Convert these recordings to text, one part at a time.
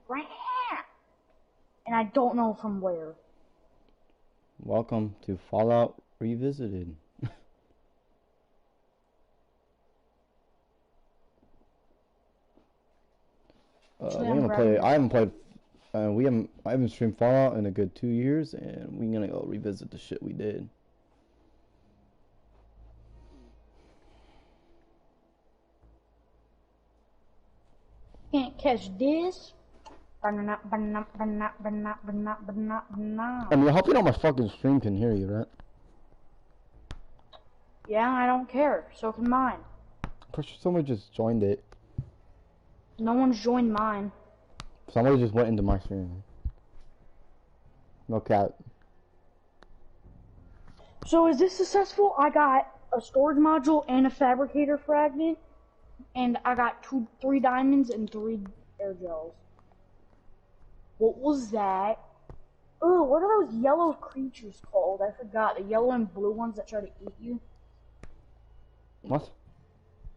And I don't know from where. Welcome to Fallout Revisited. Actually, We're I'm gonna play. grabbing I this. haven't played. I haven't streamed Fallout in a good 2 years, and we're gonna go revisit the shit we did. Can't catch this. I mean, I hope you know my fucking stream can hear you, right? Yeah, I don't care. So can mine. Pretty sure somebody just joined it. No one's joined mine. Somebody just went into my stream. No cat. So is this successful? I got a storage module and a fabricator fragment, and I got 3 diamonds and 3 air gels. What was that? Oh, what are those yellow creatures called? I forgot. The yellow and blue ones that try to eat you. What?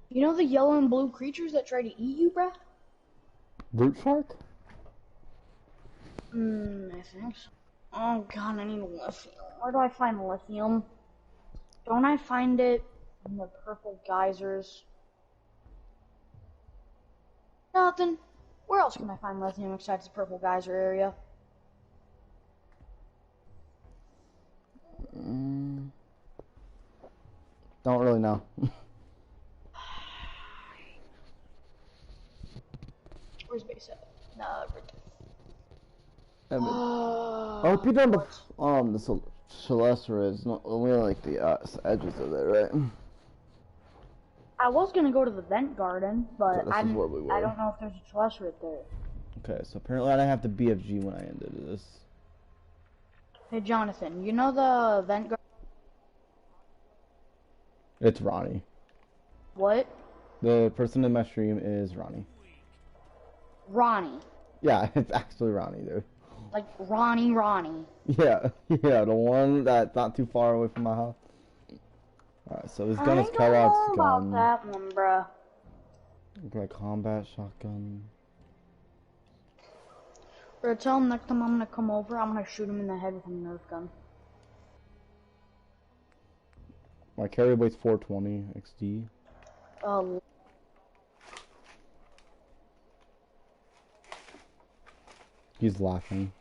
You know the yellow and blue creatures that try to eat you, bruh? Brute shark? I think so. Oh god, I need lithium. Where do I find lithium? Don't I find it in the purple geysers? Nothing. Where else can I find lithium besides the purple geyser area? Don't really know. Where's base at? Nah, I hope you know the Celestra is not only like the edges of it, right? I was gonna go to the vent garden, but So this is where we were. I don't know if there's a trellis right there. Okay, so apparently I didn't have to BFG when I ended this. Hey Jonathan, you know the vent garden? It's Ronnie. What? The person in my stream is Ronnie. Ronnie. Yeah, it's actually Ronnie, dude. Like Ronnie. Yeah, yeah, the one that's not too far away from my house. Alright, so this gun is Kellogg's gun. About that one, bruh. Okay, combat shotgun. Bro, tell him next time I'm gonna come over, I'm gonna shoot him in the head with a Nerf gun. My carry weight's 420 XD. He's laughing.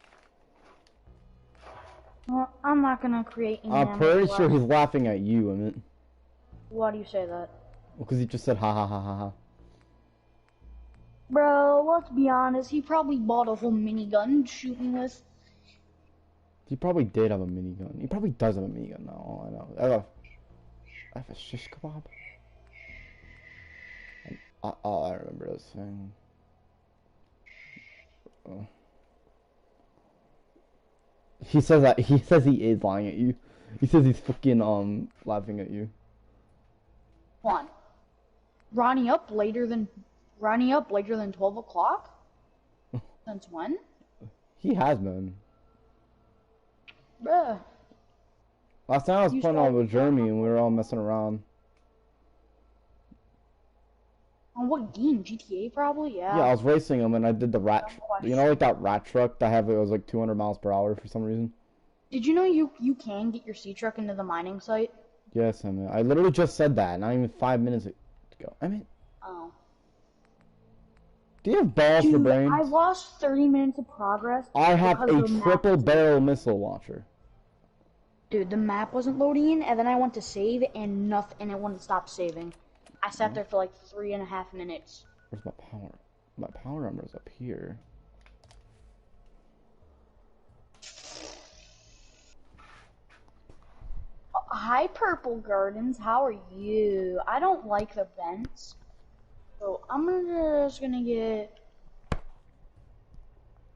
Well, I'm not gonna create any. I'm pretty sure he's laughing at you, I mean. Why do you say that? Because he just said ha ha ha ha ha. Bro, let's be honest, he probably bought a whole minigun to shoot me with. He probably did have a minigun. He probably does have a minigun now, all I know. I have a shish kebab. I remember this thing. He says that he is lying at you. He says he's fucking laughing at you. One. Ronnie up later than 12 o'clock? Since when? He has been. Bruh. Last time I was playing on with Jeremy and we were all messing around. On what game? GTA probably? Yeah. Yeah, I was racing him and I did the rat. You know, like that rat truck that it was like 200 miles per hour for some reason. Did you know you can get your sea truck into the mining site? Yes, I mean, I literally just said that, not even 5 minutes ago. I mean, oh. Do you have balls for brains? I lost 30 minutes of progress. I have a triple barrel missile launcher. Dude, the map wasn't loading in, and then I went to save, and nothing, and it wouldn't stop saving. I sat there for like 3.5 minutes. Where's my power? My power number is up here. Hi, Purple Gardens. How are you? I don't like the vents. So I'm just gonna get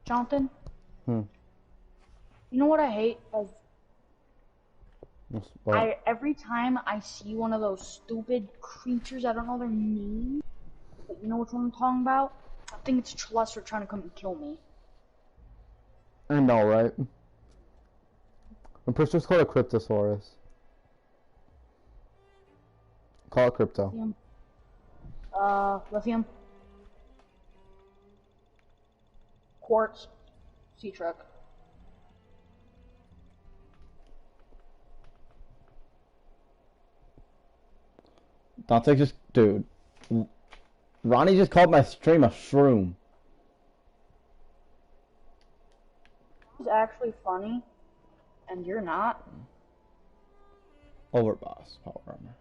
Jonathan. You know what I hate? Every time I see one of those stupid creatures, I don't know their name, but you know which one I'm talking about? I think it's Trelester trying to come and kill me. I know, right? I'm pretty sure it's called a Cryptosaurus. Call it Crypto. Lithium. Lithium. Quartz. C-Truck. Dante just, dude. Ronnie just called my stream a shroom. It's actually funny, and you're not. Overboss, power armor.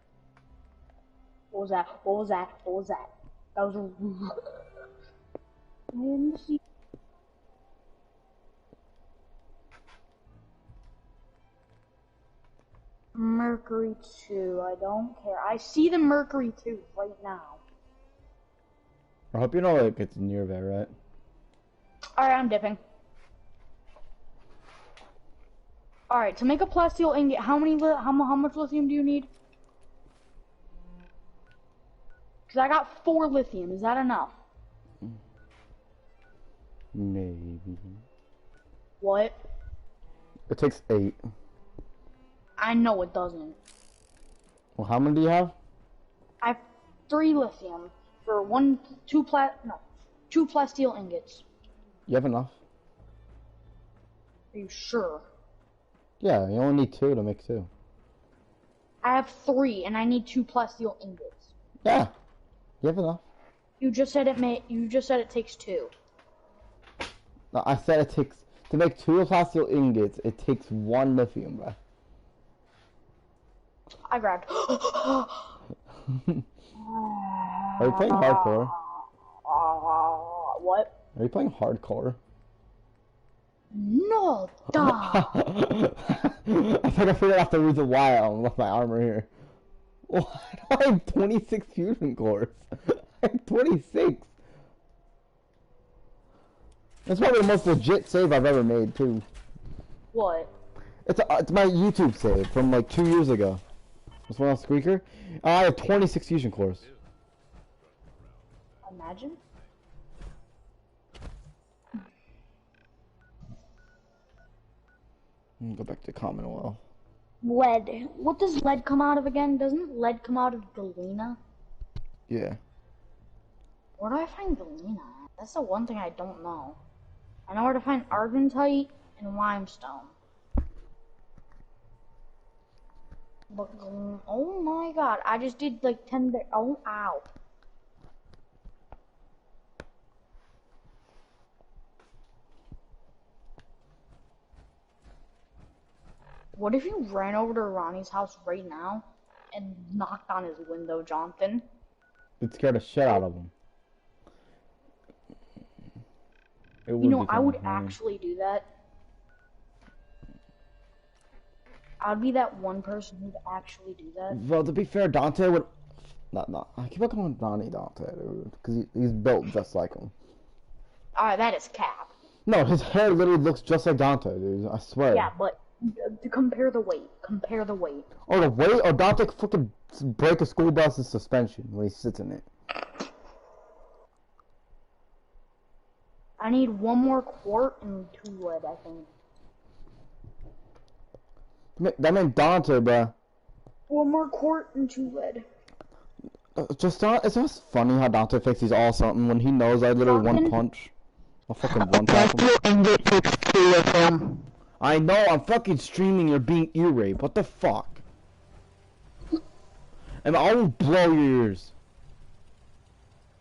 What was that? What was that? What was that? That was a... Mercury 2, I don't care. I see the Mercury 2 right now. I hope you know it gets near there, right? Alright, I'm dipping. Alright, to make a plasteel ingot, how much lithium do you need? Because I got 4 lithium, is that enough? Maybe. What? It takes 8. I know it doesn't. Well, how many do you have? I have 3 lithium for 2 plasteel ingots. You have enough? Are you sure? Yeah, you only need 2 to make 2. I have 3 and I need 2 plasteel ingots. Yeah, you have enough. You just said it takes 2. No, I said it takes, to make 2 plasteel ingots, it takes 1 lithium, bro. I grabbed. Are you playing hardcore? What? Are you playing hardcore? No, duh. I think I figured out the reason why I left my armor here. Why do I have 26 fusion cores? I have 26. That's probably the most legit save I've ever made, too. What? It's my YouTube save from like 2 years ago. This one on Squeaker. I have 26 fusion cores. Imagine. Go back to Commonwealth. Lead. What does lead come out of again? Doesn't lead come out of galena? Yeah. Where do I find galena? That's the one thing I don't know. I know where to find argentite and limestone. But, oh my god, I just did like 10 there. Oh, ow. What if you ran over to Ronnie's house right now and knocked on his window, Jonathan? It scared the shit out of him. You know, I would actually do that. I'd be that one person who'd actually do that. Well, to be fair, Dante would... No, I keep on calling Donnie Dante, dude. Because he's built just like him. Alright, that is cap. No, his hair literally looks just like Dante, dude. I swear. Yeah, but to compare the weight. Compare the weight. Oh, the weight? Or Dante could fucking break a school bus's suspension when he sits in it. I need 1 more quart and 2 lead, I think. That meant Dante, bruh. 1 more quart and 2 lead. It's just funny how Dante thinks he's all something when he knows I literally one punch. I'll fucking one tap him. I know, I'm fucking streaming, you're being ear raped. What the fuck? And I will blow your ears.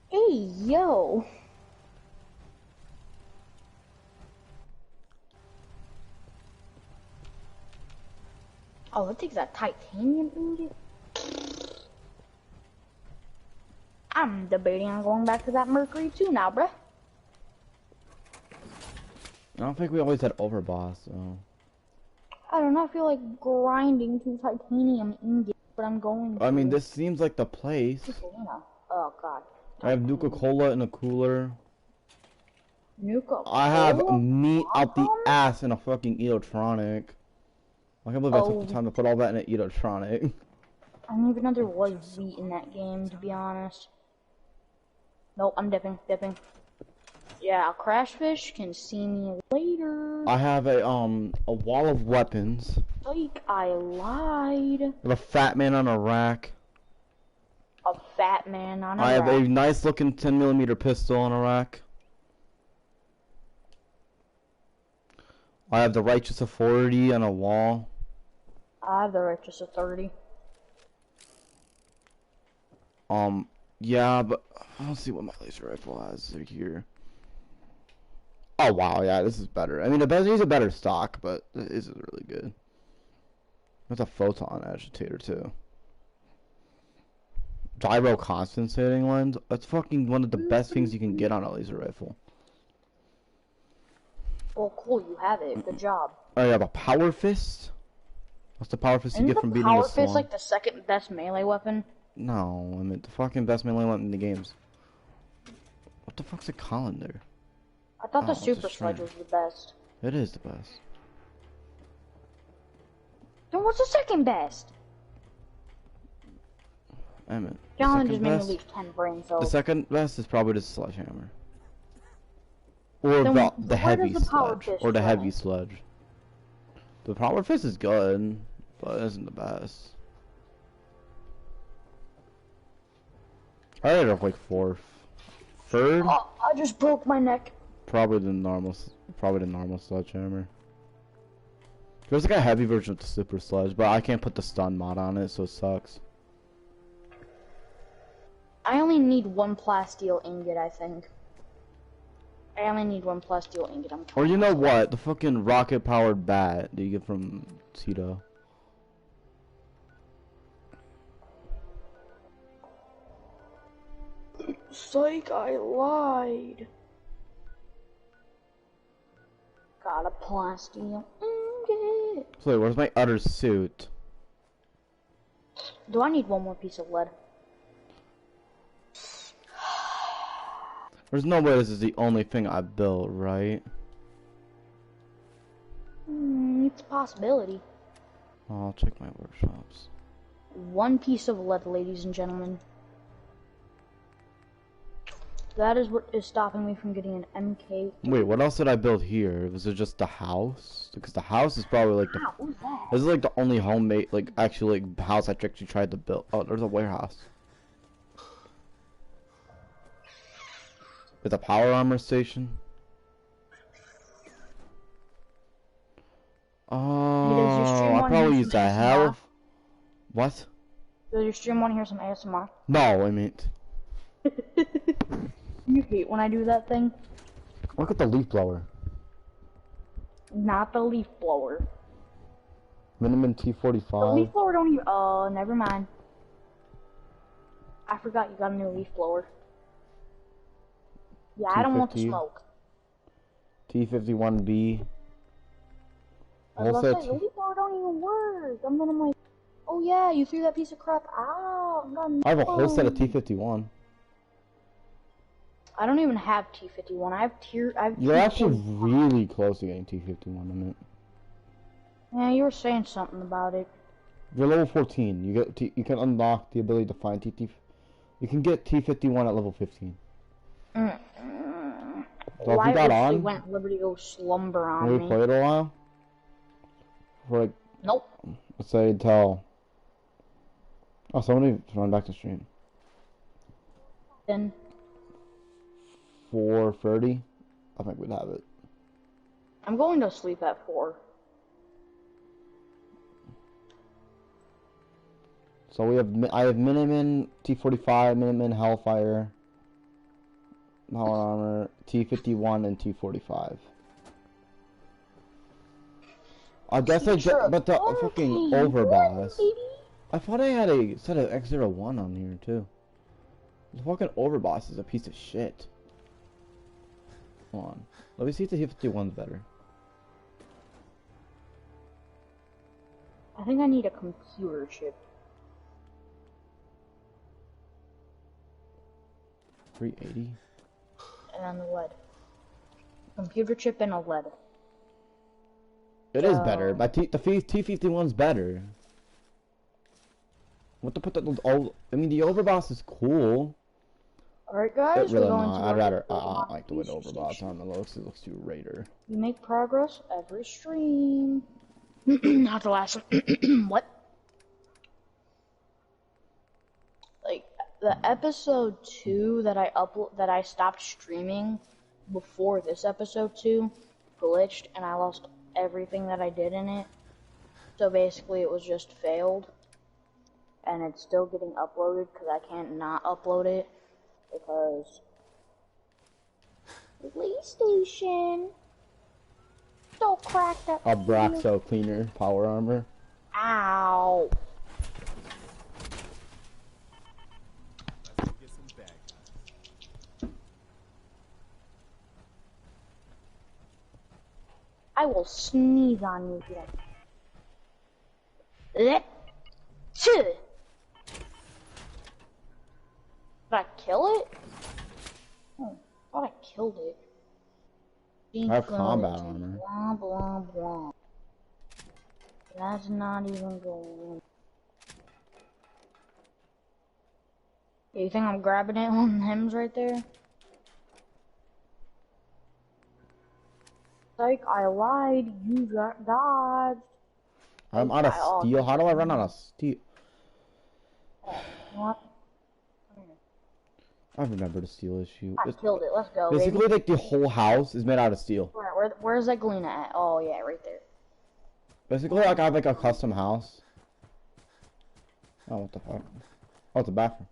Hey, yo. Oh, that takes that titanium ingot. I'm debating on going back to that Mercury 2 now, bruh. I don't think we always had Overboss, so... I don't know, I feel like grinding to titanium ingot, but I'm going to. I mean, this seems like the place. Oh, God. I have Nuka-Cola in a cooler. Nuka-Cola? I have meat out the ass in a fucking electronic. I can't believe I took the time to put all that in an electronic. I don't even know there was wheat in that game, to be honest. Nope, I'm dipping. Yeah, Crashfish can see me later. I have a wall of weapons. Like, I lied. I have a fat man on a rack. A fat man on a rack. I have a nice looking 10mm pistol on a rack. I have the Righteous Authority on a wall. I have the Righteous Authority. Yeah, but let's see what my laser rifle has here. Oh wow, yeah, this is better. I mean, it's a better stock, but this is really good. There's a photon agitator too. Gyro compensating lens. That's fucking one of the best things you can get on a laser rifle. Well, cool, you have it. Good job. Oh, you have a power fist. What's the power fist you get from beating a power slum? fist like the second best melee weapon? No, I mean the fucking best melee weapon in the games. What the fuck's a colander? I thought the it's a super string. sledge was the best. It is the best. Then what's the second best? I mean, John the just second made me best. lose 10 brain cells. The second best is probably the sledgehammer. Or Then the where heavy does the power sledge. fist Or the heavy rank? sledge. The power fist is good, but it isn't the best. I rated it like fourth. Third? Oh, I just broke my neck. Probably the normal sledgehammer. There's like a heavy version of the super sledge, but I can't put the stun mod on it, so it sucks. I only need one plasteel ingot, I think. I only need one plasteel ingot. Or you know what? The fucking rocket powered bat that you get from Tito. Psych, I lied. Got a plasteel ingot. So wait, where's my utter suit? Do I need one more piece of lead? There's no way this is the only thing I built, right? It's a possibility. I'll check my workshops. One piece of lead, ladies and gentlemen. That is what is stopping me from getting an MK. Wait, what else did I build here? Was it just the house? Because the house is probably like the... Wow, what was that? This is like the only homemade, like, actually, like, house I actually tried to build. Oh, there's a warehouse. With a power armor station. Oh, I probably used a hell. What? Does your stream want to hear some ASMR? No, I meant. You hate when I do that thing. Look at the leaf blower. Not the leaf blower. Minimum The T45. leaf blower don't even. Oh, never mind. I forgot you got a new leaf blower. Yeah, I don't want the 250. smoke. T51B. I was Whole about to set. say, the leaf blower don't even work. And then I'm like, oh yeah, you threw that piece of crap out. I have a whole set of T51. I don't even have T51. I have You're actually T41. really close to getting T51 in it. Yeah, you were saying something about it. You're level 14. You get you can unlock the ability to find TT. You can get T51 at level 15. So if Well, you I got actually on, went Liberty go slumber on maybe me. play it a while. For like, Nope. let's say until. Oh, somebody run back to stream. Then 4:30. I think we'd have it. I'm going to sleep at 4. So we have I have Minimin, T45, Minimin, Hellfire, Power Armor, T51, and T45. I guess I get, but the fucking overboss. I thought I had a set of X01 on here too. The fucking overboss is a piece of shit. Hold on, let me see if the T51's better. I think I need a computer chip. 380. And a lead. Computer chip and a lead. It is better. My the T51's better. What to put the old? I mean, the overboss is cool. Alright, guys, It really we're going not. to I'd look rather. at the I don't like the way the Monster overboss Station. on it looks. It looks too raider. We make progress every stream. Not the last one. What? Like the episode 2 that that I stopped streaming before this episode 2 glitched and I lost everything that I did in it. So basically it was just failed. And it's still getting uploaded because I can't not upload it. Because PlayStation. So cracked up. A Braxo cleaner power armor. Ow. I will sneeze on you again. Did I kill it? Oh, I thought I killed it. I have combat armor. Blah, blah, blah. That's not even going. You think I'm grabbing it on him's right there? Like, I lied. You got dodged. I'm out of steel. How do I run out of steel? What? I remember the steel issue. I killed it. Let's go, basically, baby. like, the whole house is made out of steel. Where's that Galena at? Oh, yeah, right there. Basically, like, I have, like, a custom house. Oh, what the fuck? Oh, it's a bathroom.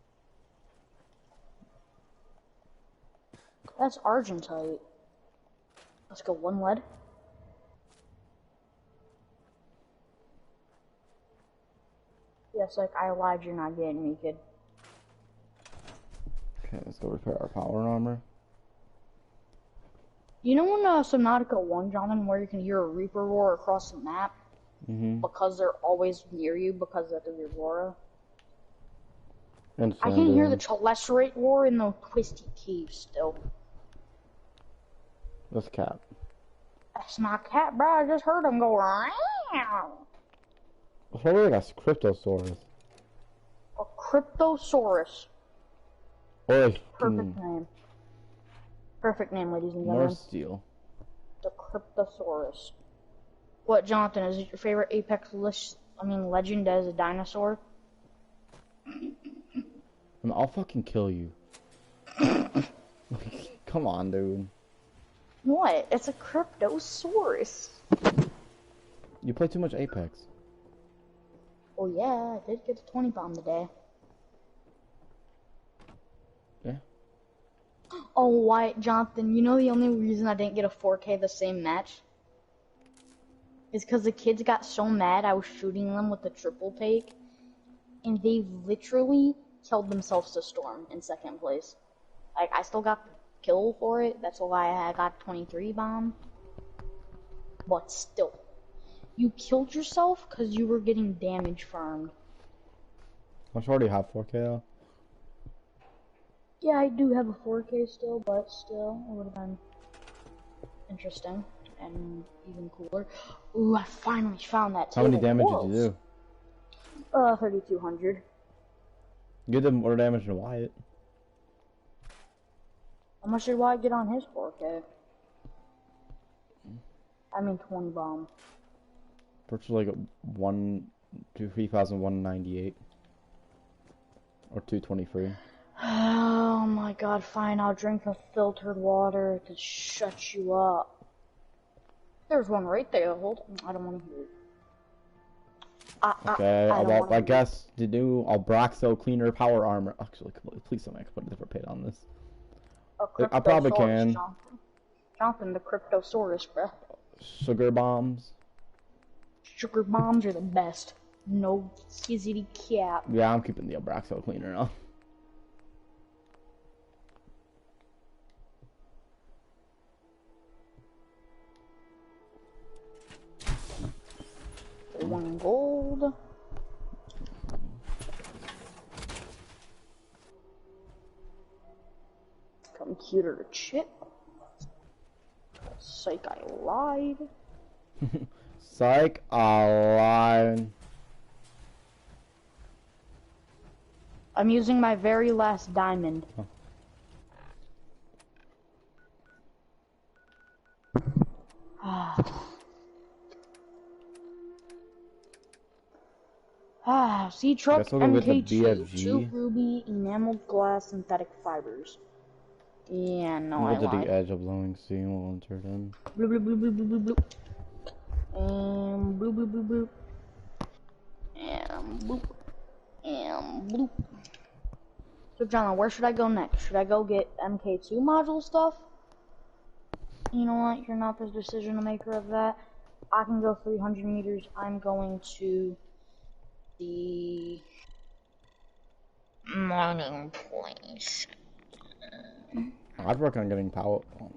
That's Argentite. Let's go, one lead. Yes, like, I lied, you're not getting me, kid. Okay, let's go repair our power armor. You know in Subnautica 1, Jonathan, where you can hear a Reaper roar across the map? Mm-hmm. Because they're always near you because of the Aurora? And I can hear the Telesterate roar in the Twisty Cave still. That's cat. That's my cat, bro. I just heard him go, "Meow." It's probably like a Cryptosaurus. A Cryptosaurus. Or a Perfect name. Perfect name, ladies and more gentlemen. steel. The Cryptosaurus. What, Jonathan, is it your favorite Apex legend as a dinosaur? I'll fucking kill you. Come on, dude. What? It's a Cryptosaurus. You play too much Apex. Oh yeah, I did get a 20 bomb today. Yeah. Oh, why, Jonathan, you know the only reason I didn't get a 4K the same match? Is because the kids got so mad I was shooting them with the triple take, and they literally killed themselves to Storm in second place. Like, I still got the kill for it, that's why I got 23 bomb. But still, you killed yourself because you were getting damage farmed. I should already have 4K though. Yeah, I do have a 4K still, but still, it would have been interesting and even cooler. Ooh, I finally found that table. How many damage did you do? 3,200. You did more damage than Wyatt. How much did Wyatt get on his 4K? I mean 20 bomb. Virtually like 3,198 or 223. Oh my god, fine, I'll drink the filtered water to shut you up. There's one right there, hold on, I don't want to hear it. Okay, I guess the new Albraxo cleaner power armor. Actually, please tell me I can put a different paint on this. I probably can. Jonathan, the Cryptosaurus, bruh. Sugar bombs. Sugar bombs are the best. No skizzity cap. Yeah, I'm keeping the Albraxo cleaner now. One gold. Computer chip. Psych, I lied. Psych, I lied. I'm using my very last diamond. Sea truck, MK2, 2 ruby, enameled glass, synthetic fibers. Yeah, no, I lied. The edge of blowing steam will enter them. Bloop, bloop, bloop, bloop, bloop, bloop. And bloop, bloop, bloop, bloop. And bloop. And bloop. So, John, where should I go next? Should I go get MK2 module stuff? You know what? You're not the decision maker of that. I can go 300 meters. I'm going to the mining place. I'd work on getting power. Oh,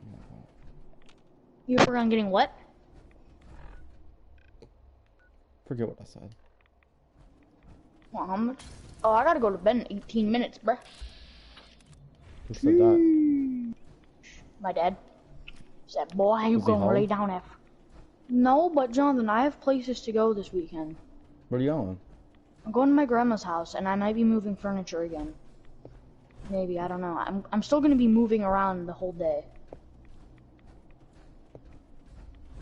You work on getting what? forget what I said. Well, how much? Oh, I gotta go to bed in 18 minutes, bruh. Who said that? My dad said, boy, you Is he gonna home? lay down after. No, but Jonathan, I have places to go this weekend. Where are you going? I'm going to my grandma's house, and I might be moving furniture again. Maybe, I don't know. I'm still gonna be moving around the whole day.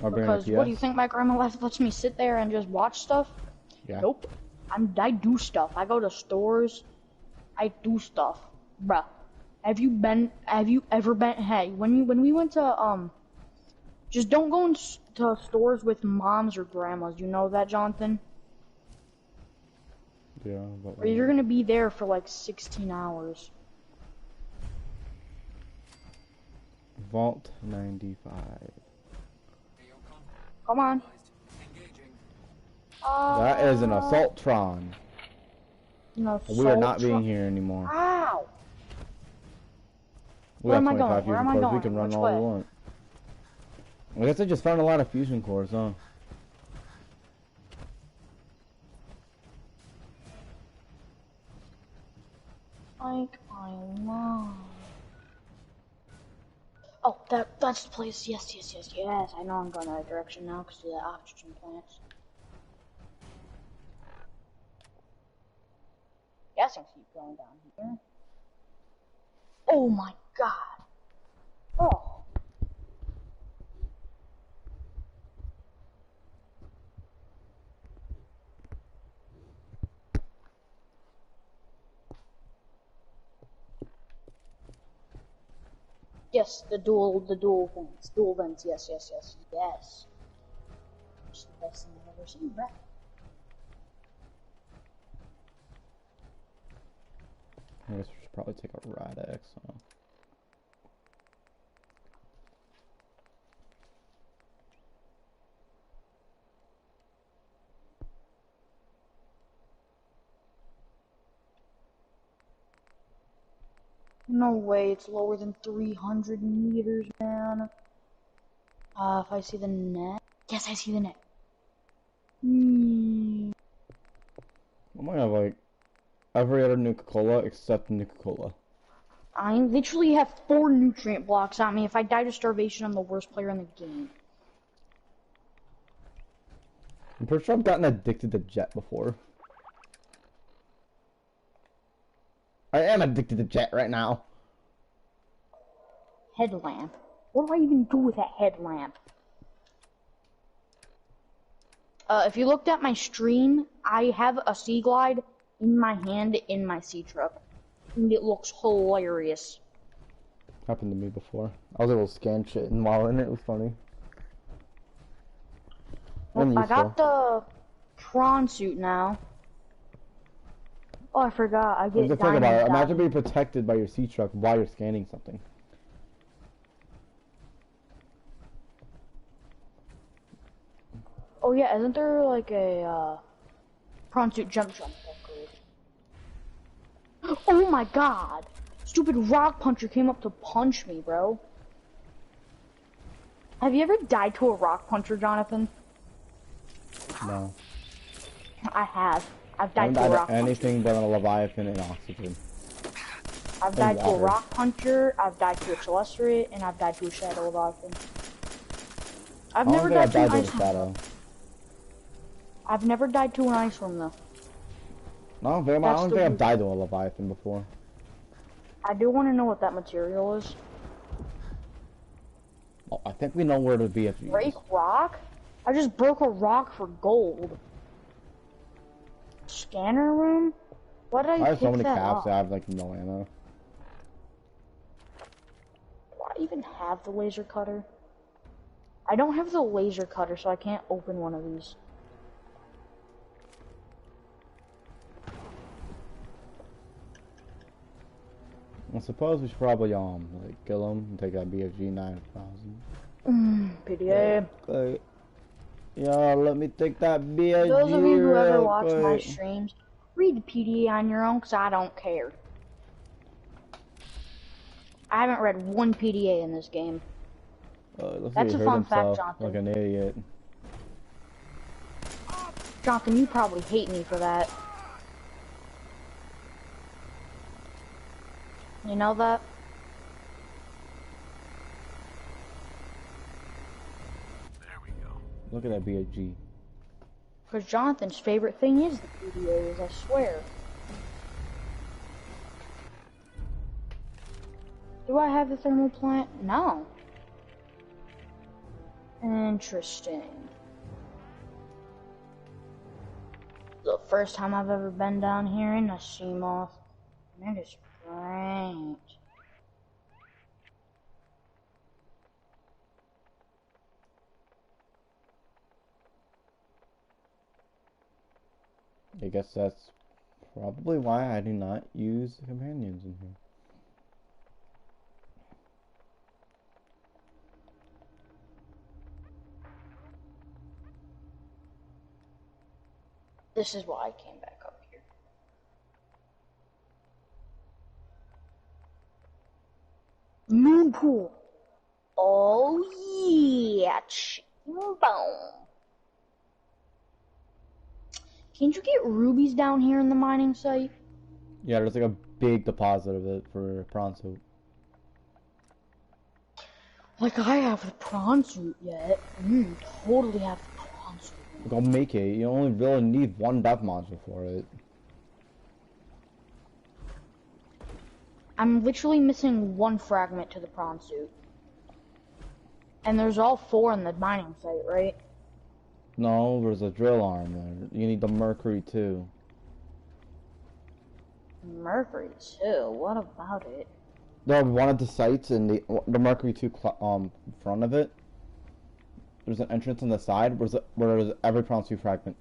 Because what do you think my grandma lets me sit there and just watch stuff? Yeah. Nope. I do stuff. I go to stores. I do stuff, bruh. Have you ever been? Hey, when we went to just don't go into stores with moms or grandmas. You know that, Jonathan? Yeah. But Or you're gonna be there for like 16 hours. Vault 95. Come on. That is an Assaultron. No, We are not being here anymore. Ow! We Where have am I 25 going? Where fusion am I cores. We going? can run Which all way? we want. I guess I just found a lot of fusion cores, huh? Like I know. Oh, that's the place. Yes. I know I'm going the right direction now because of the oxygen plants. Yes, I keep going down here. Oh my god. Oh. Yes, the dual vents, yes. It's the best thing I've ever seen, bruh. I guess we should probably take a Rad-X, huh? No way, it's lower than 300 meters, man. If I see the net. Yes, I see the net. I'm gonna have like every other Nuka-Cola except Nuka-Cola. I literally have 4 nutrient blocks on me. If I die to starvation, I'm the worst player in the game. I'm pretty sure I've gotten addicted to Jet before. I am addicted to Jet right now. Headlamp. What do I even do with that headlamp? If you looked at my stream, I have a Sea Glide in my hand in my sea truck. And it looks hilarious. Happened to me before. I was able to scan shit and while in it, it was funny. Well, I got the prawn suit now. Oh, I forgot. I get Think about it. Imagine being protected by your sea truck while you're scanning something. Oh yeah, isn't there like a prawn suit jump upgrade? Oh my god! Stupid rock puncher came up to punch me, bro. Have you ever died to a rock puncher, Jonathan? No. I have. I've I died haven't to a died rock to anything but a Leviathan and Oxygen. I've died to a rock puncher, I've died to a Celestiate, and I've died to a Shadow Leviathan. I've never died to an ice worm. I've never died to an ice worm though. No, I don't think I've died to a Leviathan before. I do want to know what that material is. Oh, I think we know where to be at the Break rock? I just broke a rock for gold. Scanner room? Why did I have so many that caps up? that I have like no ammo. Do I even have the laser cutter? I don't have the laser cutter, so I can't open one of these. I suppose we should probably like kill him and take that BFG 9000. PDA. Yeah, let me take that BFG. Those of you who ever watch my streams, read the PDA on your own, cause I don't care. I haven't read one PDA in this game. That's a fun fact, Jonathan. Like an idiot. Jonathan, you probably hate me for that. You know that? There we go. Look at that BFG. Because Jonathan's favorite thing is the PDAs, I swear. Do I have the thermal plant? No. Interesting. The first time I've ever been down here in a Seamoth. That is great. I guess that's probably why I do not use the companions in here. This is why I came back up here. Moon pool. Oh yeah, boom. Can't you get rubies down here in the mining site? Yeah, there's like a big deposit of it for prawn soup. Like I have the prawn suit yet. Totally have the prawn suit. Go make it. You only really need one death module for it. I'm literally missing one fragment to the prawn suit. And there's all 4 in the mining site, right? No, there's a drill arm there. You need the Mercury too. Mercury too? What about it? There one of the sites in the Mercury 2 front of it. There's an entrance on the side where there's every prawn suit fragment.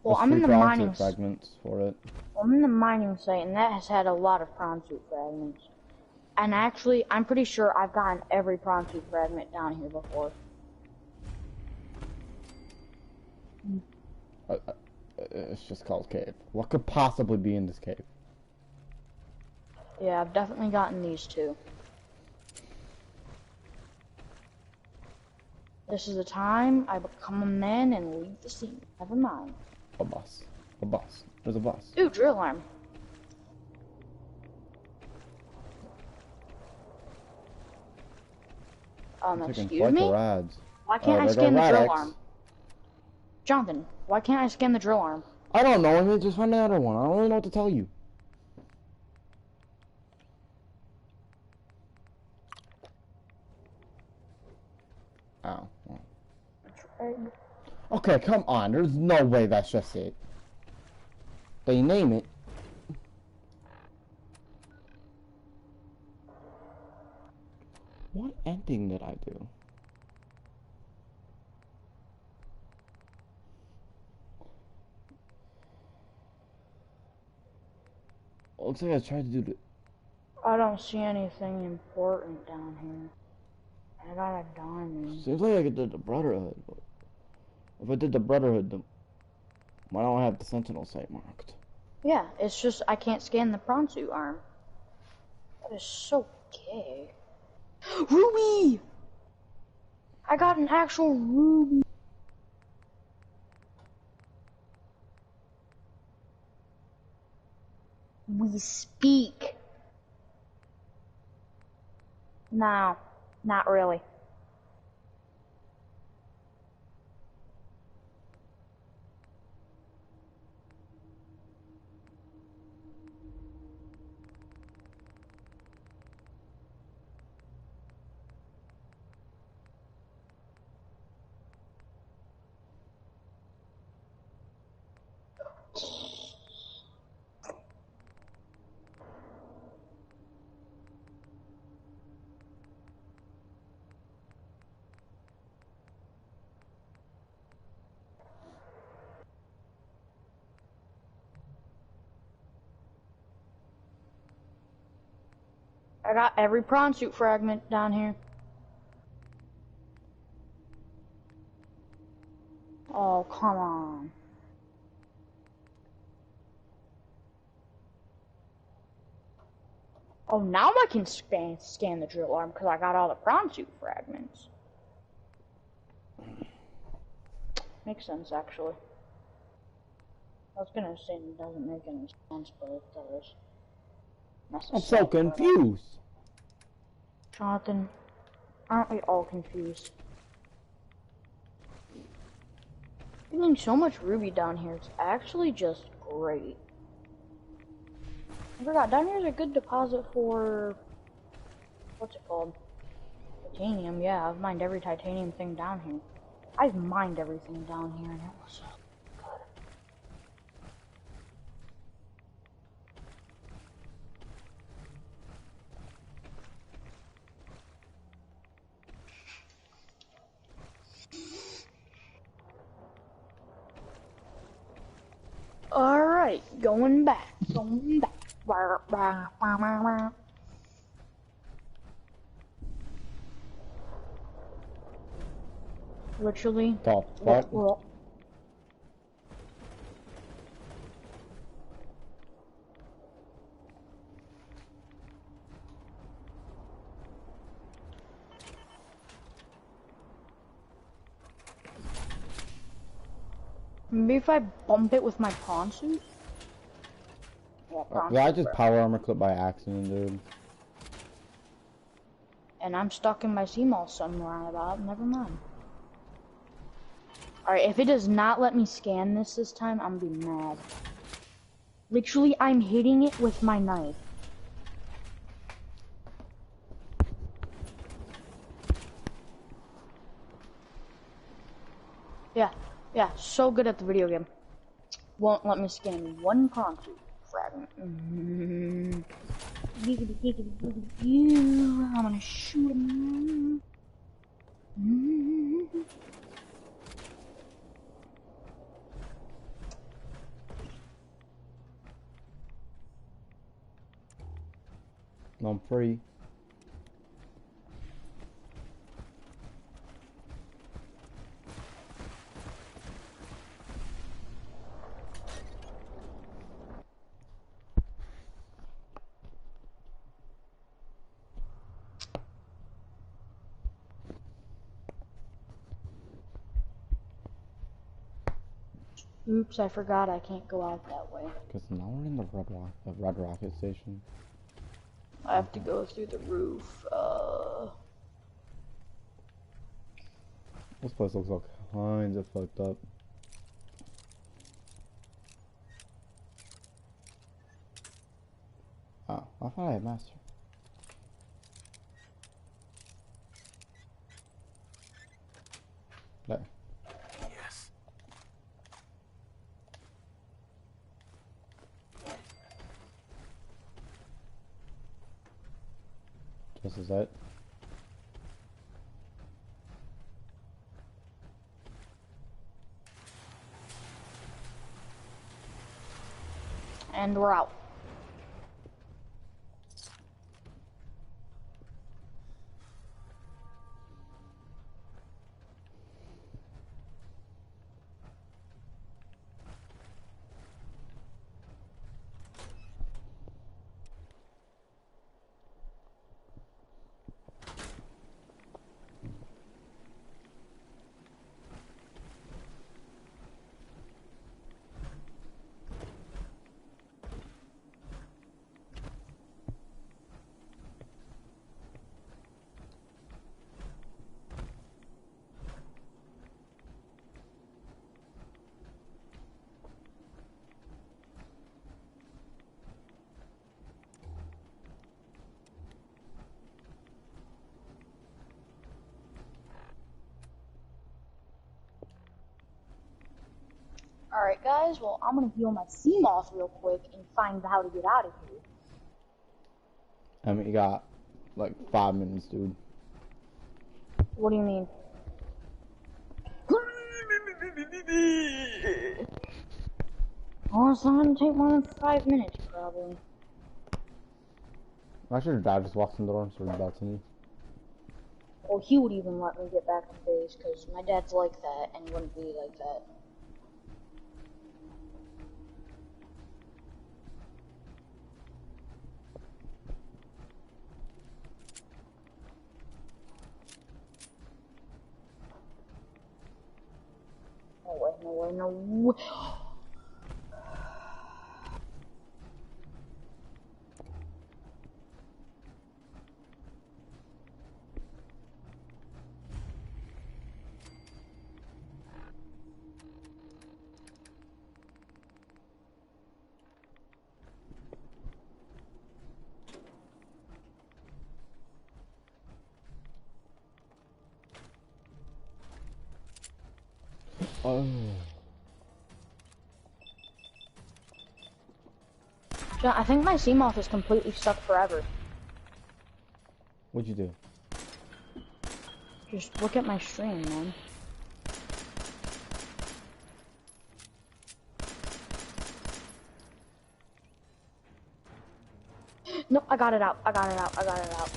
Well, there's I'm in the mining fragments for it. I'm in the mining site, and that has had a lot of prawn suit fragments. And actually, I'm pretty sure I've gotten every prawn suit fragment down here before. It's just called cave. What could possibly be in this cave? Yeah, I've definitely gotten these 2. This is the time I become a man and leave the scene. Never mind. A bus. A bus. There's a bus. Ooh, drill arm. Excuse me? Why can't I scan the drill arm? Jonathan, why can't I scan the drill arm? I don't know. I mean, just find another one. I don't really know what to tell you. Oh. Okay, come on. There's no way that's just it. They name it. What ending did I do? Looks like I tried to do the... I don't see anything important down here. I got a diamond. Seems like I did the Brotherhood, but if I did the Brotherhood, then why don't I have the Sentinel site marked? Yeah, it's just I can't scan the prawn suit arm. That is so gay. Ruby! I got an actual ruby. We speak. No, not really. I got every prawn suit fragment down here. Oh, come on. Oh, now I can scan the drill arm because I got all the prawn suit fragments. Makes sense, actually. I was gonna say it doesn't make any sense, but it does. I'm so confused. Jonathan, aren't we all confused? Getting so much ruby down here, it's actually just great. I forgot, down here is a good deposit for, what's it called? Titanium, yeah, I've mined every titanium thing down here. I've mined everything down here and it was so good. Alright, going back. Literally. Oh, fuck. Maybe if I bump it with my prawn suit? Yeah, I just power armor clip by accident, dude. And I'm stuck in my CMOS somewhere about. Never mind. Alright, if it does not let me scan this time, I'm gonna be mad. Literally, I'm hitting it with my knife. Yeah, so good at the video game. Won't let me scan one prawn suit fragment. I'm gonna shoot him. I'm free. Oops, I forgot I can't go out that way. Because now we're in the Red Rocket Station. I have to go through the roof. This place looks all kinds of fucked up. Oh, I thought I had master. There. Yes. This is it. And we're out. Alright guys, well I'm gonna heal my CMOS real quick and find how to get out of here. I mean, you got like 5 minutes, dude. What do you mean? Oh, it's not gonna take more than 5 minutes, probably. I should have died, just walked in the door and started bouncing you. Well, he would even let me get back to base, because my dad's like that, and he wouldn't be like that. No way, no way, no way. Oh. John, I think my Seamoth is completely stuck forever. What'd you do? Just look at my stream, man. No, I got it out. I got it out. I got it out.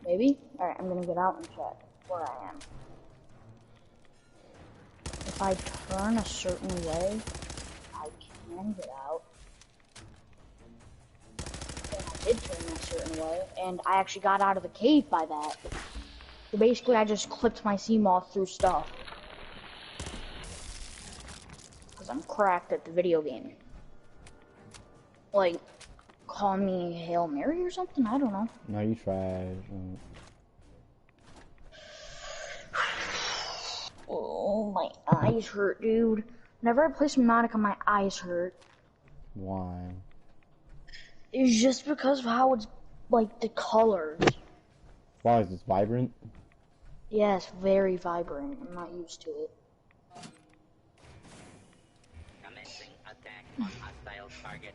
Maybe? Alright, I'm gonna get out and check where I am. If I turn a certain way, I can get out. And I did turn a certain way, and I actually got out of the cave by that. So basically, I just clipped my Seamoth through stuff. Because I'm cracked at the video game. Like, call me Hail Mary or something? I don't know. No, you trash. Oh, my eyes hurt, dude. Whenever I play some Nautica, my eyes hurt. Why? It's just because of how it's, like, the colors. Why, is this vibrant? Yes, very vibrant. I'm not used to it. Commencing attack on hostile target.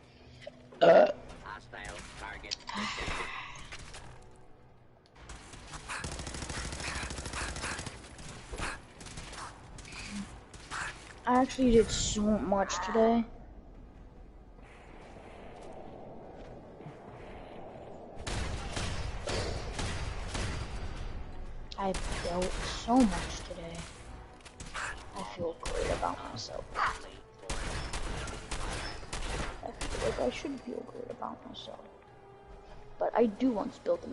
Hostile target detected. I actually did so much today. I built so much today. I feel great about myself. I feel like I should feel great about myself. But I do once build a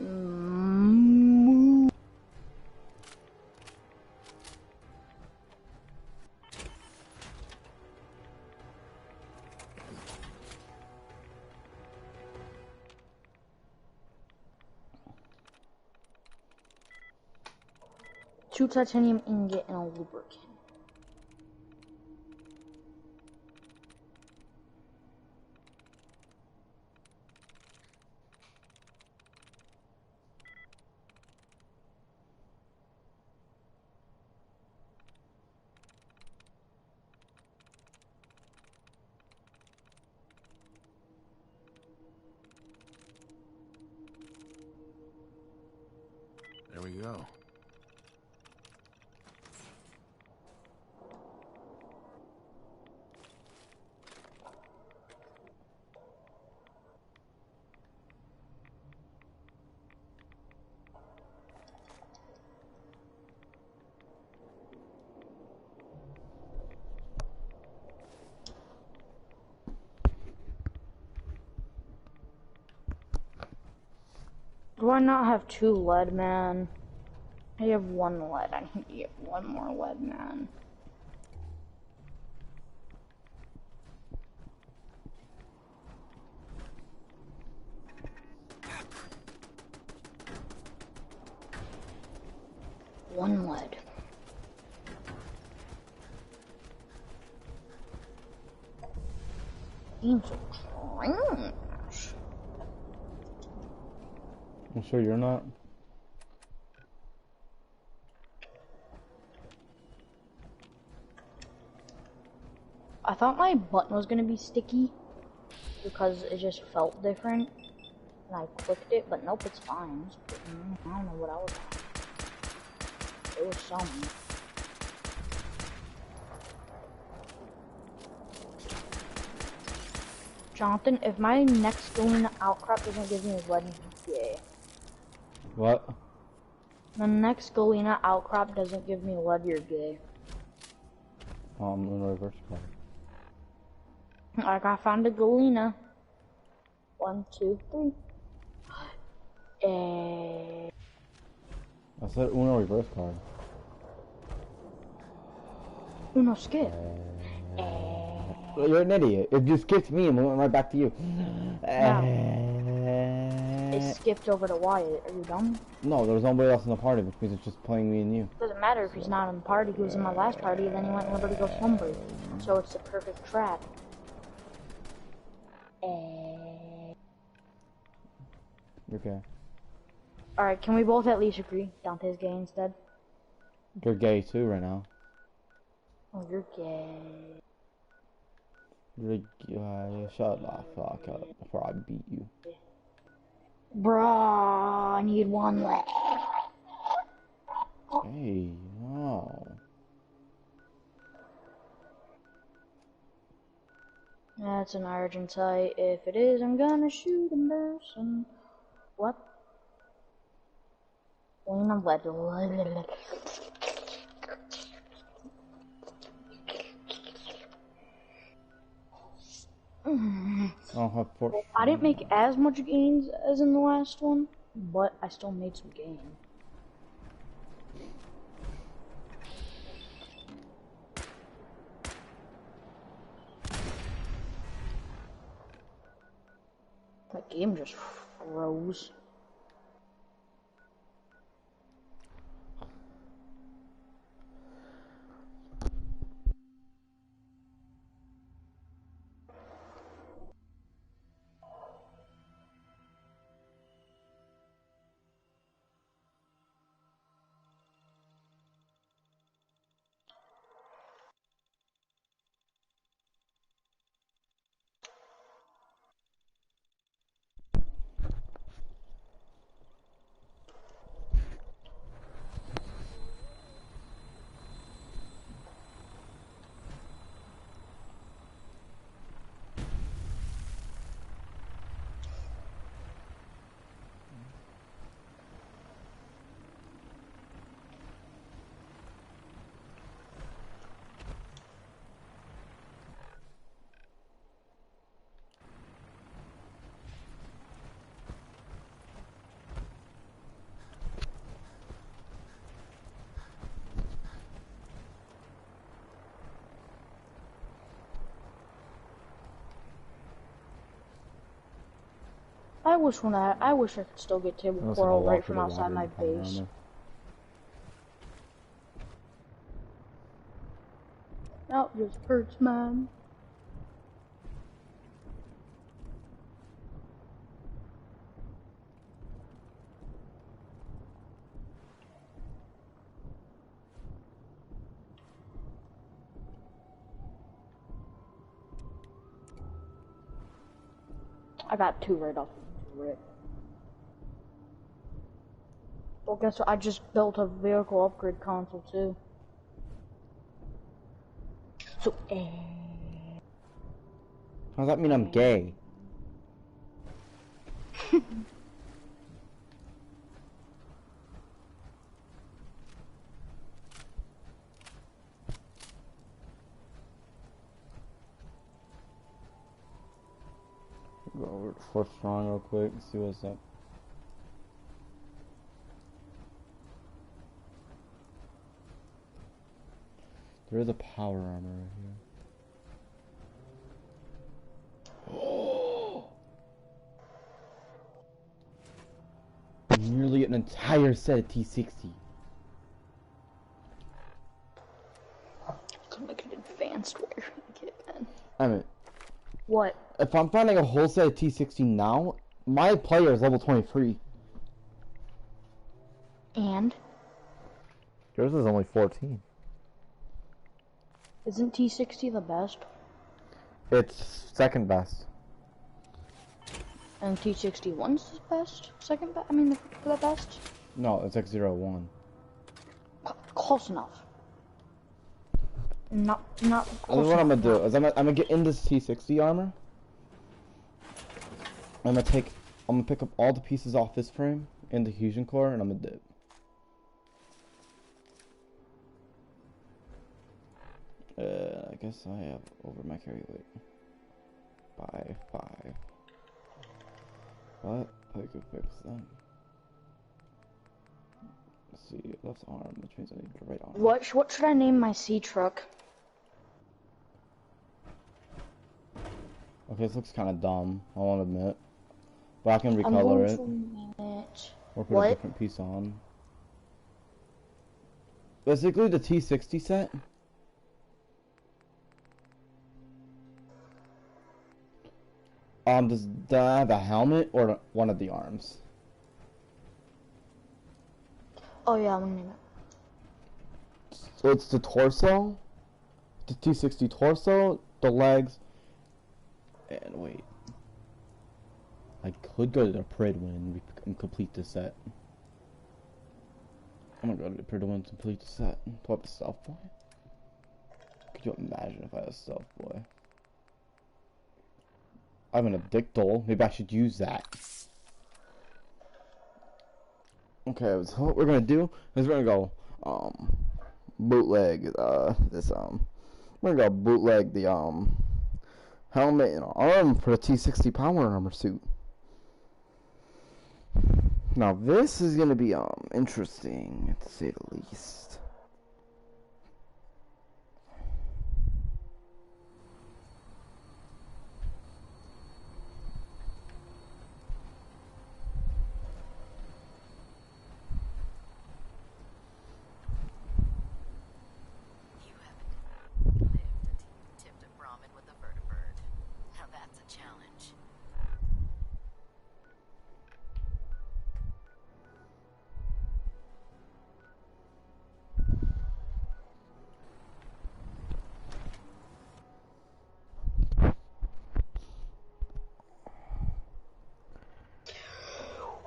two titanium ingot and a lubricant. There we go. Do I not have 2 lead, man? I have 1 lead. I need to get 1 more lead, man. One lead. Game's so trash. I'm sure you're not. I thought my button was gonna be sticky because it just felt different. And I clicked it, but nope, it's fine. I don't know what I was on. It was something. Jonathan, if my next Galena outcrop doesn't give me a lead, yeah. What? The next Galena outcrop doesn't give me a lead, you're gay. I'm in reverse card. Like, I found a Galena. 1, 2, 3. I said Uno reverse card. Uno skip. You're an idiot. It just skipped me and went right back to you. It skipped over to Wyatt. Are you dumb? No, there was nobody else in the party, which means it's just playing me and you. Doesn't matter if he's not in the party. He was in my last party, and then he went Liberty Go Slumber. So it's the perfect trap. Okay. Alright, can we both at least agree Dante's gay instead? You're gay too right now. Oh, you're gay. Shut the fuck up before I beat you. Bruh, I need one left. Hey, no. That's an Argentite. If it is, I'm gonna shoot a person. What? When I'm led. I didn't make as much gains as in the last one, but I still made some gain. That game just froze. I wish I could still get table coral right from outside my base. That just hurts, man. I got 2 right off the rip. Well, guess what? I just built a vehicle upgrade console too. So, how does that mean I'm gay? Go over to Fort Strong real quick and see what's up. There is a power armor right here. Nearly an entire set of T60. Could make an advanced way to get it, man. I mean, what? If I'm finding a whole set of T60 now, my player is level 23. And? Yours is only 14. Isn't T60 the best? It's second best. And T61's the best? Second best? I mean, the best? No, it's X01. Close enough. Not This is what I'm gonna do. Is I'm gonna get in this T60 armor. I'm gonna pick up all the pieces off this frame in the fusion core, and I'm gonna dip. I guess I have over my carry weight by 5. But I could fix that. Let's see, left arm, which means I need the right arm. What should I name my sea truck? Okay, this looks kind of dumb, I won't admit. But I can recolor it. Or put a different piece on. Basically, the T60 set. Does that have a helmet or one of the arms? Oh yeah, I'm gonna name it. So it's the torso, the T60 torso, the legs, and wait. I could go to the Pridwin and complete the set. I'm gonna go to the Pridwin and complete the set. Do I have a Stealth Boy? Could you imagine if I had a Stealth Boy? I'm an Addictol. Maybe I should use that. Okay, so what we're gonna do is we're gonna go bootleg we're gonna go bootleg the helmet and arm for the T60 power armor suit. Now this is gonna be interesting to say the least.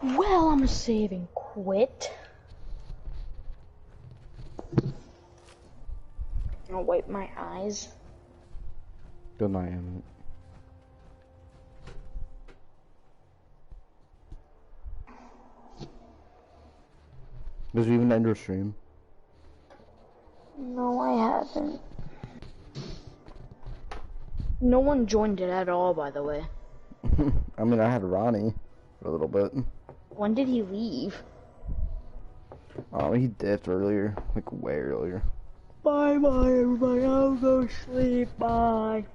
Well, I'm gonna save and quit. I'll wipe my eyes. Good night, Emmett. Did you even end your stream? No, I haven't. No one joined it at all, by the way. I mean, I had Ronnie for a little bit. When did he leave? Oh, he dipped earlier, like way earlier. Bye bye everybody, I'll go sleep, bye.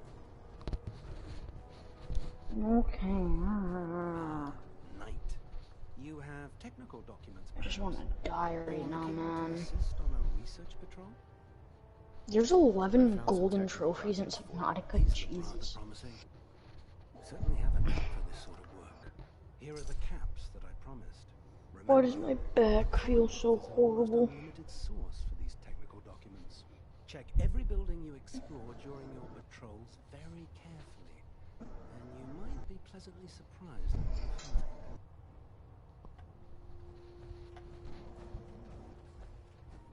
Okay. Night. You have technical documents. I just want a diary now, man. Assist on a research patrol? There's 11 golden trophies in Subnautica, Jesus. Promising. Certainly have a knack for this sort of work. Here are the caps that I promised. Why does my back feel so horrible? Limited source for these technical documents. Check every building you explore during your patrols very carefully, and you might be pleasantly surprised at what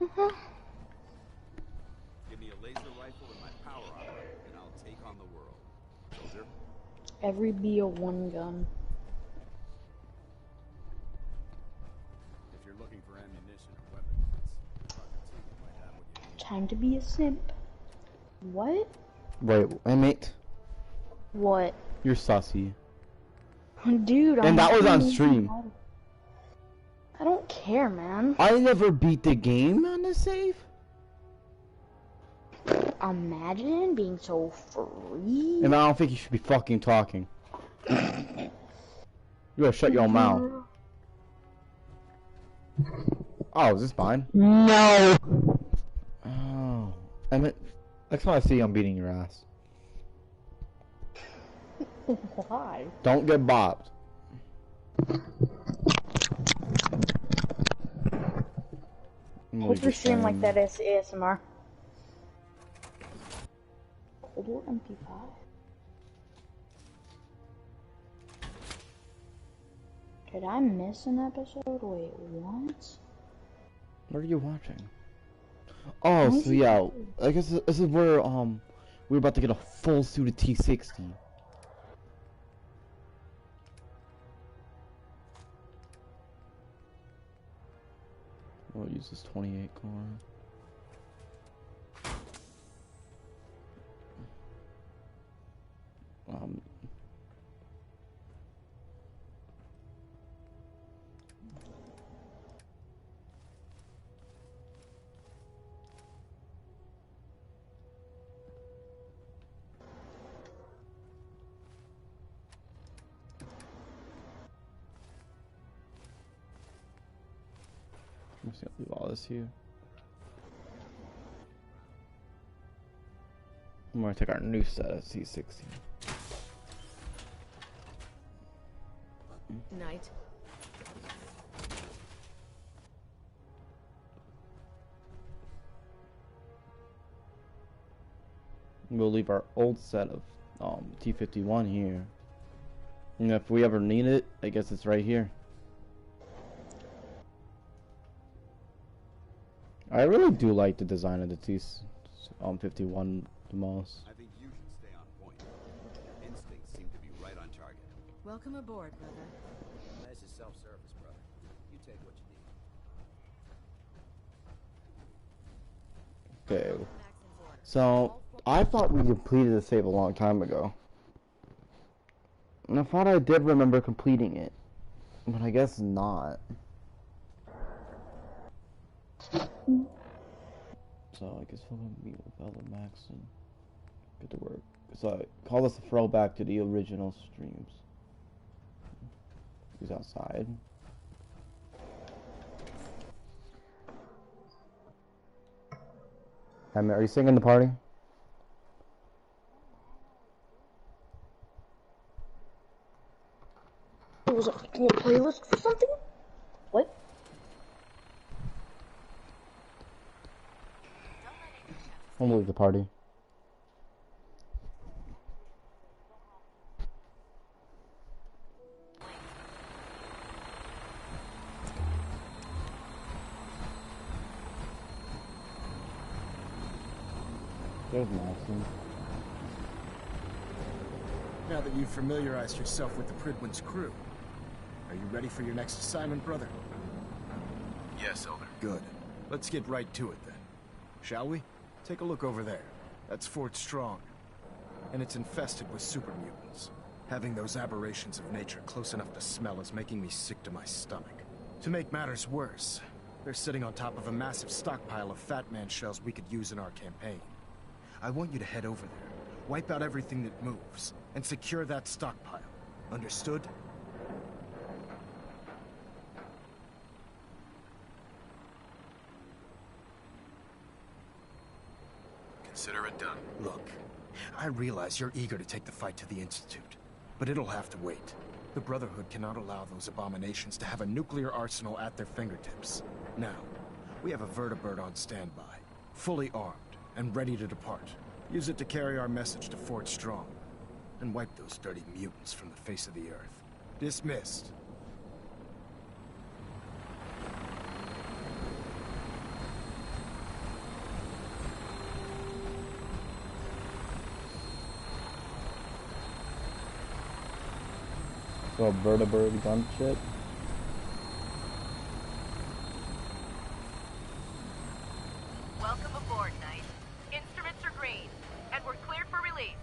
you find. Give me a laser rifle and my power armor, and I'll take on the world. Soldier? Every BO1 gun. If you're looking for ammunition or weapons, Target 2 might have what you need. Time to be a simp. What? Wait, mate. What? You're sussy. Dude, And that was on stream. I don't care, man. I never beat the game on the save. Imagine being so free. And I don't think you should be fucking talking. You gotta shut your mouth. Oh, is this mine? No. Oh. Emmett, next time I see you, I'm beating your ass. Why? Don't get bopped. Hope your stream like that is ASMR. Cold War MP5. Did I miss an episode? Wait, what? What are you watching? Oh, so yeah, I guess this is where we're about to get a full suit of T60. We'll use this 28 car. I'm just gonna leave all this here. I'm gonna take our new set of C60. Knight. We'll leave our old set of T51 here. And if we ever need it, I guess it's right here. I really do like the design of the T51 the most. I think you should stay on point. Your instincts seem to be right on target. Welcome aboard, brother. This is self-service, brother. You take what you need. Okay. So, I thought we completed the save a long time ago. And I thought I did remember completing it. But I guess not. So I guess we're gonna meet with Ella Max and get to work. So call this a throwback to the original streams. He's outside. Hey, man, are you singing the party? It was a playlist for something? What? I'm gonna leave the party. There's Maxon. Now that you've familiarized yourself with the Pridwin's crew, are you ready for your next assignment, brother? Yes, Elder. Good. Let's get right to it then. Shall we? Take a look over there. That's Fort Strong. And it's infested with super mutants. Having those aberrations of nature close enough to smell is making me sick to my stomach. To make matters worse, they're sitting on top of a massive stockpile of Fat Man shells we could use in our campaign. I want you to head over there, wipe out everything that moves, and secure that stockpile. Understood? Consider it done. Look, I realize you're eager to take the fight to the Institute, but it'll have to wait. The Brotherhood cannot allow those abominations to have a nuclear arsenal at their fingertips. Now, we have a vertibird on standby, fully armed and ready to depart. Use it to carry our message to Fort Strong, and wipe those dirty mutants from the face of the earth. Dismissed. So vertibird gun shit. Welcome aboard, Knight. Instruments are green, and we're cleared for release.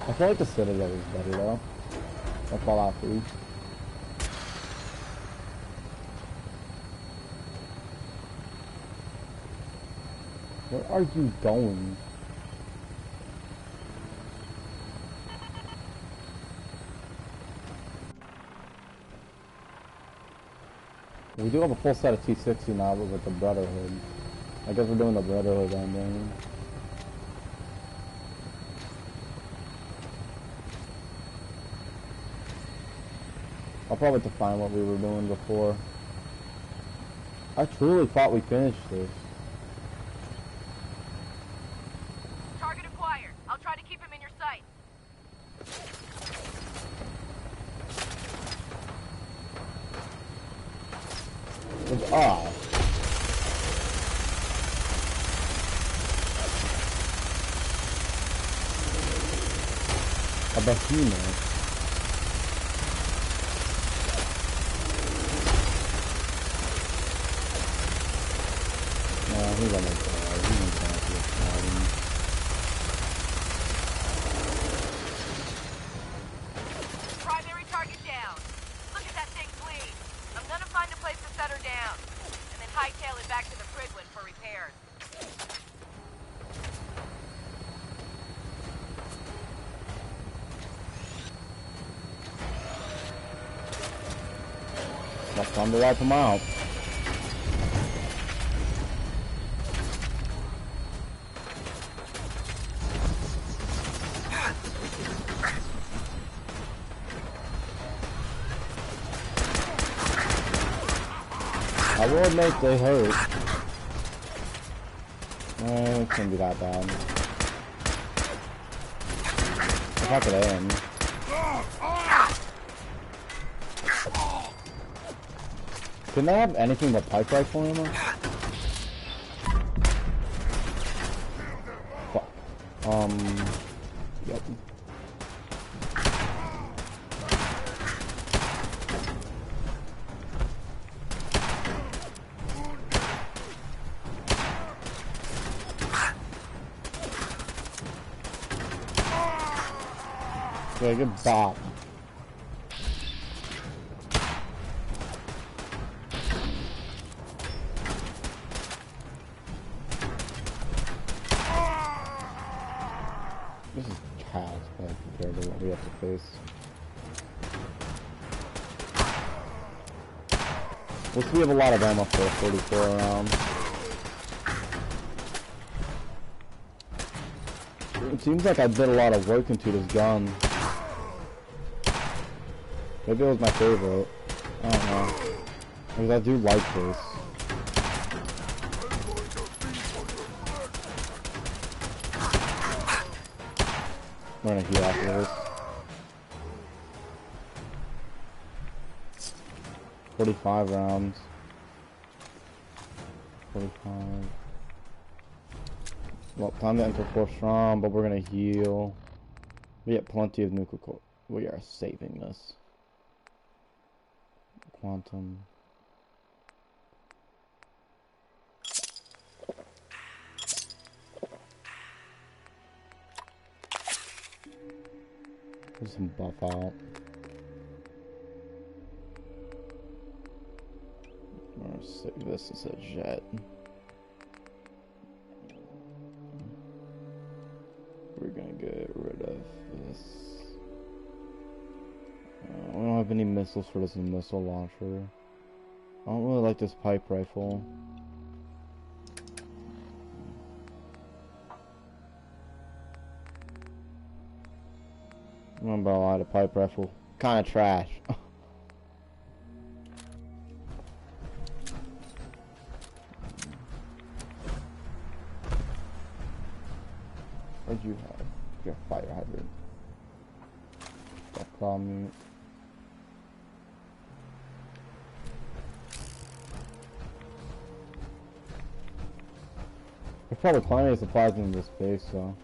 I feel like the Citadel is better though. Like Fallout 3. Where are you going? We do have a full set of T60 now, but with the Brotherhood. I guess we're doing the Brotherhood ending. I'll probably have to find what we were doing before. I truly thought we finished this. Target acquired. I'll try to keep him in your sight. It's off. A behemoth. No, he's on the side. He's on the side. Primary target down. Look at that thing bleed. I'm gonna find a place to set her down. And then hightail it back to the Prydwen for repairs. Well, time to wipe them out. I will admit they hurt. It couldn't be that bad. If I could aim. Can they have anything but pipe rifle ammo? Fuck. Yep. Yeah, good bop. This is child's play compared to what we have to face. At least we have a lot of ammo for a 44 round. It seems like I did a lot of work into this gun. Maybe it was my favorite. I don't know. Because I do like this. I'm gonna heal after this. 45 rounds. 45. Well, time to enter 4 strong, but we're gonna heal. We have plenty of nuclear core. We are saving this. Quantum. There's some buff out. I'm gonna save this as a jet. We're gonna get rid of this. We don't have any missiles for this missile launcher. I don't really like this pipe rifle. I remember a lot of pipe rifle. Kinda trash. What'd you have? Your fire hydrant. That problem. There's probably plenty of supplies in this base, so.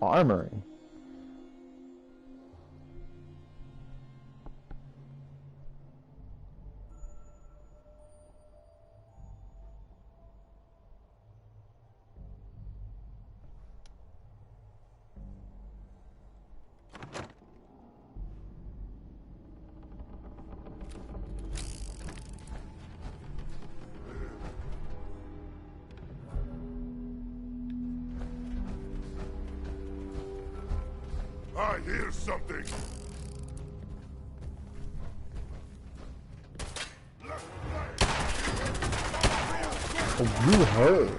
Armory. I hear something! Oh, you heard.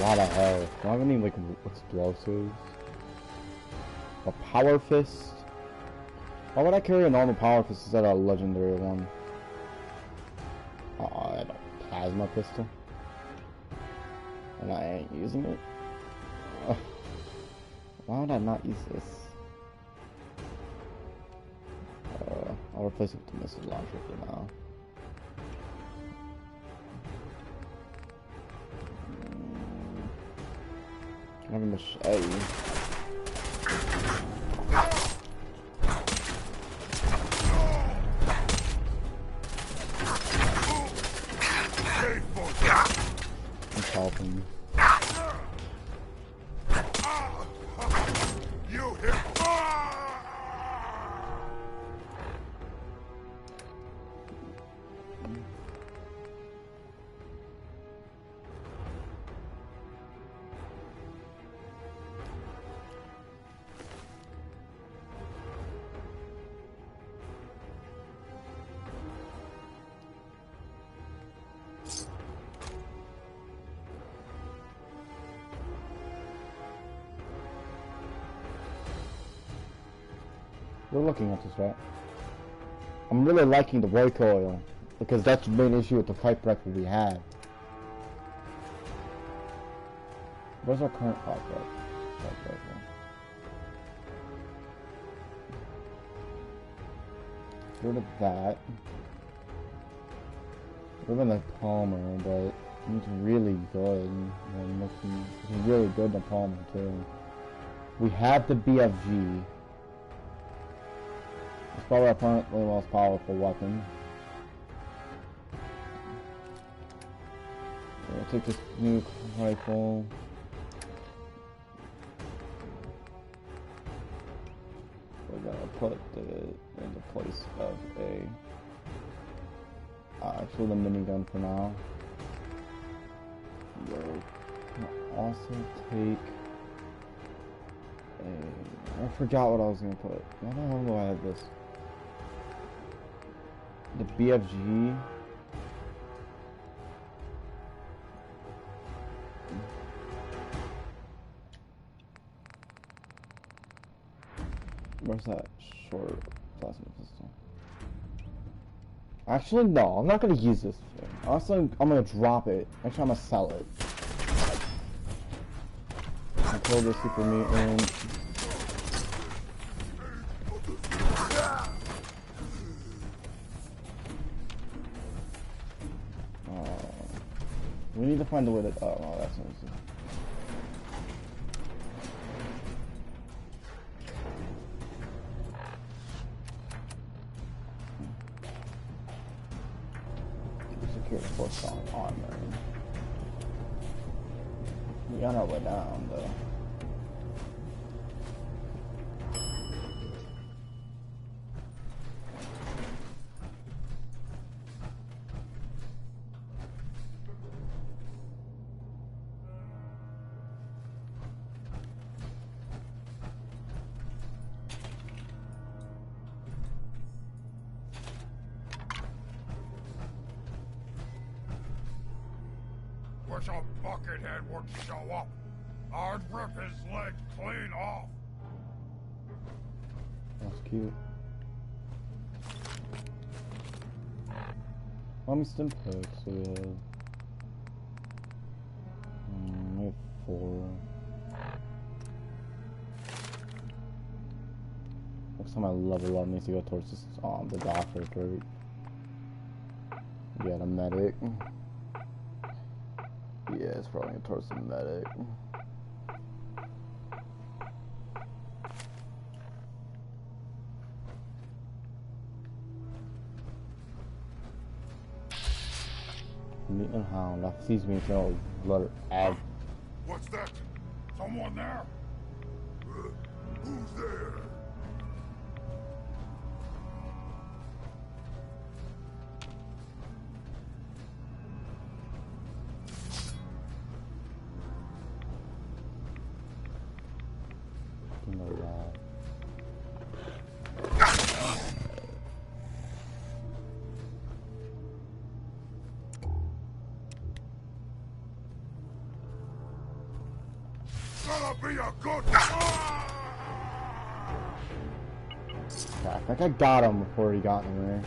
lot of health. Do I have any, like, explosives? A power fist? Why would I carry a normal power fist instead of a legendary one? I have a plasma pistol. And I ain't using it? Why would I not use this? I'll replace it with the missile launcher for now. I have a machete. I'm helping. You hit. We're looking at this, right? I'm really liking the recoil because that's the main issue with the pipe rifle we had. Where's our current pipe rifle? Get rid of that. We're gonna Palmer, but it's really good. It's really good in Palmer too. We have the BFG. It's probably our currently most powerful weapon. We'll take this new rifle. We're gonna put it in the place of a actually the minigun for now. We'll also take a... I forgot what I was gonna put. Why the hell do I have this? The BFG. Where's that short plasma pistol? Actually, no, I'm not gonna use this thing. Honestly, I'm gonna drop it. Actually, I'm gonna sell it. I'll kill the super mutant. We need to find a way to... Oh, no, that's not easy. Secure force on armor. We on our way down, though. Wish a buckethead would show up. I'd rip his leg clean off. That's cute. Let me stim packs, so we have 4. Next time I level up, needs to go towards this, the doctor, right? Yeah, the medic. Yeah, it's probably towards the medic. Mutant Hound, that sees me, it's gonna let her add. What's that? Someone there? Who's there? be a good. I think I got him before he got in there.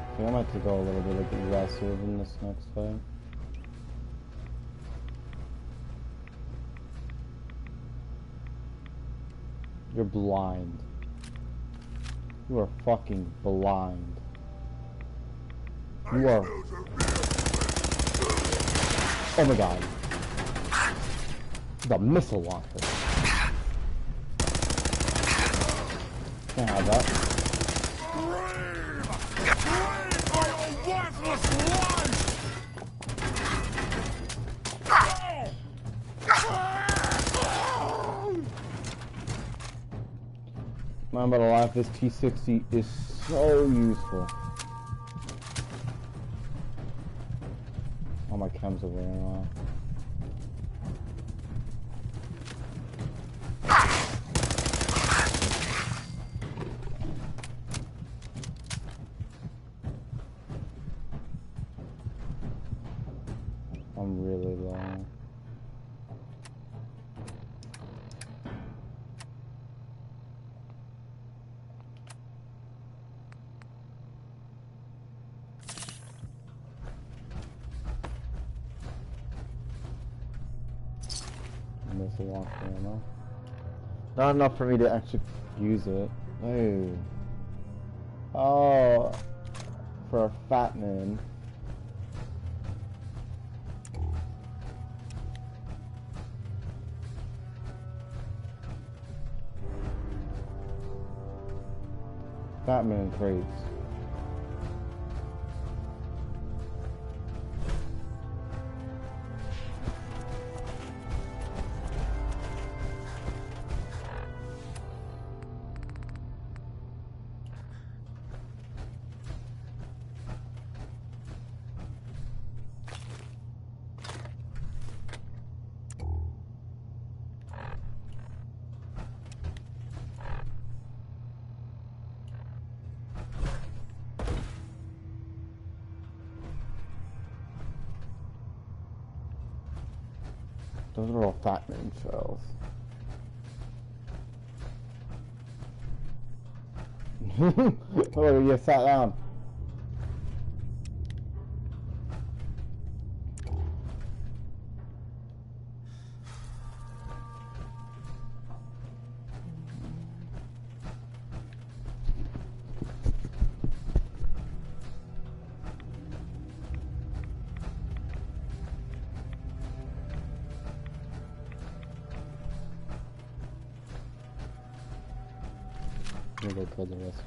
I think I might have to go a little bit aggressive in this next fight. You're blind. You are fucking blind. You are... Oh my god. The missile launcher. Can't have that. I'm about to laugh, this T60 is so useful. All my chems are wearing off. I'm really low. Missile launcher ammo. Not enough for me to actually use it. Oh. Oh. For a fat man. Fat man crates. Those are all fat man shells. Oh, you sat down. I'm gonna go kill the rest.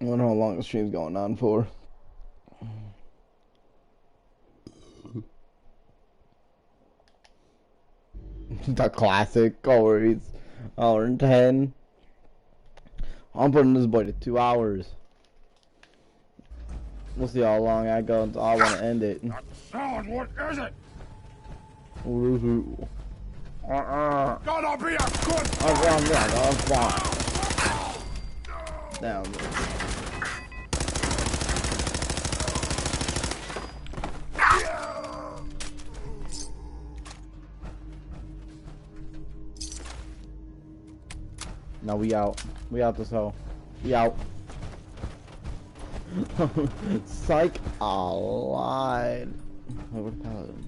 I wonder how long the stream's going on for. The classic always hour and 10. I'm putting this boy to 2 hours. We'll see how long I go until I want to end it. Sound, what is it? Gonna be a good. I'm fine. Down. Now we out. We out this hole. Yow. Psych, I lied. Oh, what paladin?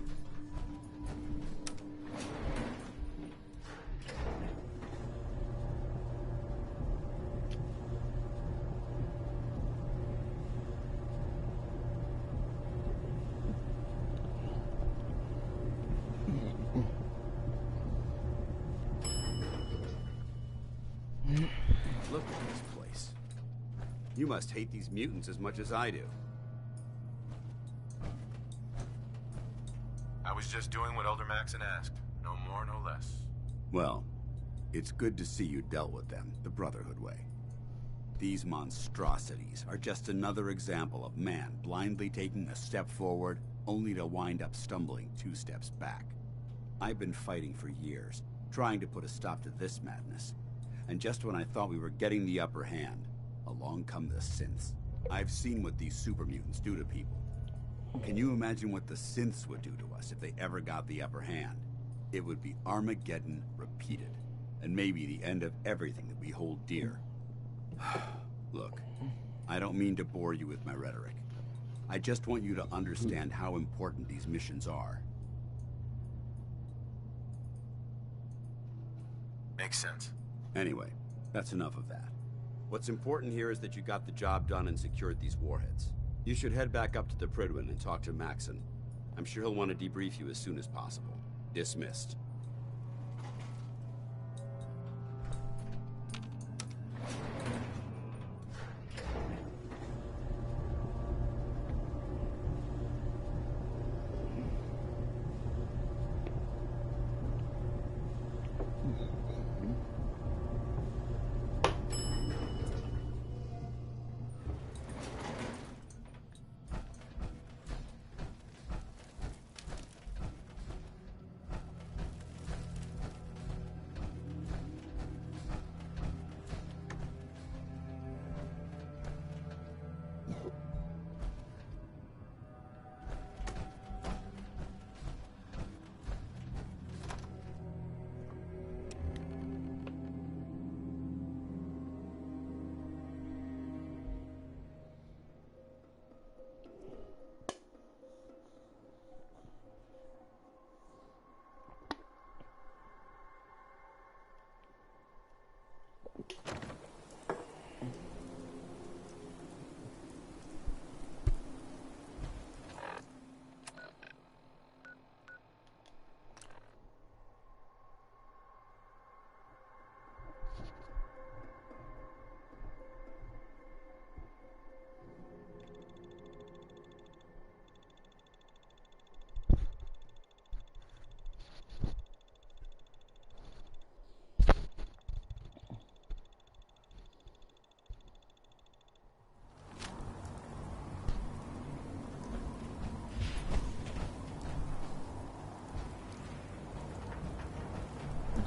Look at this place. You must hate these mutants as much as I do. I was just doing what Elder Maxon asked. No more, no less. Well, it's good to see you dealt with them the Brotherhood way. These monstrosities are just another example of man blindly taking a step forward, only to wind up stumbling 2 steps back. I've been fighting for years, trying to put a stop to this madness. And just when I thought we were getting the upper hand, along come the synths. I've seen what these super mutants do to people. Can you imagine what the synths would do to us if they ever got the upper hand? It would be Armageddon repeated, and maybe the end of everything that we hold dear. Look, I don't mean to bore you with my rhetoric. I just want you to understand how important these missions are. Makes sense. Anyway, that's enough of that. What's important here is that you got the job done and secured these warheads. You should head back up to the Prydwen and talk to Maxon. I'm sure he'll want to debrief you as soon as possible. Dismissed.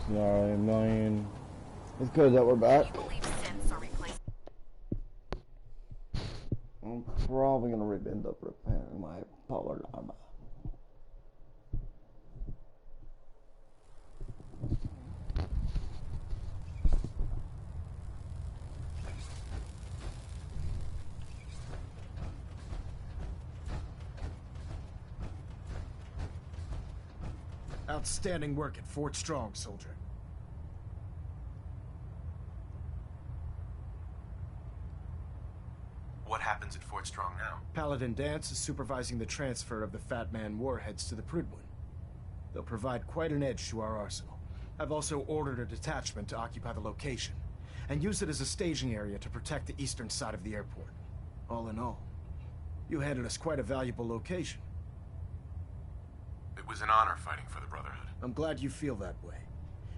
Sorry, a million. It's good that we're back. I'm probably gonna end up repairing my power armor. Outstanding work at Fort Strong, soldier. What happens at Fort Strong now? Paladin Danse is supervising the transfer of the Fat Man warheads to the Prydwen. They'll provide quite an edge to our arsenal. I've also ordered a detachment to occupy the location, and use it as a staging area to protect the eastern side of the airport. All in all, you handed us quite a valuable location. It was an honor fighting for the Brotherhood. I'm glad you feel that way,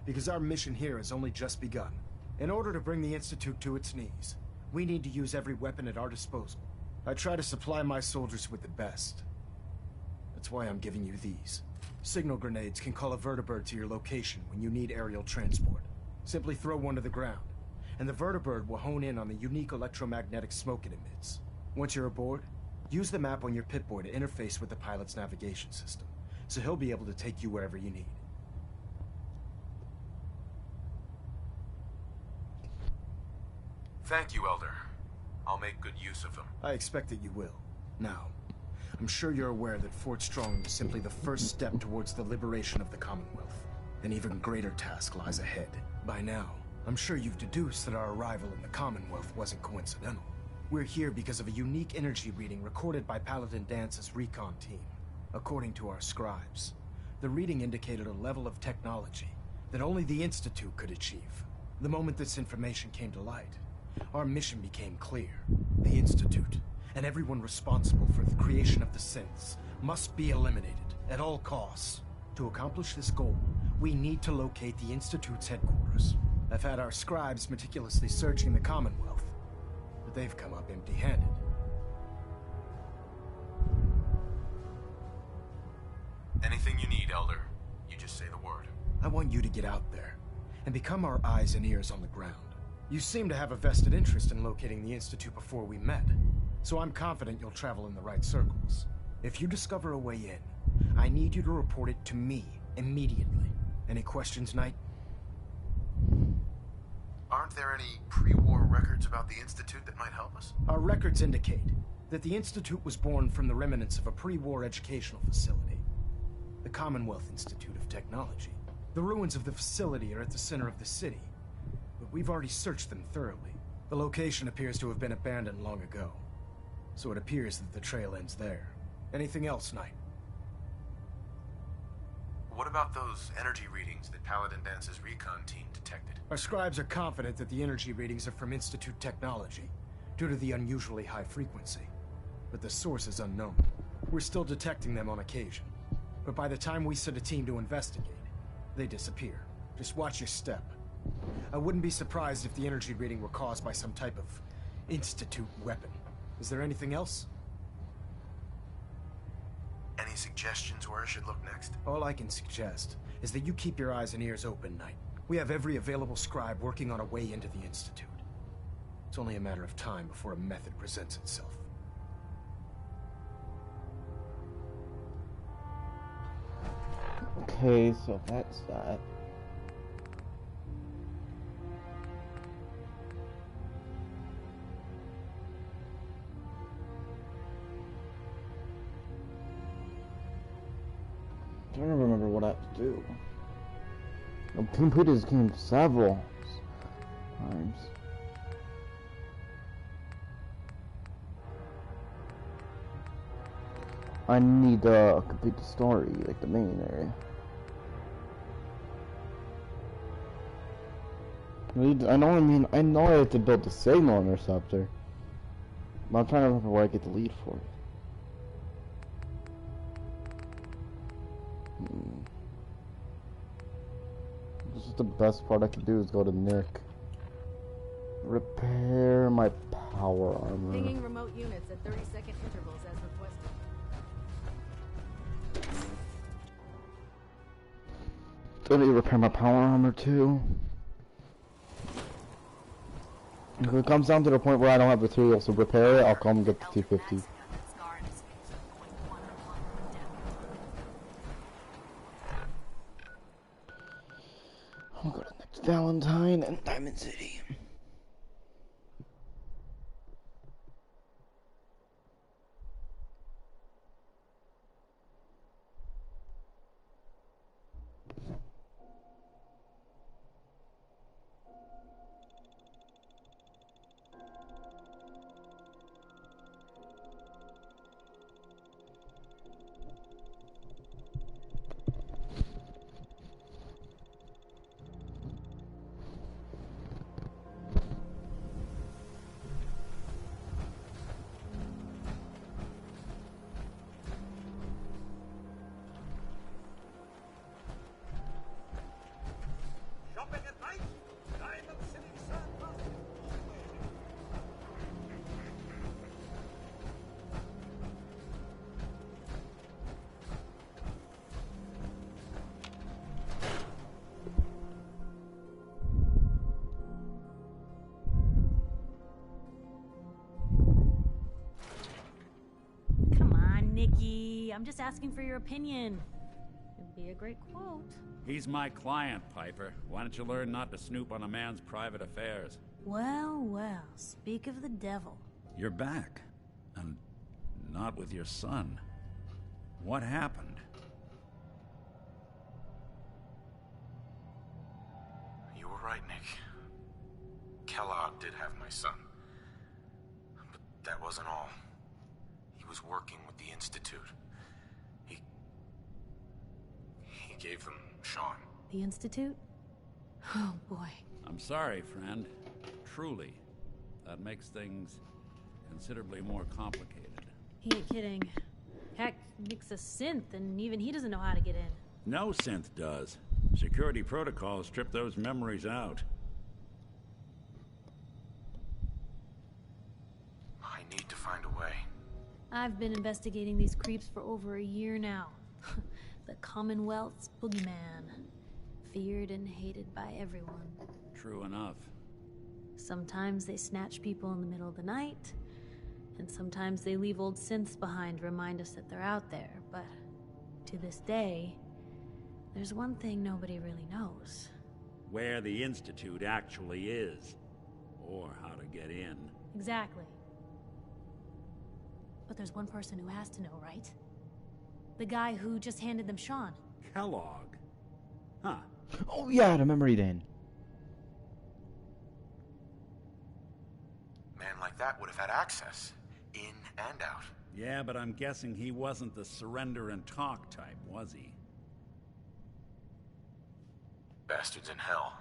because our mission here has only just begun. In order to bring the Institute to its knees, we need to use every weapon at our disposal. I try to supply my soldiers with the best. That's why I'm giving you these. Signal grenades can call a vertibird to your location when you need aerial transport. Simply throw one to the ground, and the vertibird will hone in on the unique electromagnetic smoke it emits. Once you're aboard, use the map on your Pip-Boy to interface with the pilot's navigation system, so he'll be able to take you wherever you need. Thank you, Elder. I'll make good use of them. I expect that you will. Now, I'm sure you're aware that Fort Strong is simply the first step towards the liberation of the Commonwealth. An even greater task lies ahead. By now, I'm sure you've deduced that our arrival in the Commonwealth wasn't coincidental. We're here because of a unique energy reading recorded by Paladin Dance's recon team. According to our scribes, the reading indicated a level of technology that only the Institute could achieve. The moment this information came to light, our mission became clear. The Institute, and everyone responsible for the creation of the synths, must be eliminated at all costs. To accomplish this goal, we need to locate the Institute's headquarters. I've had our scribes meticulously searching the Commonwealth, but they've come up empty-handed. Anything you need, Elder. You just say the word. I want you to get out there and become our eyes and ears on the ground. You seem to have a vested interest in locating the Institute before we met, so I'm confident you'll travel in the right circles. If you discover a way in, I need you to report it to me immediately. Any questions, Knight? Aren't there any pre-war records about the Institute that might help us? Our records indicate that the Institute was born from the remnants of a pre-war educational facility, the Commonwealth Institute of Technology. The ruins of the facility are at the center of the city, but we've already searched them thoroughly. The location appears to have been abandoned long ago, so it appears that the trail ends there. Anything else, Knight? What about those energy readings that Paladin Dance's recon team detected? Our scribes are confident that the energy readings are from Institute technology, due to the unusually high frequency. But the source is unknown. We're still detecting them on occasion, but by the time we send a team to investigate, they disappear. Just watch your step. I wouldn't be surprised if the energy reading were caused by some type of Institute weapon. Is there anything else? Any suggestions where I should look next? All I can suggest is that you keep your eyes and ears open, Knight. We have every available scribe working on a way into the Institute. It's only a matter of time before a method presents itself. Okay, so that's that. I don't remember what I have to do. I've completed this game several times. I need to complete the story, like the main area. I know I have to build the signal interceptor, but I'm trying to remember where I get the lead for it. This is the best part I can do is go to Nick. Repair my power armor. Pinging remote units at 30-second intervals as requested. I need to repair my power armor too. If it comes down to the point where I don't have materials to repair it, I'll come and get the T50. I'll go to next Valentine and Diamond City. I'm just asking for your opinion. It'd be a great quote. He's my client, Piper. Why don't you learn not to snoop on a man's private affairs? Well, well, speak of the devil. You're back. And not with your son. What happened? You were right, Nick. Kellogg did have my son. But that wasn't all. He was working with the Institute. He gave them Sean. The Institute? Oh, boy. I'm sorry, friend. Truly. That makes things considerably more complicated. He ain't kidding. Heck, Nick's a synth, and even he doesn't know how to get in. No synth does. Security protocols strip those memories out. I need to find a way. I've been investigating these creeps for over a year now. The Commonwealth's boogeyman. Feared and hated by everyone. True enough. Sometimes they snatch people in the middle of the night, and sometimes they leave old synths behind to remind us that they're out there, but to this day, there's one thing nobody really knows. Where the Institute actually is. Or how to get in. Exactly. But there's one person who has to know, right? The guy who just handed them Sean. Kellogg. Huh. Oh yeah, the memory den. Man like that would have had access. In and out. Yeah, but I'm guessing he wasn't the surrender and talk type, was he? Bastard's in hell.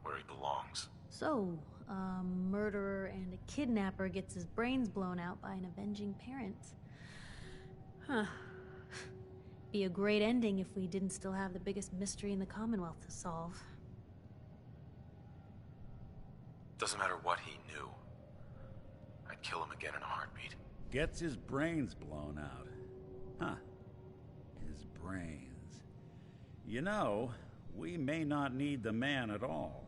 Where he belongs. So, a murderer and a kidnapper gets his brains blown out by an avenging parent. Huh. Be a great ending if we didn't still have the biggest mystery in the Commonwealth to solve. Doesn't matter what he knew. I'd kill him again in a heartbeat. Gets his brains blown out. Huh. His brains. You know, we may not need the man at all.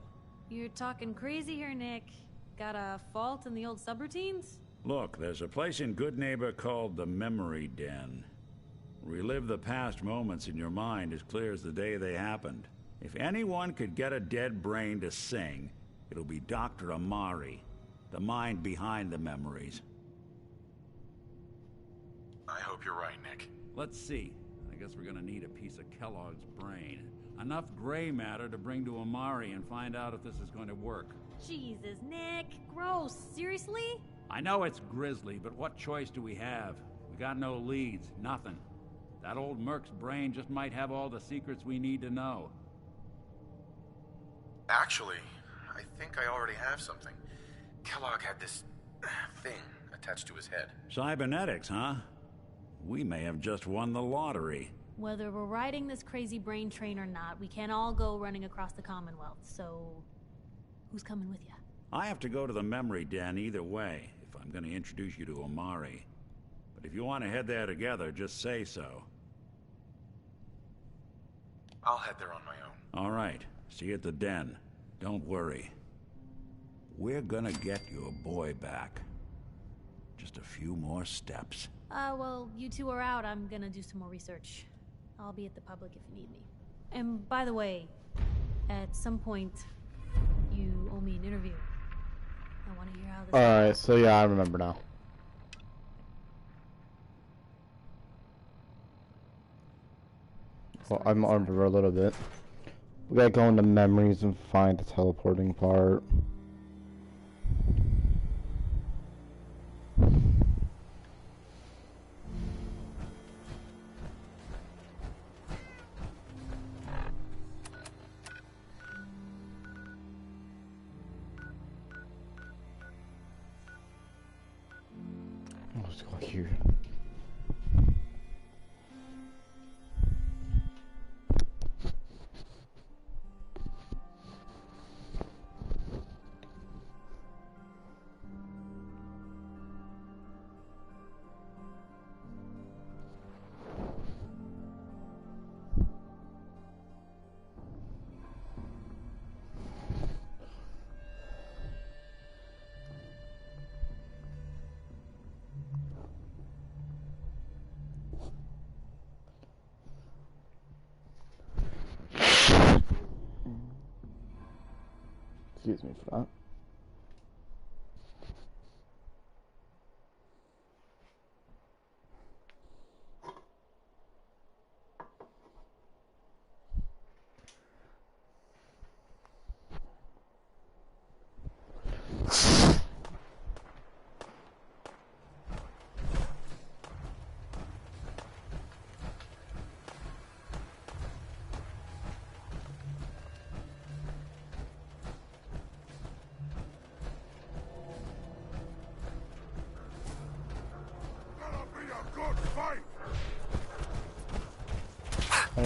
You're talking crazy here, Nick. Got a fault in the old subroutines? Look, there's a place in Good Neighbor called the Memory Den. Relive the past moments in your mind as clear as the day they happened. If anyone could get a dead brain to sing, it'll be Dr. Amari, the mind behind the memories. I hope you're right, Nick. Let's see. I guess we're gonna need a piece of Kellogg's brain. Enough gray matter to bring to Amari and find out if this is going to work. Jesus, Nick. Gross. Seriously? I know it's grisly, but what choice do we have? We got no leads, nothing. That old Merc's brain just might have all the secrets we need to know. Actually, I think I already have something. Kellogg had this thing attached to his head. Cybernetics, huh? We may have just won the lottery. Whether we're riding this crazy brain train or not, we can't all go running across the Commonwealth, so... who's coming with you? I have to go to the Memory Den either way, if I'm going to introduce you to Amari. But if you want to head there together, just say so. I'll head there on my own. All right. See you at the den. Don't worry. We're gonna get your boy back. Just a few more steps. Well, you two are out. I'm gonna do some more research. I'll be at the public if you need me. And by the way, at some point, you owe me an interview. I want to hear how this... Alright, so yeah, I remember now. Well, I'm armed for a little bit. We gotta go into memories and find the teleporting part. Let's go here. Excuse me for that.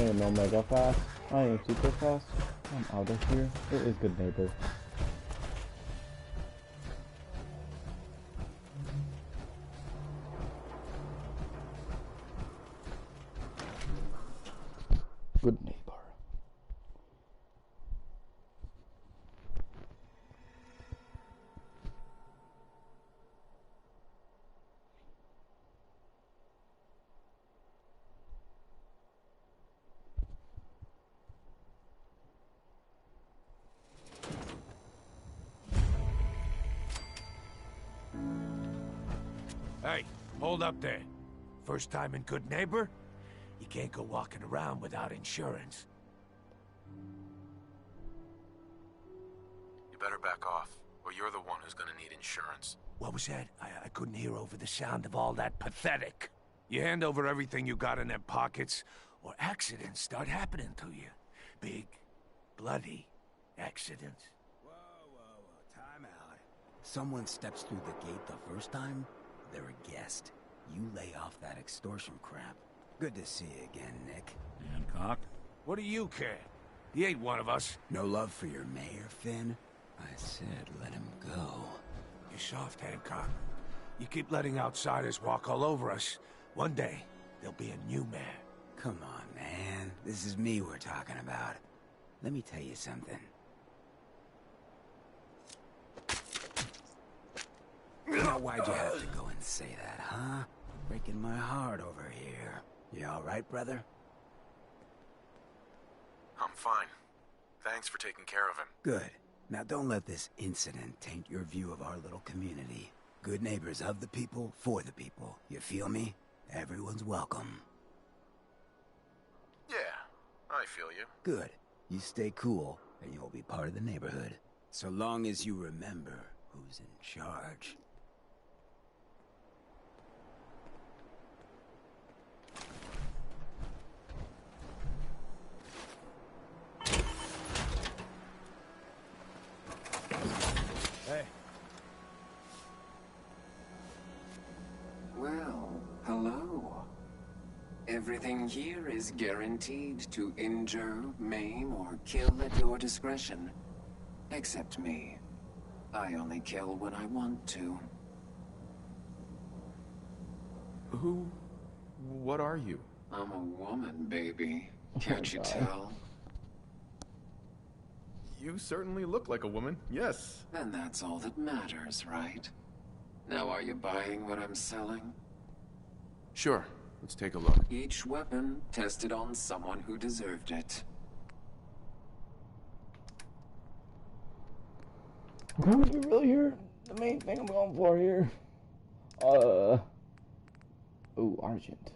don't even know mega fast. I am super fast. I'm out of here. It is Good Neighbor. Good Neighbor. Hey, hold up there. First time in Good Neighbor? You can't go walking around without insurance. You better back off, or you're the one who's gonna need insurance. What was that? I couldn't hear over the sound of all that pathetic. You hand over everything you got in them pockets, or accidents start happening to you. Big, bloody accidents. Whoa, time out. Someone steps through the gate the first time, they're a guest. You lay off that extortion crap. Good to see you again, Nick. Hancock? What do you care? He ain't one of us. No love for your mayor, Finn? I said let him go. You're soft, Hancock. You keep letting outsiders walk all over us. One day, there'll be a new mayor. Come on, man. This is me we're talking about. Let me tell you something. Now, why'd you have to go and say that, huh? Breaking my heart over here. You all right, brother? I'm fine. Thanks for taking care of him. Good. Now don't let this incident taint your view of our little community. Good neighbors of the people, for the people. You feel me? Everyone's welcome. Yeah, I feel you. Good. You stay cool, and you'll be part of the neighborhood. So long as you remember who's in charge. Hey. Well, hello. Everything here is guaranteed to injure, maim, or kill at your discretion. Except me. I only kill when I want to. What are you? I'm a woman, baby. Can't you tell? You certainly look like a woman, yes. And that's all that matters, right? Now are you buying what I'm selling? Sure, let's take a look. Each weapon tested on someone who deserved it. Are you really here? The main thing I'm going for here. Ooh, Argent.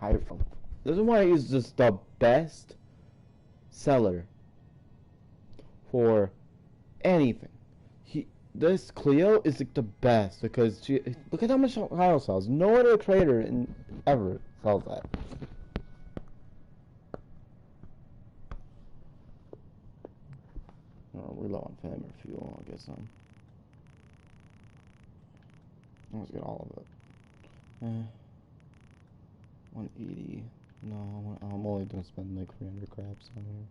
Cairo. This is why he's just the best seller for anything. This Cleo is like the best because look at how much Cairo sells. No other trader ever sells that. Oh, we're low on flamer fuel. I'll get some. Let's get all of it. 180. No, I'm only gonna spend like 300 craps on here.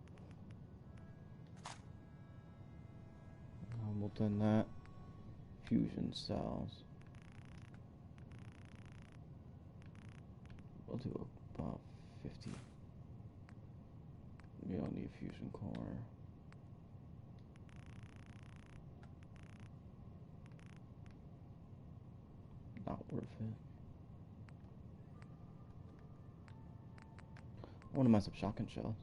We'll do that. Fusion cells. We'll do about 50. We don't need fusion core. Not worth it. I want to mess up shotgun shells.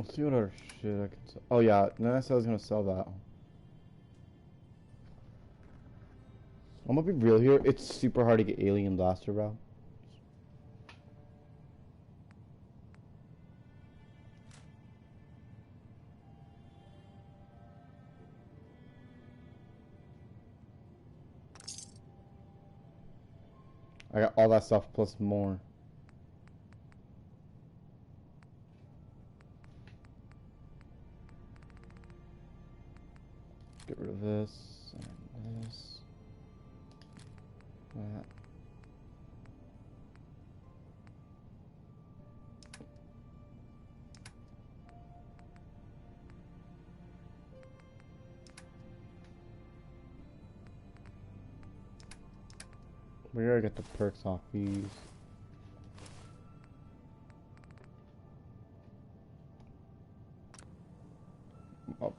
Let's see what other shit I can sell. Oh yeah, then I said I was gonna sell that. I'm gonna be real here. It's super hard to get Alien Blaster, bro. I got all that stuff plus more. Get rid of this and this. That. We gotta get the perks off these. Oh.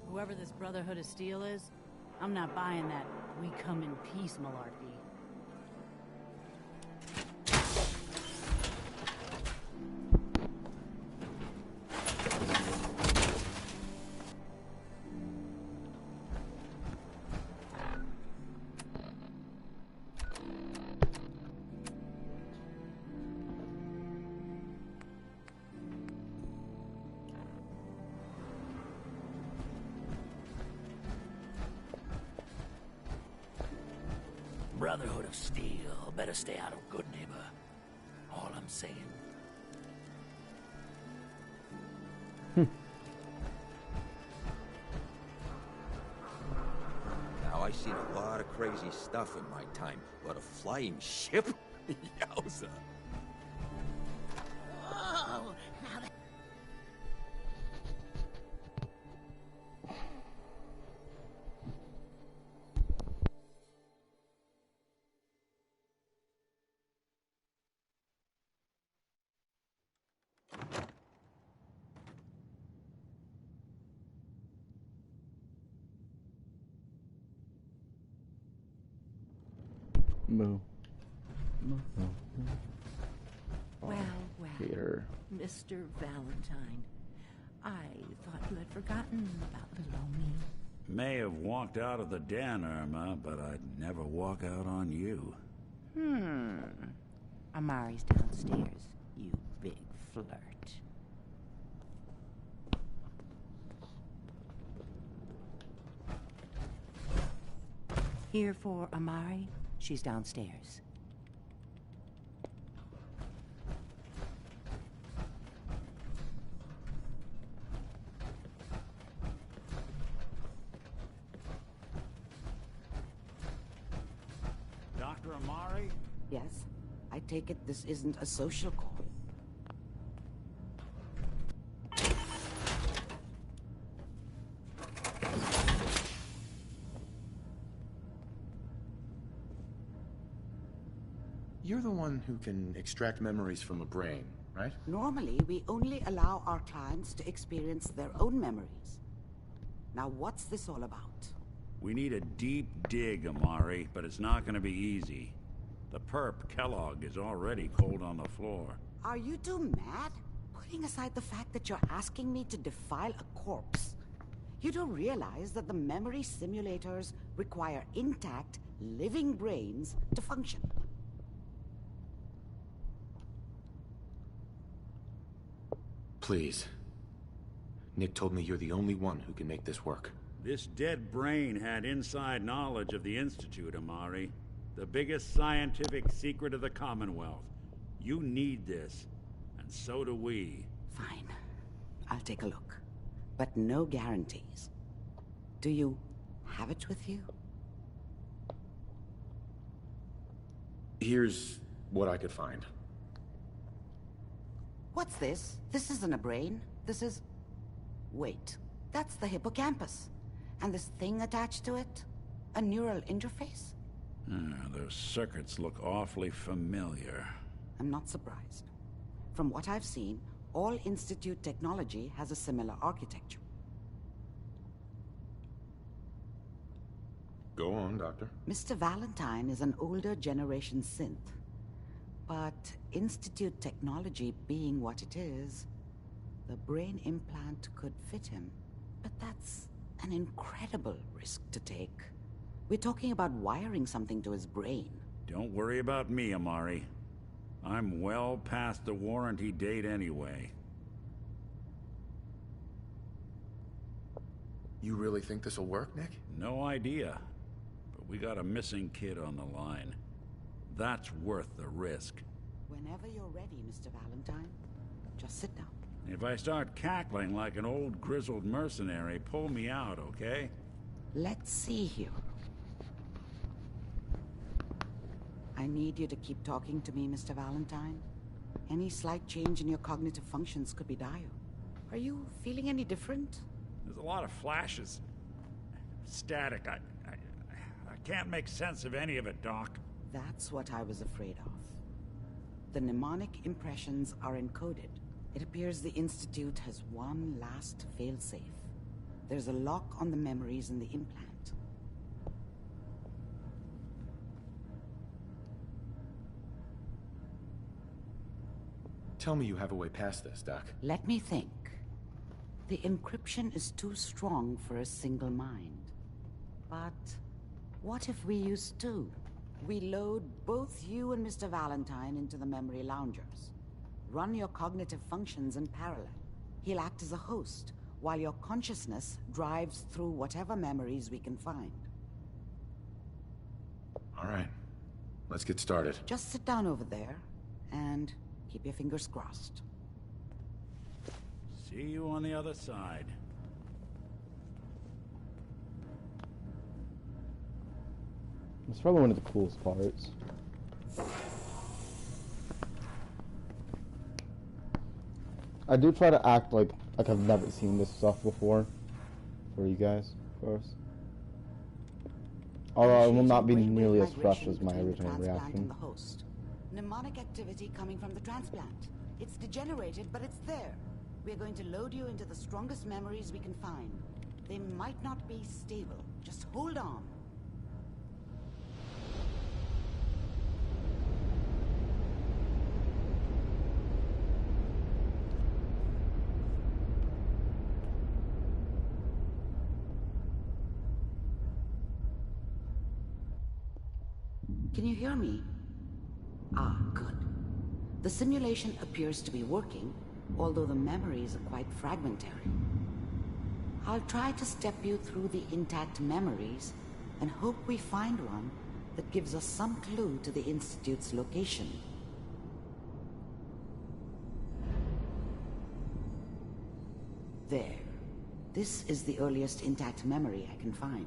Whoever this Brotherhood of Steel is, I'm not buying that we come in peace malarkey. Brotherhood of Steel better stay out of Good Neighbor. All I'm saying. Now, I've seen a lot of crazy stuff in my time, but a flying ship? Yowza. Whoa! Now that... Moo. Well, well, Hater. Mr. Valentine, I thought you had forgotten about little old me. May have walked out of the den, Irma, but I'd never walk out on you. Amari's downstairs, you big flirt. Here for Amari? She's downstairs. Dr. Amari? Yes. I take it this isn't a social call. You're the one who can extract memories from a brain, right? Normally, we only allow our clients to experience their own memories. Now, what's this all about? We need a deep dig, Amari, but it's not gonna be easy. The perp, Kellogg, is already cold on the floor. Are you two mad? Putting aside the fact that you're asking me to defile a corpse, you don't realize that the memory simulators require intact, living brains to function. Please. Nick told me you're the only one who can make this work. This dead brain had inside knowledge of the Institute, Amari. The biggest scientific secret of the Commonwealth. You need this, and so do we. Fine. I'll take a look. But no guarantees. Do you have it with you? Here's what I could find. What's this? This isn't a brain. This is... Wait. That's the hippocampus. And this thing attached to it? A neural interface? Those circuits look awfully familiar. I'm not surprised. From what I've seen, all Institute technology has a similar architecture. Go on, Doctor. Mr. Valentine is an older generation synth. But Institute technology being what it is, the brain implant could fit him. But that's an incredible risk to take. We're talking about wiring something to his brain. Don't worry about me, Amari. I'm well past the warranty date anyway. You really think this'll work, Nick? No idea. But we got a missing kid on the line. That's worth the risk. Whenever you're ready, Mr. Valentine, just sit down. If I start cackling like an old grizzled mercenary, pull me out, okay? Let's see here. I need you to keep talking to me, Mr. Valentine. Any slight change in your cognitive functions could be dire. Are you feeling any different? There's a lot of flashes. Static. I can't make sense of any of it, Doc. That's what I was afraid of. The mnemonic impressions are encoded. It appears the Institute has one last failsafe. There's a lock on the memories in the implant. Tell me you have a way past this, Doc. Let me think. The encryption is too strong for a single mind. But what if we use two? We load both you and Mr. Valentine into the memory loungers. Run your cognitive functions in parallel. He'll act as a host, while your consciousness drives through whatever memories we can find. All right. Let's get started. Just sit down over there, and keep your fingers crossed. See you on the other side. It's probably one of the coolest parts. I do try to act like I've never seen this stuff before. For you guys, of course. Although I will not be nearly as fresh as my original reaction. The host. Mnemonic activity coming from the transplant. It's degenerated, but it's there. We're going to load you into the strongest memories we can find. They might not be stable. Just hold on. Can you hear me? Ah, good. The simulation appears to be working, although the memories are quite fragmentary. I'll try to step you through the intact memories and hope we find one that gives us some clue to the Institute's location. There. This is the earliest intact memory I can find.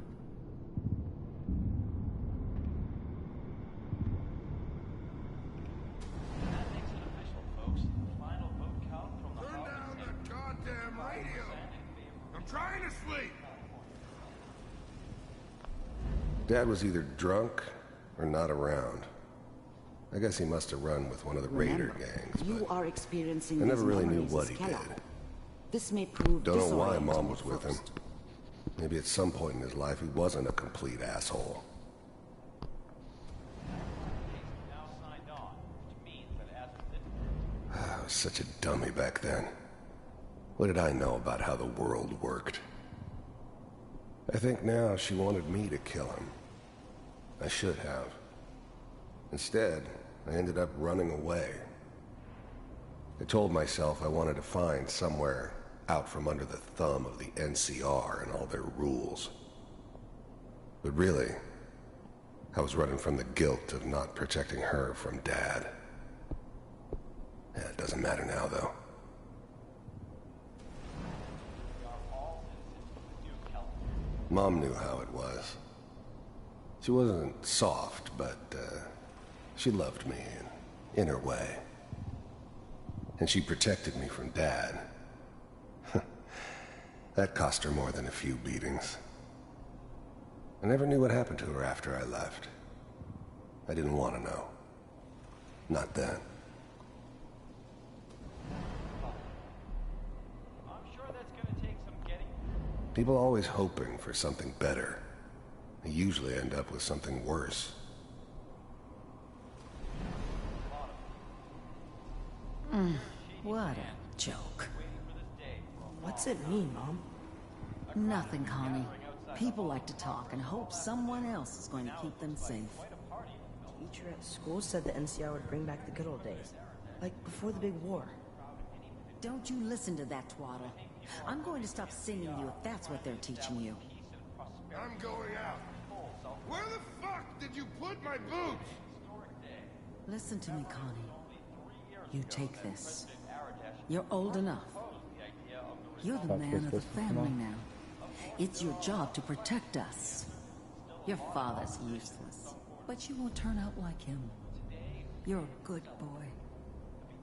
Dad was either drunk or not around. I guess he must have run with one of the Raider gangs, you are experiencing I never these really knew memories what as he Kellogg. did. This may prove Don't know why disorienting Mom was at with him. first. Maybe at some point in his life he wasn't a complete asshole. I was such a dummy back then. What did I know about how the world worked? I think now she wanted me to kill him. I should have. Instead, I ended up running away. I told myself I wanted to find somewhere out from under the thumb of the NCR and all their rules. But really, I was running from the guilt of not protecting her from Dad. Yeah, it doesn't matter now, though. Mom knew how it was. She wasn't soft, but she loved me in her way. And she protected me from Dad. That cost her more than a few beatings. I never knew what happened to her after I left. I didn't want to know. Not then. I'm sure that's gonna take some getting. People always hoping for something better. They usually end up with something worse. What a joke. What's it mean, Mom? Nothing, Connie. People like to talk and hope someone else is going to keep them safe. Teacher at school said the NCR would bring back the good old days. Like before the big war. Don't you listen to that twaddle. I'm going to stop singing you if that's what they're teaching you. I'm going out. Where the fuck did you put my boots? Listen to me, Connie. You take this. You're old enough. You're the man of the family now. It's your job to protect us. Your father's useless, but you won't turn out like him. You're a good boy.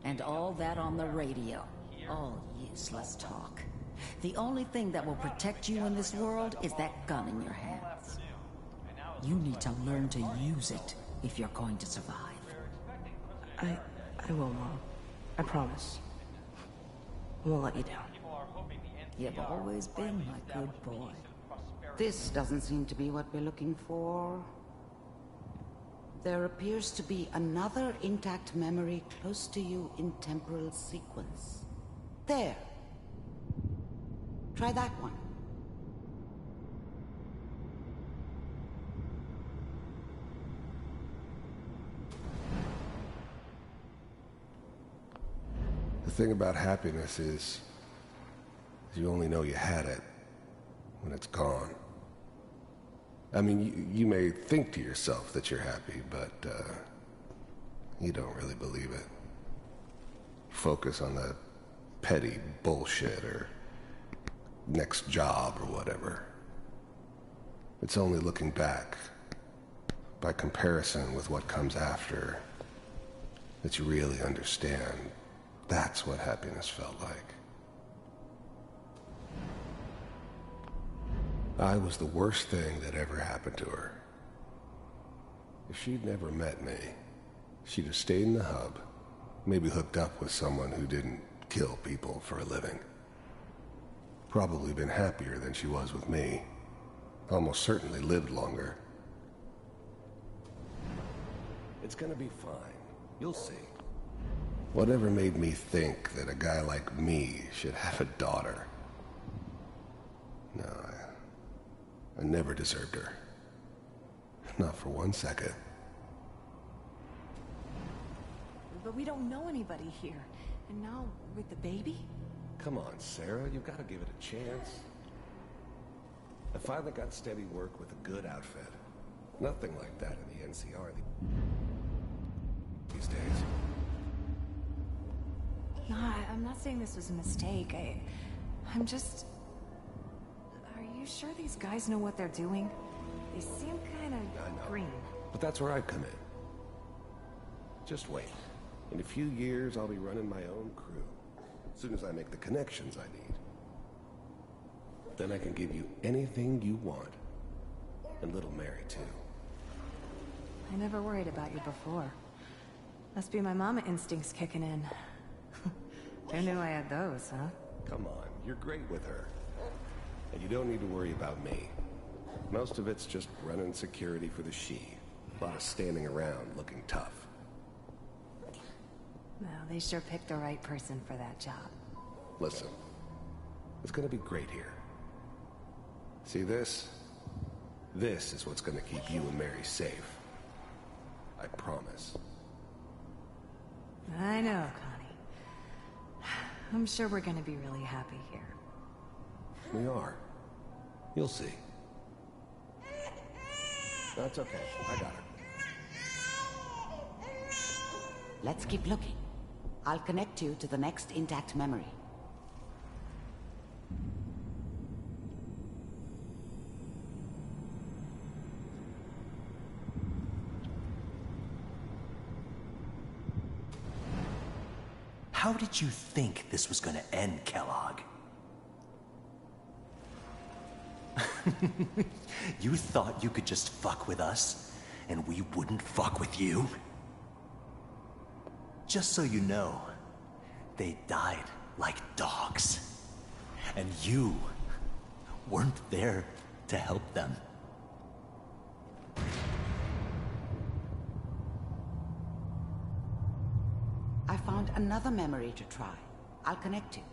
And all that on the radio, all useless talk. The only thing that will protect you in this world is that gun in your hands. You need to learn to use it if you're going to survive. I will, Mom. I promise. I won't let you down. You've always been my good boy. This doesn't seem to be what we're looking for. There appears to be another intact memory close to you in temporal sequence. There. Try that one. The thing about happiness is you only know you had it when it's gone. I mean, you may think to yourself that you're happy, but you don't really believe it. Focus on the petty bullshit or next job or whatever. It's only looking back, by comparison with what comes after, that you really understand that's what happiness felt like. I was the worst thing that ever happened to her. If she'd never met me, she'd have stayed in the hub, maybe hooked up with someone who didn't kill people for a living. Probably been happier than she was with me. Almost certainly lived longer. It's gonna be fine. You'll see. Whatever made me think that a guy like me should have a daughter? No, I never deserved her. Not for 1 second. But we don't know anybody here. And now, with the baby? Come on, Sarah, you've got to give it a chance. I finally got steady work with a good outfit. Nothing like that in the NCR these days. No, I'm not saying this was a mistake. I'm just... Are you sure these guys know what they're doing? They seem kind of green. But that's where I come in. Just wait. In a few years, I'll be running my own crew. As soon as I make the connections I need. Then I can give you anything you want. And little Mary, too. I never worried about you before. Must be my mama instincts kicking in. Who knew I had those, huh? Come on, you're great with her. And you don't need to worry about me. Most of it's just running security for the she. A lot of standing around looking tough. Well, they sure picked the right person for that job. Listen, it's gonna be great here. See this? This is what's gonna keep you and Mary safe. I promise. I know, Connie. I'm sure we're gonna be really happy here. We are. You'll see. That's okay. I got her. Let's keep looking. I'll connect you to the next intact memory. How did you think this was gonna end, Kellogg? You thought you could just fuck with us, and we wouldn't fuck with you? Just so you know, they died like dogs. And you weren't there to help them. I found another memory to try. I'll connect you.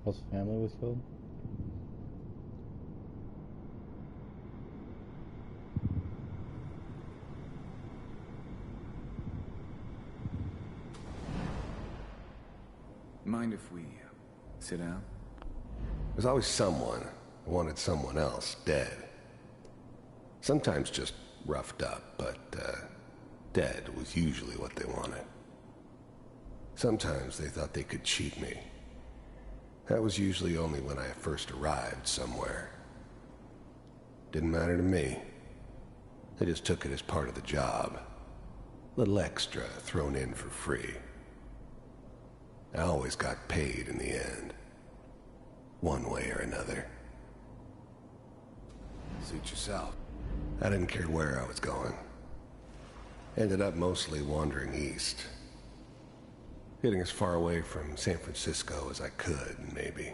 His family was killed? Mind if we sit down? There's always someone who wanted someone else dead. Sometimes just roughed up, but dead was usually what they wanted. Sometimes they thought they could cheat me. That was usually only when I first arrived somewhere. Didn't matter to me. They just took it as part of the job. Little extra thrown in for free. I always got paid in the end. One way or another. Suit yourself. I didn't care where I was going. Ended up mostly wandering east. Getting as far away from San Francisco as I could, maybe.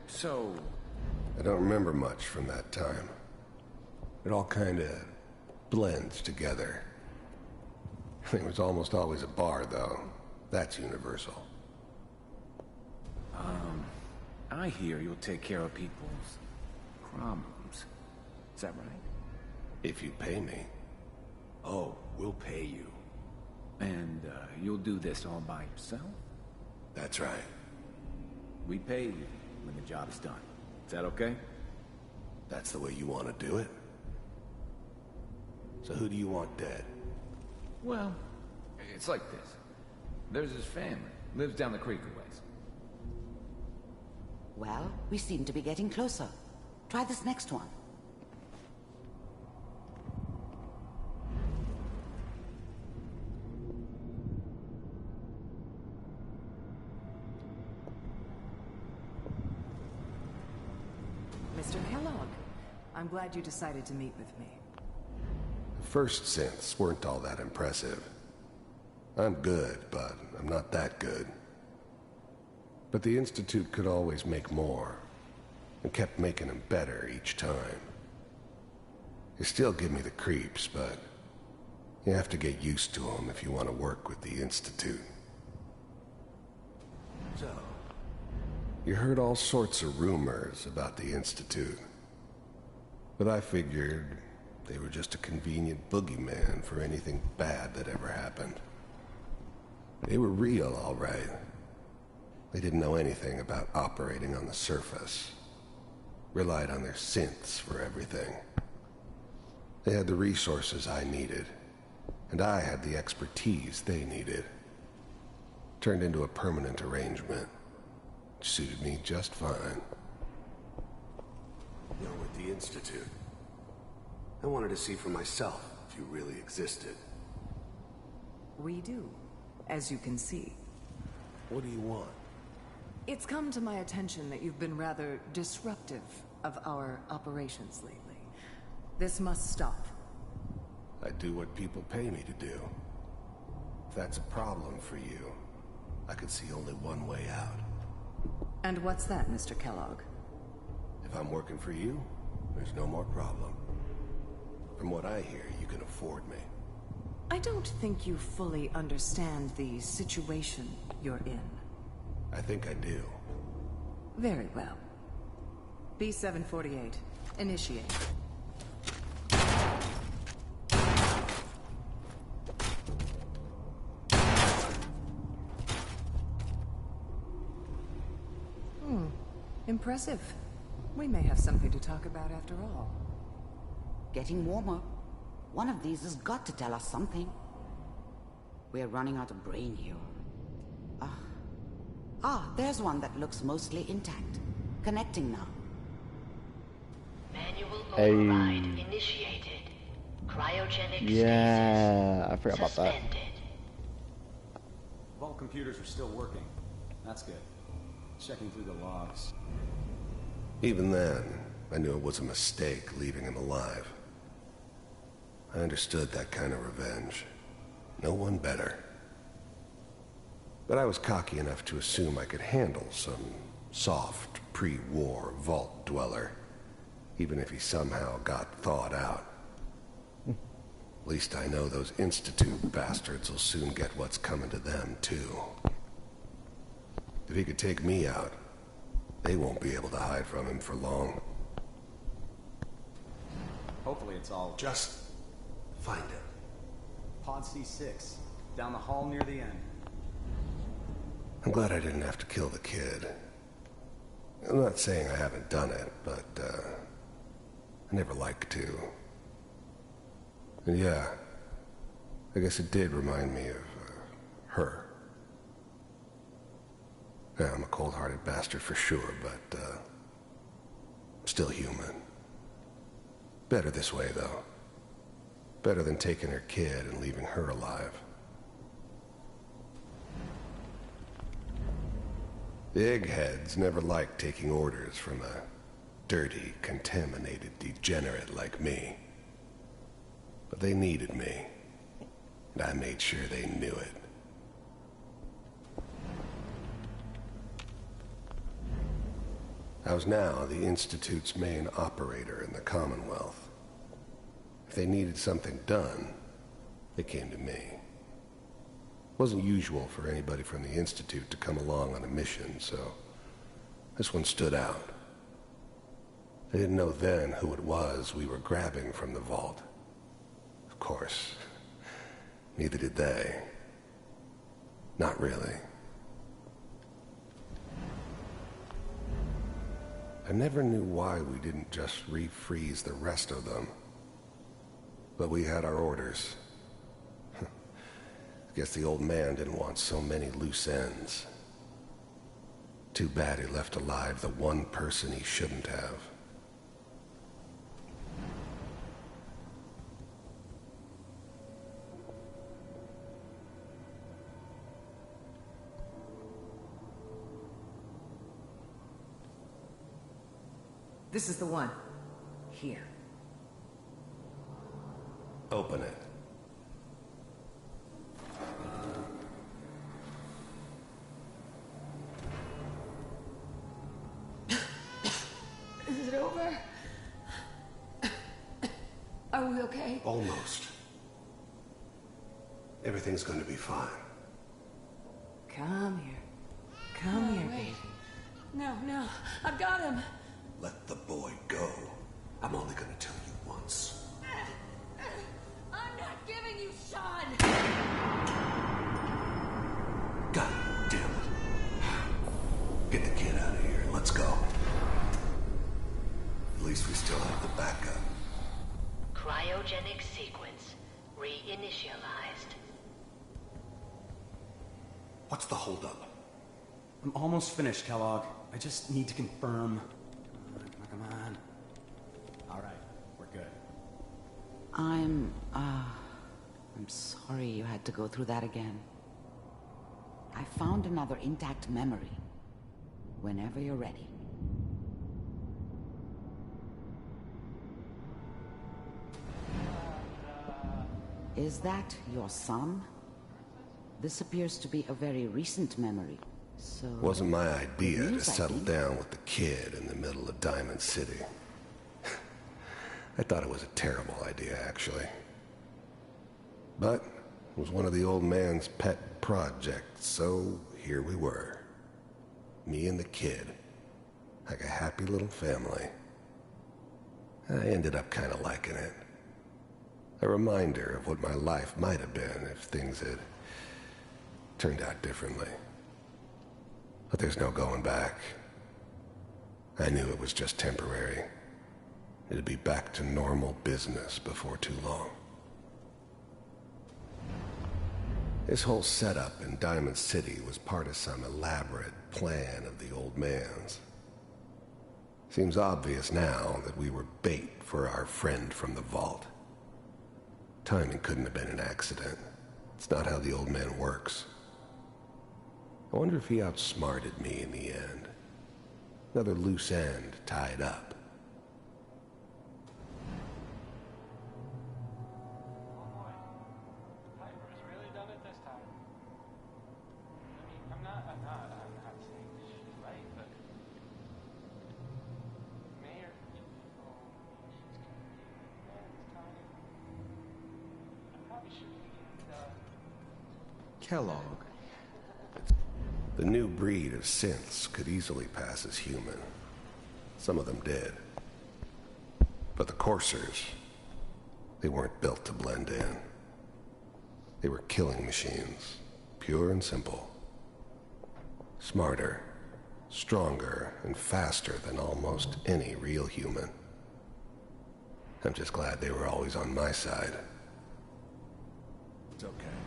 So... I don't remember much from that time. It all kinda blends together. There was almost always a bar, though. That's universal. I hear you'll take care of people's problems. Is that right? If you pay me. Oh, we'll pay you. And, you'll do this all by yourself? That's right. We pay you when the job is done. Is that okay? That's the way you want to do it? So who do you want dead? Well, it's like this. There's his family. Lives down the creek a ways. Well, we seem to be getting closer. Try this next one. Mr. Kellogg, I'm glad you decided to meet with me. The first synths weren't all that impressive. I'm good, but I'm not that good. But the Institute could always make more, and kept making them better each time. They still give me the creeps, but you have to get used to them if you want to work with the Institute. So, you heard all sorts of rumors about the Institute. But I figured they were just a convenient boogeyman for anything bad that ever happened. They were real, all right. They didn't know anything about operating on the surface. Relied on their synths for everything. They had the resources I needed, and I had the expertise they needed. Turned into a permanent arrangement, which suited me just fine. You're with the Institute. I wanted to see for myself if you really existed. We do, as you can see. What do you want? It's come to my attention that you've been rather disruptive of our operations lately. This must stop. I do what people pay me to do. If that's a problem for you, I could see only one way out. And what's that, Mr. Kellogg? If I'm working for you, there's no more problem. From what I hear, you can afford me. I don't think you fully understand the situation you're in. I think I do. Very well. B-748, initiate. Impressive. We may have something to talk about after all. Getting warmer. One of these has got to tell us something. We're running out of brain here. There's one that looks mostly intact. Connecting now. Manual override initiated. Cryogenic I forgot about that. Vault computers are still working. That's good. Checking through the logs. Even then, I knew it was a mistake leaving him alive. I understood that kind of revenge. No one better. But I was cocky enough to assume I could handle some soft, pre-war vault dweller, even if he somehow got thawed out. At least I know those Institute bastards will soon get what's coming to them, too. If he could take me out, they won't be able to hide from him for long. Hopefully it's all... Just find him. Pod C6, down the hall near the end. I'm glad I didn't have to kill the kid. I'm not saying I haven't done it, but, I never like to. And yeah, I guess it did remind me of, her. Yeah, I'm a cold-hearted bastard for sure, but, I'm still human. Better this way, though. Better than taking her kid and leaving her alive. The eggheads never liked taking orders from a dirty, contaminated degenerate like me. But they needed me, and I made sure they knew it. I was now the Institute's main operator in the Commonwealth. If they needed something done, they came to me. It wasn't usual for anybody from the Institute to come along on a mission, so this one stood out. I didn't know then who it was we were grabbing from the vault. Of course, neither did they. Not really. I never knew why we didn't just refreeze the rest of them. But we had our orders. Guess the old man didn't want so many loose ends. Too bad he left alive the one person he shouldn't have. This is the one. Here. Open it. Is it over? Are we okay? Almost. Everything's going to be fine. Come here. Come here, baby. No, no. I've got him. Let the boy go. I'm only going to tell you once. I'm not giving you Sean! God damn it. Get the kid out of here. Let's go. At least we still have the backup. Cryogenic sequence reinitialized. What's the holdup? I'm almost finished, Kellogg. I just need to confirm. Come on. All right, we're good. I'm sorry you had to go through that again. I found another intact memory. Whenever you're ready. Is that your son? This appears to be a very recent memory, so... Wasn't my idea to settle down with the kid in the middle of Diamond City. I thought it was a terrible idea, actually. But it was one of the old man's pet projects, so here we were. Me and the kid. Like a happy little family. I ended up kind of liking it. A reminder of what my life might have been if things had turned out differently. But there's no going back. I knew it was just temporary. It'd be back to normal business before too long. This whole setup in Diamond City was part of some elaborate plan of the old man's. Seems obvious now that we were bait for our friend from the vault. Timing couldn't have been an accident. It's not how the old man works. I wonder if he outsmarted me in the end. Another loose end tied up. I'm not saying she's right, but Kellogg. The new breed of synths could easily pass as human. Some of them did. But the coursers, they weren't built to blend in. They were killing machines, pure and simple. Smarter, stronger, and faster than almost any real human. I'm just glad they were always on my side. It's okay.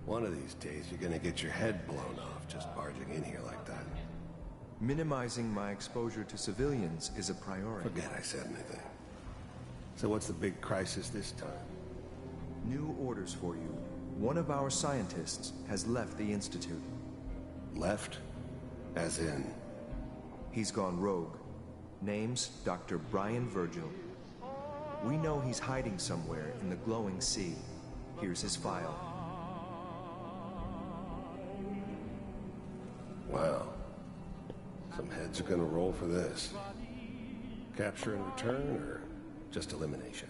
One of these days you're gonna get your head blown off just barging in here like that. Minimizing my exposure to civilians is a priority. Forget I said anything. So what's the big crisis this time? New orders for you. One of our scientists has left the Institute. Left? As in? He's gone rogue. Name's Dr. Brian Virgil. We know he's hiding somewhere in the glowing sea. Here's his file. Wow. Some heads are gonna roll for this. Capture and return, or just elimination?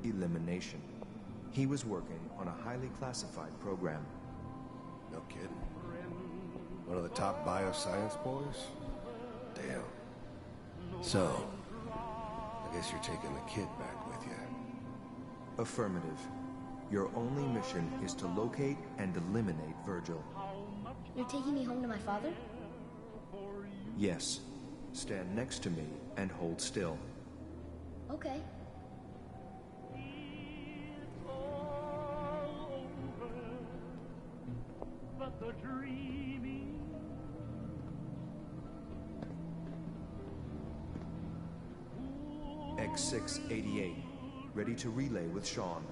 Elimination. He was working on a highly classified program. No kidding. One of the top bioscience boys? Damn. So, I guess you're taking the kid back with you. Affirmative. Your only mission is to locate and eliminate Virgil. You're taking me home to my father? Yes. Stand next to me and hold still. Okay. X688. Ready to relay with Sean.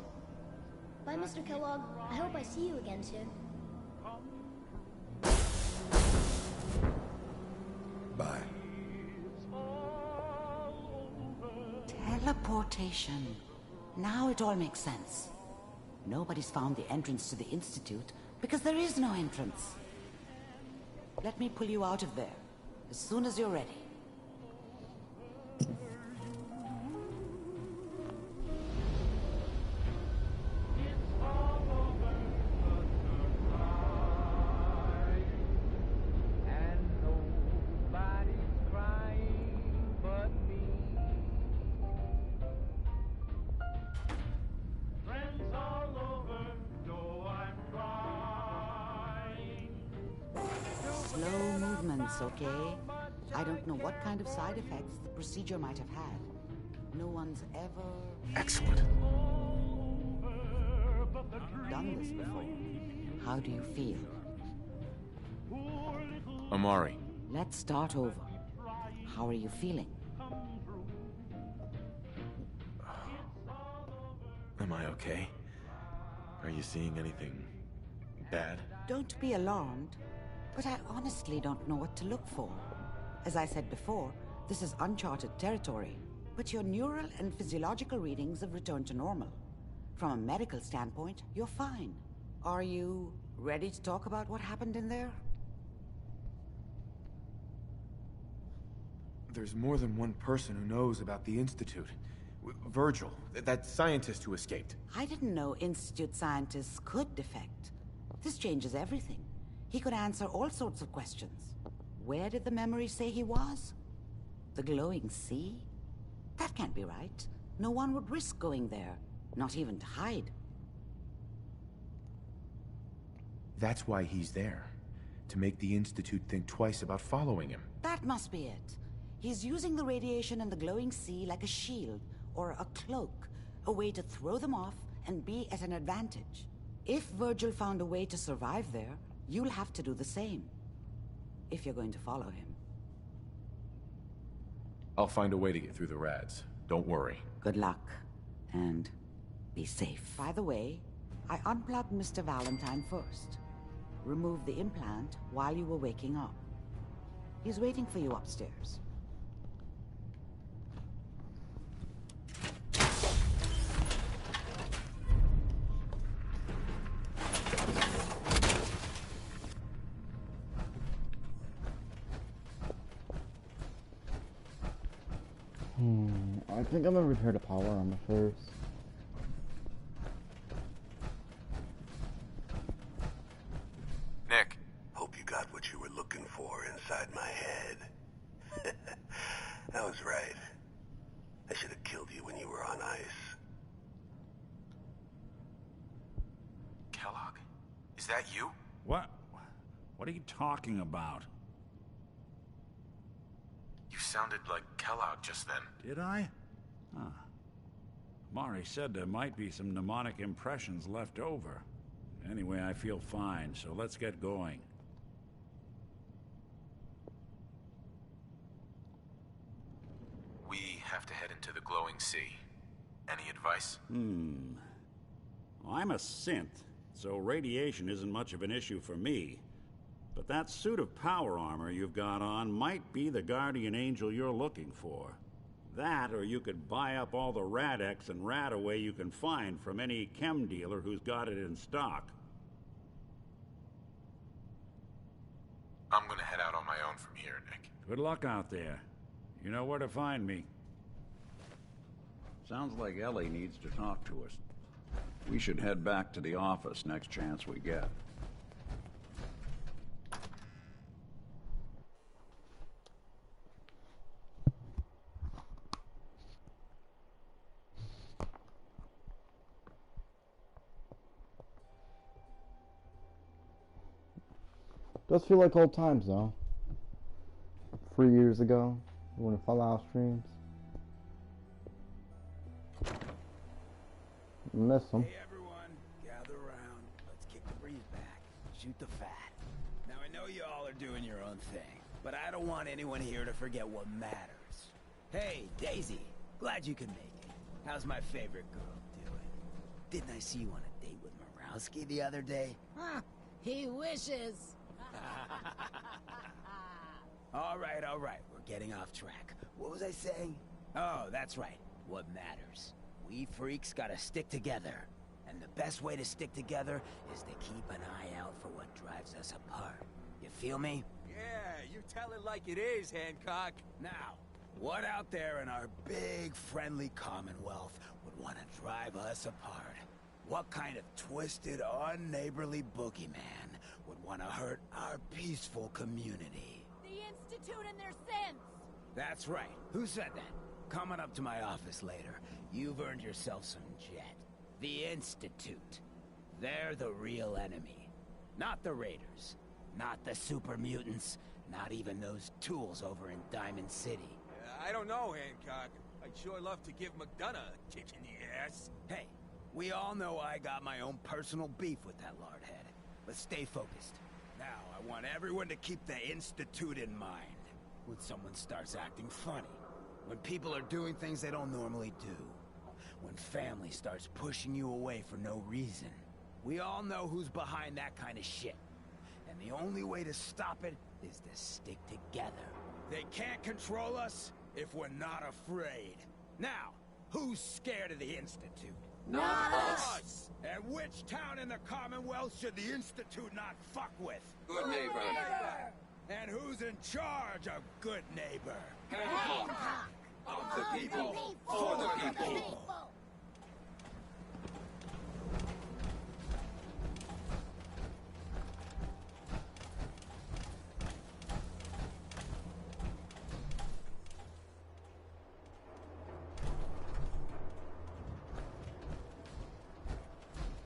Bye, Mr. Kellogg. I hope I see you again soon. Bye. Teleportation. Now it all makes sense. Nobody's found the entrance to the Institute because there is no entrance. Let me pull you out of there as soon as you're ready. Slow movements, okay? I don't know what kind of side effects the procedure might have had. No one's ever... Excellent. done this before. How do you feel? Amari. Let's start over. How are you feeling? Am I okay? Are you seeing anything bad? Don't be alarmed, but I honestly don't know what to look for. As I said before, this is uncharted territory, but your neural and physiological readings have returned to normal. From a medical standpoint, you're fine. Are you ready to talk about what happened in there? There's more than one person who knows about the Institute. Virgil, that scientist who escaped. I didn't know Institute scientists could defect. This changes everything. He could answer all sorts of questions. Where did the memory say he was? The glowing sea? That can't be right. No one would risk going there, not even to hide. That's why he's there. To make the Institute think twice about following him. That must be it. He's using the radiation in the glowing sea like a shield, or a cloak, a way to throw them off and be at an advantage. If Virgil found a way to survive there, you'll have to do the same. If you're going to follow him. I'll find a way to get through the rads. Don't worry. Good luck. And be safe. By the way, I unplugged Mr. Valentine first. Removed the implant while you were waking up. He's waiting for you upstairs. I think I'm gonna repair the power armor first. I was right. I should have killed you when you were on ice. Kellogg? Is that you? What? What are you talking about? You sounded like Kellogg just then. Did I? Huh. Mari said there might be some mnemonic impressions left over. Anyway, I feel fine, so let's get going. We have to head into the glowing sea. Any advice? Well, I'm a synth, so radiation isn't much of an issue for me. But that suit of power armor you've got on might be the guardian angel you're looking for. That, or you could buy up all the Rad-X and Radaway you can find from any chem dealer who's got it in stock. I'm gonna head out on my own from here, Nick. Good luck out there. You know where to find me. Sounds like Ellie needs to talk to us. We should head back to the office next chance we get. Does feel like old times though. 3 years ago, when the Fallout streams. Miss them. Hey everyone, gather around. Let's kick the breeze back. Shoot the fat. Now I know you all are doing your own thing, but I don't want anyone here to forget what matters. Hey, Daisy. Glad you could make it. How's my favorite girl doing? Didn't I see you on a date with Murawski the other day? Huh, he wishes. All right. We're getting off track. What was I saying? Oh, that's right. What matters. We freaks gotta stick together. And the best way to stick together is to keep an eye out for what drives us apart. You feel me? Yeah, you tell it like it is, Hancock. Now, what out there in our big, friendly Commonwealth would want to drive us apart? What kind of twisted, unneighborly boogeyman would want to hurt our peaceful community? The Institute and their sins! That's right. Who said that? Coming up to my office later, you've earned yourself some jet. The Institute. They're the real enemy. Not the Raiders. Not the super mutants. Not even those tools over in Diamond City. I don't know, Hancock. I'd sure love to give McDonough a kick in the ass. Hey, we all know I got my own personal beef with that lardhead. But stay focused. Now, I want everyone to keep the Institute in mind. When someone starts acting funny. When people are doing things they don't normally do. When family starts pushing you away for no reason. We all know who's behind that kind of shit. And the only way to stop it is to stick together. They can't control us if we're not afraid. Now, who's scared of the Institute? Not us! And which town in the Commonwealth should the Institute not fuck with? Good neighbor. And who's in charge of good neighbor? Hancock! Of the people, for the people!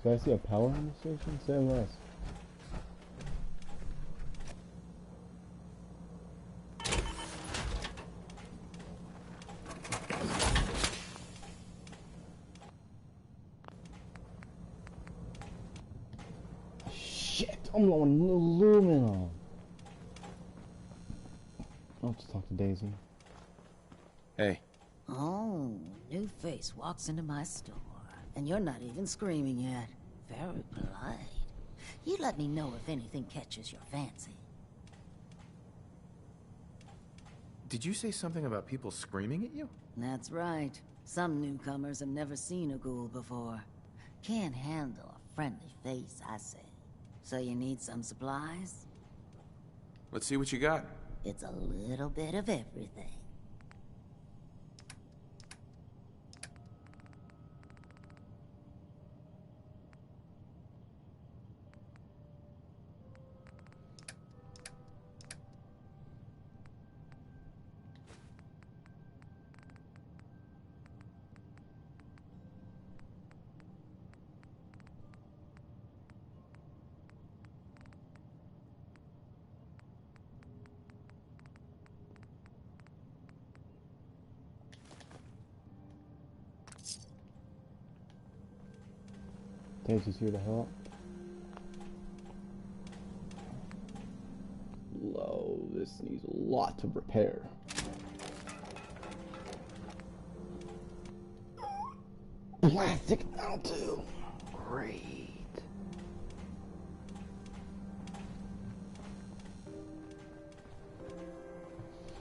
Did I see a power on the station? Say less. Shit! I'm on aluminum. I'll just talk to Daisy. Hey. Oh, new face walks into my store. And you're not even screaming yet. Very polite. You let me know if anything catches your fancy. Did you say something about people screaming at you? That's right. Some newcomers have never seen a ghoul before. Can't handle a friendly face, I say. So you need some supplies? Let's see what you got. It's a little bit of everything. Daisy's here to help. Low, this needs a lot to repair. Plastic now too. Great.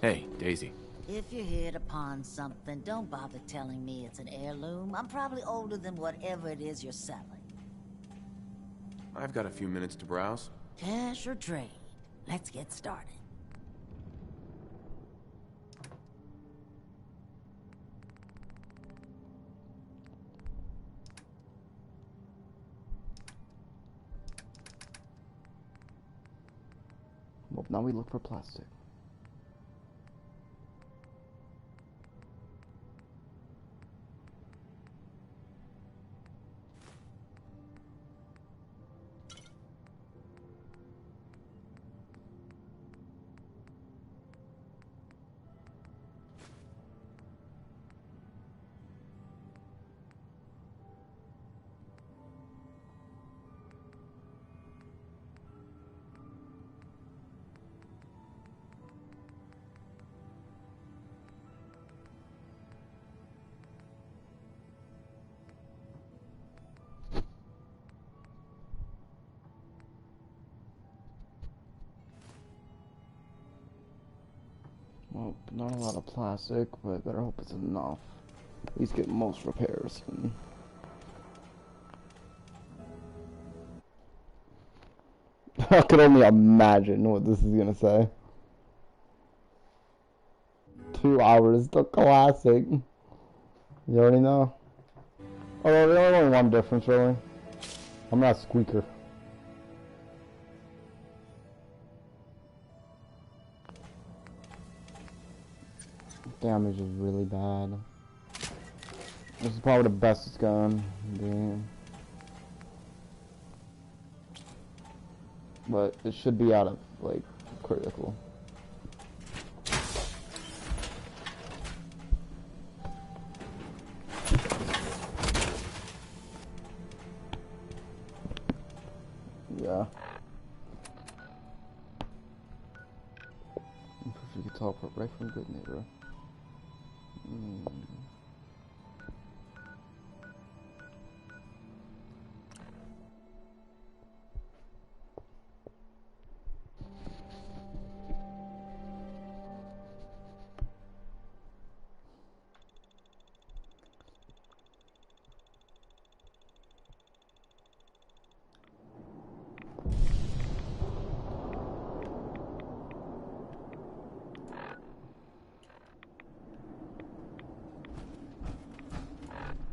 Hey, Daisy. If you hit upon something, don't bother telling me it's an heirloom. I'm probably older than whatever it is you're selling. I've got a few minutes to browse. Cash or trade? Let's get started. Well, now we look for plastic. Well, not a lot of plastic, but I better hope it's enough. At least get most repairs. I could only imagine what this is gonna say. 2 hours to classic. You already know. Oh, there's only one difference, really. I'm not a squeaker. Damage is really bad. This is probably the best it's gone. Damn. But it should be out of, like, critical. Yeah. If you could teleport right from Good Neighbor.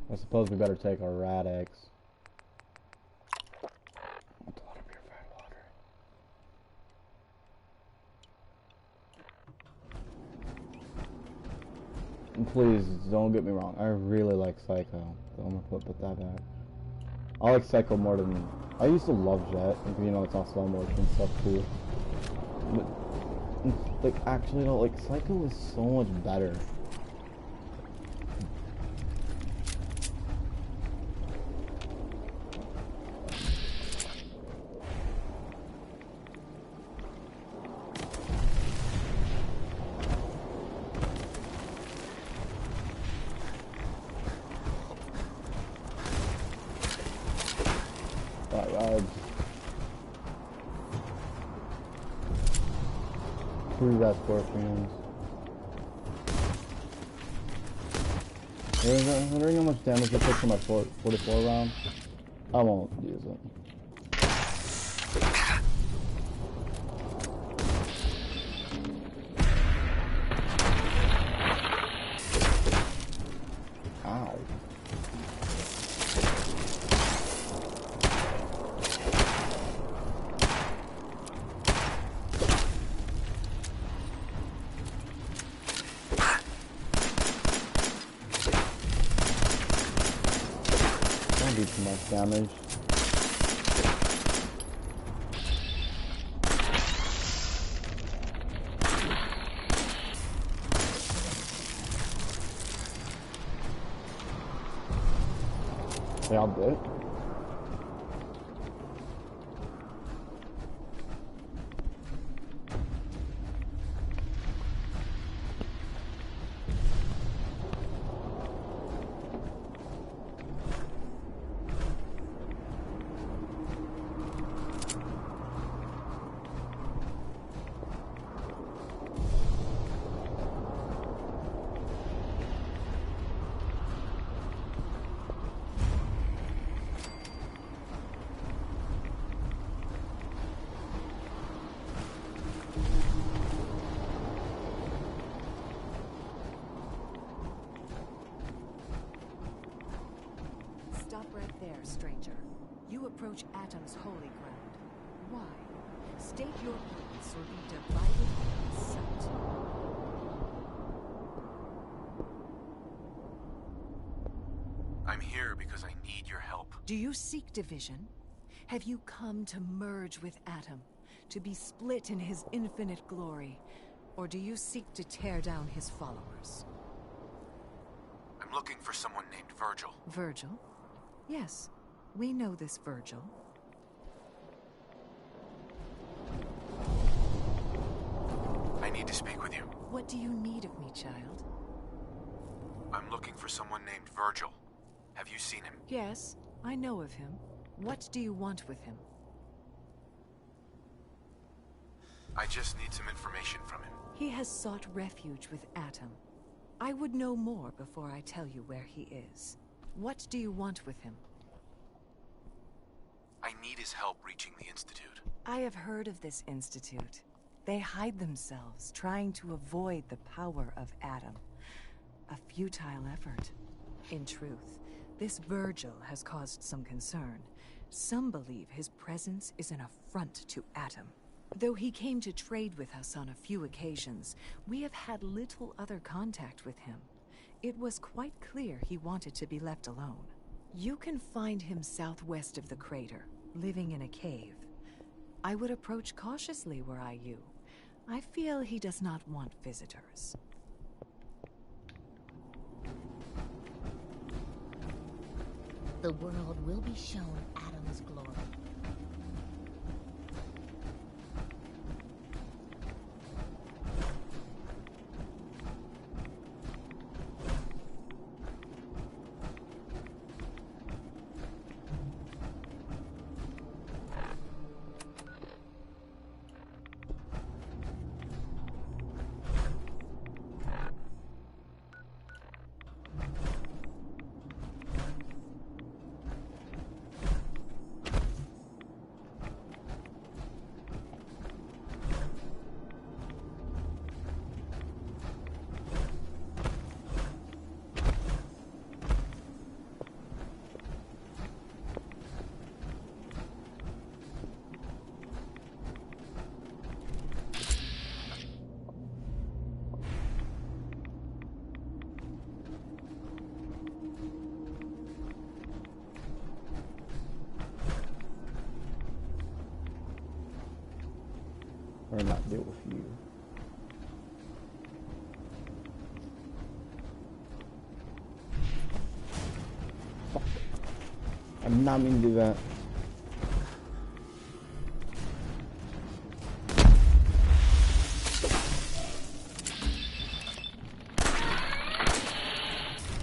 I suppose we better take our Rad-X. And please, don't get me wrong, I really like Psycho. So I'm gonna put that back. I like Psycho more than... I used to love Jet, you know, it's all slow motion stuff too. But, like, actually, no, like, Psycho is so much better. Scorpions. Wondering how much damage it takes from my 44 round. I won't use it. Ow. Too much damage. They all did. fair, stranger. You approach Atom's holy ground. Why? State your purpose or be divided and sucked. I'm here because I need your help. Do you seek division? Have you come to merge with Atom? To be split in his infinite glory? Or do you seek to tear down his followers? I'm looking for someone named Virgil. Virgil? Yes, we know this Virgil. I need to speak with you. What do you need of me, child? I'm looking for someone named Virgil. Have you seen him? Yes, I know of him. What do you want with him? I just need some information from him. He has sought refuge with Atom. I would know more before I tell you where he is. What do you want with him? I need his help reaching the Institute. I have heard of this Institute. They hide themselves, trying to avoid the power of Atom. A futile effort. In truth, this Virgil has caused some concern. Some believe his presence is an affront to Atom. Though he came to trade with us on a few occasions, we have had little other contact with him. It was quite clear he wanted to be left alone. You can find him southwest of the crater, living in a cave. I would approach cautiously were I you. I feel he does not want visitors. The world will be shown Atom's glory. Or not deal with you. Fuck. I'm not meaning to do that.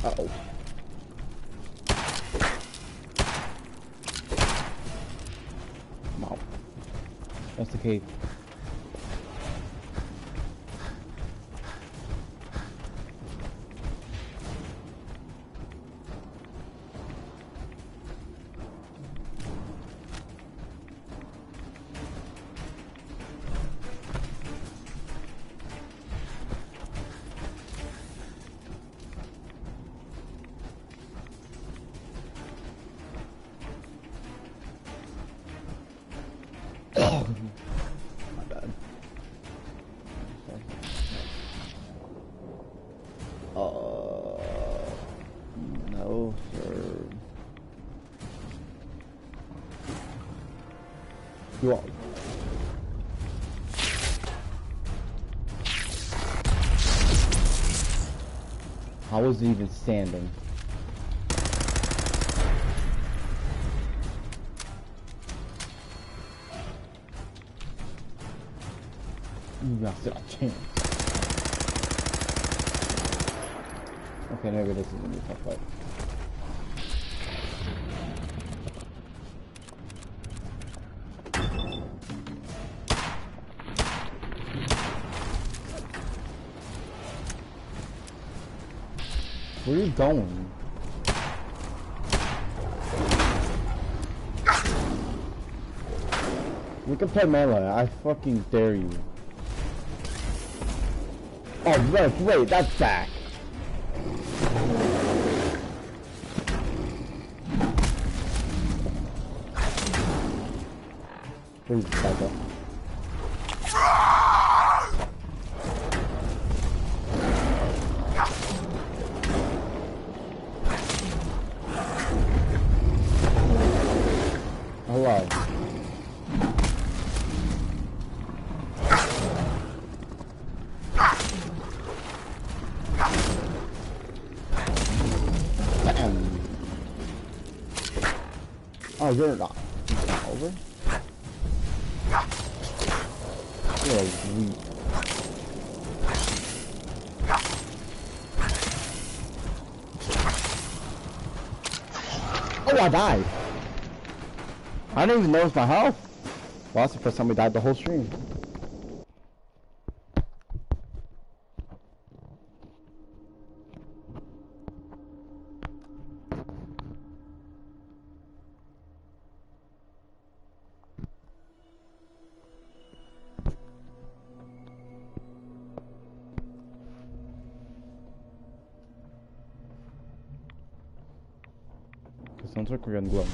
Uh-oh. Wow. That's the cave. My bad. No, sir. You are. How was it even standing? You got still a chance. Okay, maybe this is gonna be a tough fight. Where are you going? We can play melee. I fucking dare you. Oh, wait, that's back. Please, Becca. Hello. Oh, you're not. It's not over? You're weak. Oh, I died. I didn't even notice my health. Well, that's the first time we died the whole stream. Sounds like we're getting glowing.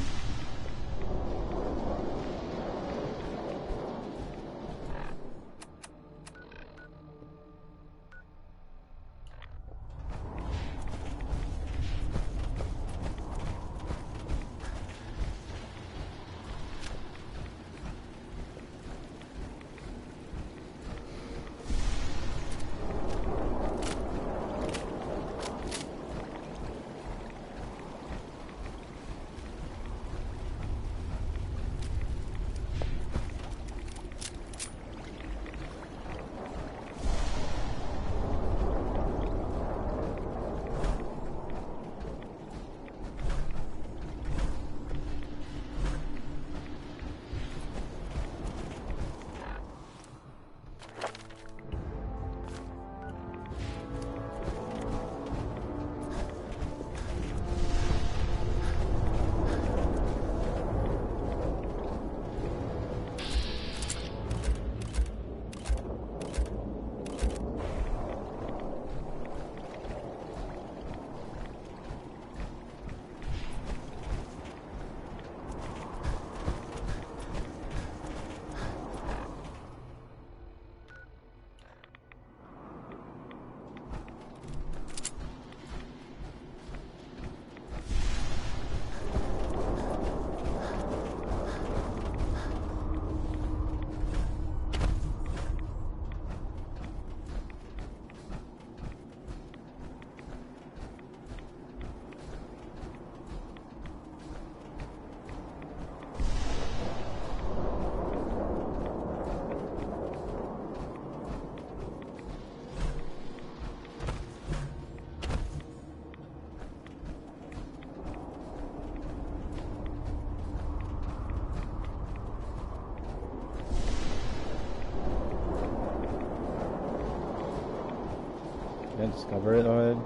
Can't discover it already.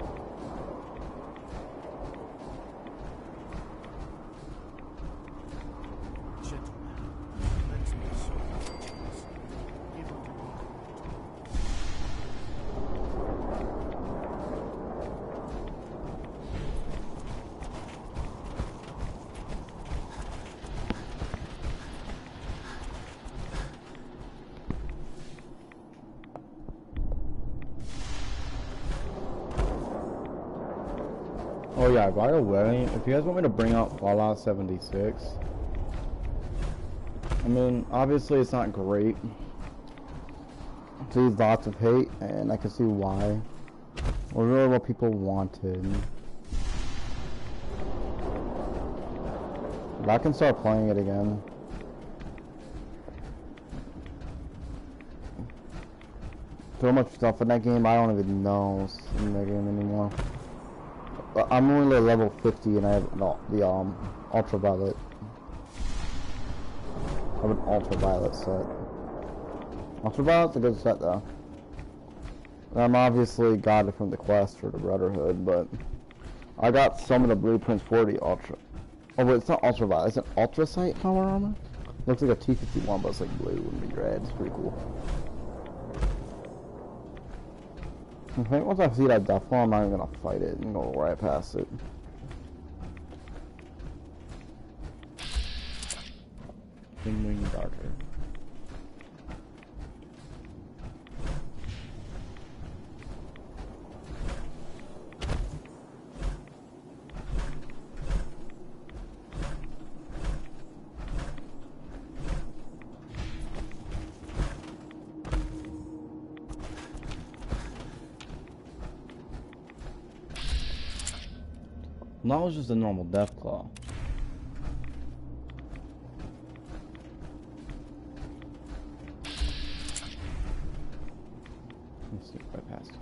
Oh yeah, by the way, if you guys want me to bring out Fallout 76, I mean, obviously it's not great. It sees lots of hate, and I can see why. Or really what people wanted. But I can start playing it again. So much stuff in that game, I don't even know in that game anymore. I'm only level 50 and I have the ultraviolet. I have an ultraviolet set. Ultraviolet's a good set though. I'm obviously got it from the quest for the Brotherhood, but I got some of the blueprints for the ultra. Oh wait, it's not ultraviolet, it's an ultrasight power armor? Looks like a T-51, but it's like blue and red. It's pretty cool. I think once I see that death form, I'm not even gonna fight it and go right past it. Wing Darter. That was just a normal death claw. Let's see if I passed.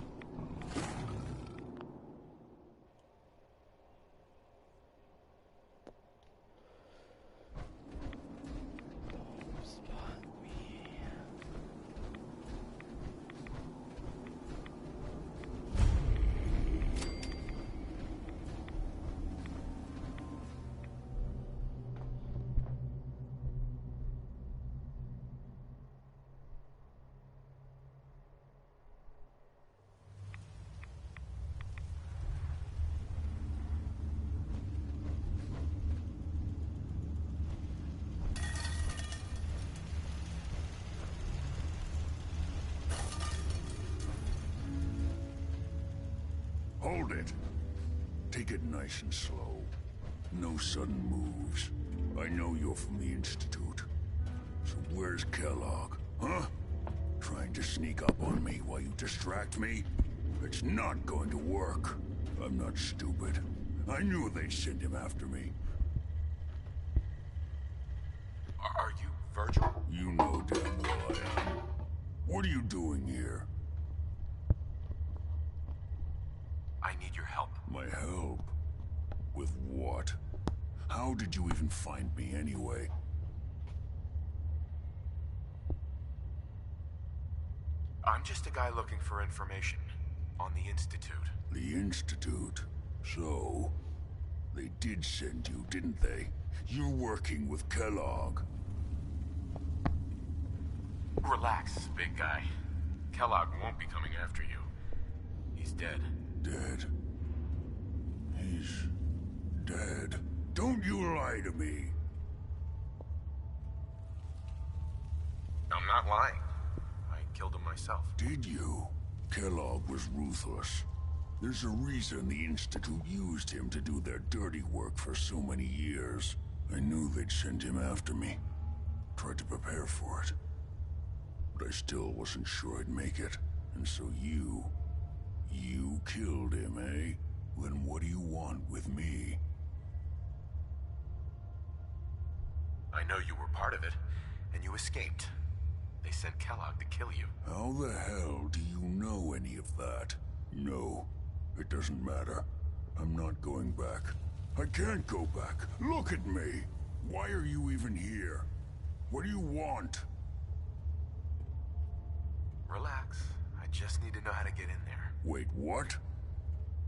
Hold it. Take it nice and slow. No sudden moves. I know you're from the Institute. So where's Kellogg, huh? Trying to sneak up on me while you distract me? It's not going to work. I'm not stupid. I knew they'd send him after me. Are you Virgil? You know damn well I am. What are you doing here? I need your help. My help? With what? How did you even find me anyway? I'm just a guy looking for information on the Institute. The Institute? So, they did send you, didn't they? You're working with Kellogg. Relax, big guy. Kellogg won't be coming after you. He's dead. Dead? He's dead. Don't you lie to me. I'm not lying. I killed him myself. Did you? Kellogg was ruthless. There's a reason the Institute used him to do their dirty work for so many years. I knew they'd send him after me. Tried to prepare for it. But I still wasn't sure I'd make it. And so you killed him, eh? Then what do you want with me? I know you were part of it, and you escaped. They sent Kellogg to kill you. How the hell do you know any of that? No, it doesn't matter. I'm not going back. I can't go back. Look at me. Why are you even here? What do you want? Relax. I just need to know how to get in there. Wait, what?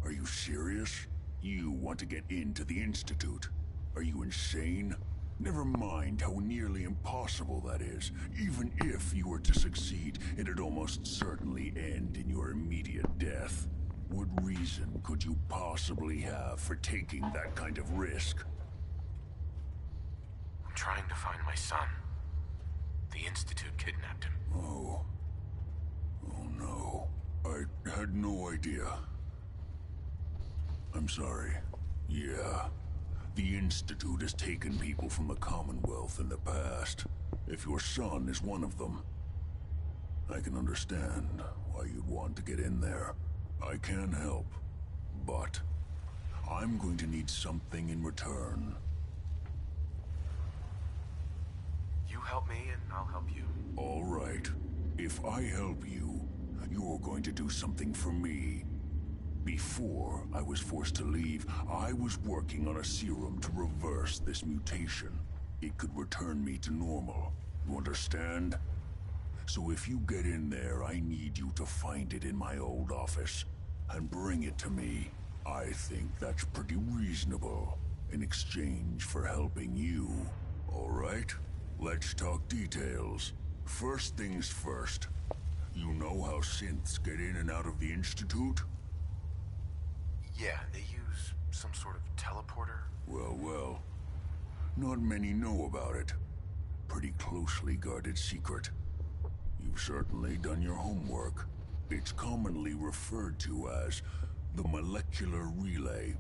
Are you serious? You want to get into the Institute? Are you insane? Never mind how nearly impossible that is. Even if you were to succeed, it'd almost certainly end in your immediate death. What reason could you possibly have for taking that kind of risk? I'm trying to find my son. The Institute kidnapped him. Oh. Oh no. I had no idea. I'm sorry. Yeah. The Institute has taken people from the Commonwealth in the past. If your son is one of them, I can understand why you'd want to get in there. I can help, but I'm going to need something in return. You help me and I'll help you. All right. If I help you, you're going to do something for me. Before I was forced to leave, I was working on a serum to reverse this mutation. It could return me to normal. You understand? So if you get in there, I need you to find it in my old office and bring it to me. I think that's pretty reasonable in exchange for helping you. All right? Let's talk details. First things first. You know how synths get in and out of the Institute? Yeah, they use some sort of teleporter. Well. Not many know about it. Pretty closely guarded secret. You've certainly done your homework. It's commonly referred to as the molecular relay.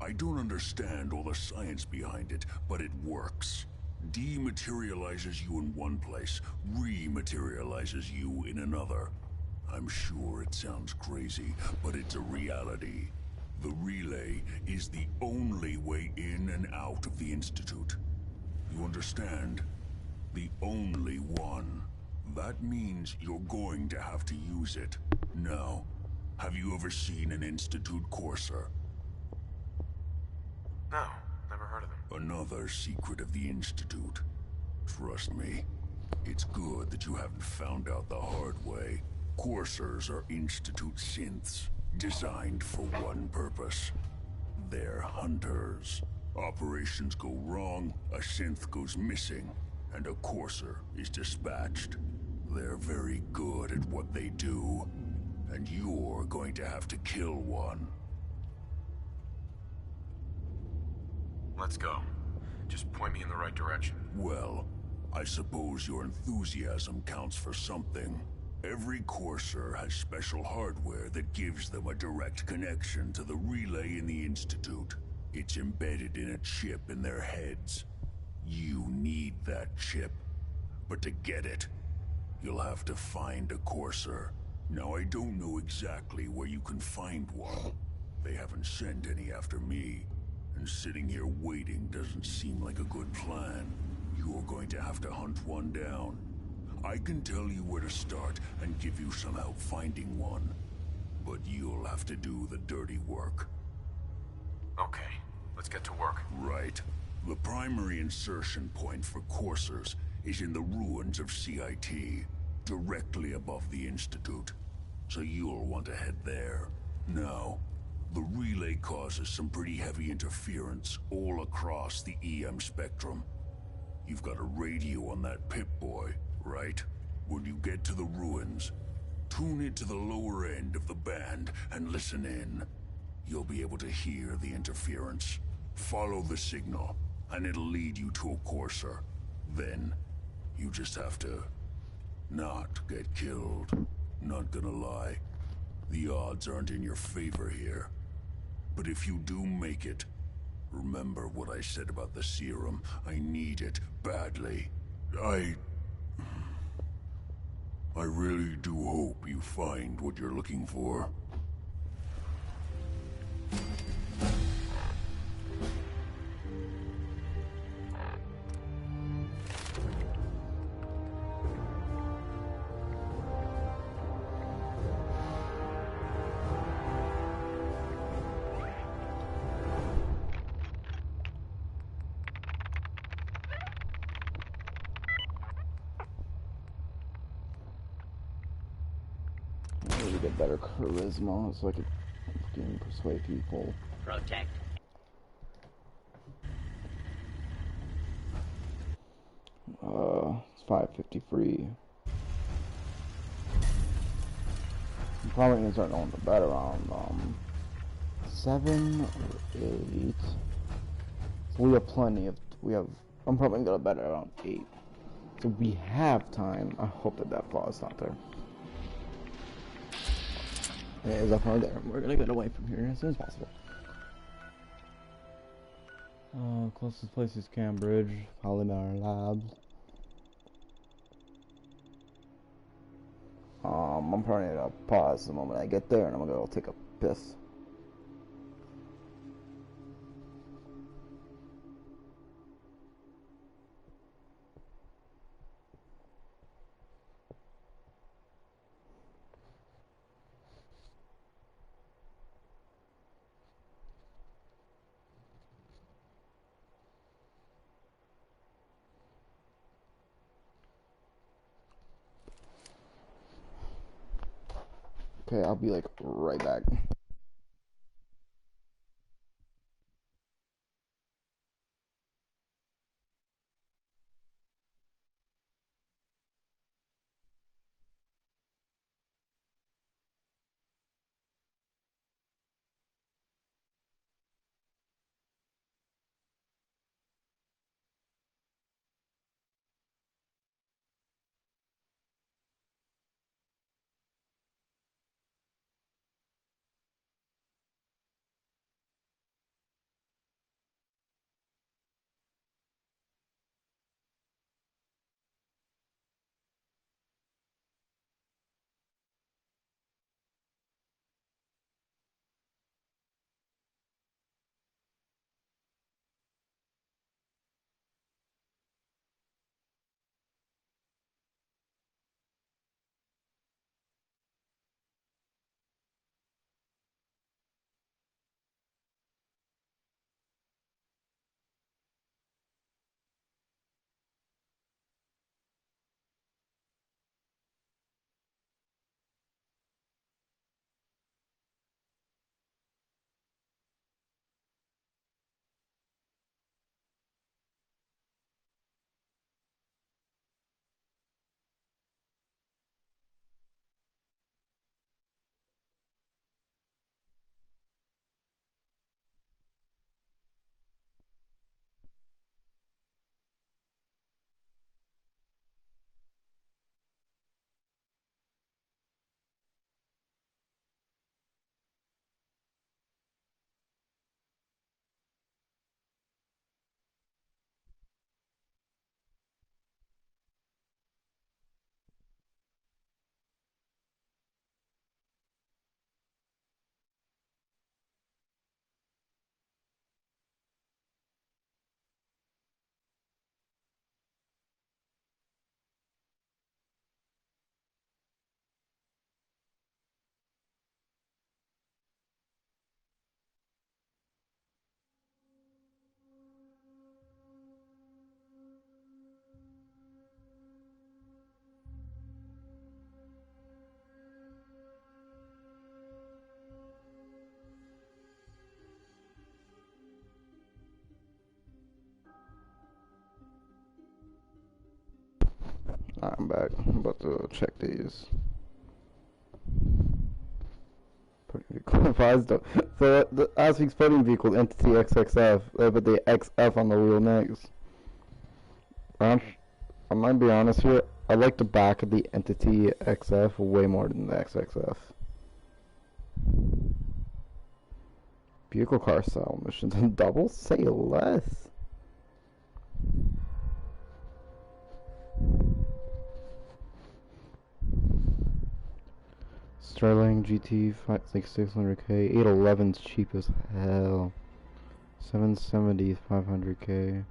I don't understand all the science behind it, but it works. Dematerializes you in one place, rematerializes you in another. I'm sure it sounds crazy, but it's a reality. The relay is the only way in and out of the Institute. You understand? The only one. That means you're going to have to use it. Now, have you ever seen an Institute Courser? No, never heard of him. Another secret of the Institute. Trust me, it's good that you haven't found out the hard way. Coursers are Institute synths, designed for one purpose. They're hunters. Operations go wrong, a synth goes missing, and a Courser is dispatched. They're very good at what they do, and you're going to have to kill one. Let's go. Just point me in the right direction. Well, I suppose your enthusiasm counts for something. Every Courser has special hardware that gives them a direct connection to the relay in the Institute. It's embedded in a chip in their heads. You need that chip. But to get it, you'll have to find a Courser. Now, I don't know exactly where you can find one. They haven't sent any after me. And sitting here waiting doesn't seem like a good plan. You're going to have to hunt one down. I can tell you where to start and give you some help finding one. But you'll have to do the dirty work. Okay, let's get to work. Right. The primary insertion point for coursers is in the ruins of CIT, directly above the Institute. So you'll want to head there. Now, the relay causes some pretty heavy interference all across the EM spectrum. You've got a radio on that Pip-Boy, right? When you get to the ruins, tune it to the lower end of the band and listen in. You'll be able to hear the interference. Follow the signal, and it'll lead you to a courser. Then, you just have to not get killed. Not gonna lie, the odds aren't in your favor here. But if you do make it, remember what I said about the serum. I need it badly. I really do hope you find what you're looking for. I need to get better charisma so I can fucking persuade people. Protect. It's 5:53. I'm probably gonna start going to bed around 7 or 8. So we have plenty of. I'm probably gonna go to bed around 8. So we have time. I hope that pause not there. It is definitely there. We're gonna get away from here as soon as possible. Closest place is Cambridge, Polymer Labs. I'm probably gonna pause the moment I get there, and I'm gonna go take a piss. Okay, I'll be like right back. back. I'm about to check these. So the Asphyx putting vehicle entity XXF, but the XF on the wheel next. I might be honest here. I like the back of the entity XF way more than the XXF. Vehicle car style missions and double? Say less. Sterling GT like 600k. 811's cheap as hell. 770 is 500k.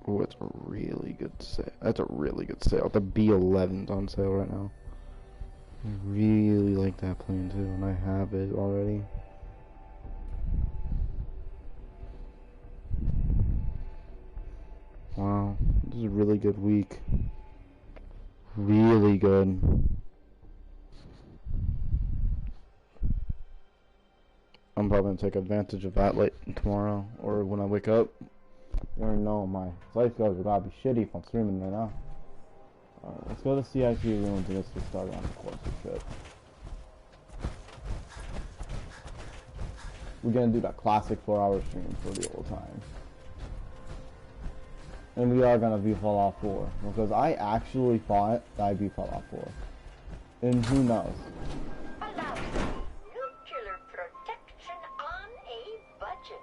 Oh, it's a really good sale. That's a really good sale. The B11's on sale right now. I really like that plane too, and I have it already. Wow, this is a really good week. Really good. I'm probably gonna take advantage of that late tomorrow, or when I wake up. I already know my life skills are gonna be shitty if I'm streaming right now. Alright, let's go to CIC rooms and let's just start on the course of shit. We're gonna do that classic 4-hour stream for the old time. And we are gonna be Fallout 4, because I actually thought that I'd be Fallout 4. And who knows? Allows nuclear protection on a budget.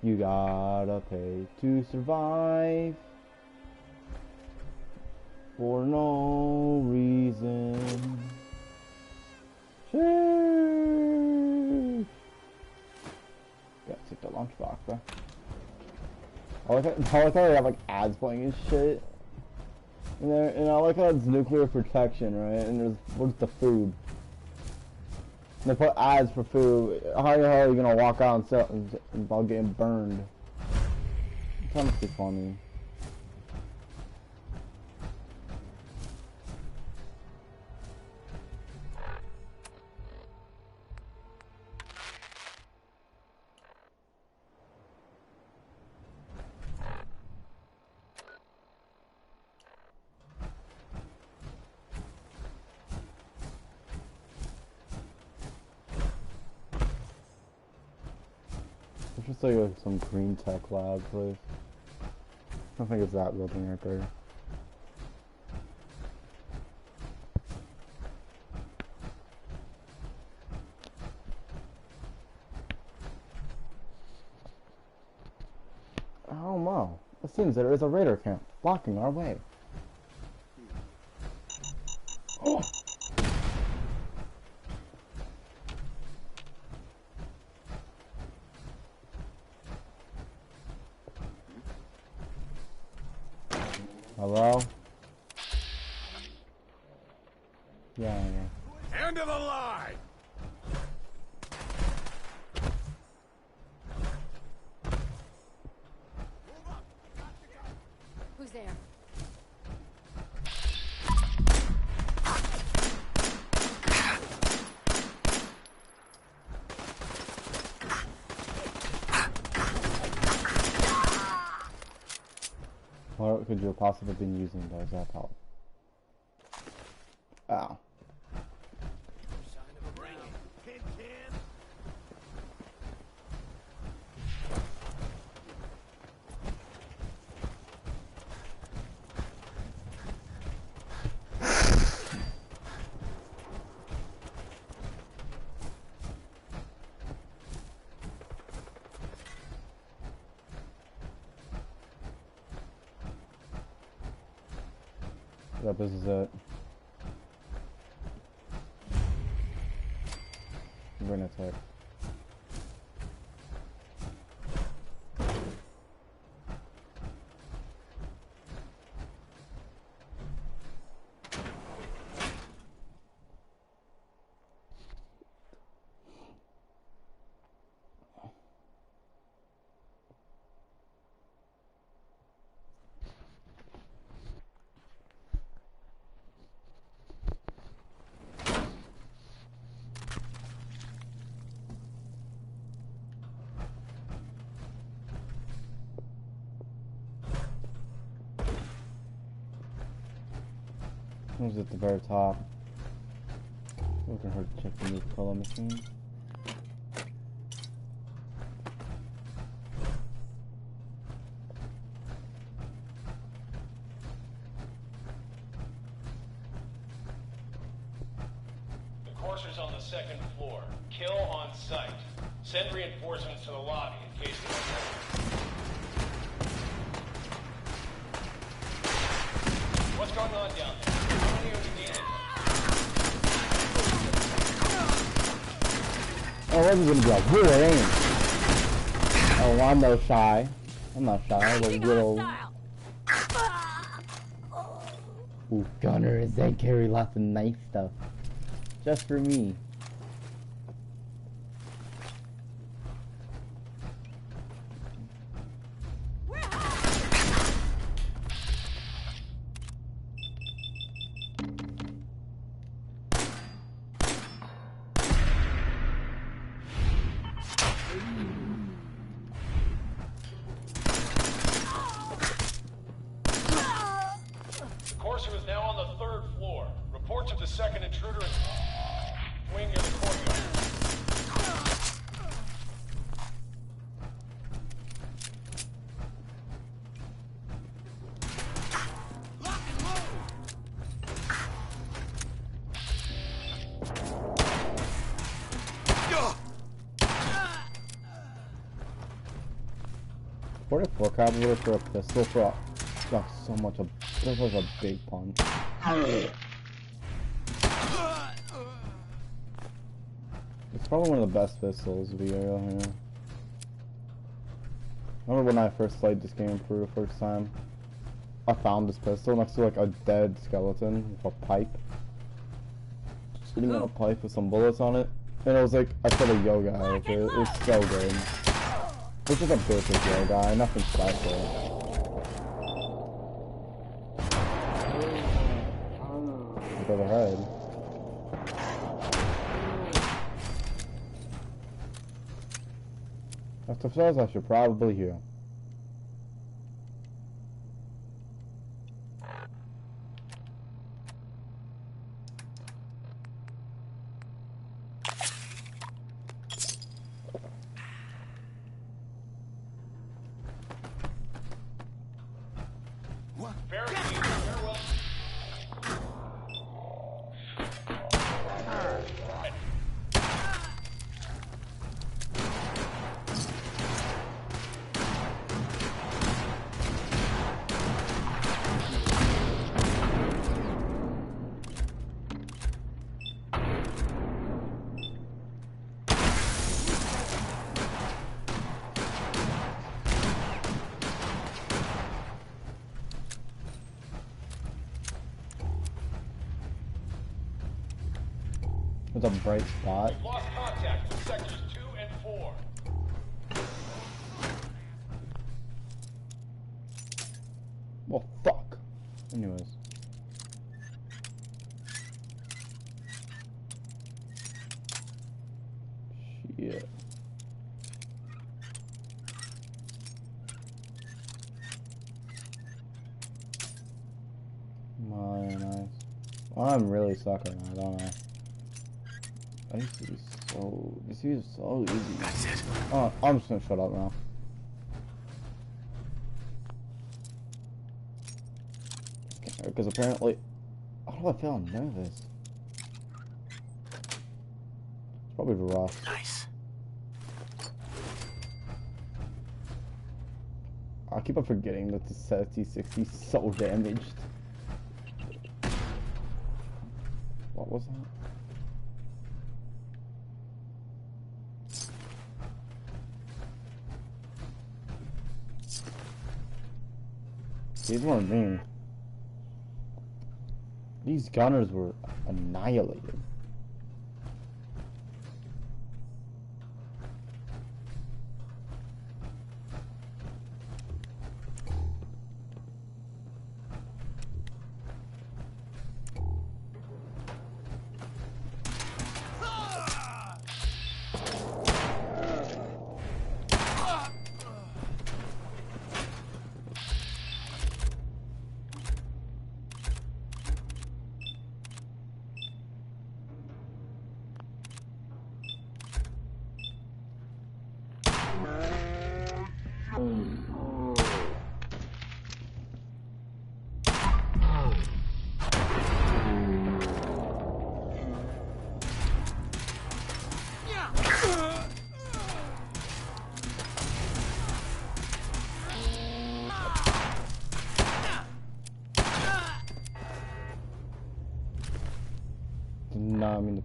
You gotta pay to survive. For no reason. Sheesh. Gotta take the lunchbox, bro. I like how they have like ads playing and shit. And I like how it's nuclear protection, right? And there's what's the food? And they put ads for food. How the hell are you gonna walk out and sell about getting burned? It's honestly funny. It's just like some green tech lab place. I don't think it's that building right there. Oh no. It seems there is a raider camp blocking our way. Oh. Hello? Yeah. End of the line! Who's there? What could you have possibly been using those that help? Ow. Yep, this is it. I'm gonna attack. Who's at the very top? We can hurt to check the new color machine. The courser's on the second floor. Kill on sight. Send reinforcements to the lobby in case they don't. What's going on down there? How many are we needed? Oh, this is gonna be a war, ain't it? Oh, I'm no shy. I'm not shy. I'm a little. Ooh, gunners, they carry lots of nice stuff. Just for me. The courser is now on the third floor. Reports of the second intruder in wing near the courtyard. .44 caliber for a pistol for a, like so much a this was a big punch. It's probably one of the best pistols to be real here. Remember when I first played this game for the first time? I found this pistol next to like a dead skeleton with a pipe. Sitting on a pipe with some bullets on it. And it was like, I put a yoga out of it. It was so good. It's just a basic yoga, nothing special. Go ahead. After stairs, I should probably hear. It's a bright spot. We've lost contact with sectors 2 and 4. Well, fuck. Anyways. Shit. Nice. I'm really sucking now, don't I? I used to be so... This is so easy. That's it. Oh, I'm just gonna shut up now. Because apparently... How do I feel nervous? It's probably rough. Nice. I keep on forgetting that the T60 is so damaged. What was that? These weren't mean. These gunners were annihilated.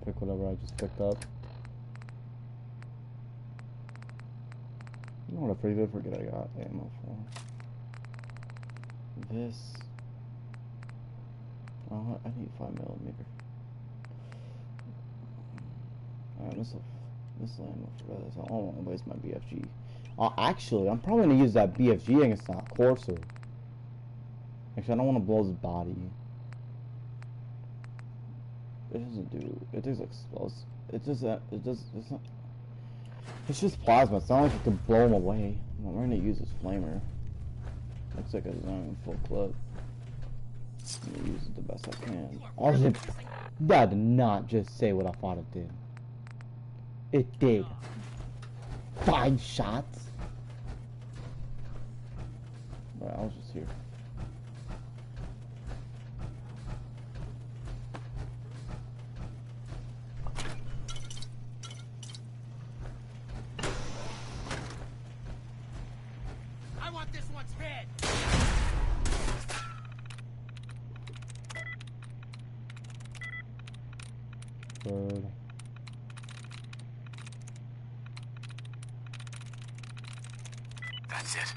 pick whatever I just picked up. You know what I forget I got ammo for? This. Oh, I need 5mm. Alright, this ammo for this. I don't want to waste my BFG. Actually, I'm probably gonna use that BFG against that Corsair. Actually, I don't want to blow his body. It doesn't do. It does explosive. It does that. It does. It's not. It's just plasma. It's not like you can blow him away. Well, we're gonna use his flamer. Looks like it's not in full clip. I'm gonna use it the best I can. That did not just say what I thought it did. It did. 5 shots. Right, I was just here. I want this one's head. Bird. That's it.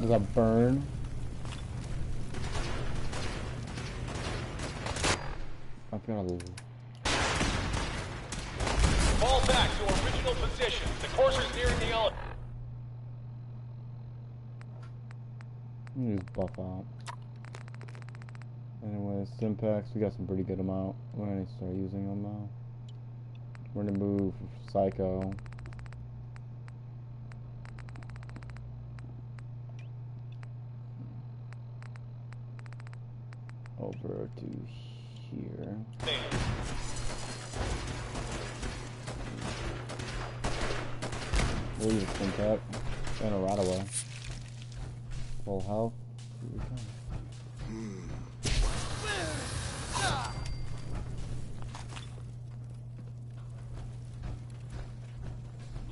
Does that burn? I feel a little. Fall back to original position. The Corsair's nearing the elevator. Let me just buff out. Anyway, Stimpaks, we got some pretty good amount. We're gonna start using them now. We're gonna move Psycho. Over to here. We'll use a Stimpak and a Radaway. Full health. Here we come.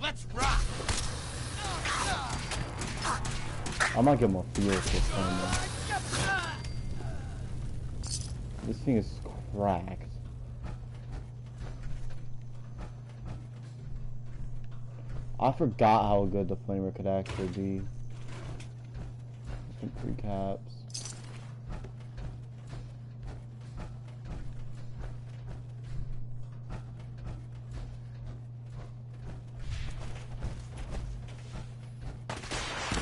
Let's rock. I might get more fuel this time though. This thing is cracked. I forgot how good the flamer could actually be. Some precaps.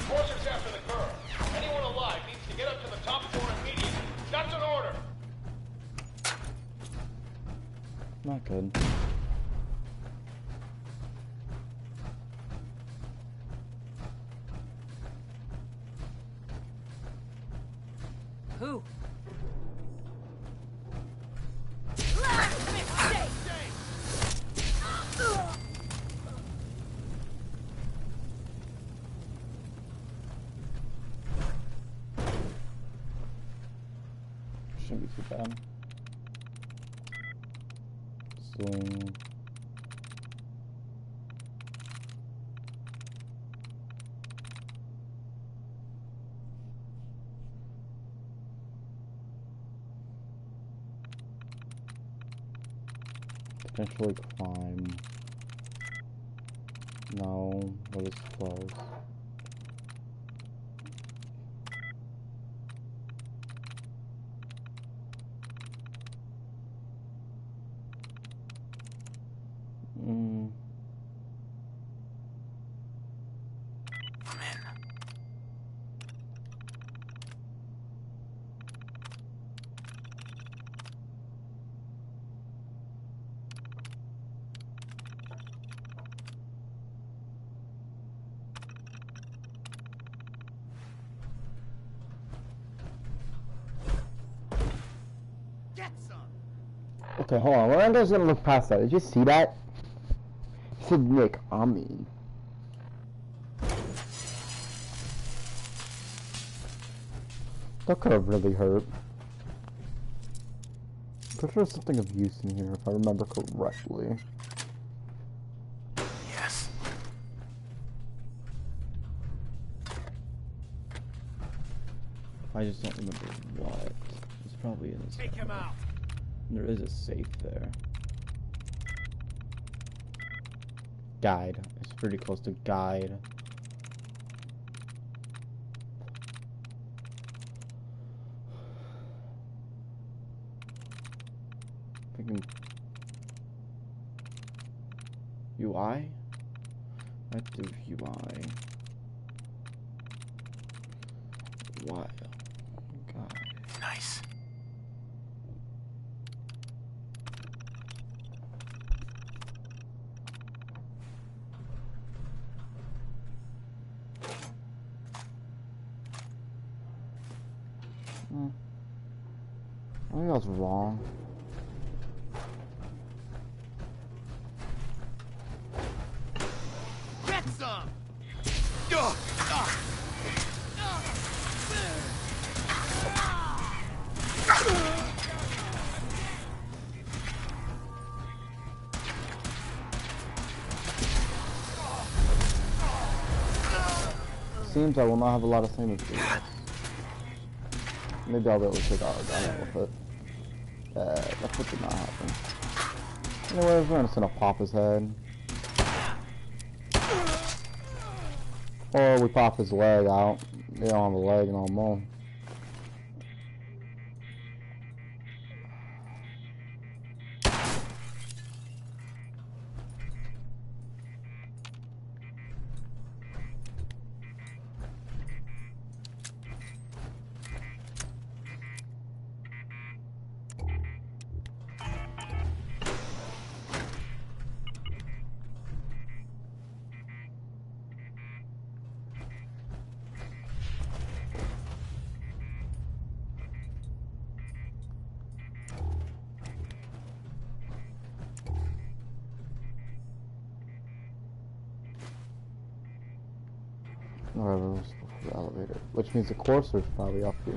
Corsair's after the girl. Anyone alive needs to get up to the top floor immediately. That's an order. Not good. Who? Shouldn't be too bad. Swing. Potentially climb. No, but it's close. I'm in. Okay, hold on. We're just gonna look past that. Did you see that? He said, Nick, I'm in. That could have really hurt. pretty sure there's something of use in here, if I remember correctly. Yes. I just don't remember what. It's probably in this. Take him out. There is a safe there. Guide. It's pretty close to guide. UI? Active UI. What? God. Nice. I think I was wrong. Get some! Seems I will not have a lot of stamina. Maybe I'll be able to take out a guy with it. That's what did not happen. Anyways, we're just gonna pop his head. Or we pop his leg out. They don't have a leg no more. Whatever, let's go for the elevator. Which means the Courser's probably up here.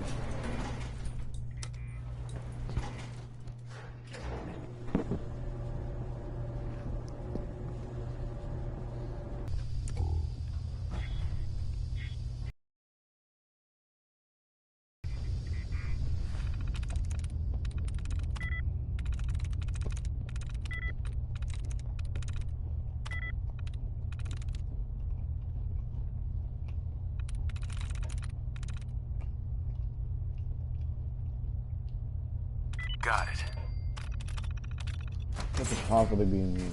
Got it. What could possibly be in here?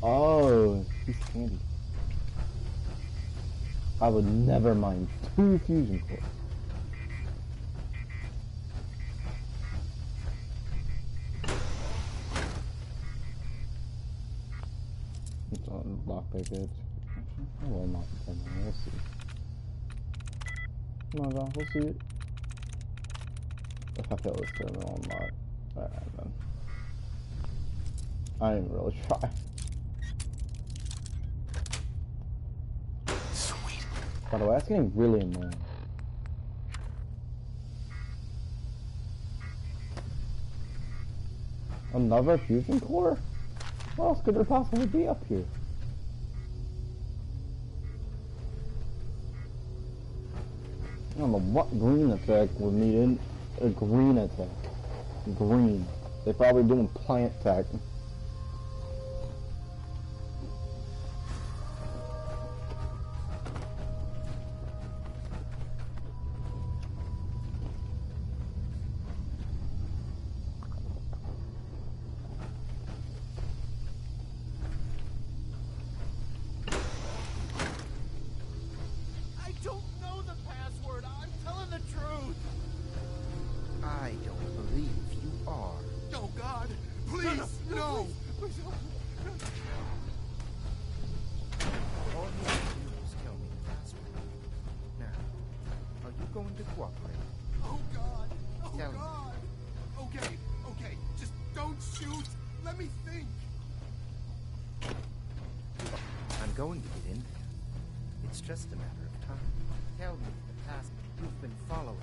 Oh, piece of candy. I would never mind 2 fusion cores. It's on lockpick edge. I will not pretend. We'll see. Come on, John, we'll see it. If I fail this terminal, I'm not. Alright then. I didn't really try. Sweet. By the way, that's getting really annoying. Another fusion core? What else could there possibly be up here? I don't know what green attack would need in a green attack. Green. They're probably doing plant attack. I don't know the password. I'm telling the truth. I don't believe you are. Oh, God. Please, no. All you have to do is tell me the password. Now, are you going to cooperate? Oh, God. Oh, Tell me. God. Okay, okay. Just don't shoot. Let me think. I'm going to get in there. It's just a matter of time. Tell me the past you've been following.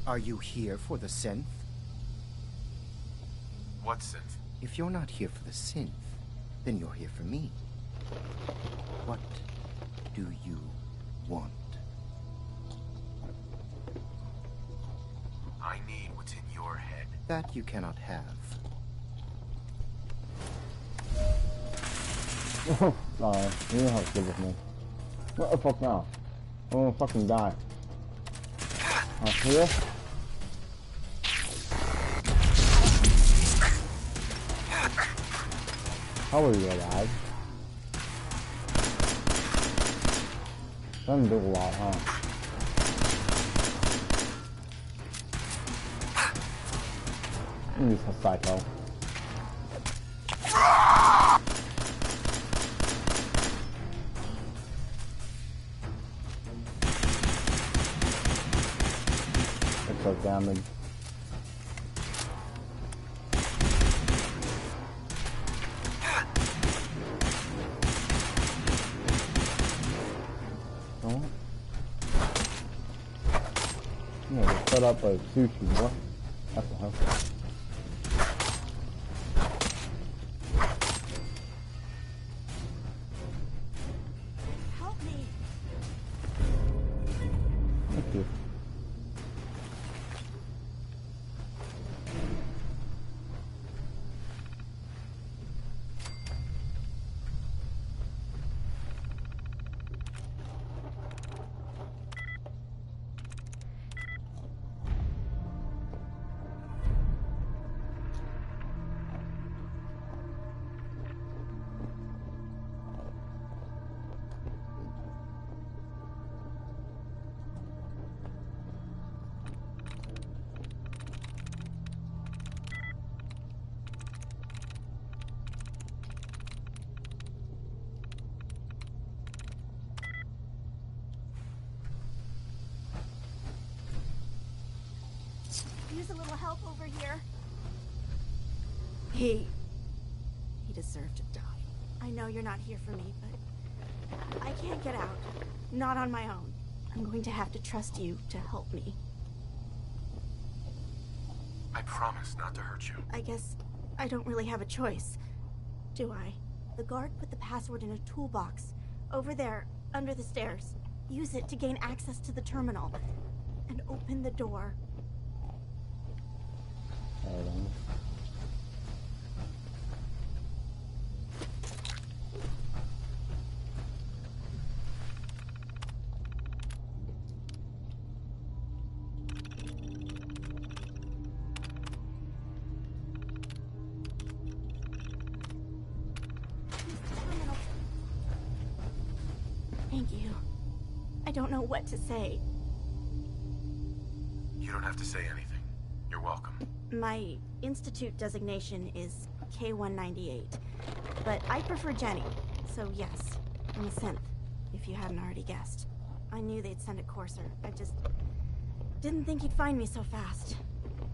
Are you here for the synth? What synth? If you're not here for the synth, then you're here for me. What do you want? I need what's in your head. That you cannot have. Sorry, you know how to live with me. What the fuck now? I'm gonna fucking die. Here? How are you alive? Doesn't do a lot, huh? He's a psycho. That damage. Oh. Yeah, set up a sushi, what? That's a help. Help me. Thank you. Use a little help over here. He deserved to die. I know you're not here for me, but I can't get out. Not on my own. I'm going to have to trust you to help me. I promise not to hurt you. I guess I don't really have a choice, do I? The guard put the password in a toolbox over there, under the stairs. Use it to gain access to the terminal and open the door. Hold on. Thank you. I don't know what to say. You don't have to say anything. You're welcome. My Institute designation is K-198, but I prefer Jenny, so yes, I'm a synth, if you hadn't already guessed. I knew they'd send a courser. I just didn't think he'd find me so fast.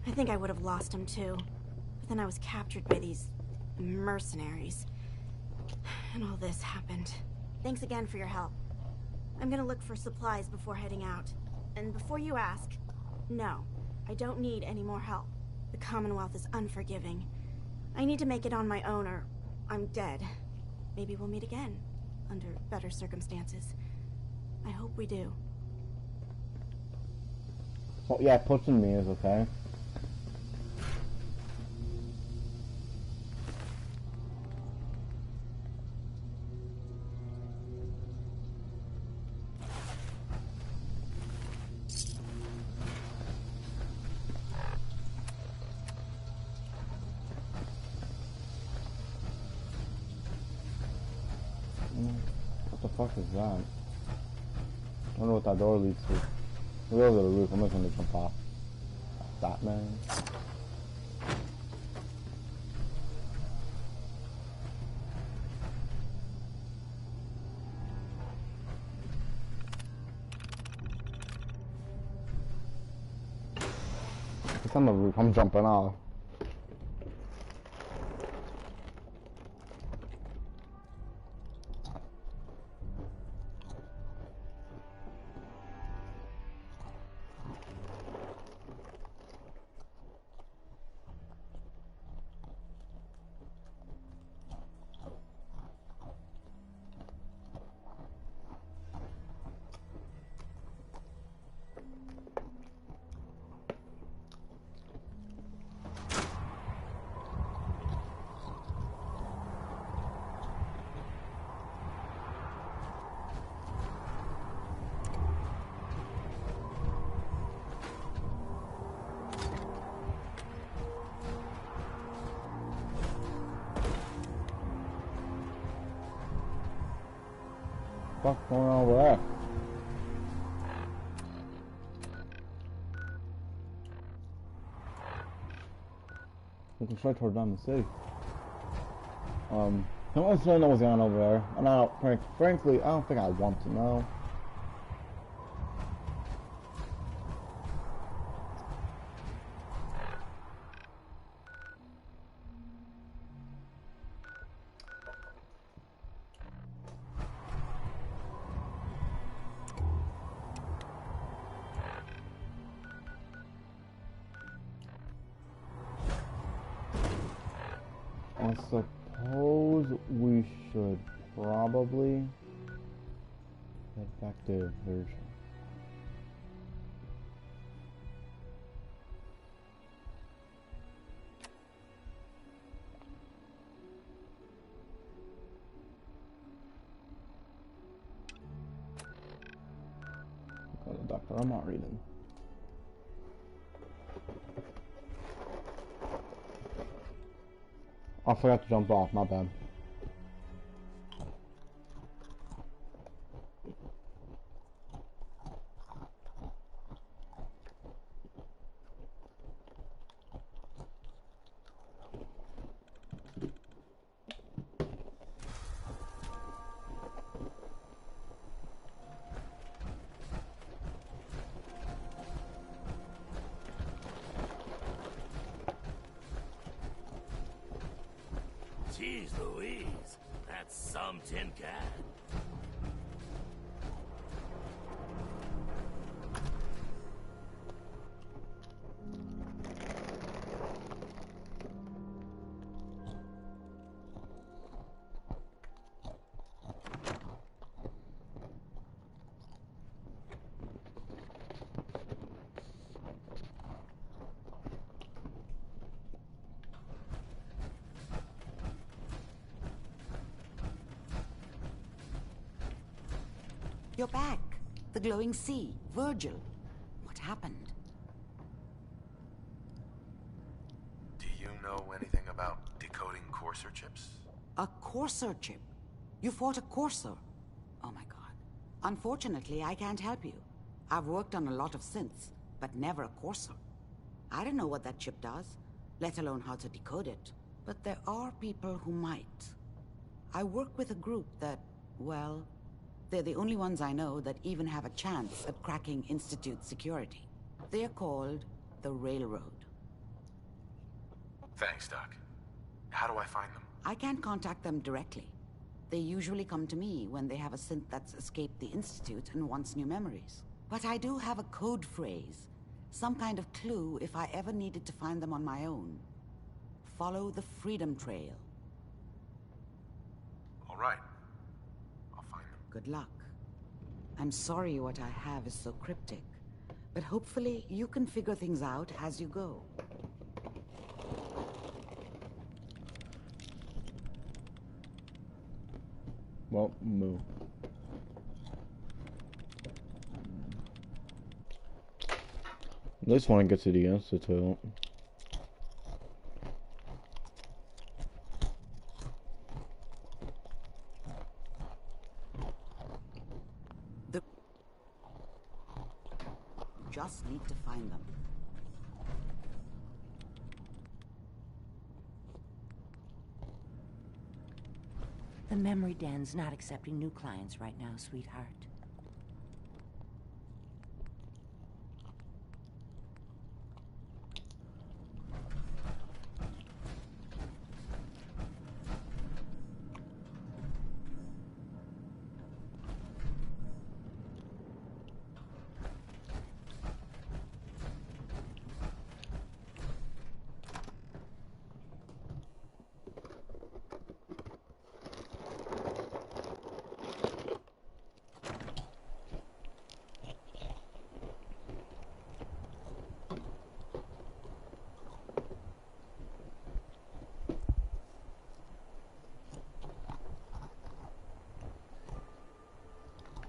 I think I would have lost him too, but then I was captured by these mercenaries. And all this happened. Thanks again for your help. I'm gonna look for supplies before heading out. And before you ask, no, I don't need any more help. The Commonwealth is unforgiving. I need to make it on my own or I'm dead. Maybe we'll meet again, under better circumstances. I hope we do. Well, yeah, pushing me is okay. What the fuck is that? I wonder what that door leads to. We'll go to the roof. I'm just gonna jump off. Batman. It's on the roof. I'm jumping off. fuck's going on over there? Looking straight toward Diamond City. I don't necessarily know what's going on over there, and I don't, frankly, I don't think I want to know. I suppose we should probably head back to Virgil. Go to Dr. Amari then. I forgot to jump off, my bad. Jeez Louise, that's some tin can. You're back. The glowing sea. Virgil. What happened? Do you know anything about decoding Courser chips? A Courser chip? You fought a Courser? Oh my god. Unfortunately, I can't help you. I've worked on a lot of synths, but never a Courser. I don't know what that chip does, let alone how to decode it. But there are people who might. I work with a group that, well, they're the only ones I know that even have a chance at cracking Institute security. They are called the Railroad. Thanks, Doc. How do I find them? I can't contact them directly. They usually come to me when they have a synth that's escaped the Institute and wants new memories. But I do have a code phrase, some kind of clue if I ever needed to find them on my own. Follow the Freedom Trail. All right. Good luck. I'm sorry what I have is so cryptic, but hopefully you can figure things out as you go. Well, move. At least want to get to the Institute. Just need to find them. The memory den's not accepting new clients right now, sweetheart.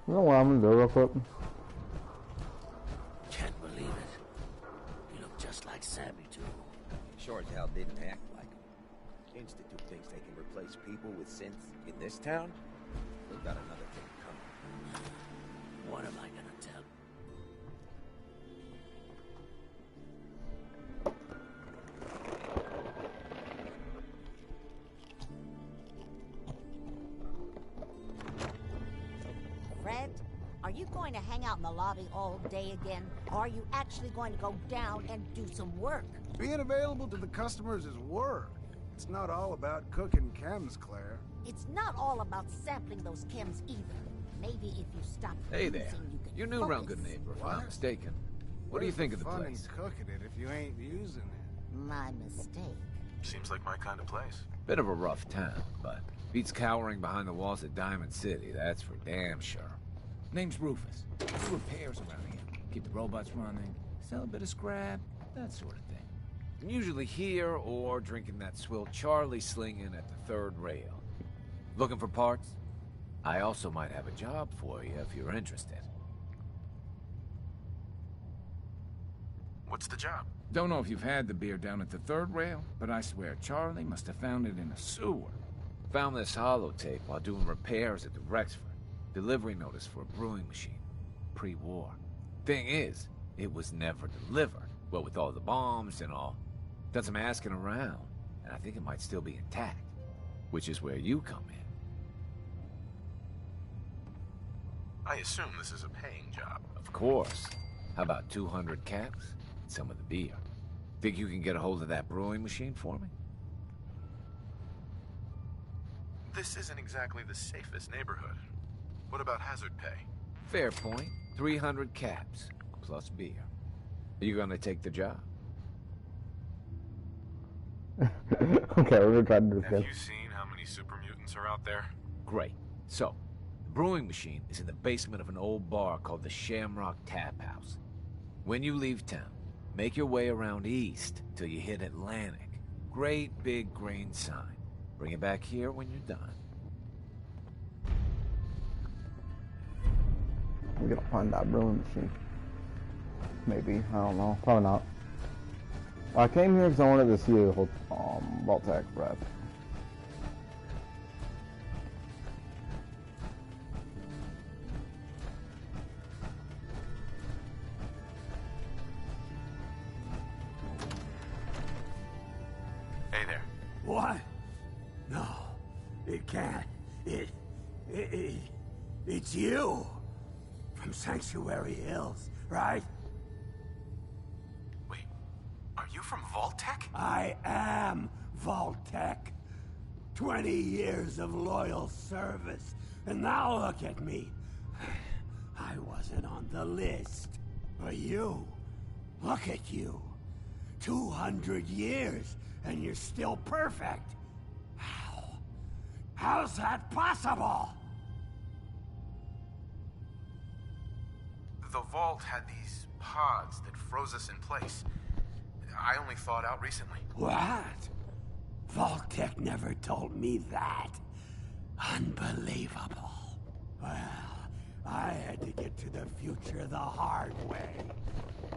You know what I'm gonna do real quick? Can't believe it. You look just like Sammy, too. Sure as hell didn't act like him. Institute thinks they can replace people with synths in this town? They've got another thing coming. What am I gonna tell? Fred, are you going to hang out in the lobby all day again? Or are you actually going to go down and do some work? Being available to the customers is work. It's not all about cooking chems, Claire. It's not all about sampling those chems either. Maybe if you stop Hey using, there. you can You're new around Good Neighbor, if I'm not mistaken. What do you think of the fun place? in cooking it if you ain't using it? My mistake. Seems like my kind of place. Bit of a rough town, but beats cowering behind the walls of Diamond City, that's for damn sure. Name's Rufus. Do repairs around here. Keep the robots running, sell a bit of scrap, that sort of thing. I'm usually here or drinking that swill Charlie slinging at the third rail. Looking for parts? I also might have a job for you if you're interested. What's the job? Don't know if you've had the beer down at the third rail, but I swear Charlie must have found it in a sewer. Found this holotape while doing repairs at the Rexford. Delivery notice for a brewing machine. Pre-war. Thing is, it was never delivered. Well, with all the bombs and all. Done some asking around, and I think it might still be intact. Which is where you come in. I assume this is a paying job. Of course. How about 200 caps? And some of the beer. Think you can get a hold of that brewing machine for me? This isn't exactly the safest neighborhood. What about hazard pay? Fair point. 300 caps, plus beer. Are you gonna take the job? Okay, we're gonna try to do this Have again. you seen how many super mutants are out there? Great. So, the brewing machine is in the basement of an old bar called the Shamrock Tap House. When you leave town, make your way around east till you hit Atlantic. Great big green sign. Bring it back here when you're done. We're gonna find that brewing machine. Maybe, I don't know. Probably not. I came here because I wanted to see the whole Vault-Tec rep. Hey there. What? No, it can't. It's you. From Sanctuary Hills, right? Wait, are you from Vault-Tec? I am Vault-Tec. 20 years of loyal service, and now look at me. I wasn't on the list. But you, look at you. 200 years, and you're still perfect. How's that possible? The Vault had these pods that froze us in place. I only thawed out recently. What? Vault-Tec never told me that. Unbelievable. Well, I had to get to the future the hard way.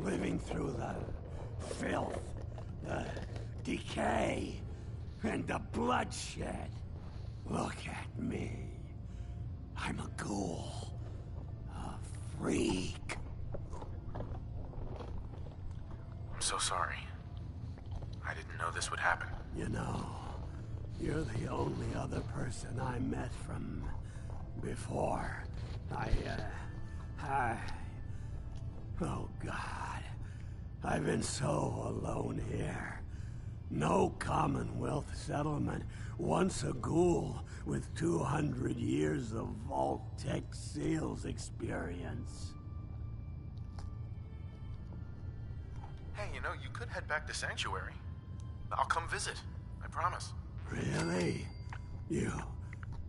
Living through the filth, the decay, and the bloodshed. Look at me. I'm a ghoul. A freak. I'm so sorry. I didn't know this would happen. You know, you're the only other person I met from before. Oh God. I've been so alone here. No Commonwealth settlement. Once a ghoul with 200 years of Vault-Tec sales experience. Hey, you know, you could head back to Sanctuary. I'll come visit. I promise. Really? You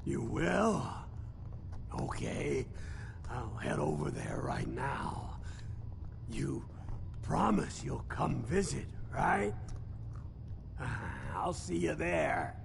will? Okay. I'll head over there right now. You promise you'll come visit, right? I'll see you there.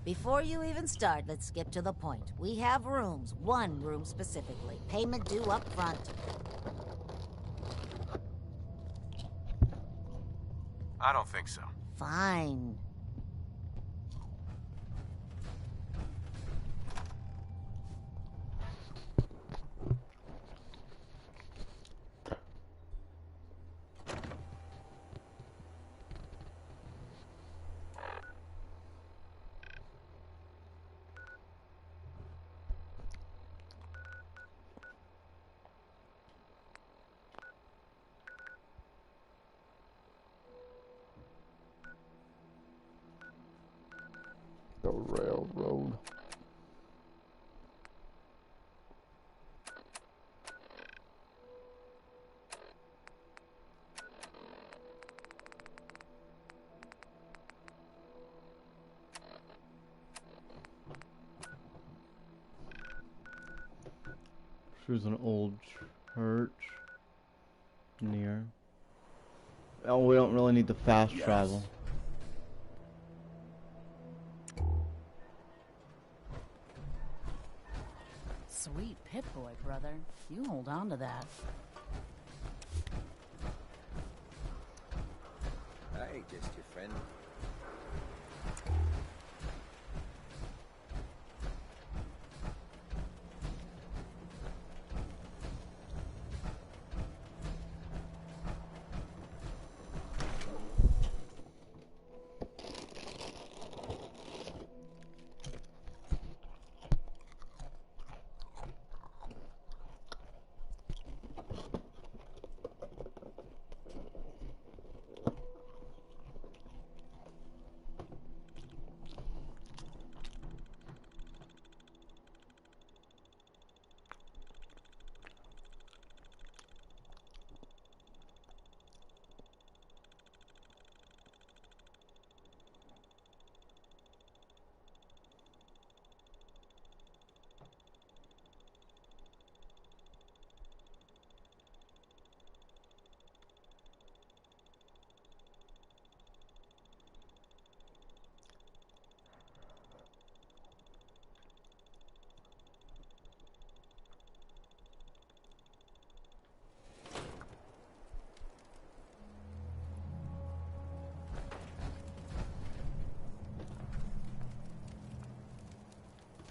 Before you even start, let's skip to the point. We have rooms, one room specifically. Payment due up front. I don't think so. Fine. The railroad. There's an old church near. Oh, we don't really need the fast travel. Sweet Pip-Boy, brother. You hold on to that. Hey, just your friend.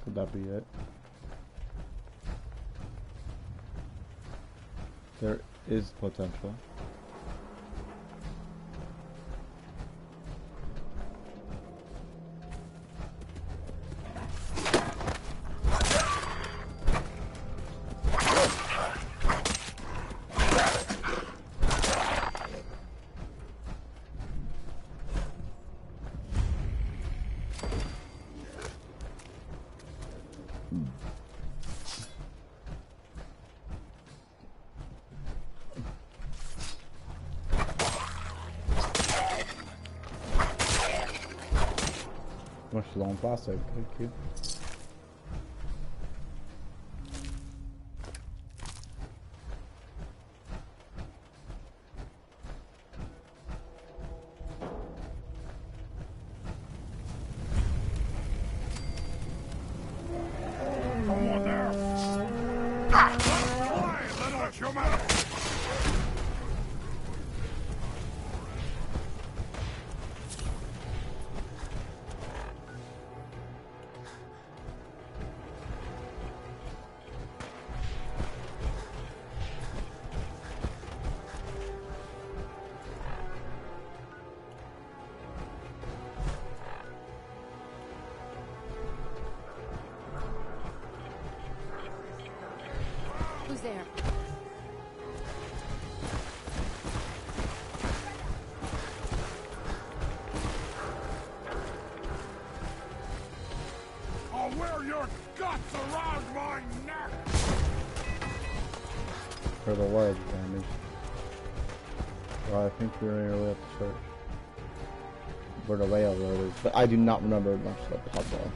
Could that be it? There is potential. Much long plastic, thank you. Who's there? I'll wear your guts around my neck! For the ledge damage. Well, I think we're nearly at the church. Where the railroad is. But I do not remember much of the puzzle.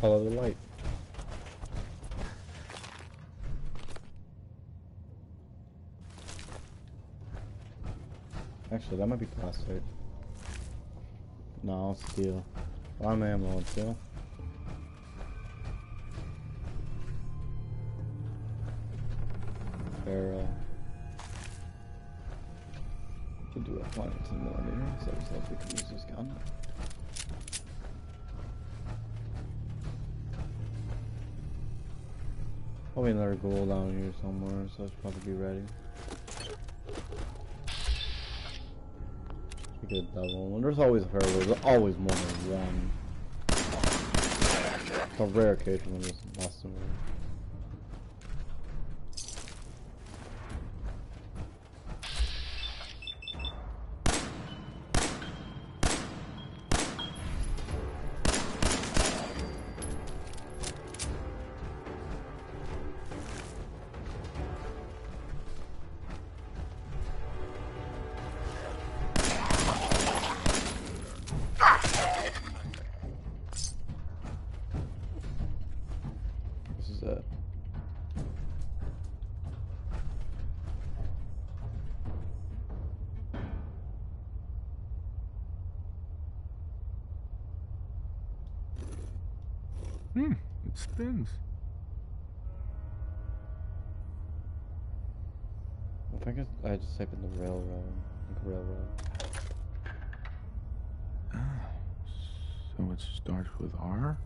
Follow the light. Actually, that might be plastic. No, steel. I'm ammo and steel. Barrel. Could do a 22mm, so we could use this gun. Probably another goal down here somewhere, so it's probably be ready. We get a double. And there's always her. There's always more than one. It's a rare occasion when there's less than one. It spins. I think I just typed in the railroad. Railroad. So it starts with R?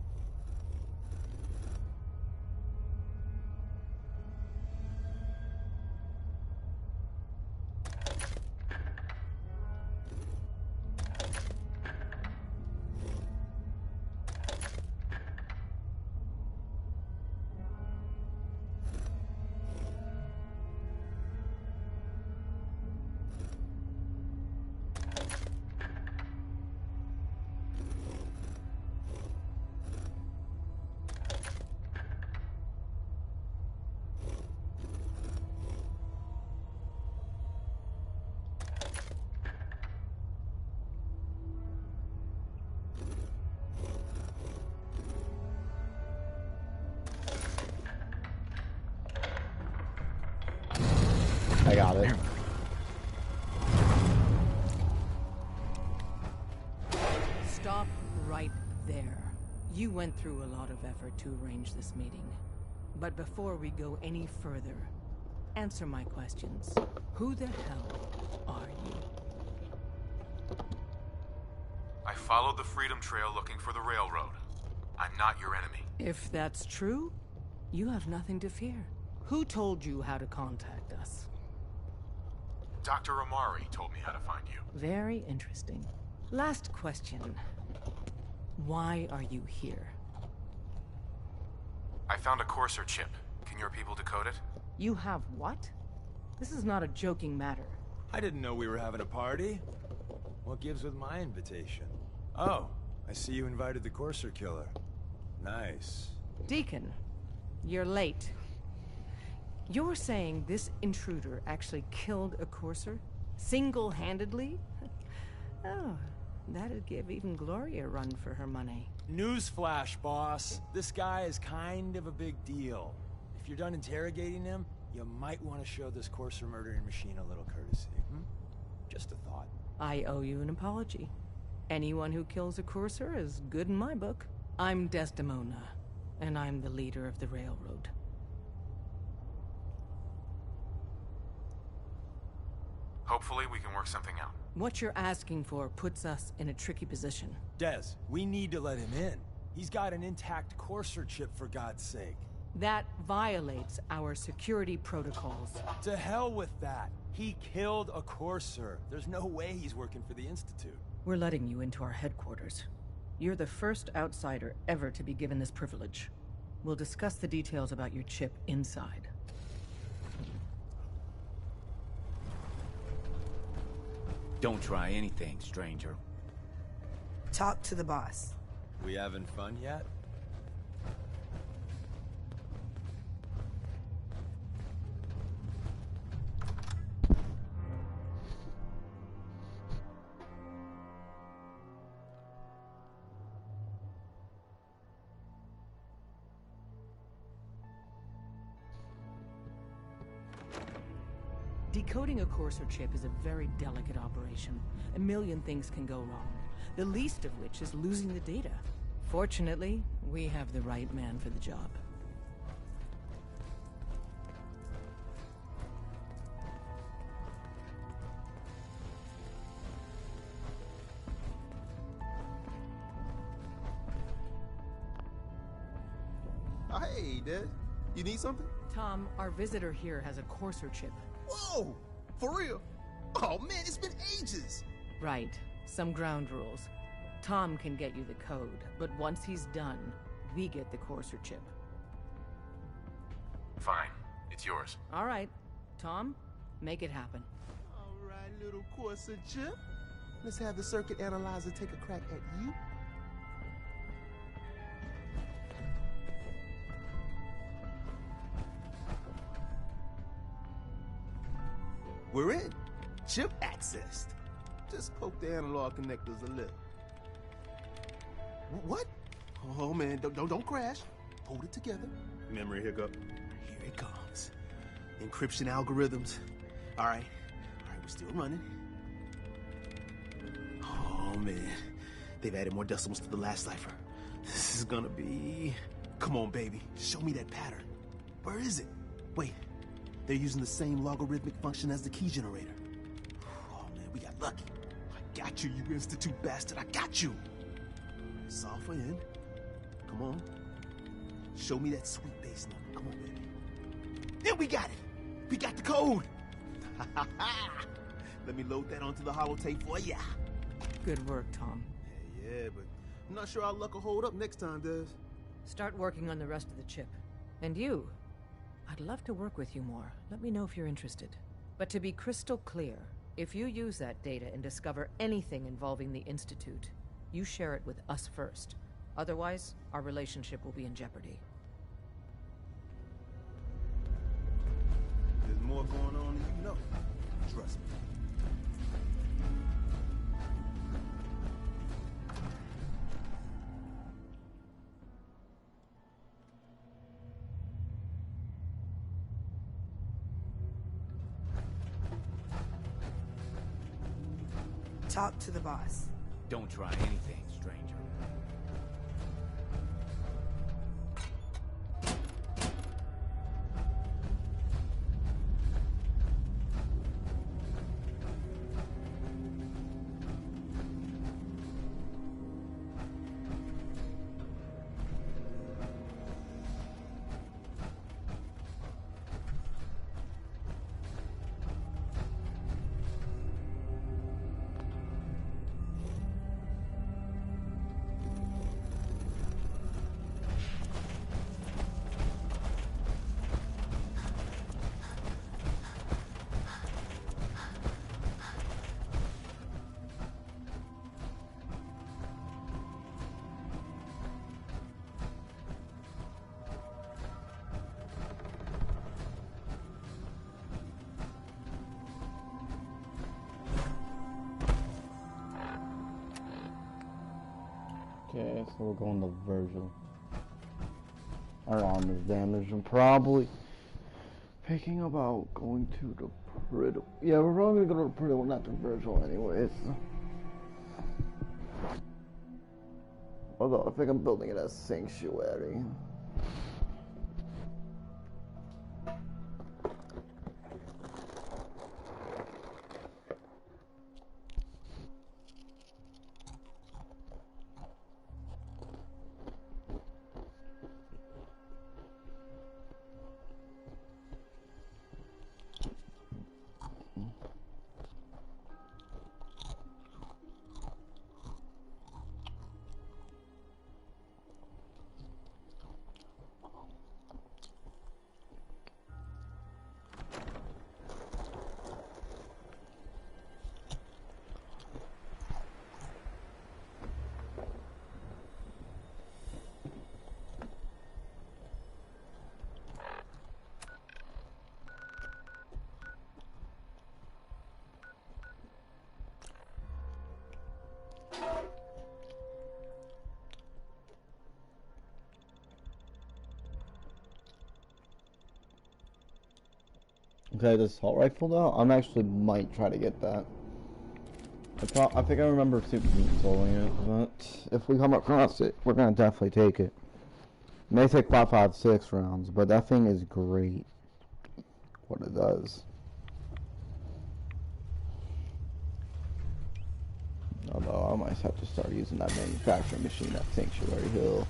I got it. Stop right there. You went through a lot of effort to arrange this meeting. But before we go any further, answer my questions. Who the hell are you? I followed the Freedom Trail looking for the railroad. I'm not your enemy. If that's true, you have nothing to fear. Who told you how to contact us? Dr. Amari told me how to find you. Very interesting. Last question. Why are you here? I found a Courser chip. Can your people decode it? You have what? This is not a joking matter. I didn't know we were having a party. What gives with my invitation? Oh, I see you invited the Courser killer. Nice. Deacon, you're late. You're saying this intruder actually killed a Courser? Single-handedly? Oh, that'd give even Gloria a run for her money. Newsflash, boss. This guy is kind of a big deal. If you're done interrogating him, you might want to show this Courser murdering machine a little courtesy. Just a thought. I owe you an apology. Anyone who kills a Courser is good in my book. I'm Desdemona, and I'm the leader of the railroad. Hopefully we can work something out. What you're asking for puts us in a tricky position. Des, we need to let him in. He's got an intact Courser chip, for God's sake. That violates our security protocols. To hell with that. He killed a Courser. There's no way he's working for the Institute. We're letting you into our headquarters. You're the first outsider ever to be given this privilege. We'll discuss the details about your chip inside. Don't try anything, stranger. Talk to the boss. We having fun yet? Decoding a Courser chip is a very delicate operation. A million things can go wrong, the least of which is losing the data. Fortunately, we have the right man for the job. Oh, hey, Des. You need something? Tom, our visitor here has a Courser chip. Whoa! For real? Oh, man, it's been ages! Right. Some ground rules. Tom can get you the code, but once he's done, we get the Courser chip. Fine. It's yours. All right. Tom, make it happen. All right, little Courser chip. Let's have the circuit analyzer take a crack at you. We're in. Chip accessed. Just poke the analog connectors a little. What? Oh man, don't crash. Hold it together. Memory hiccup. Here it comes. Encryption algorithms. All right, we're still running. Oh man, they've added more decimals to the last cipher. This is gonna be... Come on, baby, show me that pattern. Where is it? Wait, they're using the same logarithmic function as the key generator. Oh man, we got lucky. I got you, you Institute bastard, I got you. Solve for N. Come on. Show me that sweet bass number. Come on, baby. Then we got it. We got the code. Let me load that onto the holotape for ya. Good work, Tom. Yeah, but I'm not sure our luck will hold up next time, Des. Start working on the rest of the chip. And you, I'd love to work with you more. Let me know if you're interested. But to be crystal clear, if you use that data and discover anything involving the Institute, you share it with us first. Otherwise, our relationship will be in jeopardy. There's more going on than you know. Trust me. Talk to the boss. Don't try anything, stranger. Okay, so we're going to Virgil. Our arm is damaged. I'm probably thinking about going to the Priddle. Yeah, we're probably going to go to the Priddle, not to Virgil anyways. Although I think I'm building it as Sanctuary. Okay, this assault rifle though, I'm actually might try to get that. I think I remember Super installing it, but if we come across it, we're gonna definitely take it. It may take 5.56 rounds, but that thing is great. What it does. Although I might have to start using that manufacturing machine at Sanctuary Hill.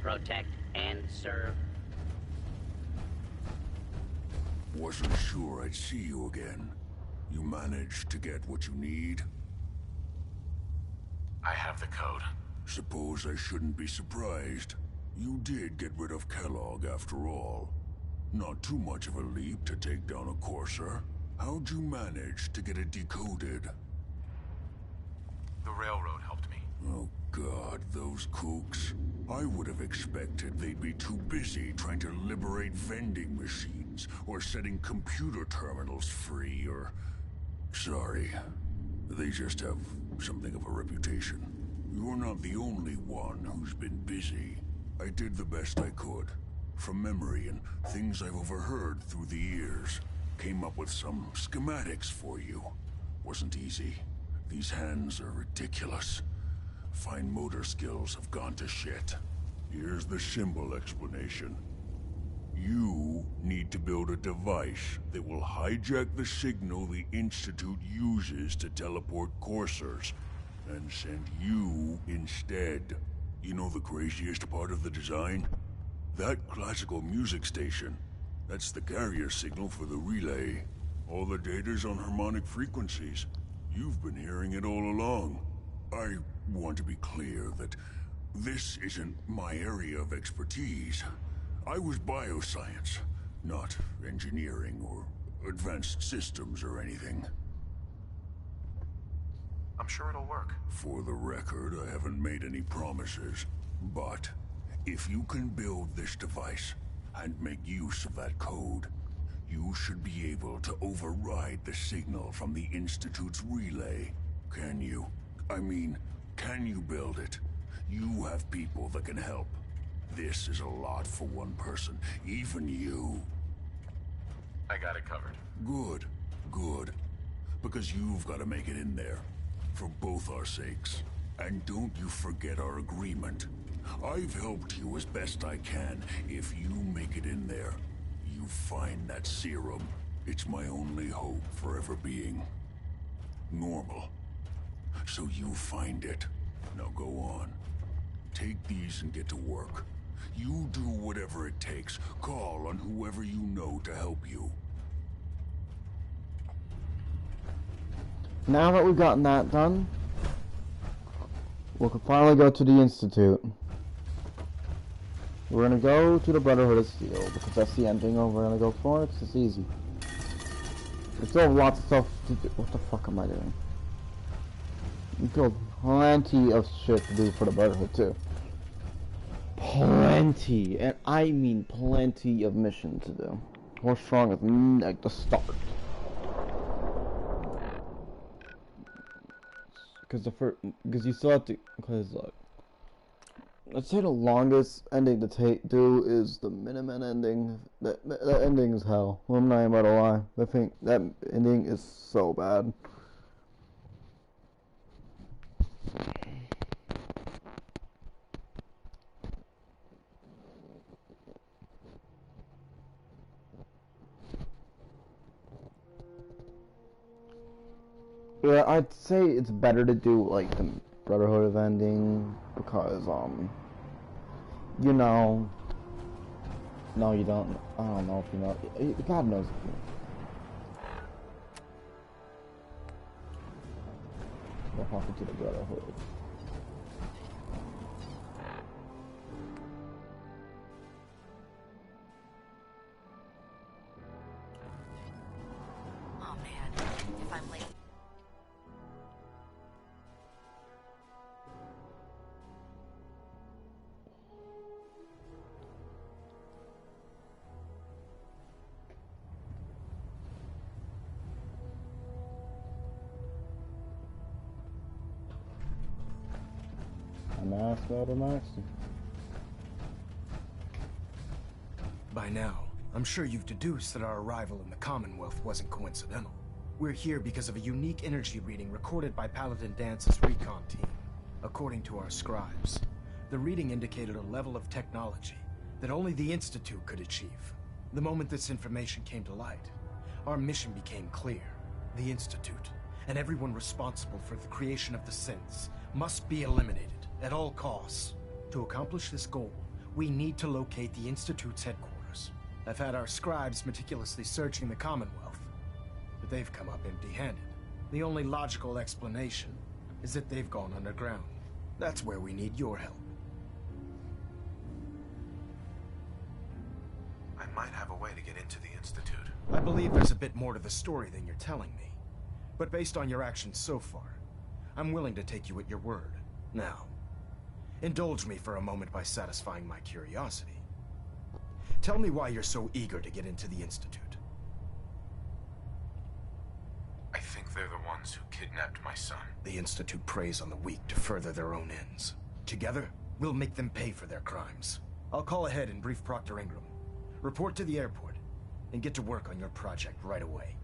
Protect and serve. Wasn't sure I'd see you again. You managed to get what you need? I have the code. Suppose I shouldn't be surprised. You did get rid of Kellogg after all. Not too much of a leap to take down a Courser. How'd you manage to get it decoded? The railroad helped me. Oh God, those kooks. I would have expected they'd be too busy trying to liberate vending machines, or setting computer terminals free, or... Sorry. They just have something of a reputation. You're not the only one who's been busy. I did the best I could. From memory and things I've overheard through the years. Came up with some schematics for you. Wasn't easy. These hands are ridiculous. Fine motor skills have gone to shit. Here's the symbol explanation. You need to build a device that will hijack the signal the Institute uses to teleport coursers, and send you instead. You know the craziest part of the design? That classical music station. That's the carrier signal for the relay. All the data's on harmonic frequencies. You've been hearing it all along. I want to be clear that this isn't my area of expertise. I was bioscience, not engineering or advanced systems or anything. I'm sure it'll work. For the record, I haven't made any promises, but if you can build this device and make use of that code, you should be able to override the signal from the Institute's relay. Can you? I mean, can you build it? You have people that can help. This is a lot for one person, even you. I got it covered. Good, good. Because you've got to make it in there. For both our sakes. And don't you forget our agreement. I've helped you as best I can. If you make it in there, you find that serum. It's my only hope for ever being normal. So you find it. Now go on. Take these and get to work. You do whatever it takes. Call on whoever you know to help you. Now that we've gotten that done, we can finally go to the Institute. We're gonna go to the Brotherhood of Steel, because that's the ending we're gonna go for. It's just easy. We still have lots of stuff to do. What the fuck am I doing? We still have plenty of shit to do for the Brotherhood, too. Plenty, and I mean plenty of missions to do. We're strong at like the start. Because you still have to, because like, let's say the longest ending to do is the Minutemen ending. That ending is hell. I'm not even about to lie. I think that ending is so bad. Yeah, I'd say it's better to do like the Brotherhood of ending because you know, no you don't, I don't know if you know, God knows if you know. What happened to the Brotherhood? Oh man, if I'm late. I'm asking out of Maxie. By now, I'm sure you've deduced that our arrival in the Commonwealth wasn't coincidental. We're here because of a unique energy reading recorded by Paladin Dance's recon team. According to our scribes, the reading indicated a level of technology that only the Institute could achieve. The moment this information came to light, our mission became clear. The Institute, and everyone responsible for the creation of the synths, must be eliminated at all costs. To accomplish this goal, we need to locate the Institute's headquarters. I've had our scribes meticulously searching the Commonwealth, but they've come up empty-handed. The only logical explanation is that they've gone underground. That's where we need your help. I might have a way to get into the Institute. I believe there's a bit more to the story than you're telling me. But based on your actions so far, I'm willing to take you at your word. Now, indulge me for a moment by satisfying my curiosity. Tell me why you're so eager to get into the Institute. I think they're the ones who kidnapped my son. The Institute preys on the weak to further their own ends. Together, we'll make them pay for their crimes. I'll call ahead and brief Proctor Ingram. Report to the airport, and get to work on your project right away.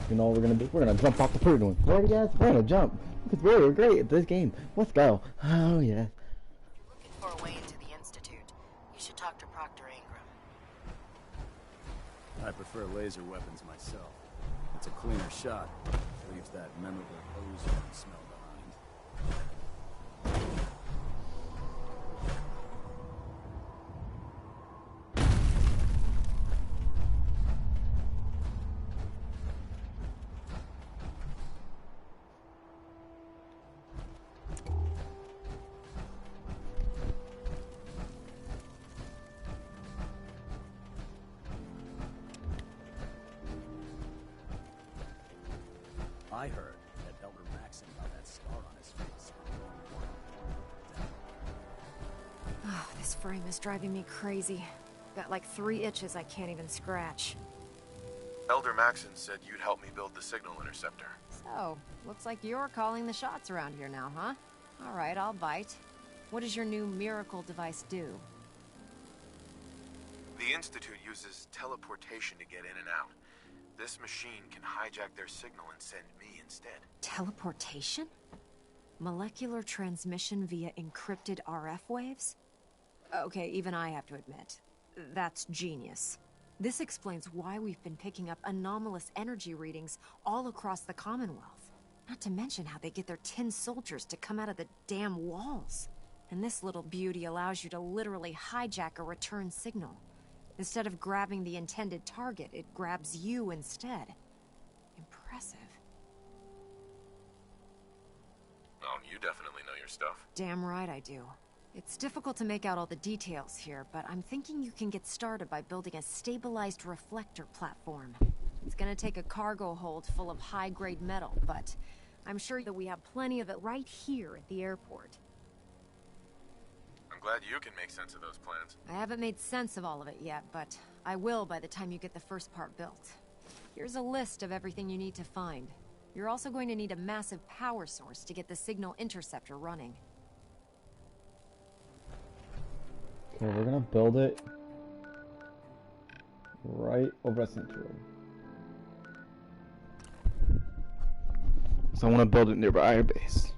You know what we're gonna do? We're gonna jump off the podium. Ready, guys? We're gonna jump. Because we're great at this game. Let's go. Oh, yeah. If you're looking for a way into the Institute, you should talk to Proctor Ingram. I prefer laser weapons myself. It's a cleaner shot. Leaves that memorable ozone smell behind. I heard that Elder Maxon got that scar on his face. Oh, this frame is driving me crazy. Got like 3 itches I can't even scratch. Elder Maxon said you'd help me build the signal interceptor. So, looks like you're calling the shots around here now, huh? Alright, I'll bite. What does your new miracle device do? The Institute uses teleportation to get in and out. This machine can hijack their signal and send me instead. Teleportation? Molecular transmission via encrypted RF waves? Okay, even I have to admit, that's genius. This explains why we've been picking up anomalous energy readings all across the Commonwealth. Not to mention how they get their tin soldiers to come out of the damn walls. And this little beauty allows you to literally hijack a return signal. Instead of grabbing the intended target, it grabs you instead. Impressive. Oh, you definitely know your stuff. Damn right I do. It's difficult to make out all the details here, but I'm thinking you can get started by building a stabilized reflector platform. It's gonna take a cargo hold full of high-grade metal, but I'm sure that we have plenty of it right here at the airport. I'm glad you can make sense of those plans. I haven't made sense of all of it yet, but I will by the time you get the first part built. Here's a list of everything you need to find. You're also going to need a massive power source to get the signal interceptor running. Okay, we're gonna build it right over Central. So I want to build it nearby our base.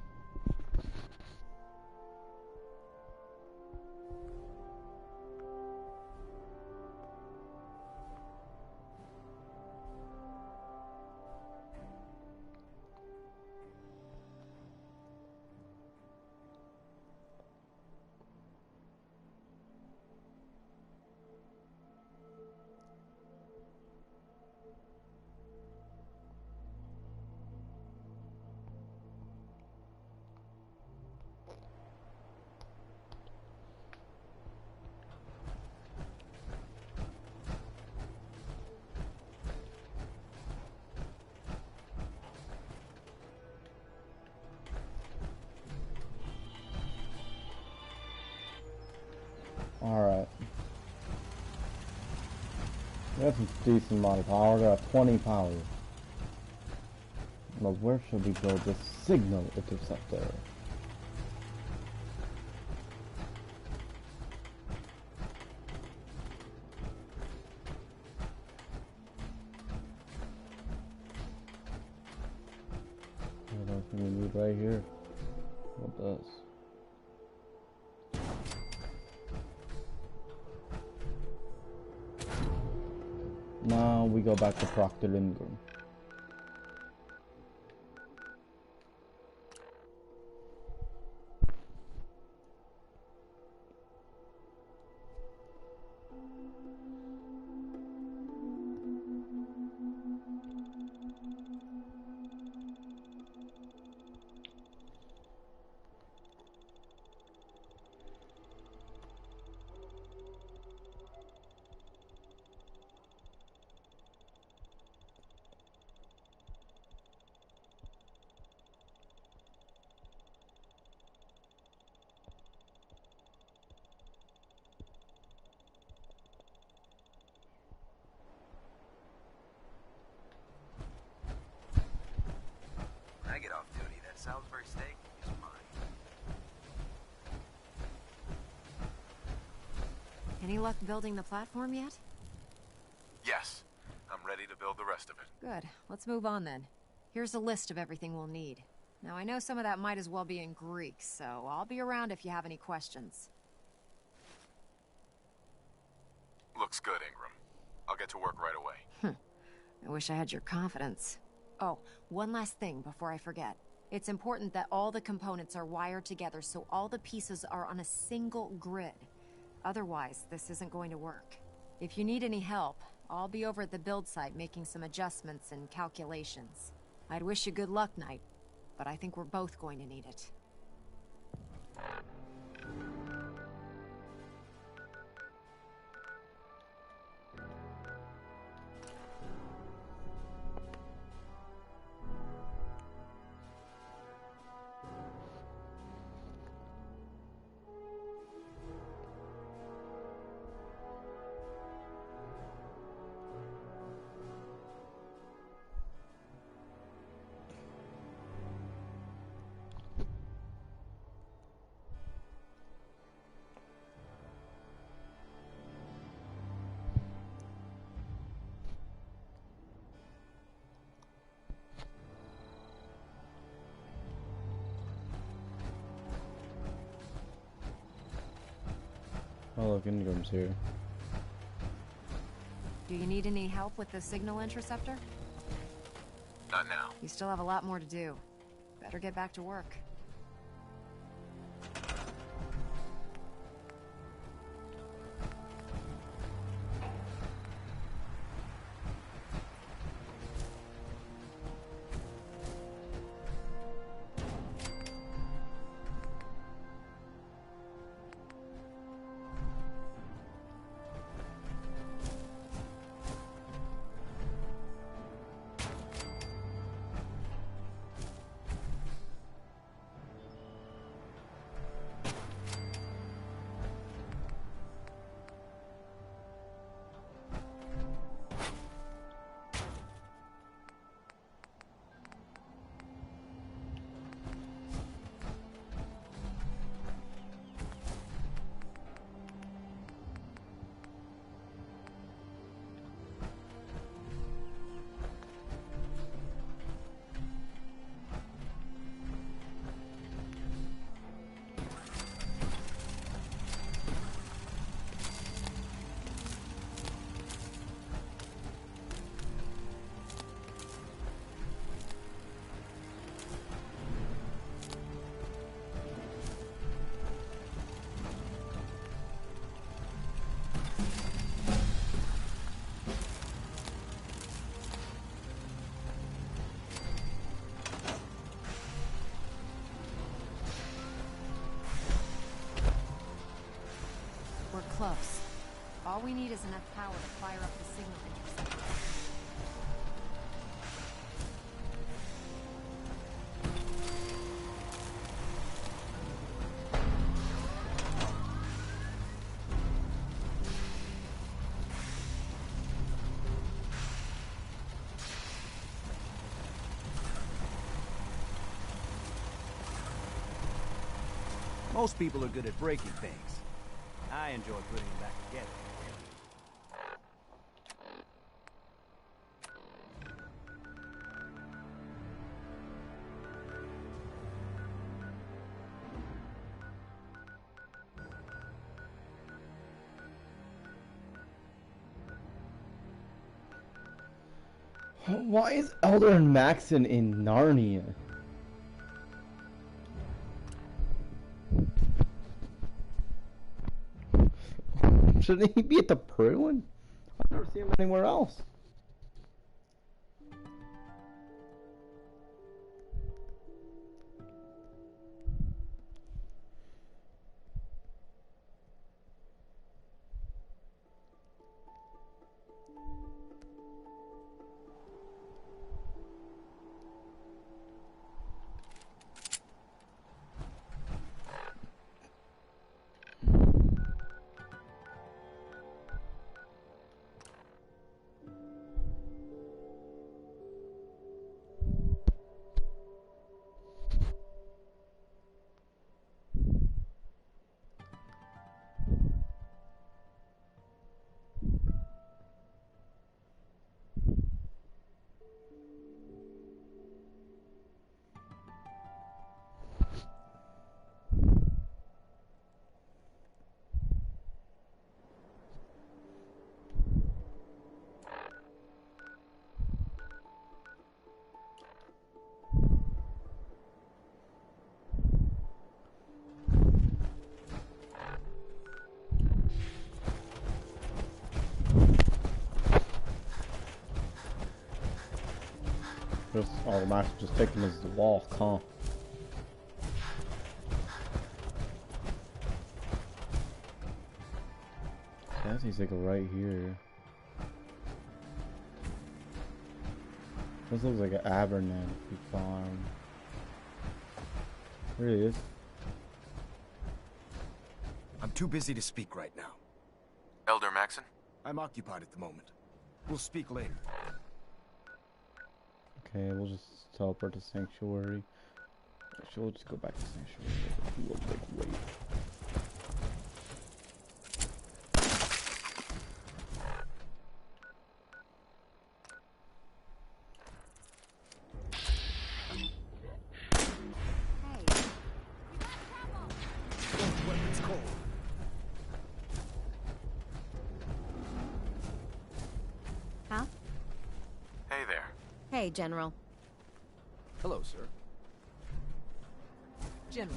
Alright. We have some decent amount of power. We got 20 power. But where should we build this signal interceptor? right here. What this? Now we go back to Proctor Lindgren. When I get off duty, that Salisbury steak is mine. Any luck building the platform yet? Yes, I'm ready to build the rest of it. Good. Let's move on then. Here's a list of everything we'll need. Now, I know some of that might as well be in Greek, so I'll be around if you have any questions. Looks good, Ingram. I'll get to work right away. I wish I had your confidence. Oh, one last thing before I forget. It's important that all the components are wired together so all the pieces are on a single grid. Otherwise, this isn't going to work. If you need any help, I'll be over at the build site making some adjustments and calculations. I'd wish you good luck, Knight, but I think we're both going to need it. Oh look, Ingram's here. Do you need any help with the signal interceptor? Not now. You still have a lot more to do. Better get back to work. We're close. All we need is enough power to fire up the signal interceptor. Most people are good at breaking things. I enjoy putting them back together. Why is Elder Maxon in Narnia? Shouldn't he be at the Pruin? I've never seen him anywhere else. Just automatically just taking his walk, huh? That seems like right here. This looks like an Abernathy farm. There he is. I'm too busy to speak right now. Elder Maxon? I'm occupied at the moment. We'll speak later. Okay, we'll just teleport to Sanctuary. Actually, we'll just go back to Sanctuary. We'll make wait. Huh? Hey there. Hey, General. Hello, sir. General.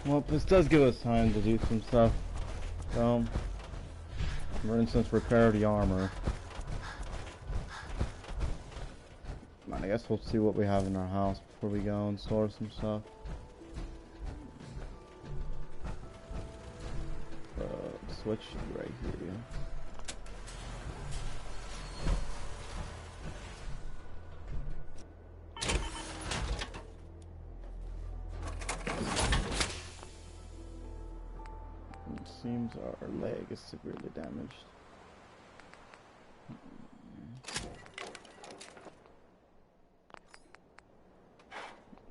Well, this does give us time to do some stuff. For instance, repair the armor. I guess we'll see what we have in our house before we go and store some stuff. Switch right here. It seems our leg is severely damaged.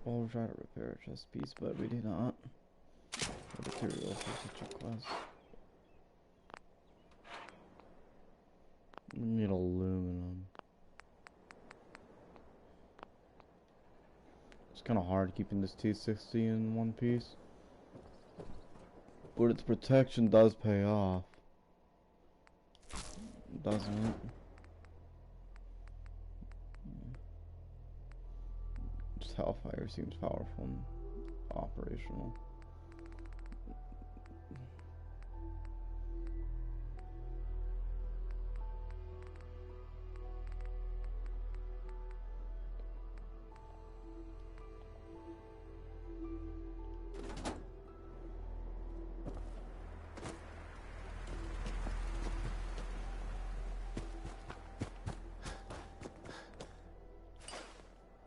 Well, we'll try to repair a chest piece, but we did not. The material for such a quest. We need aluminum. It's kind of hard keeping this T60 in one piece. But its protection does pay off. Doesn't it? Hellfire seems powerful and operational.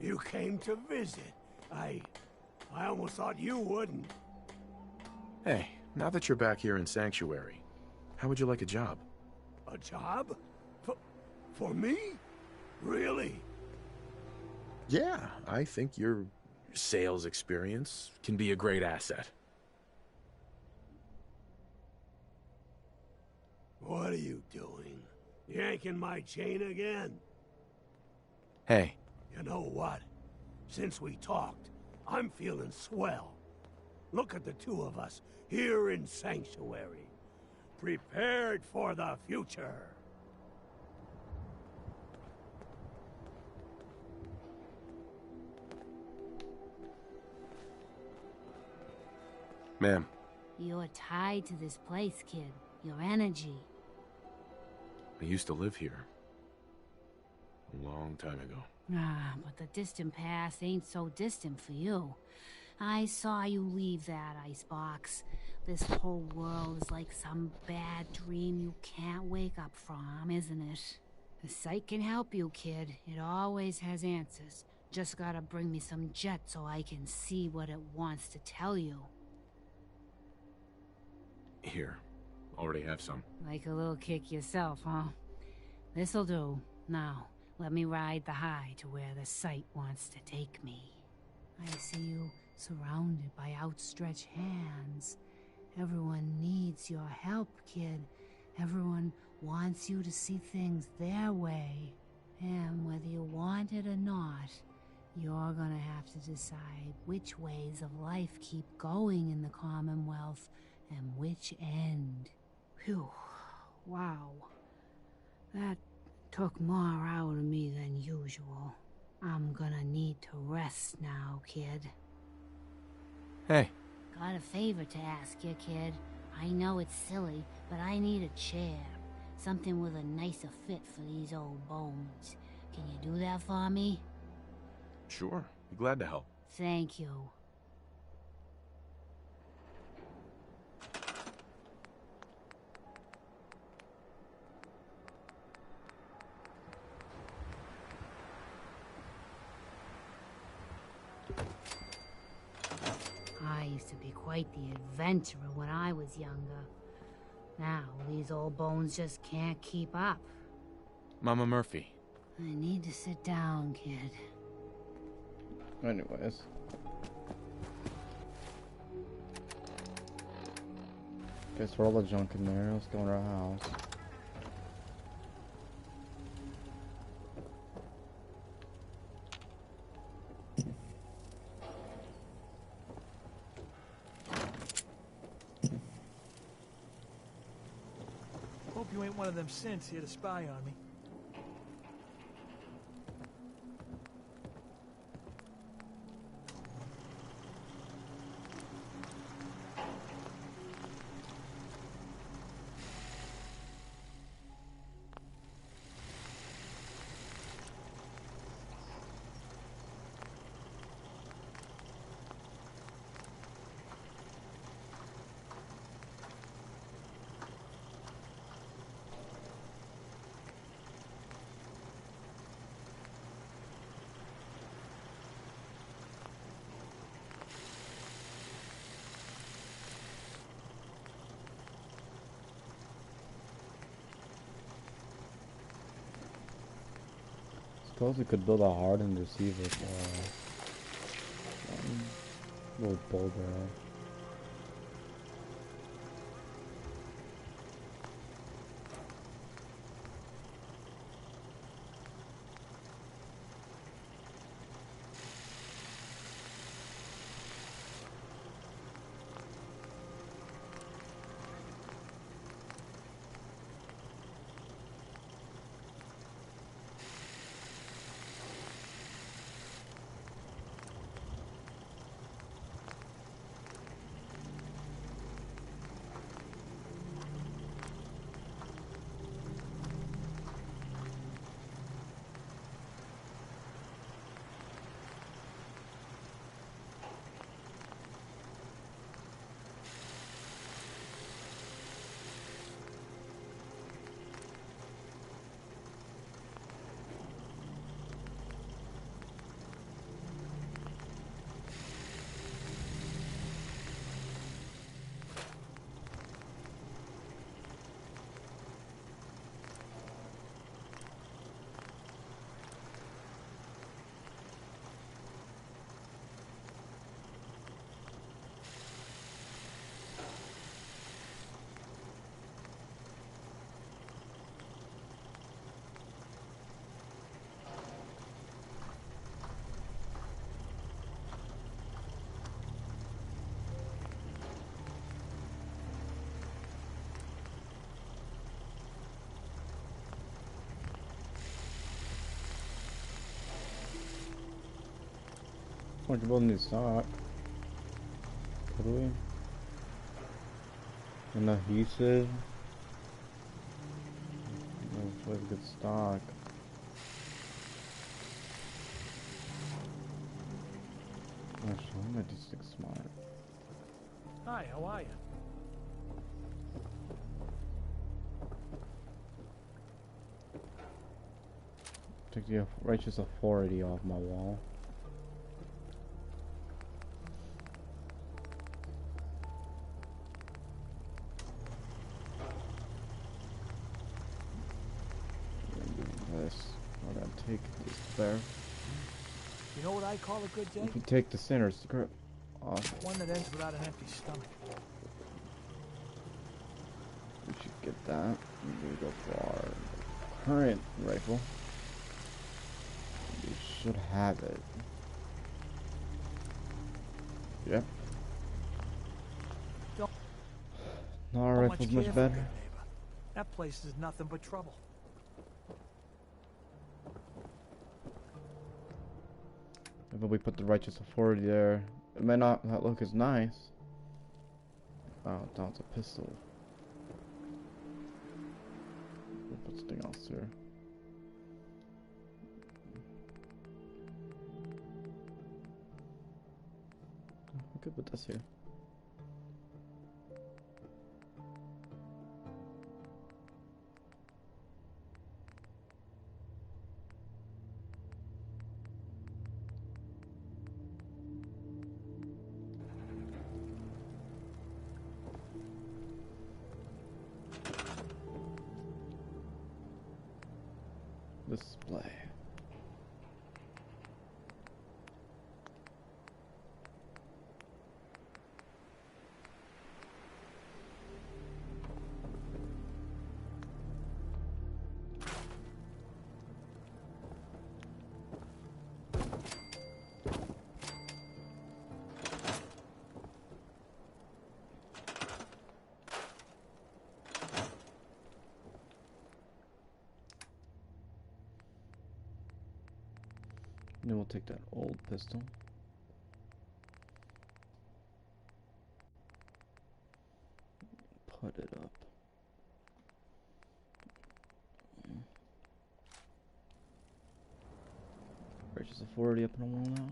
You came to visit. I almost thought you wouldn't. Hey, now that you're back here in Sanctuary, how would you like a job? A job? For me? Really? Yeah, I think your sales experience can be a great asset. What are you doing? Yanking my chain again? Hey. You know what? Since we talked, I'm feeling swell. Look at the two of us here in Sanctuary, prepared for the future. Ma'am. You're tied to this place, kid. Your energy. I used to live here. A long time ago. Ah, but the distant past ain't so distant for you. I saw you leave that icebox. This whole world is like some bad dream you can't wake up from, isn't it? The site can help you, kid. It always has answers. Just gotta bring me some jet so I can see what it wants to tell you. Here. Already have some. Like a little kick yourself, huh? This'll do. Now, let me ride the high to where the site wants to take me. I see you surrounded by outstretched hands. Everyone needs your help, kid. Everyone wants you to see things their way. And whether you want it or not, you're gonna have to decide which ways of life keep going in the Commonwealth and which end. Phew. Wow. That took more out of me than usual. I'm gonna need to rest now, kid. Hey. Got a favor to ask you, kid. I know it's silly, but I need a chair. Something with a nicer fit for these old bones. Can you do that for me? Sure. Be glad to help. Thank you. I used to be quite the adventurer when I was younger. Now, these old bones just can't keep up. Mama Murphy. I need to sit down, kid. Anyways. Okay, throw all the junk in there. Let's go in our house. Hope you ain't one of them synths here to spy on me. Suppose we could build a hardened receiver little boulder. point to building new stock. Could we? And adhesive. No, good stock. Actually, I'm gonna do 6 smart. Hi, how are you? Take the righteous authority off my wall. This. I'm gonna take this there. You know what I call a good day? If you take the sinner's grip off, One that ends without an empty stomach. we should get that. We go for our current rifle. We should have it. Yep. Now our rifle's much better. That place is nothing but trouble. If we put the righteous authority there, it may not look as nice. Oh, now it's a pistol. We'll put something else here. We could put this here. Display. Then we'll take that old pistol. Put it up. Righteous authority up on the wall now.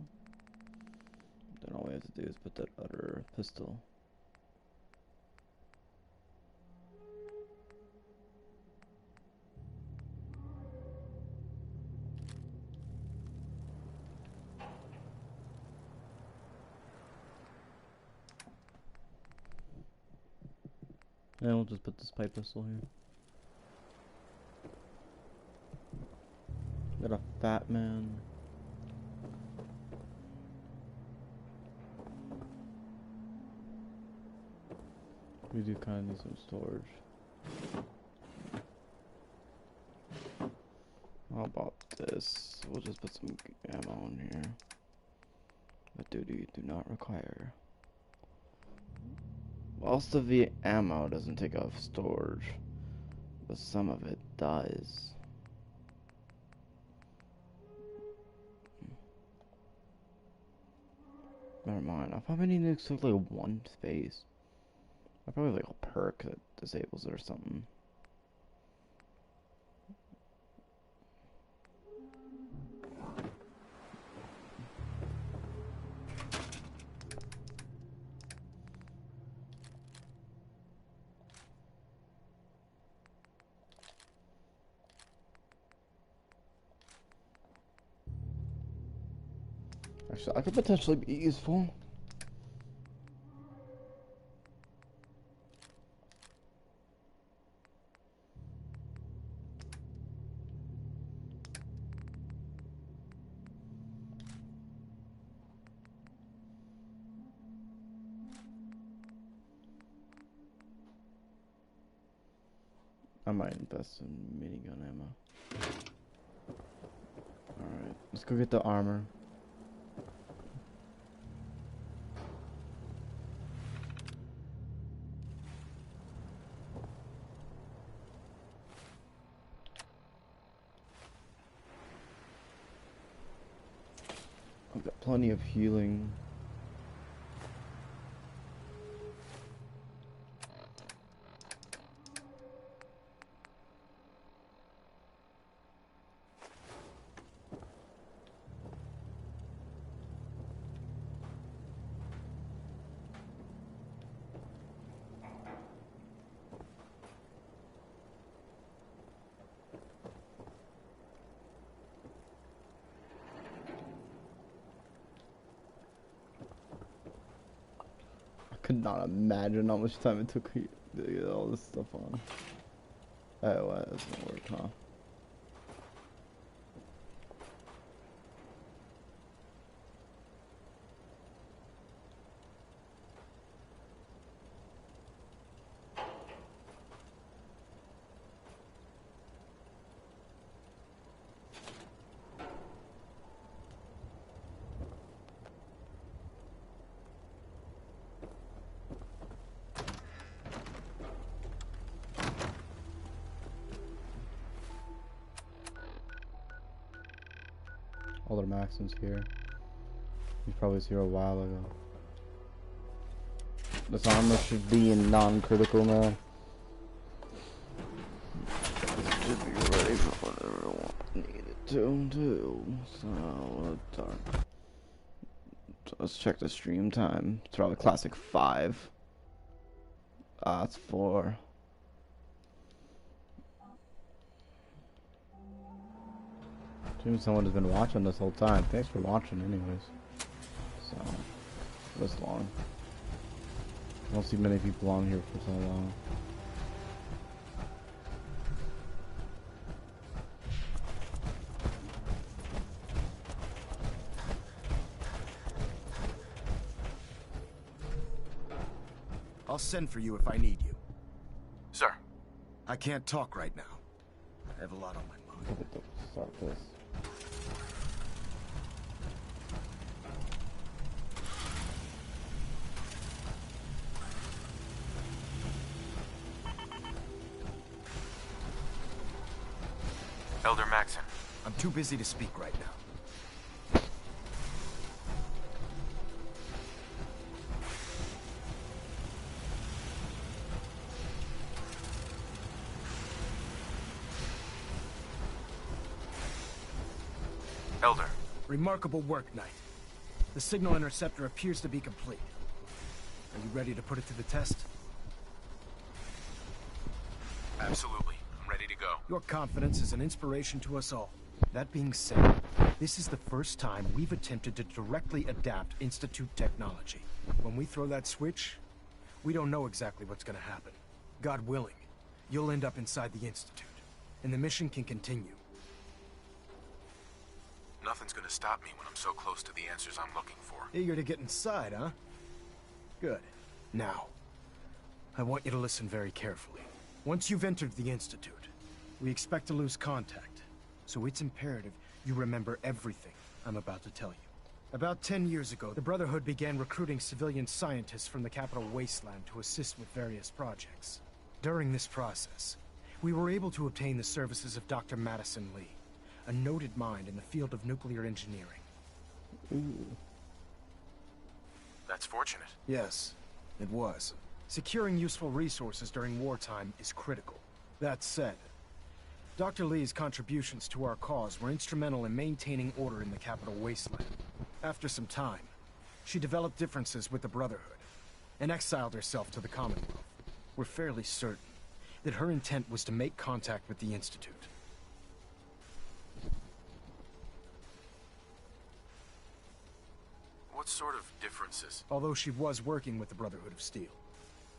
Then all we have to do is put that other pistol. And we'll just put this pipe pistol here. Got a fat man. We do kind of need some storage. How about this? We'll just put some ammo in here. But duty do not require. Most of the ammo doesn't take up storage, but some of it does. Never mind. I probably need to took like 1 space. I probably like a perk that disables it or something. Actually, I could potentially be useful. I might invest in minigun ammo. Alright, let's go get the armor. I've got plenty of healing. Could not imagine how much time it took to get all this stuff on. Oh, wow, that doesn't work, huh? Elder Maxon's here. He probably was here a while ago. This armor should be in non-critical now. It should be ready for whatever I need it to do. So, let's check the stream time. It's probably classic 5. It's 4. Seems someone has been watching this whole time. Thanks for watching anyways. So, this long. I don't see many people on here for so long. I'll send for you if I need you. Sir. I can't talk right now. I have a lot on my mind. Start this. Elder Maxon. I'm too busy to speak right now. Elder. Remarkable work, Knight. The signal interceptor appears to be complete. Are you ready to put it to the test? Absolutely. I'm ready to go. Your confidence is an inspiration to us all. That being said, this is the first time we've attempted to directly adapt Institute technology. When we throw that switch, we don't know exactly what's gonna happen. God willing, you'll end up inside the Institute, and the mission can continue. Nothing's gonna stop me when I'm so close to the answers I'm looking for. Eager to get inside, huh? Good. Now, I want you to listen very carefully. Once you've entered the Institute, we expect to lose contact, so it's imperative you remember everything I'm about to tell you. About 10 years ago, the Brotherhood began recruiting civilian scientists from the Capital Wasteland to assist with various projects. During this process, we were able to obtain the services of Dr. Madison Li, a noted mind in the field of nuclear engineering. Ooh. That's fortunate. Yes, it was. Securing useful resources during wartime is critical. That said, Dr. Li's contributions to our cause were instrumental in maintaining order in the Capital Wasteland. After some time, she developed differences with the Brotherhood and exiled herself to the Commonwealth. We're fairly certain that her intent was to make contact with the Institute. What sort of differences? Although she was working with the Brotherhood of Steel,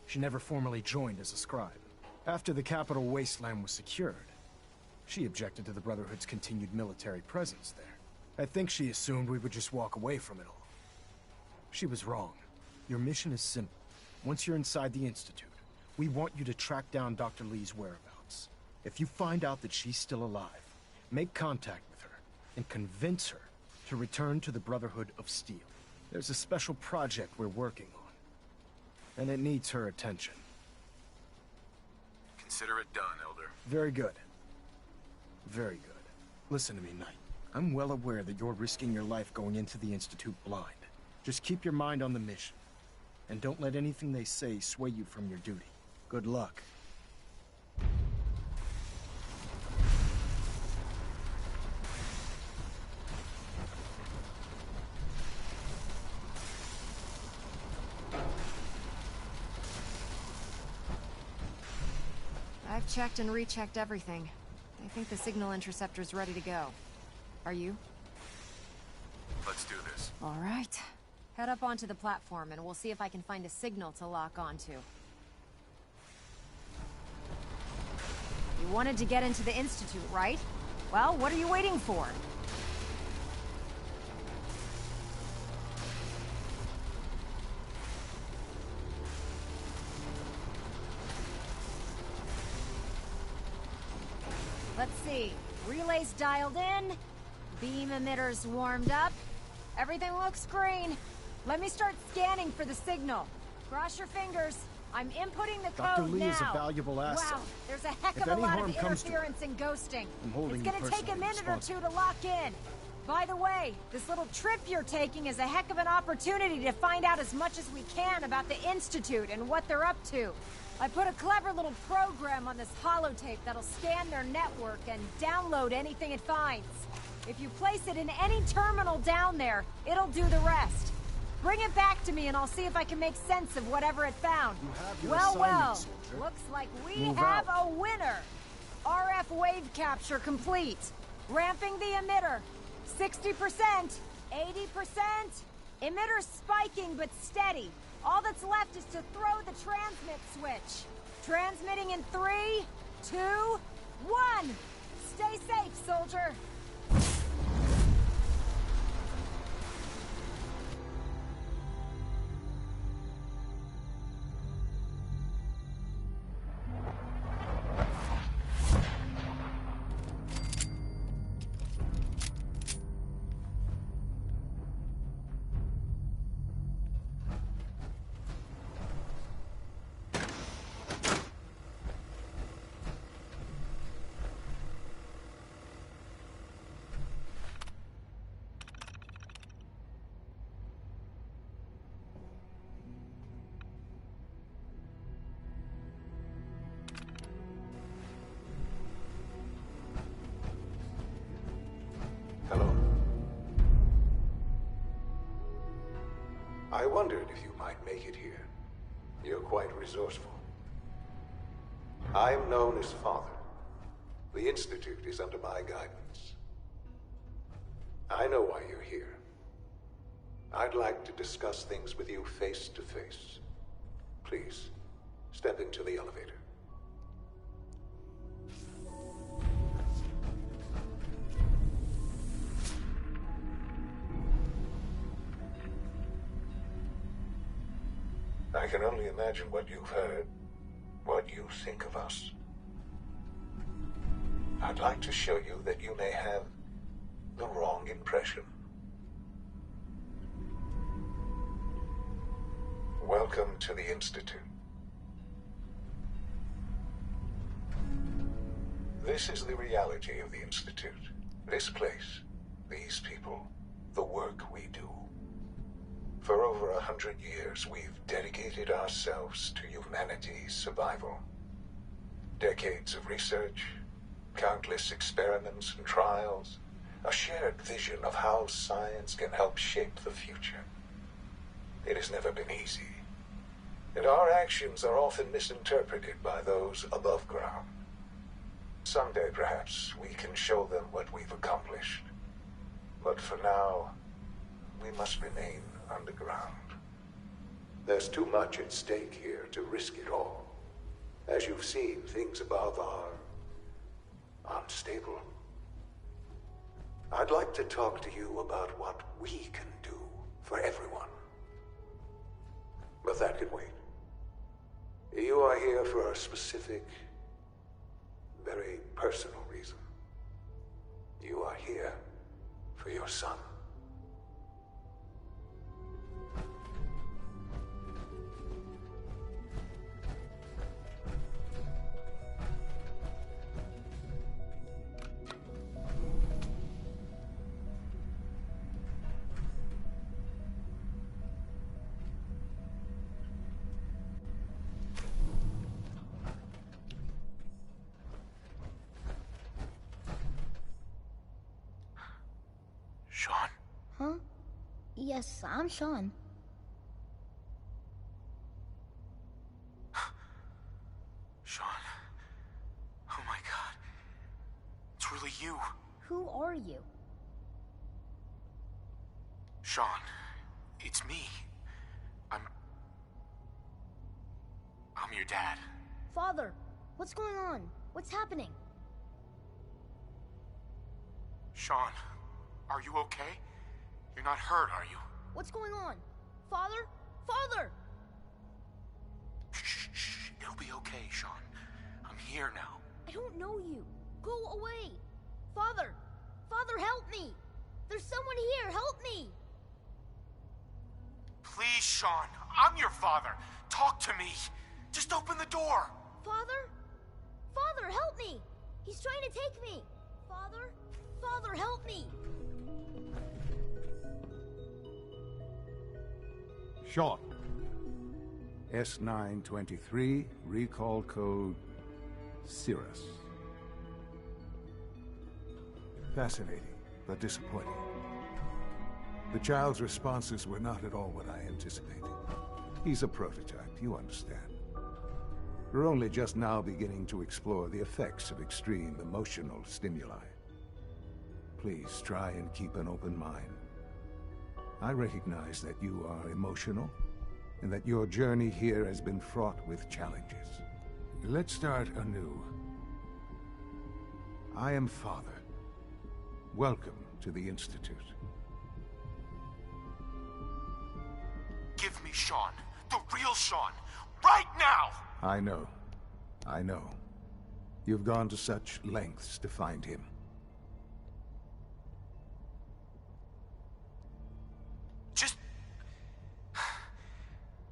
she never formally joined as a scribe. After the Capital Wasteland was secured, she objected to the Brotherhood's continued military presence there. I think she assumed we would just walk away from it all. She was wrong. Your mission is simple. Once you're inside the Institute, we want you to track down Dr. Li's whereabouts. If you find out that she's still alive, make contact with her and convince her to return to the Brotherhood of Steel. There's a special project we're working on, and it needs her attention. Consider it done, Elder. Very good. Very good. Listen to me, Knight. I'm well aware that you're risking your life going into the Institute blind. Just keep your mind on the mission. And don't let anything they say sway you from your duty. Good luck. I've checked and rechecked everything. I think the signal interceptor's ready to go. Are you? Let's do this. All right. Head up onto the platform and we'll see if I can find a signal to lock onto. You wanted to get into the Institute, right? Well, what are you waiting for? Let's see. Relays dialed in. Beam emitters warmed up. Everything looks green. Let me start scanning for the signal. Cross your fingers. I'm inputting the code Dr. Lee now. is a valuable asset. Wow, there's a heck If of a any lot harm of comes to her, interference and ghosting. I'm holding It's you gonna take a personally minute or two responsible. to lock in. By the way, this little trip you're taking is a heck of an opportunity to find out as much as we can about the Institute and what they're up to. I put a clever little program on this holotape that'll scan their network and download anything it finds. If you place it in any terminal down there, it'll do the rest. Bring it back to me and I'll see if I can make sense of whatever it found. your Well, assignment, soldier. looks like we Move have out. a winner. RF wave capture complete. Ramping the emitter. 60%, 80%. Emitter spiking but steady. All that's left is to throw the transmit switch. Transmitting in 3, 2, 1. Stay safe, soldier. Hello. I wondered if you might make it here. You're quite resourceful. I'm known as Father. The Institute is under my guidance. I know why you're here. I'd like to discuss things with you face to face. Please, step into the elevator. I can only imagine what you've heard, what you think of us. I'd like to show you that you may have the wrong impression. Welcome to the Institute. This is the reality of the Institute. This place, these people, the work we do. For over 100 years, we've dedicated ourselves to humanity's survival. Decades of research, countless experiments and trials, a shared vision of how science can help shape the future. It has never been easy, and our actions are often misinterpreted by those above ground. Someday, perhaps, we can show them what we've accomplished. But for now, we must remain underground. There's too much at stake here to risk it all. As you've seen, things above are unstable. I'd like to talk to you about what we can do for everyone. But that can wait. You are here for a specific, very personal reason. You are here for your son. Yes, I'm Sean. Sean. Oh my god. It's really you. Who are you? Sean. It's me. I'm your dad. Father, what's going on? What's happening? Sean, are you okay? You're not hurt, are you? What's going on? Father? Father! Shh. It'll be okay, Sean. I'm here now. I don't know you. Go away. Father! Father, help me! There's someone here. Help me! Please, Sean. I'm your father. Talk to me. Just open the door. Father? Father, help me! He's trying to take me. Father? Father, help me! Sean. S923, recall code Cirrus. Fascinating, but disappointing. The child's responses were not at all what I anticipated. He's a prototype, you understand. We're only just now beginning to explore the effects of extreme emotional stimuli. Please try and keep an open mind. I recognize that you are emotional, and that your journey here has been fraught with challenges. Let's start anew. I am Father. Welcome to the Institute. Give me Sean. The real Sean. Right now! I know. You've gone to such lengths to find him. Just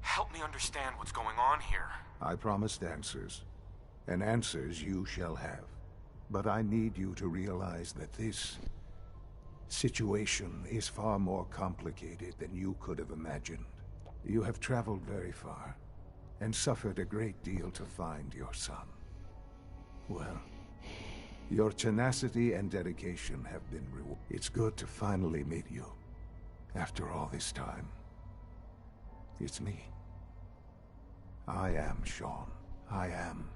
help me understand what's going on here. I promised answers, and answers you shall have. But I need you to realize that this situation is far more complicated than you could have imagined. You have traveled very far, and suffered a great deal to find your son. Well, your tenacity and dedication have been rewarded. It's good to finally meet you, after all this time. It's me. I am Sean. I am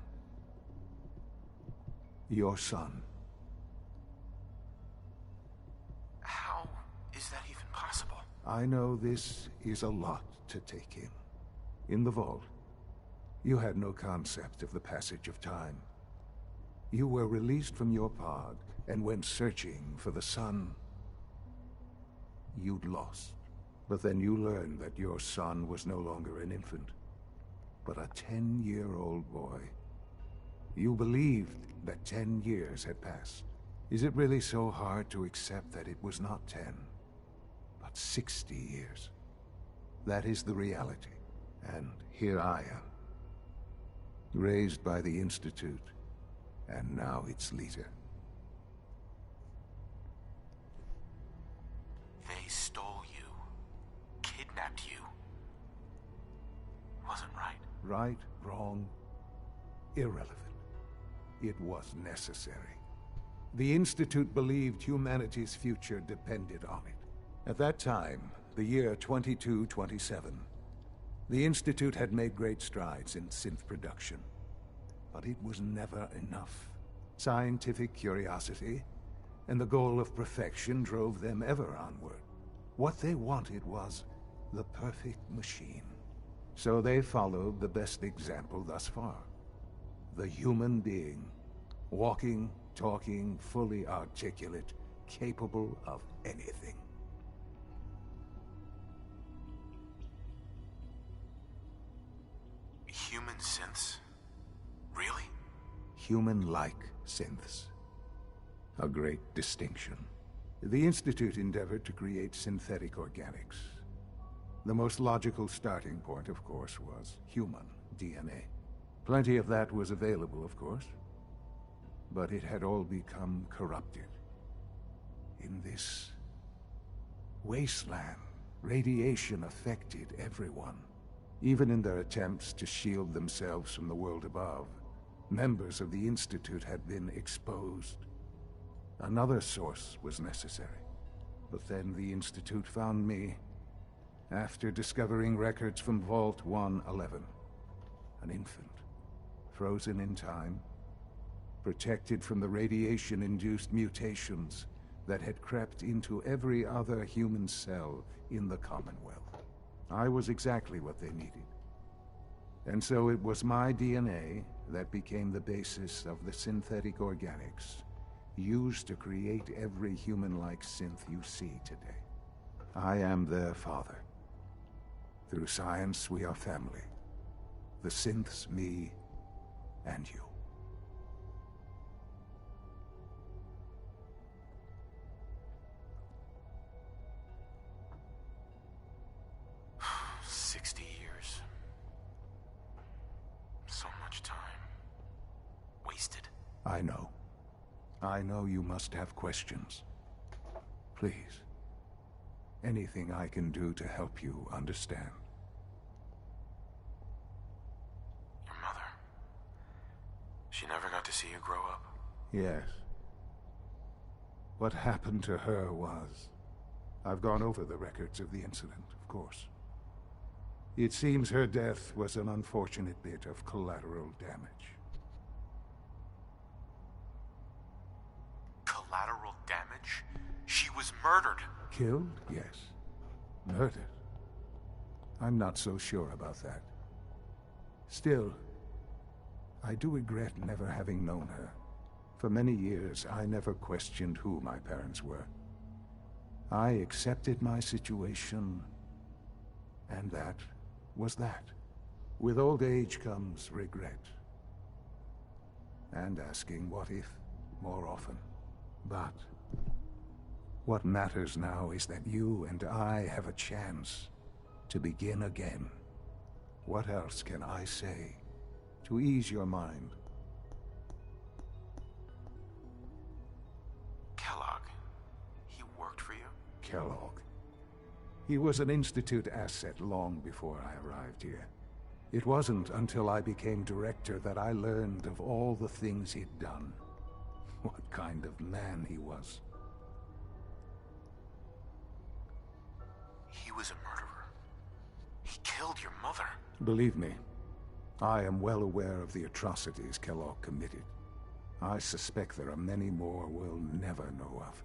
your son. How is that even possible? I know this is a lot to take in. In the vault, you had no concept of the passage of time. You were released from your pod and went searching for the son you'd lost. But then you learned that your son was no longer an infant, but a 10-year-old boy. You believed that 10 years had passed. Is it really so hard to accept that it was not 10, but 60 years? That is the reality, and here I am. Raised by the Institute, and now its leader. They stole you. Kidnapped you. Wasn't right. Right, wrong, irrelevant. It was necessary. The Institute believed humanity's future depended on it. At that time, the year 2227, the Institute had made great strides in synth production. But it was never enough. Scientific curiosity and the goal of perfection drove them ever onward. What they wanted was the perfect machine. So they followed the best example thus far. The human being. Walking, talking, fully articulate, capable of anything. Human synths? Really? Human-like synths. A great distinction. The Institute endeavored to create synthetic organics. The most logical starting point, of course, was human DNA. Plenty of that was available, of course. But it had all become corrupted. In this wasteland, radiation affected everyone. Even in their attempts to shield themselves from the world above, members of the Institute had been exposed. Another source was necessary. But then the Institute found me after discovering records from Vault 111. An infant, frozen in time, protected from the radiation-induced mutations that had crept into every other human cell in the Commonwealth. I was exactly what they needed. And so it was my DNA that became the basis of the synthetic organics used to create every human-like synth you see today. I am their father. Through science, we are family. The synths, me, and you. I know. I know you must have questions. Please. Anything I can do to help you understand. Your mother. She never got to see you grow up? Yes. What happened to her was... I've gone over the records of the incident, of course. It seems her death was an unfortunate bit of collateral damage. Collateral damage? She was murdered. Killed? Yes. Murdered? I'm not so sure about that. Still, I do regret never having known her. For many years, I never questioned who my parents were. I accepted my situation, and that was that. With old age comes regret. And asking what if more often. But what matters now is that you and I have a chance to begin again. What else can I say to ease your mind? Kellogg. He worked for you? Kellogg. He was an Institute asset long before I arrived here. It wasn't until I became director that I learned of all the things he'd done. What kind of man he was. He was a murderer. He killed your mother. Believe me, I am well aware of the atrocities Kellogg committed. I suspect there are many more we'll never know of.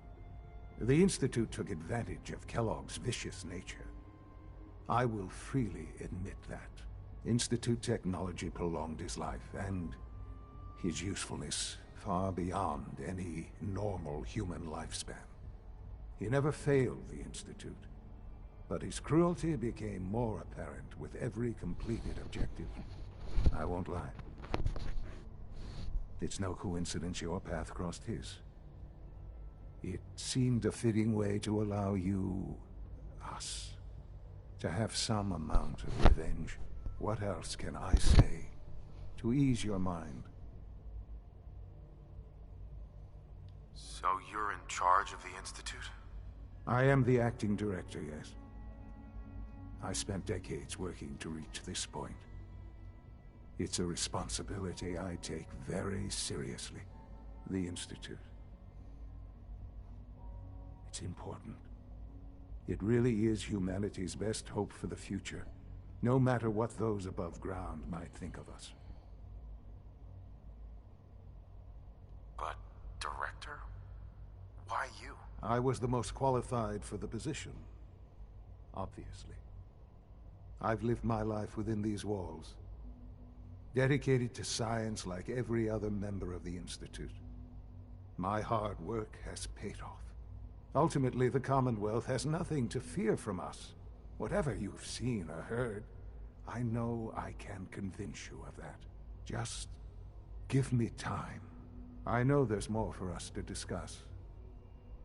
The Institute took advantage of Kellogg's vicious nature. I will freely admit that. Institute technology prolonged his life, and his usefulness far beyond any normal human lifespan. He never failed the Institute, but his cruelty became more apparent with every completed objective. I won't lie. It's no coincidence your path crossed his. It seemed a fitting way to allow you, us, to have some amount of revenge. What else can I say to ease your mind? So you're in charge of the Institute? I am the acting director, yes. I spent decades working to reach this point. It's a responsibility I take very seriously. The Institute. It's important. It really is humanity's best hope for the future, no matter what those above ground might think of us. But, Director? Why you? I was the most qualified for the position. Obviously. I've lived my life within these walls, dedicated to science like every other member of the Institute. My hard work has paid off. Ultimately, the Commonwealth has nothing to fear from us. Whatever you've seen or heard, I know I can convince you of that. Just give me time. I know there's more for us to discuss.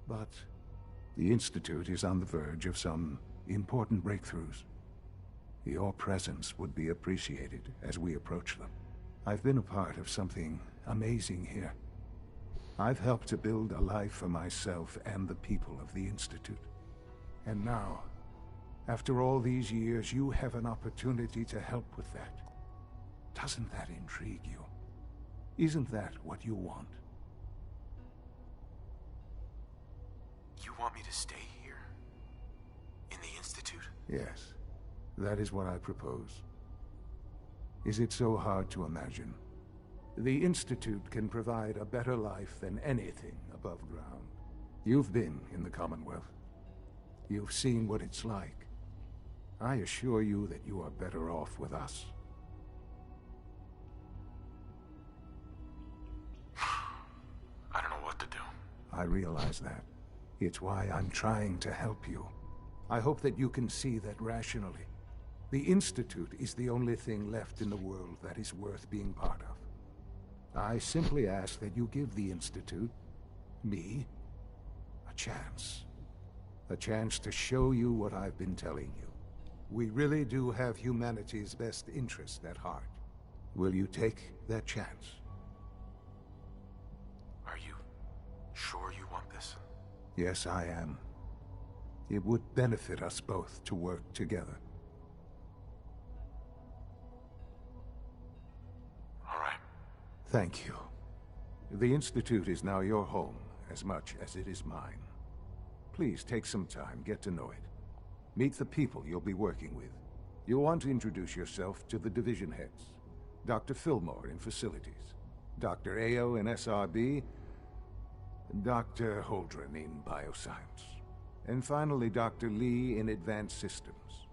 But the Institute is on the verge of some important breakthroughs. Your presence would be appreciated as we approach them. I've been a part of something amazing here. I've helped to build a life for myself and the people of the Institute. And now, after all these years, you have an opportunity to help with that. Doesn't that intrigue you? Isn't that what you want? You want me to stay here? In the Institute? Yes, that is what I propose. Is it so hard to imagine? The Institute can provide a better life than anything above ground. You've been in the Commonwealth. You've seen what it's like. I assure you that you are better off with us. I don't know what to do. I realize that. It's why I'm trying to help you. I hope that you can see that rationally. The Institute is the only thing left in the world that is worth being part of. I simply ask that you give the Institute, me, a chance. A chance to show you what I've been telling you. We really do have humanity's best interest at heart. Will you take that chance? Are you sure you want this? Yes, I am. It would benefit us both to work together. All right. Thank you. The Institute is now your home as much as it is mine. Please take some time, get to know it. Meet the people you'll be working with. You'll want to introduce yourself to the division heads. Dr. Fillmore in Facilities, Dr. Ayo in SRB, Dr. Holdren in Bioscience, and finally Dr. Lee in Advanced Systems.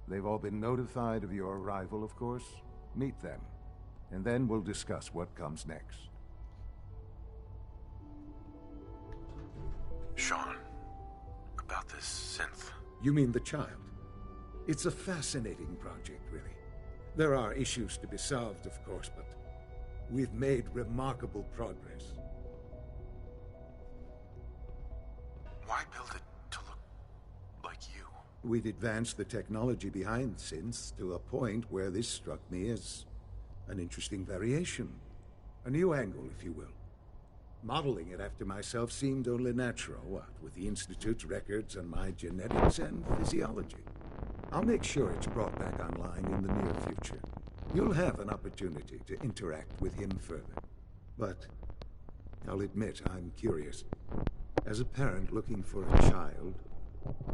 They've all been notified of your arrival, of course. Meet them, and then we'll discuss what comes next. Sean, about this synth. You mean the child? It's a fascinating project, really. There are issues to be solved, of course, but we've made remarkable progress. Why build it to look like you? We've advanced the technology behind synths to a point where this struck me as an interesting variation. A new angle, if you will. Modeling it after myself seemed only natural, what with the Institute's records on my genetics and physiology. I'll make sure it's brought back online in the near future. You'll have an opportunity to interact with him further. But I'll admit I'm curious. As a parent looking for a child,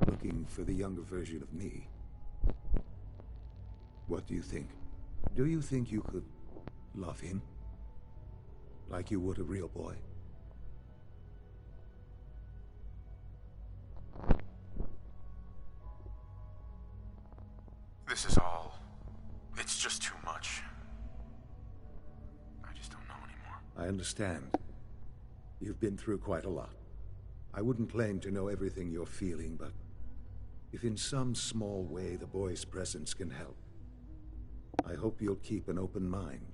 looking for the younger version of me, what do you think? Do you think you could love him? Like you would a real boy? This is all... it's just too much. I just don't know anymore. I understand. You've been through quite a lot. I wouldn't claim to know everything you're feeling, but if in some small way the boy's presence can help, I hope you'll keep an open mind.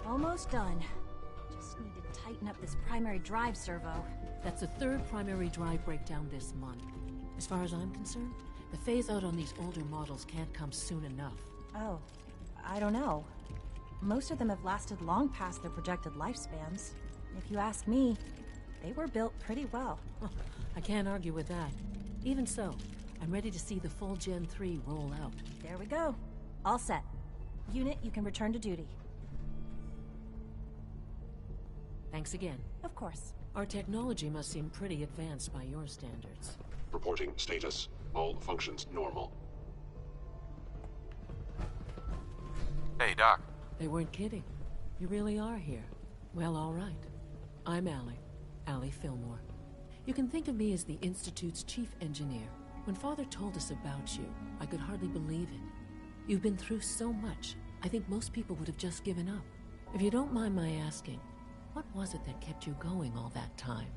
Almost done. Just need to tighten up this primary drive servo. That's the third primary drive breakdown this month. As far as I'm concerned, the phase-out on these older models can't come soon enough. Oh, I don't know. Most of them have lasted long past their projected lifespans. If you ask me, they were built pretty well. I can't argue with that. Even so, I'm ready to see the full Gen 3 roll out. There we go. All set. Unit, you can return to duty. Thanks again. Of course. Our technology must seem pretty advanced by your standards. Reporting status. All functions normal. Hey, Doc. They weren't kidding. You really are here. Well, all right. I'm Allie Fillmore. You can think of me as the Institute's chief engineer. When Father told us about you, I could hardly believe it. You've been through so much, I think most people would have just given up. If you don't mind my asking, what was it that kept you going all that time?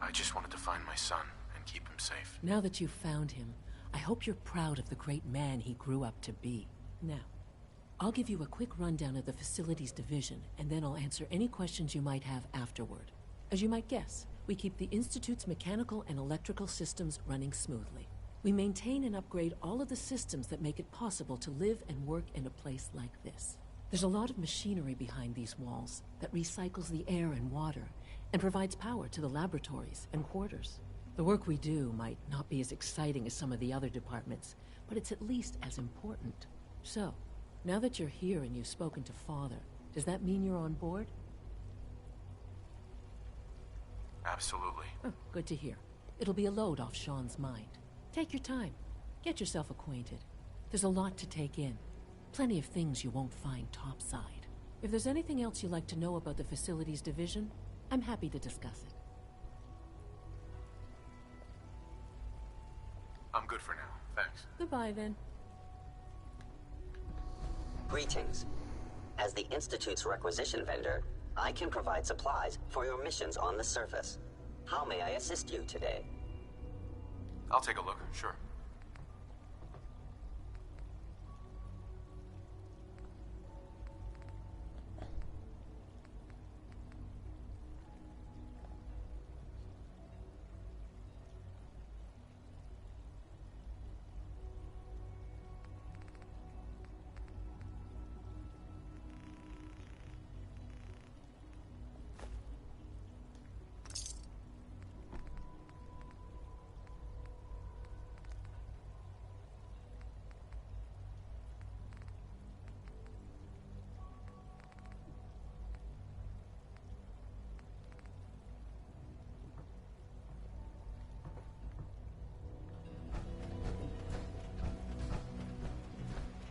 I just wanted to find my son and keep him safe. Now that you've found him, I hope you're proud of the great man he grew up to be. Now, I'll give you a quick rundown of the Facilities Division, and then I'll answer any questions you might have afterward. As you might guess, we keep the Institute's mechanical and electrical systems running smoothly. We maintain and upgrade all of the systems that make it possible to live and work in a place like this. There's a lot of machinery behind these walls that recycles the air and water and provides power to the laboratories and quarters. The work we do might not be as exciting as some of the other departments, but it's at least as important. So, now that you're here and you've spoken to Father, does that mean you're on board? Absolutely. Oh, good to hear. It'll be a load off Sean's mind. Take your time. Get yourself acquainted. There's a lot to take in. Plenty of things you won't find topside. If there's anything else you'd like to know about the Facilities Division, I'm happy to discuss it. I'm good for now. Thanks. Goodbye, then. Greetings. As the Institute's requisition vendor, I can provide supplies for your missions on the surface. How may I assist you today? I'll take a look, sure.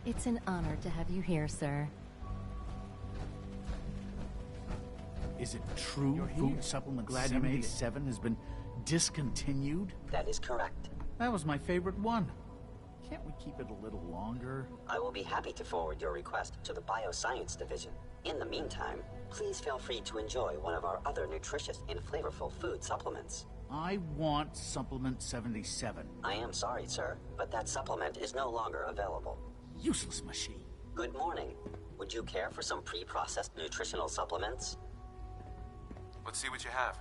It's an honor to have you here, sir. Is it true Food Supplement 77 has been discontinued? That is correct. That was my favorite one. Can't we keep it a little longer? I will be happy to forward your request to the Bioscience Division. In the meantime, please feel free to enjoy one of our other nutritious and flavorful food supplements. I want Supplement 77. I am sorry, sir, but that supplement is no longer available. Useless machine. Good morning. Would you care for some pre-processed nutritional supplements? Let's see what you have.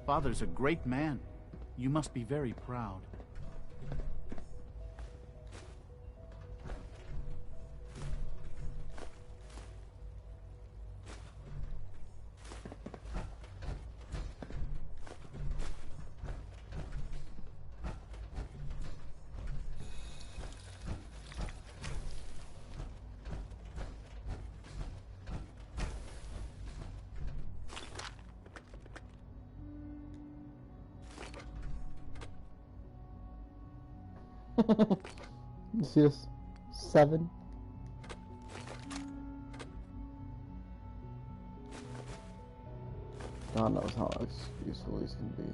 Father's a great man. You must be very proud. You see this? 7. God knows how useful these can be.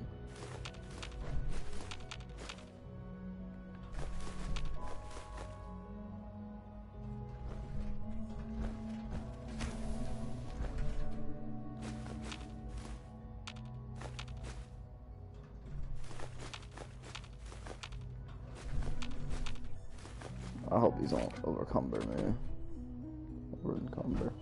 I hope these don't overcumber me. Over-encumber.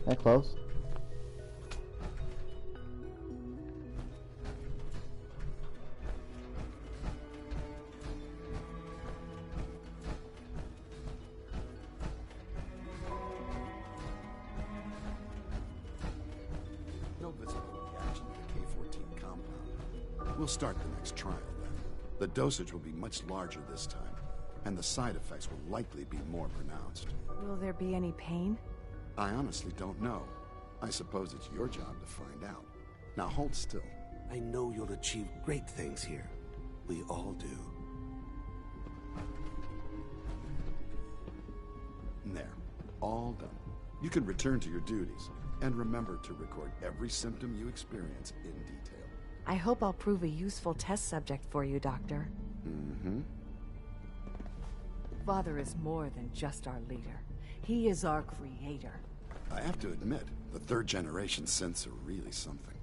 That close? No visible reaction to the K-14 compound. We'll start the next trial then. The dosage will be much larger this time, and the side effects will likely be more pronounced. Will there be any pain? I honestly don't know. I suppose it's your job to find out. Now hold still. I know you'll achieve great things here. We all do. There. All done. You can return to your duties. And remember to record every symptom you experience in detail. I hope I'll prove a useful test subject for you, Doctor. Mm-hmm. Father is more than just our leader. He is our creator. I have to admit, the third-generation synths are really something.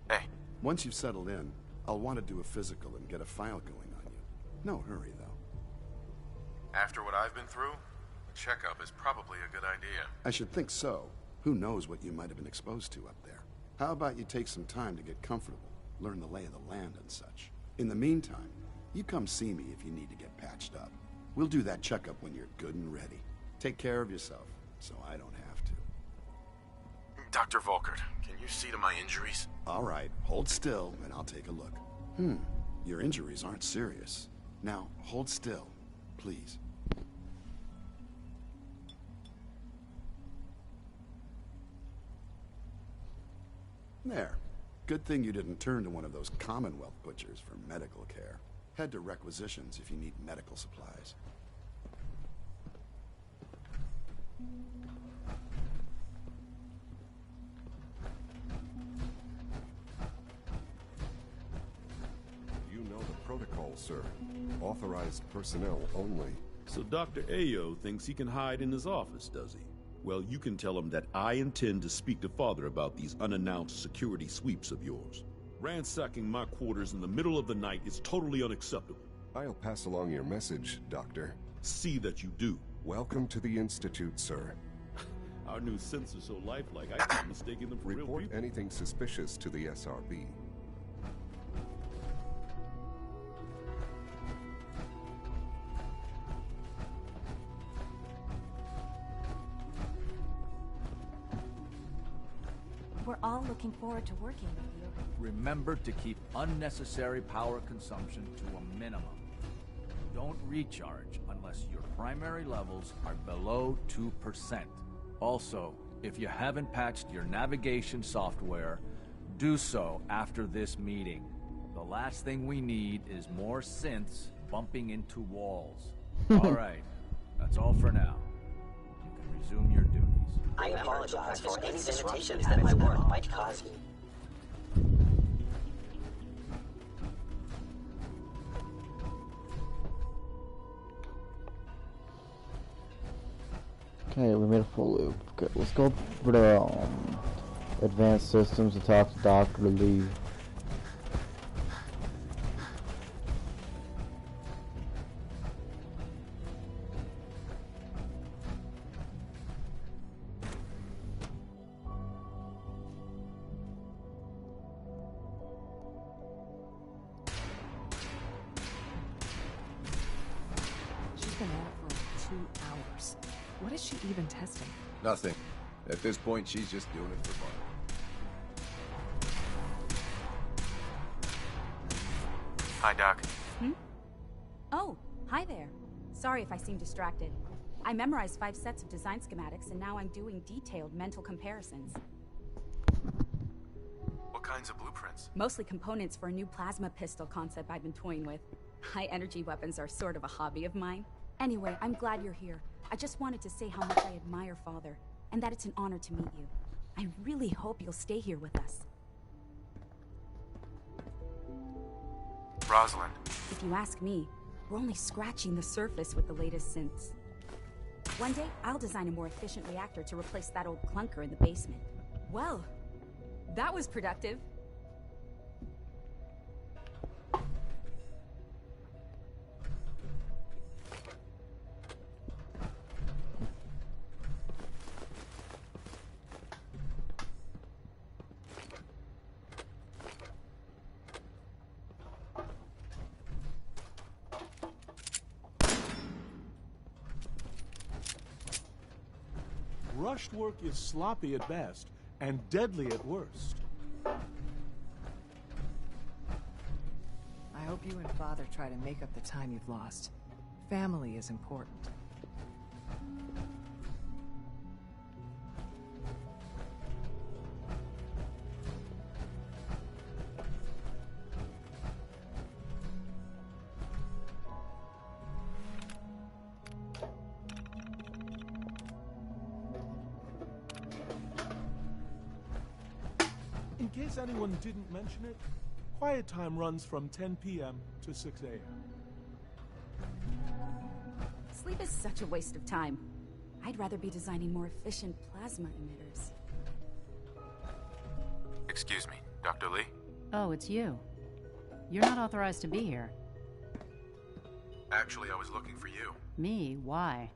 Hey. Once you've settled in, I'll want to do a physical and get a file going on you. No hurry, though. After what I've been through, a checkup is probably a good idea. I should think so. Who knows what you might have been exposed to up there? How about you take some time to get comfortable, learn the lay of the land and such. In the meantime, you come see me if you need to get patched up. We'll do that checkup when you're good and ready. Take care of yourself, so I don't have to. Dr. Volkert, can you see to my injuries? All right, hold still, and I'll take a look. Your injuries aren't serious. Now, hold still, please. There. Good thing you didn't turn to one of those Commonwealth butchers for medical care. Head to requisitions if you need medical supplies. You know the protocol, sir. Authorized personnel only. So Dr. Ayo thinks he can hide in his office, does he? Well, you can tell him that I intend to speak to Father about these unannounced security sweeps of yours. Ransacking my quarters in the middle of the night is totally unacceptable. I'll pass along your message, Doctor. See that you do. Welcome to the Institute, sir. Our new synths are so lifelike, I keep mistaking them for real people. Report anything suspicious to the SRB. We're all looking forward to working with you. Remember to keep unnecessary power consumption to a minimum. Don't recharge unless your primary levels are below 2%. Also, if you haven't patched your navigation software, do so after this meeting. The last thing we need is more synths bumping into walls. All right, that's all for now. You can resume your duties. I apologize for any disruptions that my work might cause you. Okay, we made a full loop. Good, let's go for the advanced systems and talk to Dr. Lee. She's been out for 2 hours. What is she even testing? Nothing. At this point, she's just doing it for fun. Hi, Doc. Oh, hi there. Sorry if I seem distracted. I memorized 5 sets of design schematics, and now I'm doing detailed mental comparisons. What kinds of blueprints? Mostly components for a new plasma pistol concept I've been toying with. High-energy weapons are sort of a hobby of mine. Anyway, I'm glad you're here. I just wanted to say how much I admire Father, and that it's an honor to meet you. I really hope you'll stay here with us. Rosalind. If you ask me, we're only scratching the surface with the latest synths. One day, I'll design a more efficient reactor to replace that old clunker in the basement. Well, That was productive. Rushed work is sloppy at best, and deadly at worst. I hope you and Father try to make up the time you've lost. Family is important. In case anyone didn't mention it, quiet time runs from 10 p.m. to 6 a.m. Sleep is such a waste of time. I'd rather be designing more efficient plasma emitters. Excuse me, Dr. Lee? Oh, it's you. You're not authorized to be here. Actually, I was looking for you. Me? Why?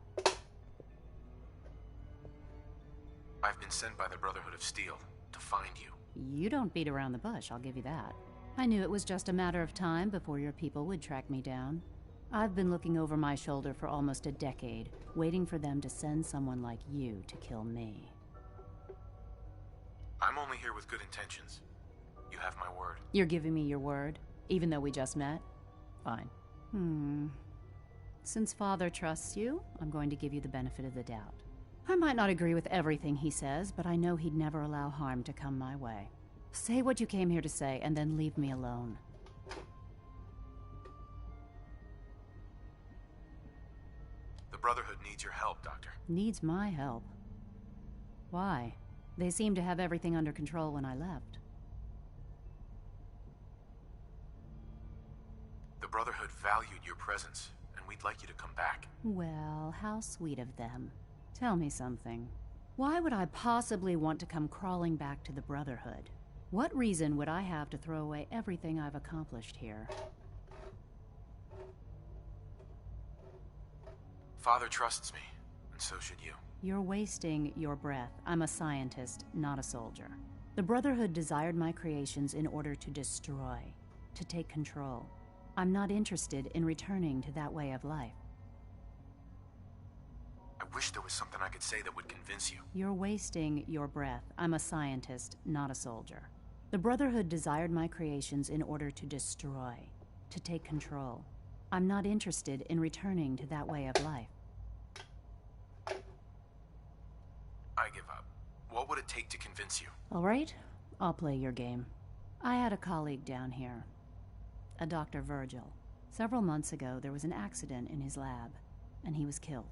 I've been sent by the Brotherhood of Steel to find you. You don't beat around the bush, I'll give you that. I knew it was just a matter of time before your people would track me down. I've been looking over my shoulder for almost a decade, waiting for them to send someone like you to kill me. I'm only here with good intentions. You have my word. You're giving me your word, even though we just met? Fine. Since Father trusts you, I'm going to give you the benefit of the doubt. I might not agree with everything he says, but I know he'd never allow harm to come my way. Say what you came here to say, and then leave me alone. The Brotherhood needs your help, Doctor. Needs my help? Why? They seemed to have everything under control when I left. The Brotherhood valued your presence, and we'd like you to come back. Well, how sweet of them. Tell me something. Why would I possibly want to come crawling back to the Brotherhood? What reason would I have to throw away everything I've accomplished here? Father trusts me, and so should you. You're wasting your breath. I'm a scientist, not a soldier. The Brotherhood desired my creations in order to destroy, to take control. I'm not interested in returning to that way of life. I wish there was something I could say that would convince you. You're wasting your breath. I'm a scientist, not a soldier. The Brotherhood desired my creations in order to destroy, to take control. I'm not interested in returning to that way of life. I give up. What would it take to convince you? All right, I'll play your game. I had a colleague down here, a Dr. Virgil. Several months ago, there was an accident in his lab, and he was killed.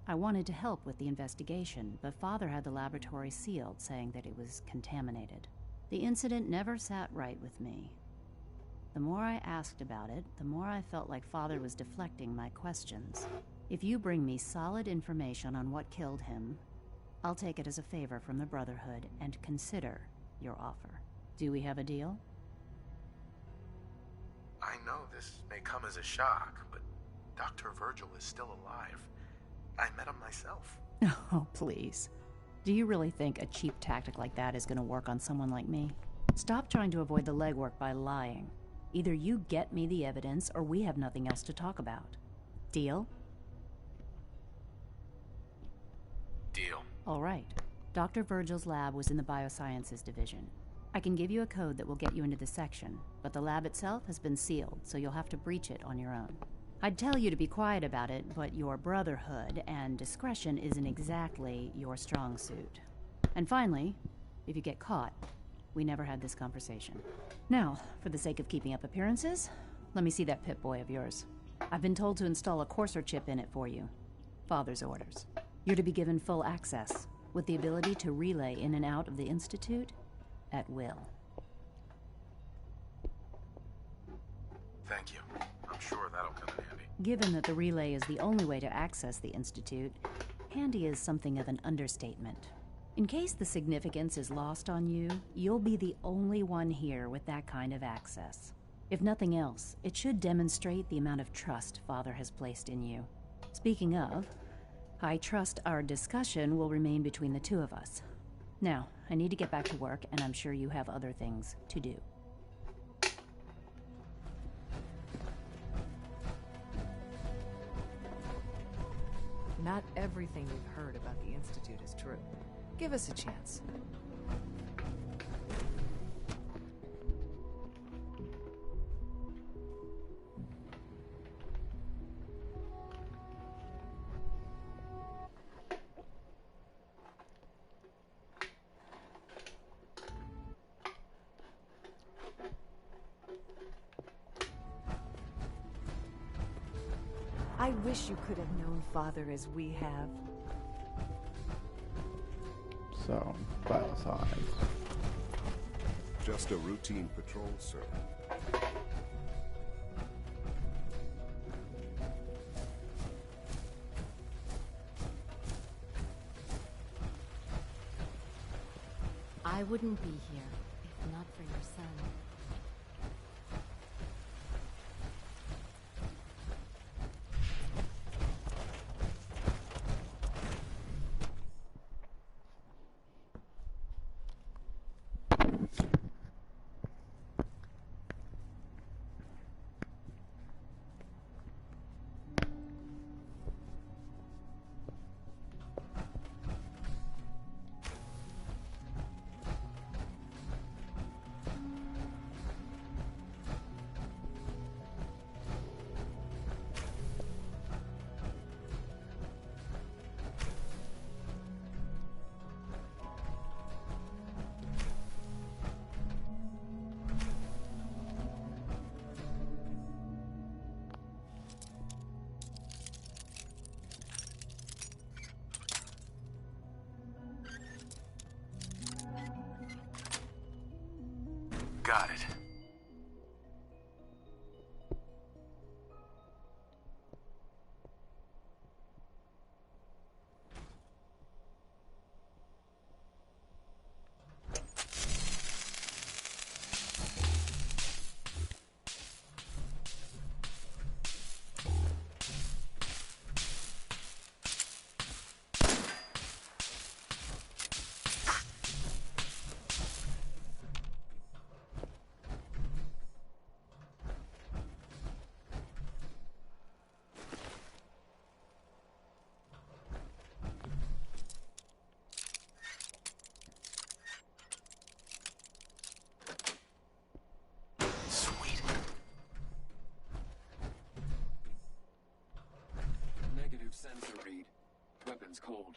I wanted to help with the investigation, but Father had the laboratory sealed, saying that it was contaminated. The incident never sat right with me. The more I asked about it, the more I felt like Father was deflecting my questions. If you bring me solid information on what killed him, I'll take it as a favor from the Brotherhood and consider your offer. Do we have a deal? I know this may come as a shock, but Dr. Virgil is still alive. I met him myself. Oh, please. Do you really think a cheap tactic like that is going to work on someone like me? Stop trying to avoid the legwork by lying. Either you get me the evidence, or we have nothing else to talk about. Deal? Deal. All right. Dr. Virgil's lab was in the Biosciences Division. I can give you a code that will get you into the section, but the lab itself has been sealed, so you'll have to breach it on your own. I'd tell you to be quiet about it, but your Brotherhood and discretion isn't exactly your strong suit. And finally, if you get caught, we never had this conversation. Now, for the sake of keeping up appearances, let me see that Pip-Boy of yours. I've been told to install a courser chip in it for you. Father's orders. You're to be given full access, with the ability to relay in and out of the Institute at will. Thank you. I'm sure that'll come in handy. Given that the relay is the only way to access the Institute, handy is something of an understatement. In case the significance is lost on you, you'll be the only one here with that kind of access. If nothing else, it should demonstrate the amount of trust Father has placed in you. Speaking of, I trust our discussion will remain between the two of us. Now, I need to get back to work, and I'm sure you have other things to do. Not everything you've heard about the Institute is true. Give us a chance. I wish you could have known Father as we have. So, biocides. Just a routine patrol, sir. I wouldn't be here if not for your son. Got it. Sensor read. Weapons cold.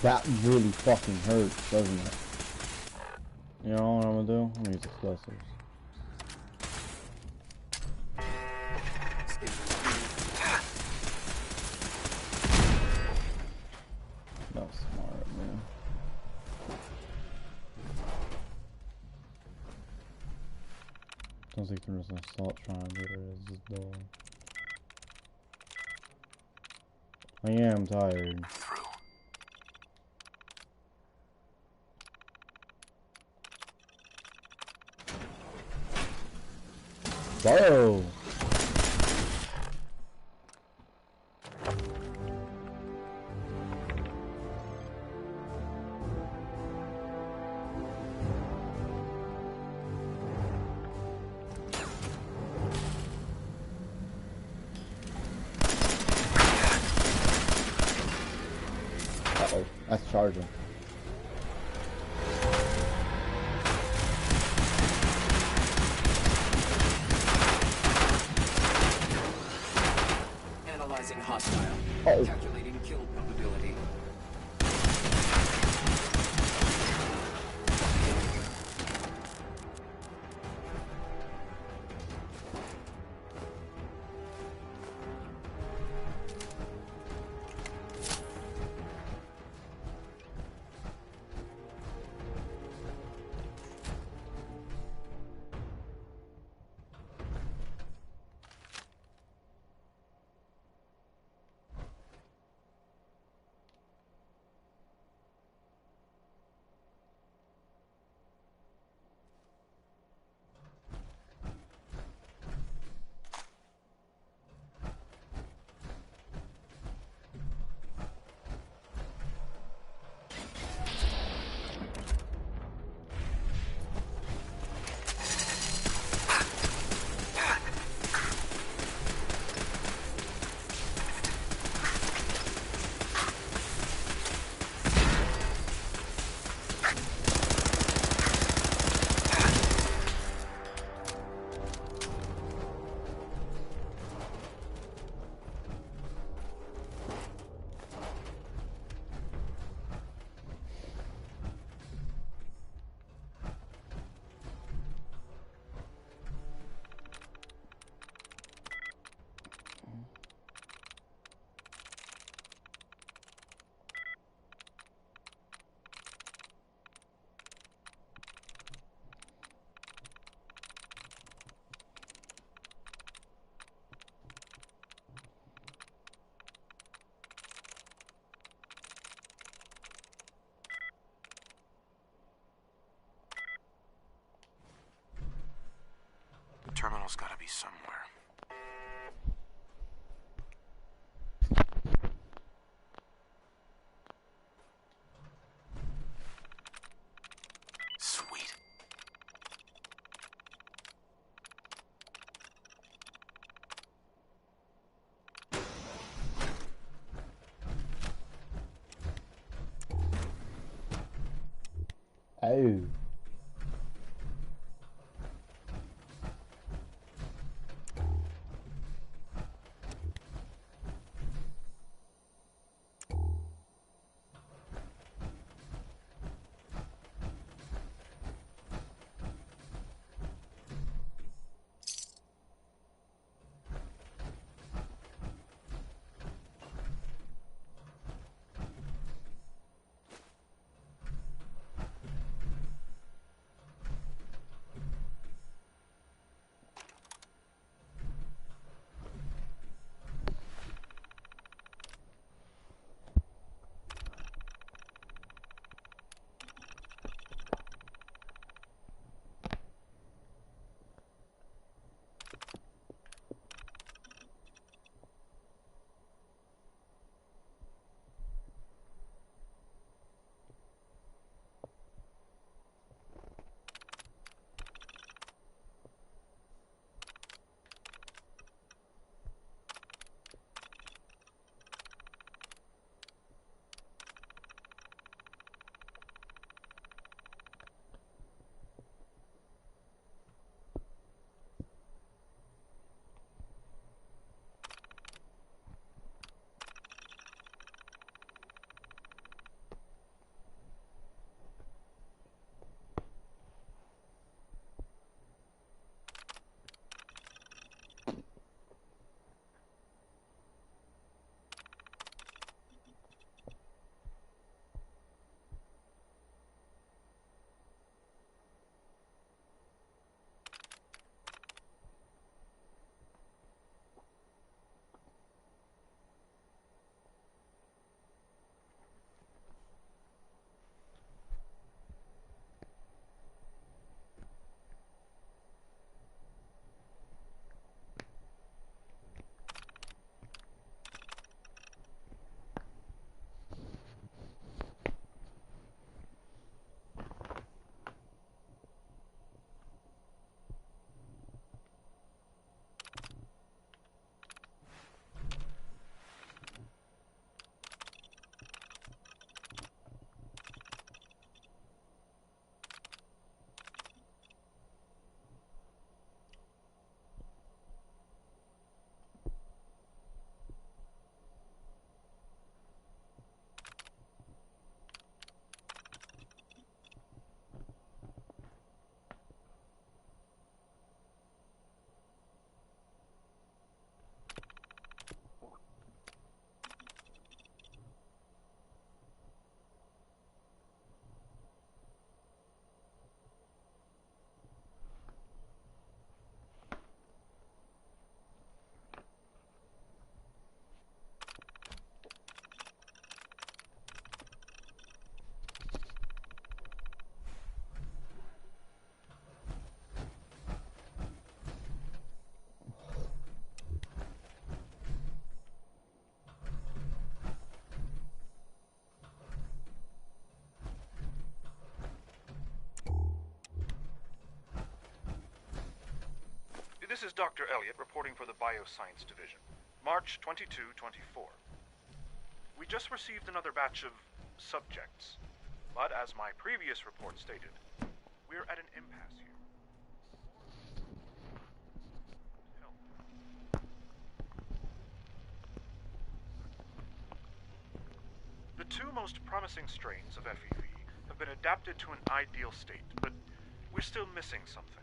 That really fucking hurts, doesn't it? You know what I'm gonna do? I'm gonna use explosives. That's smart, man. Sounds like there's an assault triangle. It's just dull. I am tired. Whoa! Uh-oh, that's charging. Oh. Calculating kill probability. The terminal's gotta be somewhere. Sweet. Oh. This is Dr. Elliot reporting for the Bioscience Division. March 22-24. We just received another batch of subjects. But as my previous report stated, we're at an impasse here. The two most promising strains of FEV have been adapted to an ideal state, but we're still missing something.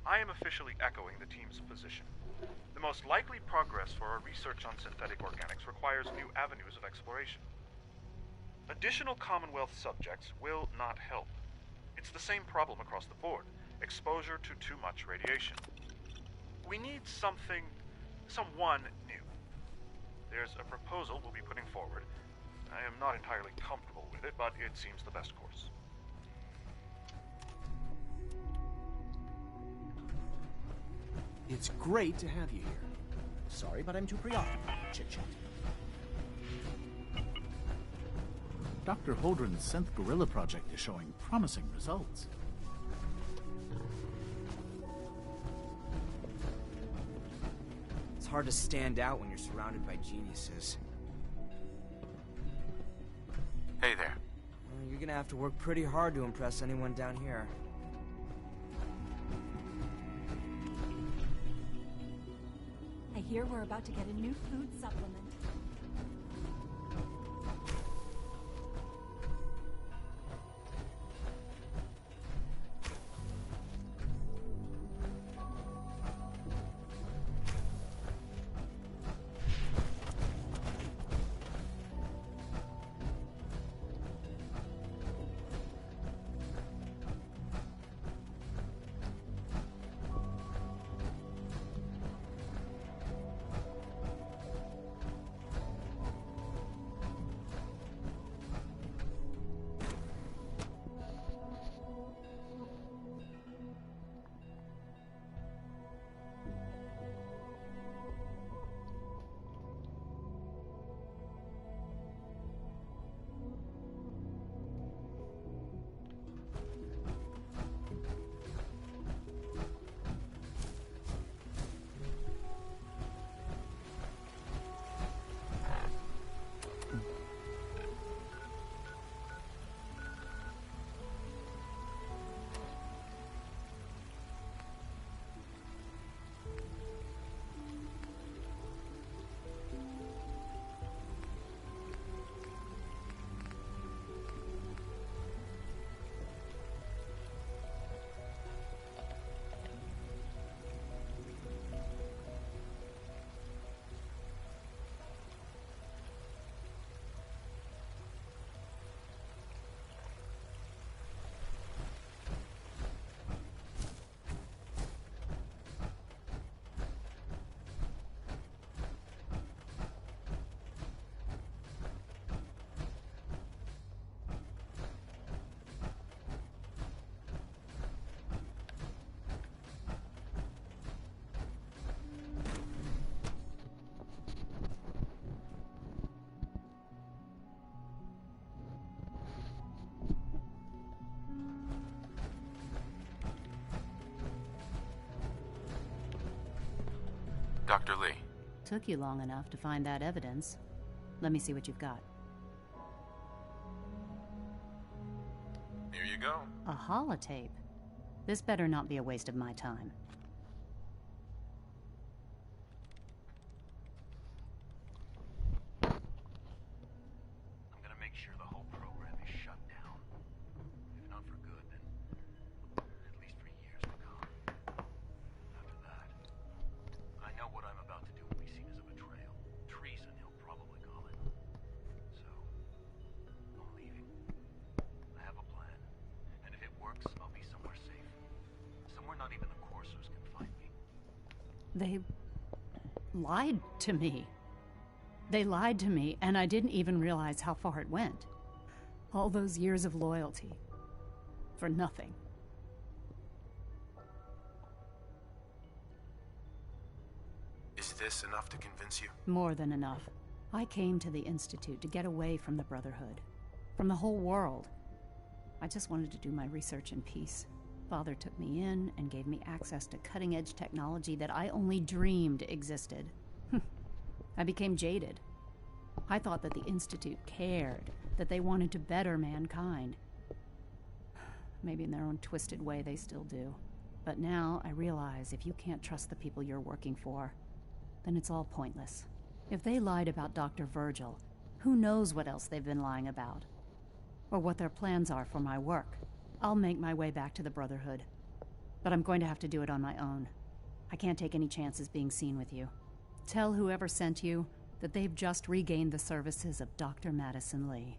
I am officially echoing the team's position. The most likely progress for our research on synthetic organics requires new avenues of exploration. Additional Commonwealth subjects will not help. It's the same problem across the board: exposure to too much radiation. We need someone new. There's a proposal we'll be putting forward. I am not entirely comfortable with it, but it seems the best course. It's great to have you here. Sorry, but I'm too preoccupied with chit-chat. Dr. Holdren's Synth Gorilla project is showing promising results. It's hard to stand out when you're surrounded by geniuses. Hey there. You're gonna have to work pretty hard to impress anyone down here. I hear we're about to get a new food supplement. Dr. Lee. Took you long enough to find that evidence. Let me see what you've got. Here you go. A holotape. This better not be a waste of my time. I'm gonna make sure the whole program is shut down. If not for good, then at least for years to come. After that, I know what I'm about to do will be seen as a betrayal. Treason, he'll probably call it. So, I'm leaving. I have a plan. And if it works, I'll be somewhere safe. Somewhere not even the Coursers can find me. They lied to me. They lied to me, and I didn't even realize how far it went. All those years of loyalty. For nothing. Is this enough to convince you? More than enough. I came to the Institute to get away from the Brotherhood. From the whole world. I just wanted to do my research in peace. Father took me in and gave me access to cutting-edge technology that I only dreamed existed. I became jaded. I thought that the Institute cared, that they wanted to better mankind. Maybe in their own twisted way they still do. But now I realize if you can't trust the people you're working for, then it's all pointless. If they lied about Dr. Virgil, who knows what else they've been lying about? Or what their plans are for my work. I'll make my way back to the Brotherhood. But I'm going to have to do it on my own. I can't take any chances being seen with you. Tell whoever sent you that they've just regained the services of Dr. Madison Lee.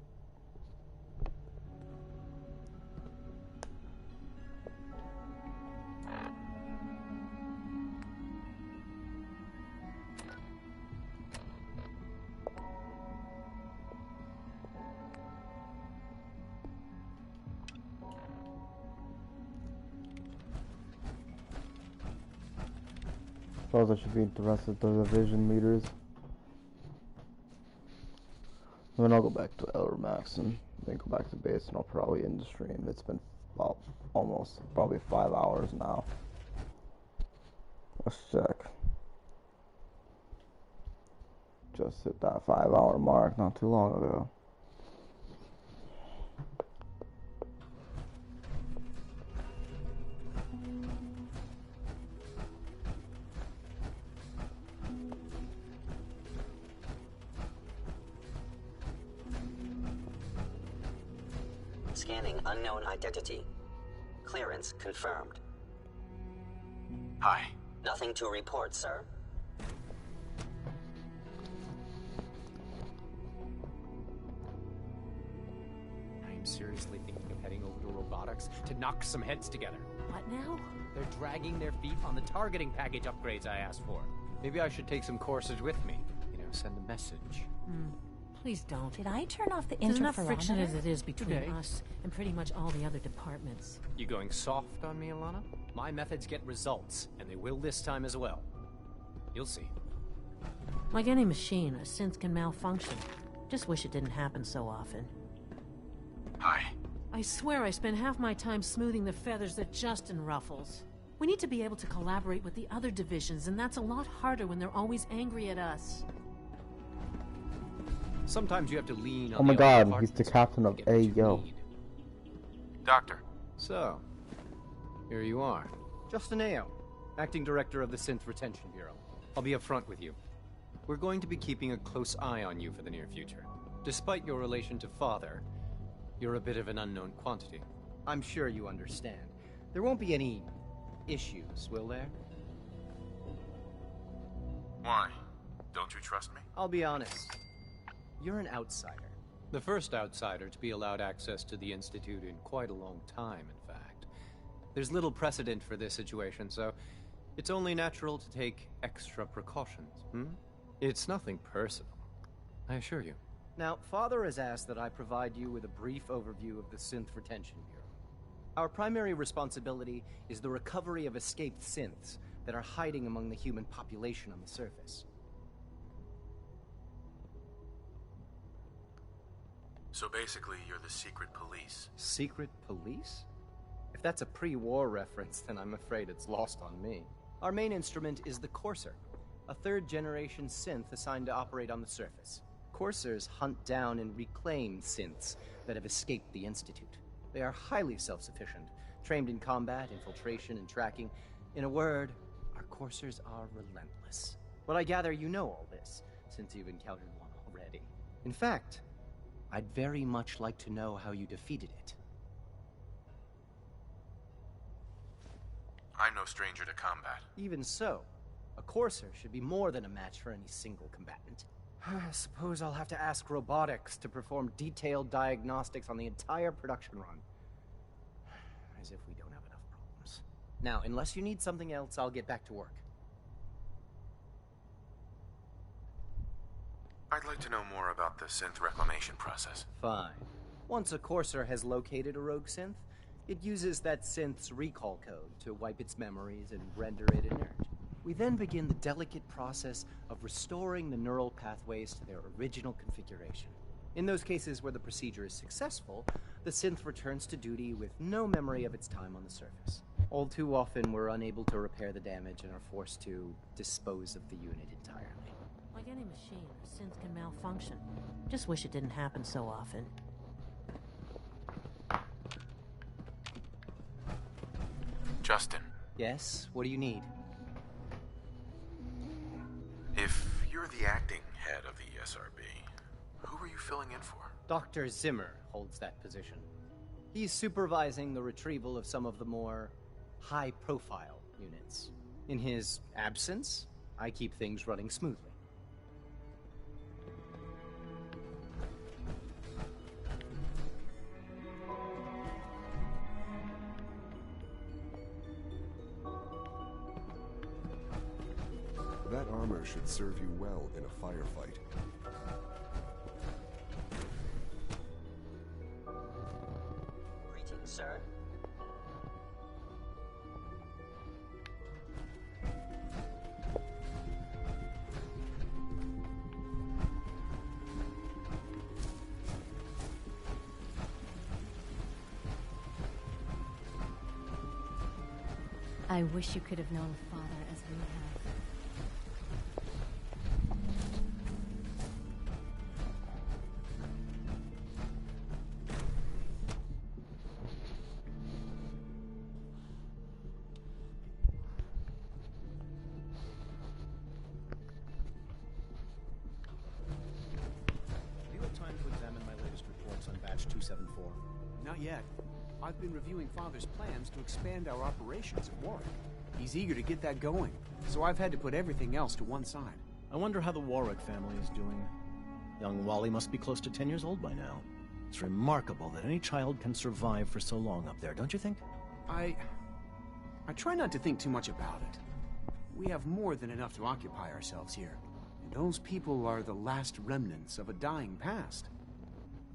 Suppose I should meet the rest of the division leaders. Then I'll go back to Elder Max and then go back to base, and I'll probably end the stream. It's been about probably 5 hours now. Let's check. Just hit that 5-hour mark not too long ago. Scanning unknown identity. Clearance confirmed. Hi. Nothing to report, sir. I'm seriously thinking of heading over to robotics to knock some heads together. What now? They're dragging their feet on the targeting package upgrades I asked for. Maybe I should take some courses with me. You know, send a message. Please don't. Did I turn off the There's enough interferometer? friction as it is between Today. us and pretty much all the other departments. You going soft on me, Alana? My methods get results, and they will this time as well. You'll see. Like any machine, a synth can malfunction. Just wish it didn't happen so often. Hi. I swear I spend half my time smoothing the feathers that Justin ruffles. We need to be able to collaborate with the other divisions, and that's a lot harder when they're always angry at us. Sometimes you have to lean on Oh my the other god, he's the departments captain to of get what you AO. need. Doctor. So, here you are. Justin Ao, Acting Director of the Synth Retention Bureau. I'll be upfront with you. We're going to be keeping a close eye on you for the near future. Despite your relation to Father, you're a bit of an unknown quantity. I'm sure you understand. There won't be any issues, will there? Why? Don't you trust me? I'll be honest. You're an outsider. The first outsider to be allowed access to the Institute in quite a long time, in fact. There's little precedent for this situation, so it's only natural to take extra precautions, It's nothing personal, I assure you. Now, Father has asked that I provide you with a brief overview of the Synth Retention Bureau. Our primary responsibility is the recovery of escaped synths that are hiding among the human population on the surface. So basically, you're the secret police. Secret police? If that's a pre-war reference, then I'm afraid it's lost on me. Our main instrument is the Courser, a third-generation synth assigned to operate on the surface. Coursers hunt down and reclaim synths that have escaped the Institute. They are highly self-sufficient, trained in combat, infiltration, and tracking. In a word, our Coursers are relentless. But I gather you know all this, since you've encountered one already. In fact, I'd very much like to know how you defeated it. I'm no stranger to combat. Even so, a Courser should be more than a match for any single combatant. I suppose I'll have to ask robotics to perform detailed diagnostics on the entire production run. As if we don't have enough problems. Now, unless you need something else, I'll get back to work. I'd like to know more about the synth reclamation process. Fine. Once a Courser has located a rogue synth, it uses that synth's recall code to wipe its memories and render it inert. We then begin the delicate process of restoring the neural pathways to their original configuration. In those cases where the procedure is successful, the synth returns to duty with no memory of its time on the surface. All too often, we're unable to repair the damage and are forced to dispose of the unit entirely. Like any machine, a synth can malfunction. Just wish it didn't happen so often. Justin. Yes? What do you need? If you're the acting head of the SRB, who are you filling in for? Dr. Zimmer holds that position. He's supervising the retrieval of some of the more high-profile units. In his absence, I keep things running smoothly. That armor should serve you well in a firefight. Greetings, sir. I wish you could have known Father as we have. Do you have time to examine my latest reports on Batch 274? Not yet. I've been reviewing Father's plans to expand our operations at Warwick. He's eager to get that going, so I've had to put everything else to one side. I wonder how the Warwick family is doing. Young Wally must be close to 10 years old by now. It's remarkable that any child can survive for so long up there, don't you think? I try not to think too much about it. We have more than enough to occupy ourselves here. And those people are the last remnants of a dying past.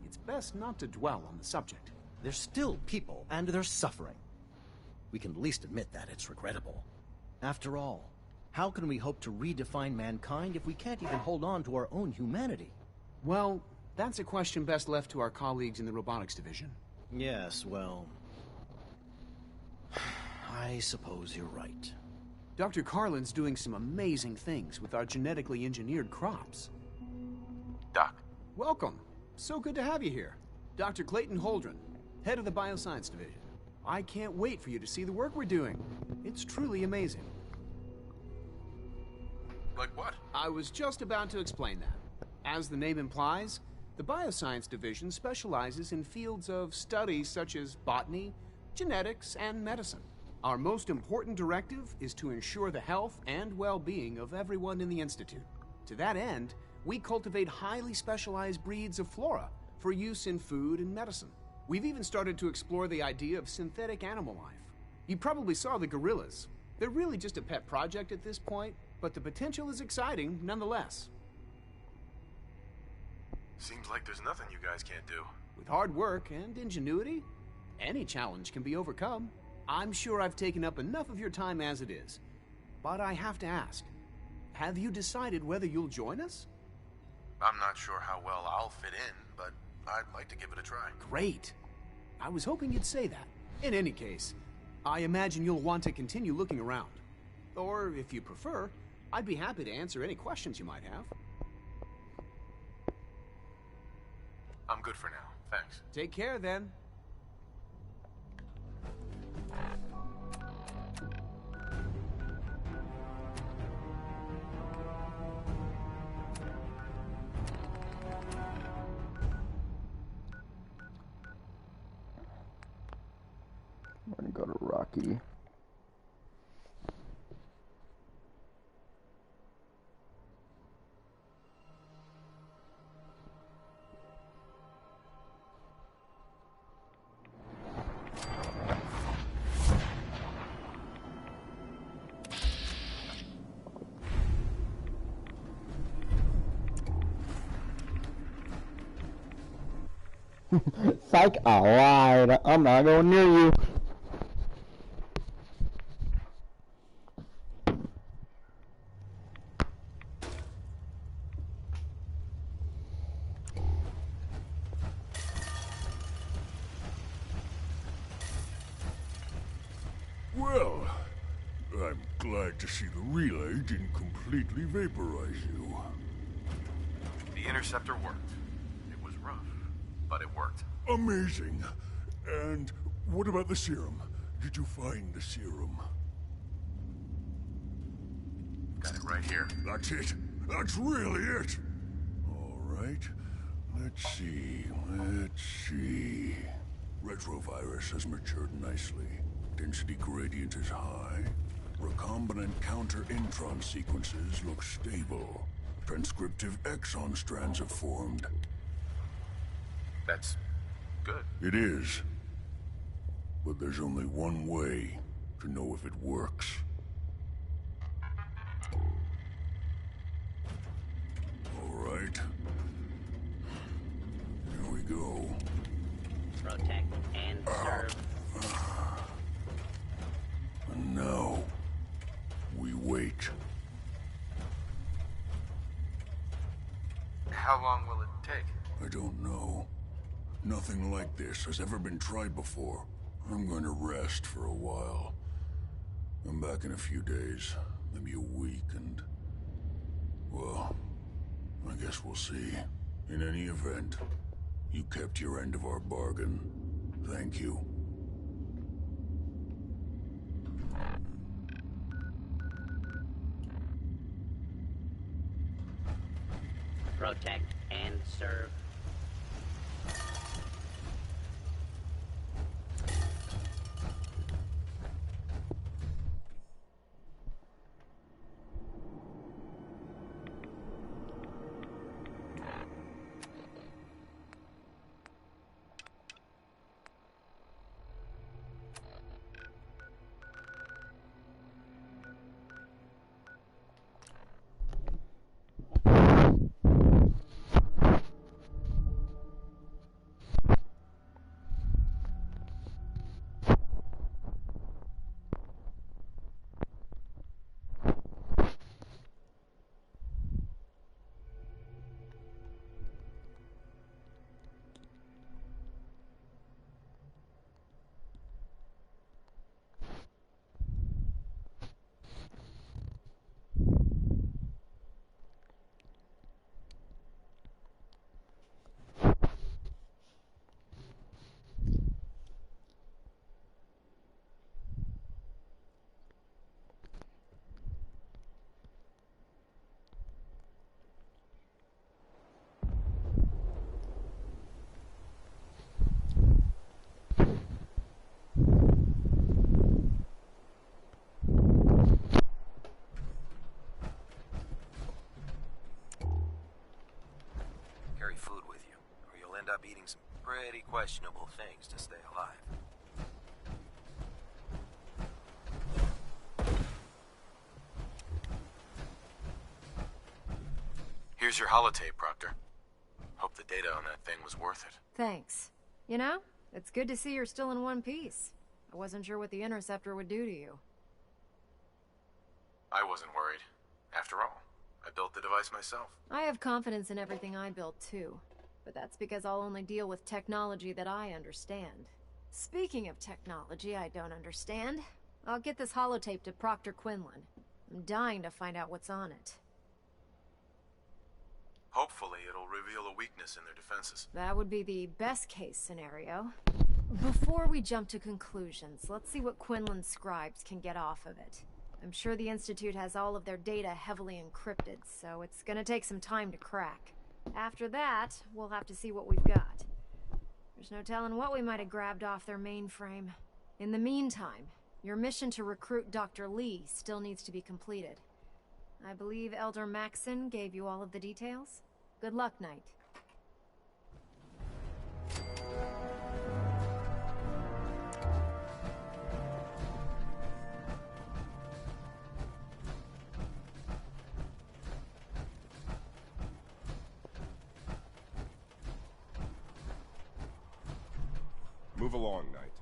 It's best not to dwell on the subject. They're still people, and they're suffering. We can at least admit that it's regrettable. After all, how can we hope to redefine mankind if we can't even hold on to our own humanity? Well, that's a question best left to our colleagues in the robotics division. Yes, well... I suppose you're right. Dr. Carlin's doing some amazing things with our genetically engineered crops. Doc. Welcome. So good to have you here. Dr. Clayton Holdren, head of the Bioscience Division. I can't wait for you to see the work we're doing. It's truly amazing. Like what? I was just about to explain that. As the name implies, the Bioscience Division specializes in fields of study such as botany, genetics, and medicine. Our most important directive is to ensure the health and well-being of everyone in the Institute. To that end, we cultivate highly specialized breeds of flora for use in food and medicine. We've even started to explore the idea of synthetic animal life. You probably saw the gorillas. They're really just a pet project at this point, but the potential is exciting nonetheless. Seems like there's nothing you guys can't do. With hard work and ingenuity, any challenge can be overcome. I'm sure I've taken up enough of your time as it is. But I have to ask, have you decided whether you'll join us? I'm not sure how well I'll fit in, but I'd like to give it a try. Great. I was hoping you'd say that. In any case, I imagine you'll want to continue looking around. Or, if you prefer, I'd be happy to answer any questions you might have. I'm good for now, thanks. Take care, then. We're gonna go to Rocky. Psych, I lied. I'm not going near you. Well, I'm glad to see the relay didn't completely vaporize you. The interceptor worked. It was rough, but it worked. Amazing. And what about the serum? Did you find the serum? Got it right here. That's it. That's really it. All right. Let's see. Retrovirus has matured nicely. Density gradient is high. Recombinant counter-intron sequences look stable. Transcriptive exon strands have formed. That's good. It is. But there's only one way to know if it works. All right. Here we go. Protect and serve. And now, we wait. How long will it take? I don't know. Nothing like this has ever been tried before. I'm going to rest for a while. I'm back in a few days, maybe a week, and... well, I guess we'll see. In any event, you kept your end of our bargain. Thank you. Protect and serve. Food with you, or you'll end up eating some pretty questionable things to stay alive. Here's your holotape, Proctor. Hope the data on that thing was worth it. Thanks. You know, it's good to see you're still in one piece. I wasn't sure what the interceptor would do to you. I wasn't worried. After all, I built the device myself. I have confidence in everything I built, too. But that's because I'll only deal with technology that I understand. Speaking of technology I don't understand, I'll get this holotape to Proctor Quinlan. I'm dying to find out what's on it. Hopefully it'll reveal a weakness in their defenses. That would be the best-case scenario. Before we jump to conclusions, let's see what Quinlan's scribes can get off of it. I'm sure the Institute has all of their data heavily encrypted, so it's gonna take some time to crack. After that, we'll have to see what we've got. There's no telling what we might have grabbed off their mainframe. In the meantime, your mission to recruit Dr. Lee still needs to be completed. I believe Elder Maxson gave you all of the details? Good luck, Knight. Move along, Knight.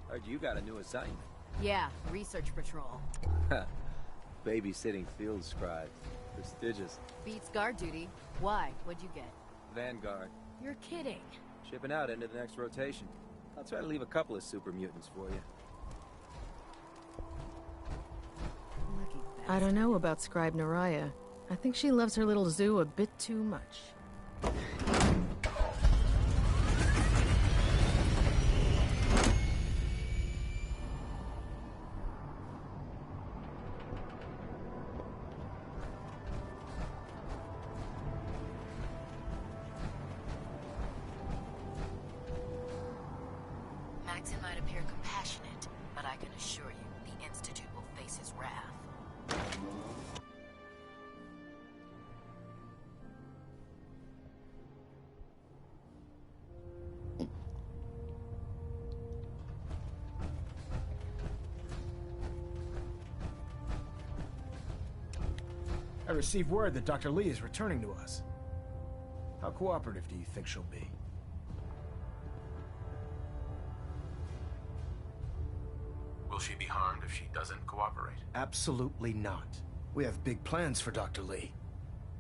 Heard you got a new assignment. Yeah, research patrol. Babysitting field scribes. Prestigious. Beats guard duty. Why? What'd you get? Vanguard. You're kidding. Shipping out into the next rotation. I'll try to leave a couple of super mutants for you. I don't know about Scribe Naraya. I think she loves her little zoo a bit too much. Maxon might appear compassionate, but I can assure you, the Institute will face his wrath. I received word that Dr. Lee is returning to us. How cooperative do you think she'll be? Will she be harmed if she doesn't cooperate? Absolutely not. We have big plans for Dr. Lee,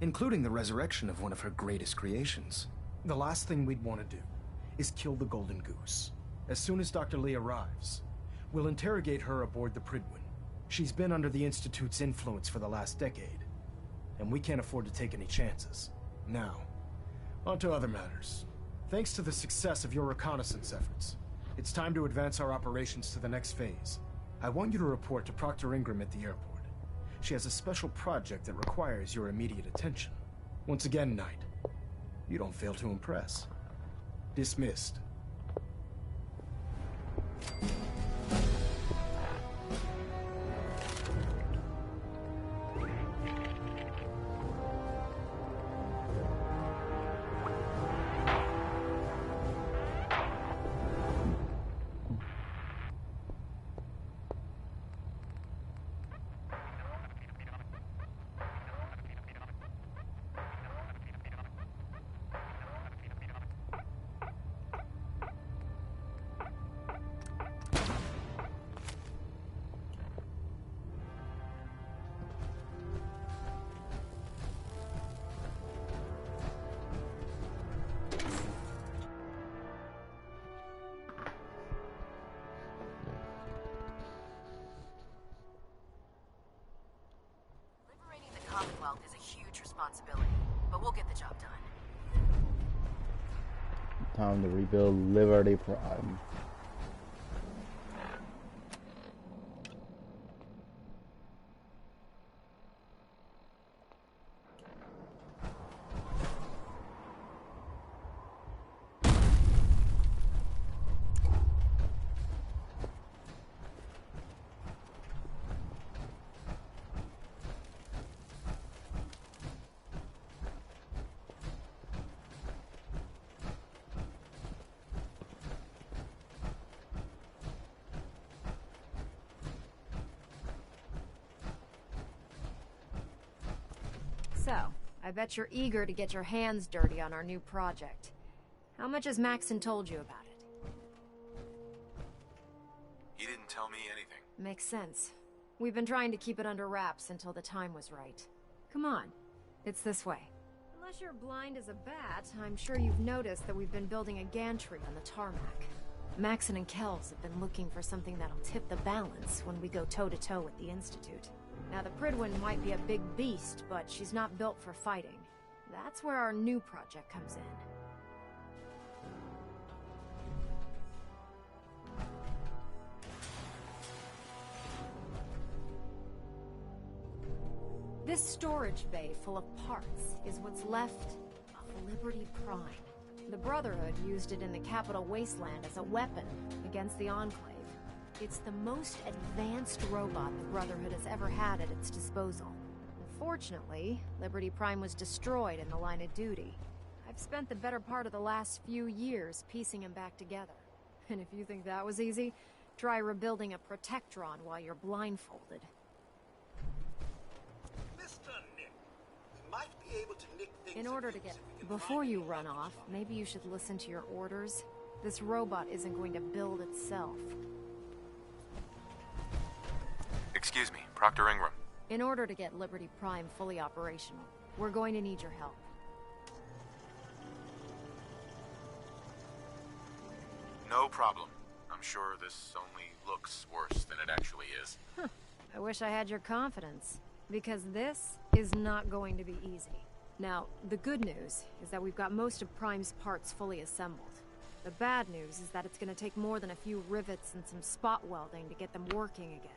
including the resurrection of one of her greatest creations. The last thing we'd want to do is kill the Golden Goose. As soon as Dr. Lee arrives, we'll interrogate her aboard the Prydwen. She's been under the Institute's influence for the last decade, and we can't afford to take any chances. Now, on to other matters. Thanks to the success of your reconnaissance efforts, it's time to advance our operations to the next phase. I want you to report to Proctor Ingram at the airport. She has a special project that requires your immediate attention. Once again, Knight, you don't fail to impress. Dismissed. Commonwealth is a huge responsibility, but we'll get the job done. Time to rebuild Liberty Prime. So, I bet you're eager to get your hands dirty on our new project. How much has Maxon told you about it? He didn't tell me anything. Makes sense. We've been trying to keep it under wraps until the time was right. Come on, it's this way. Unless you're blind as a bat, I'm sure you've noticed that we've been building a gantry on the tarmac. Maxon and Kells have been looking for something that'll tip the balance when we go toe-to-toe with the Institute. Now, the Prydwen might be a big beast, but she's not built for fighting. That's where our new project comes in. This storage bay full of parts is what's left of Liberty Prime. The Brotherhood used it in the Capital Wasteland as a weapon against the Enclave. It's the most advanced robot the Brotherhood has ever had at its disposal. Unfortunately, Liberty Prime was destroyed in the line of duty. I've spent the better part of the last few years piecing him back together. And if you think that was easy, try rebuilding a Protectron while you're blindfolded. Mr. Nick, we might be able to nick things. In order to get... Before you run off, maybe you should listen to your orders. This robot isn't going to build itself. Excuse me, Proctor Ingram. In order to get Liberty Prime fully operational, we're going to need your help. No problem. I'm sure this only looks worse than it actually is. I wish I had your confidence, because this is not going to be easy. Now, the good news is that we've got most of Prime's parts fully assembled. The bad news is that it's going to take more than a few rivets and some spot welding to get them working again.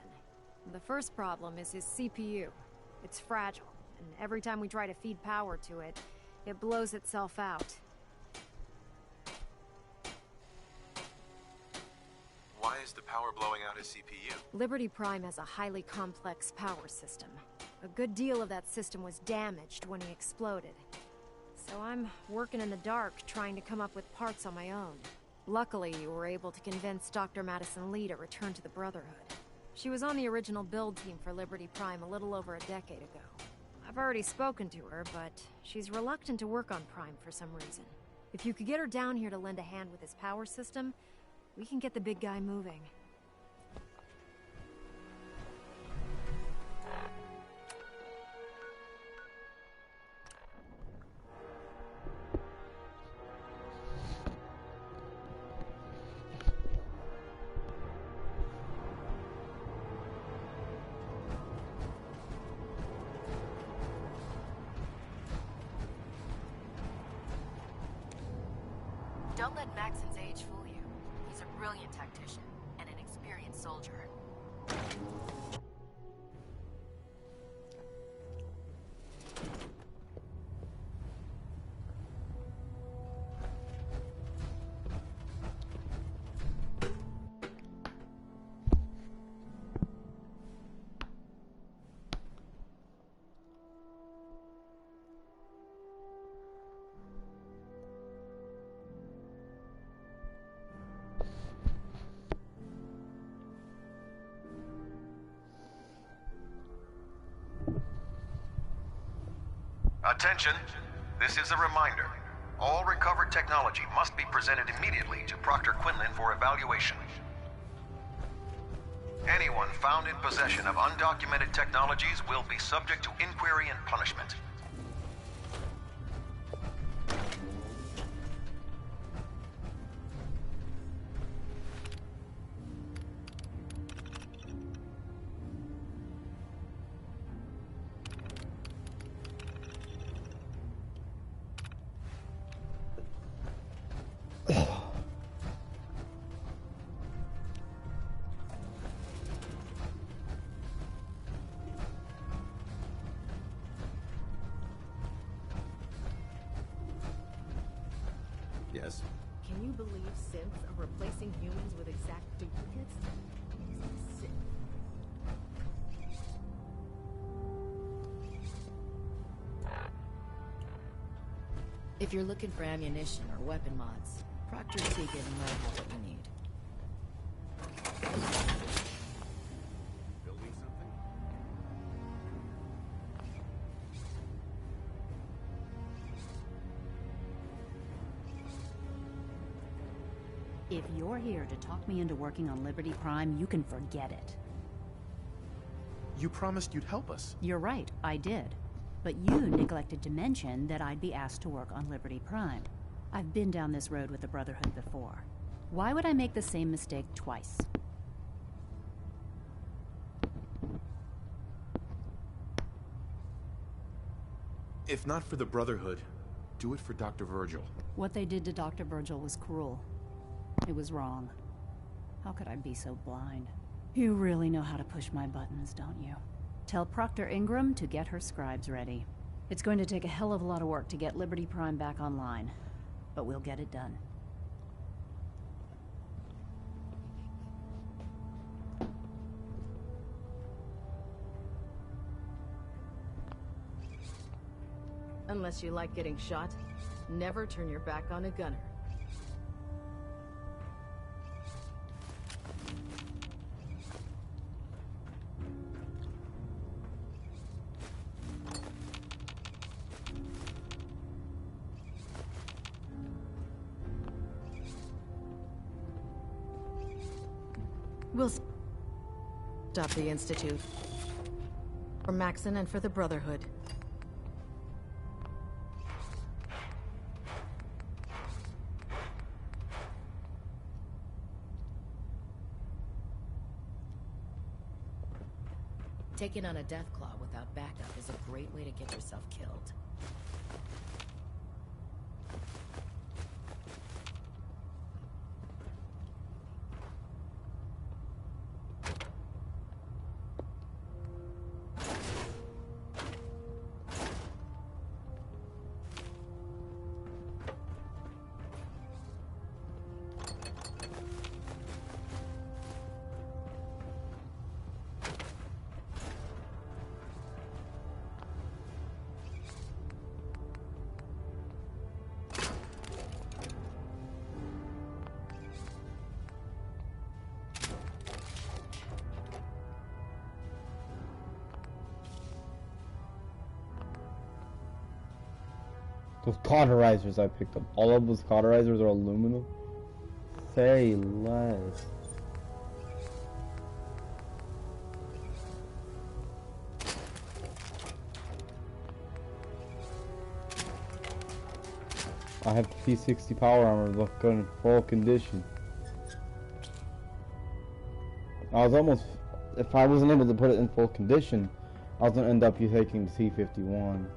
The first problem is his CPU. It's fragile, and every time we try to feed power to it, it blows itself out. Why is the power blowing out his CPU? Liberty Prime has a highly complex power system. A good deal of that system was damaged when he exploded. So I'm working in the dark, trying to come up with parts on my own. Luckily, you were able to convince Dr. Madison Lee to return to the Brotherhood. She was on the original build team for Liberty Prime a little over a decade ago. I've already spoken to her, but she's reluctant to work on Prime for some reason. If you could get her down here to lend a hand with his power system, we can get the big guy moving. Don't let Maxon's age fool you. He's a brilliant tactician and an experienced soldier. Attention, this is a reminder. All recovered technology must be presented immediately to Proctor Quinlan for evaluation. Anyone found in possession of undocumented technologies will be subject to inquiry and punishment. Yes? Can you believe synths are replacing humans with exact duplicates? It's sick. If you're looking for ammunition or weapon mods, Proctor Tegan might have what you need. Building something? If you're here to talk me into working on Liberty Prime, you can forget it. You promised you'd help us. You're right, I did. But you neglected to mention that I'd be asked to work on Liberty Prime. I've been down this road with the Brotherhood before. Why would I make the same mistake twice? If not for the Brotherhood, do it for Dr. Virgil. What they did to Dr. Virgil was cruel. It was wrong. How could I be so blind? You really know how to push my buttons, don't you? Tell Proctor Ingram to get her scribes ready. It's going to take a hell of a lot of work to get Liberty Prime back online, but we'll get it done. Unless you like getting shot, never turn your back on a gunner. We'll stop the Institute. For Maxon and for the Brotherhood. Taking on a Deathclaw without backup is a great way to get yourself killed. Those cauterizers I picked up. All of those cauterizers are aluminum. Say less. I have the P60 power armor looking in full condition. I was almost, if I wasn't able to put it in full condition, I was gonna end up taking the T51.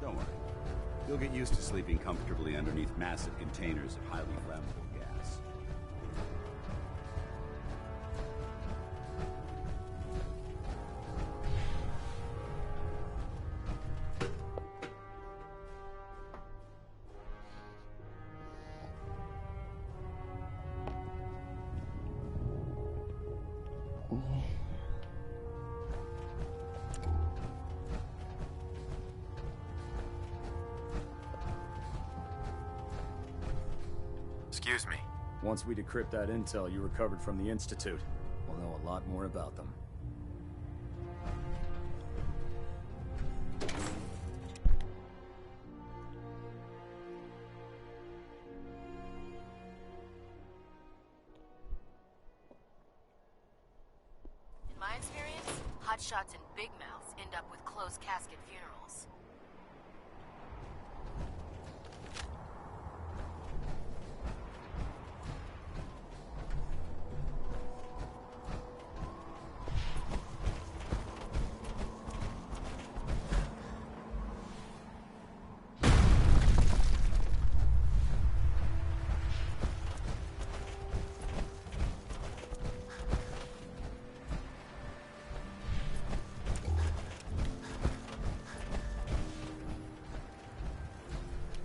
Don't worry. You'll get used to sleeping comfortably underneath massive containers of highly flammable gas. Excuse me. Once we decrypt that intel you recovered from the Institute, we'll know a lot more about them. In my experience, hotshots and big mouths end up with closed casket funerals.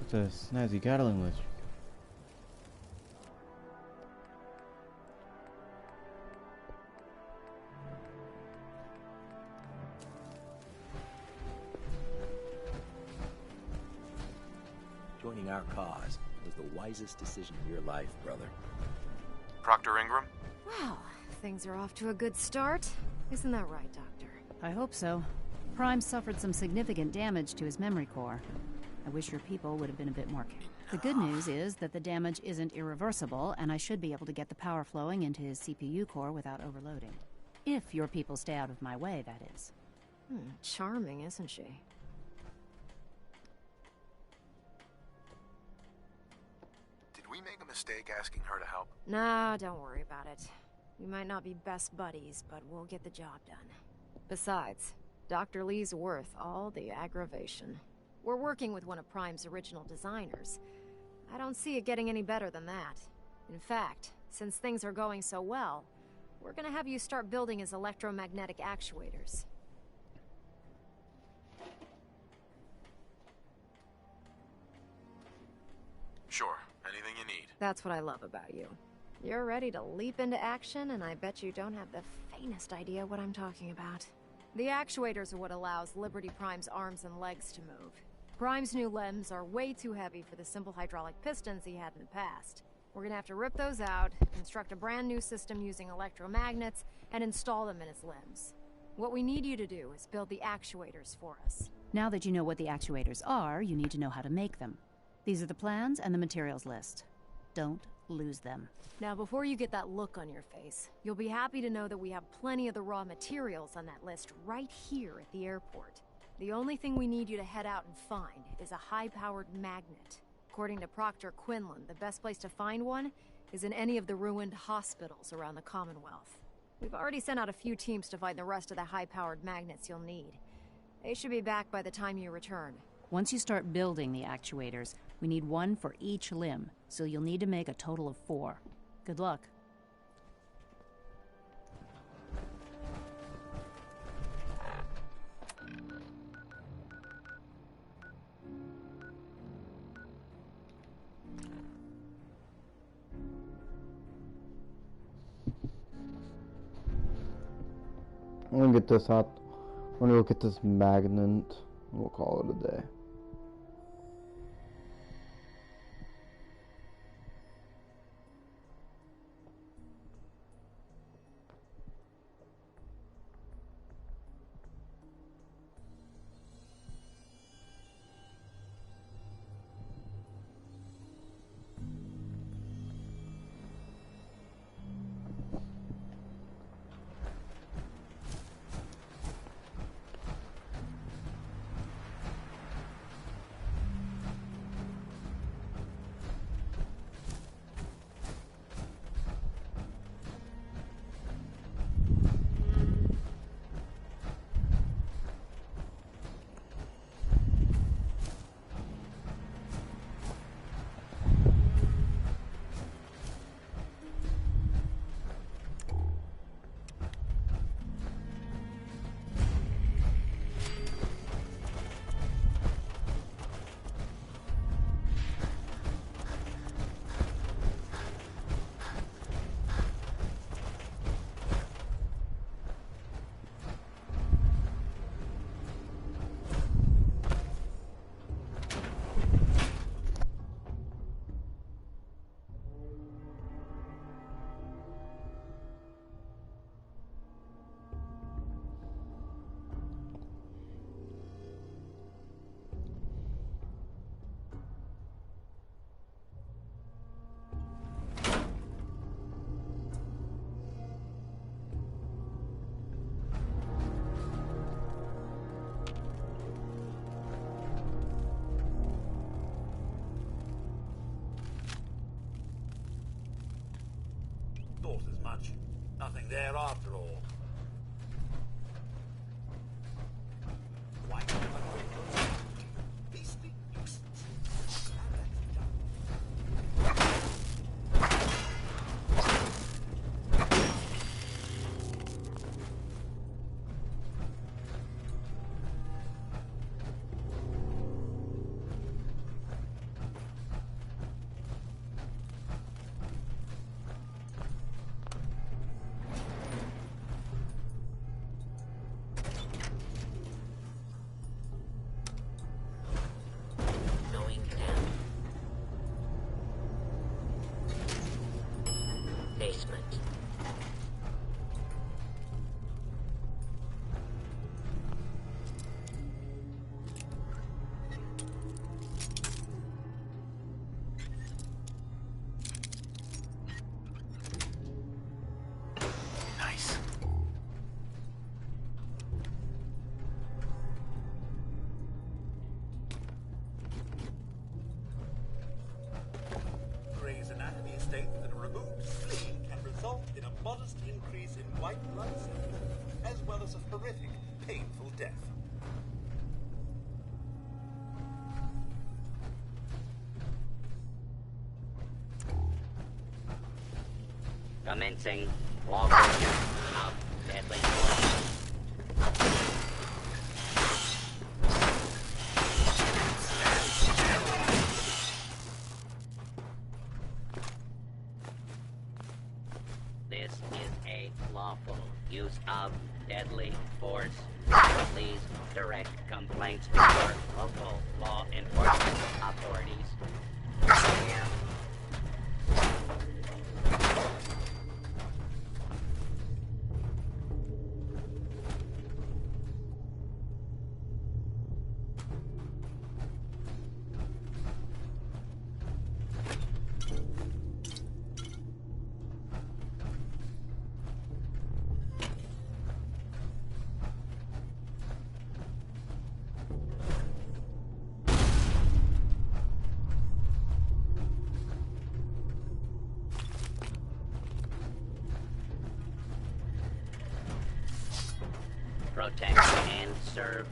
It's a snazzy Gatling list. Joining our cause was the wisest decision of your life, brother. Proctor Ingram? Well, things are off to a good start. Isn't that right, Doctor? I hope so. Prime suffered some significant damage to his memory core. I wish your people would have been a bit more careful. The good news is that the damage isn't irreversible, and I should be able to get the power flowing into his CPU core without overloading. If your people stay out of my way, that is. Charming, isn't she? Did we make a mistake asking her to help? Nah, don't worry about it. We might not be best buddies, but we'll get the job done. Besides, Dr. Lee's worth all the aggravation. We're working with one of Prime's original designers. I don't see it getting any better than that. In fact, since things are going so well, we're gonna have you start building his electromagnetic actuators. Sure. Anything you need. That's what I love about you. You're ready to leap into action, and I bet you don't have the faintest idea what I'm talking about. The actuators are what allows Liberty Prime's arms and legs to move. Prime's new limbs are way too heavy for the simple hydraulic pistons he had in the past. We're gonna have to rip those out, construct a brand new system using electromagnets, and install them in his limbs. What we need you to do is build the actuators for us. Now that you know what the actuators are, you need to know how to make them. These are the plans and the materials list. Don't lose them. Now, before you get that look on your face, you'll be happy to know that we have plenty of the raw materials on that list right here at the airport. The only thing we need you to head out and find is a high-powered magnet. According to Proctor Quinlan, the best place to find one is in any of the ruined hospitals around the Commonwealth. We've already sent out a few teams to find the rest of the high-powered magnets you'll need. They should be back by the time you return. Once you start building the actuators, we need one for each limb, so you'll need to make a total of 4. Good luck. I'm gonna get this out. I'm gonna go get this magnet. We'll call it a day. Thought as much. Nothing there after all. Why not? Beastly nuisance. Basement. Nice. Gray's Anatomy states that a removed spleen can result in a modest increase in white blood cells, as well as a horrific, painful death. Commencing operation of deadly force. This is a lawful use of deadly force. Please direct complaints to your local law enforcement authorities. Protect and serve.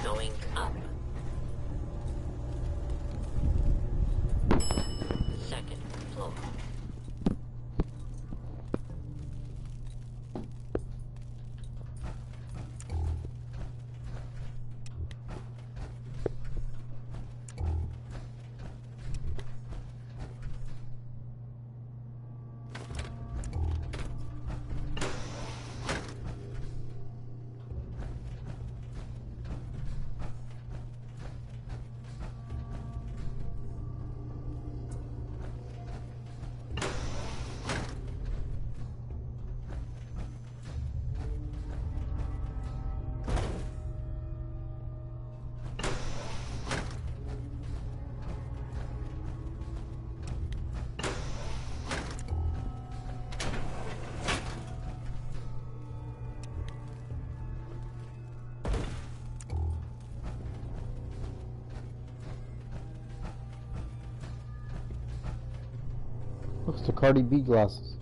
Going up. Second floor. Looks to Cardi B glasses.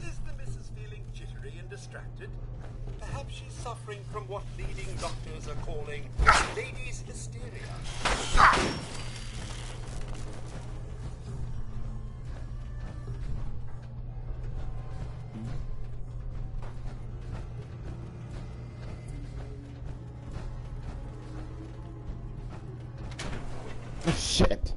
Is the missus feeling jittery and distracted? Perhaps she's suffering from what leading doctors are calling ladies' hysteria. Shit.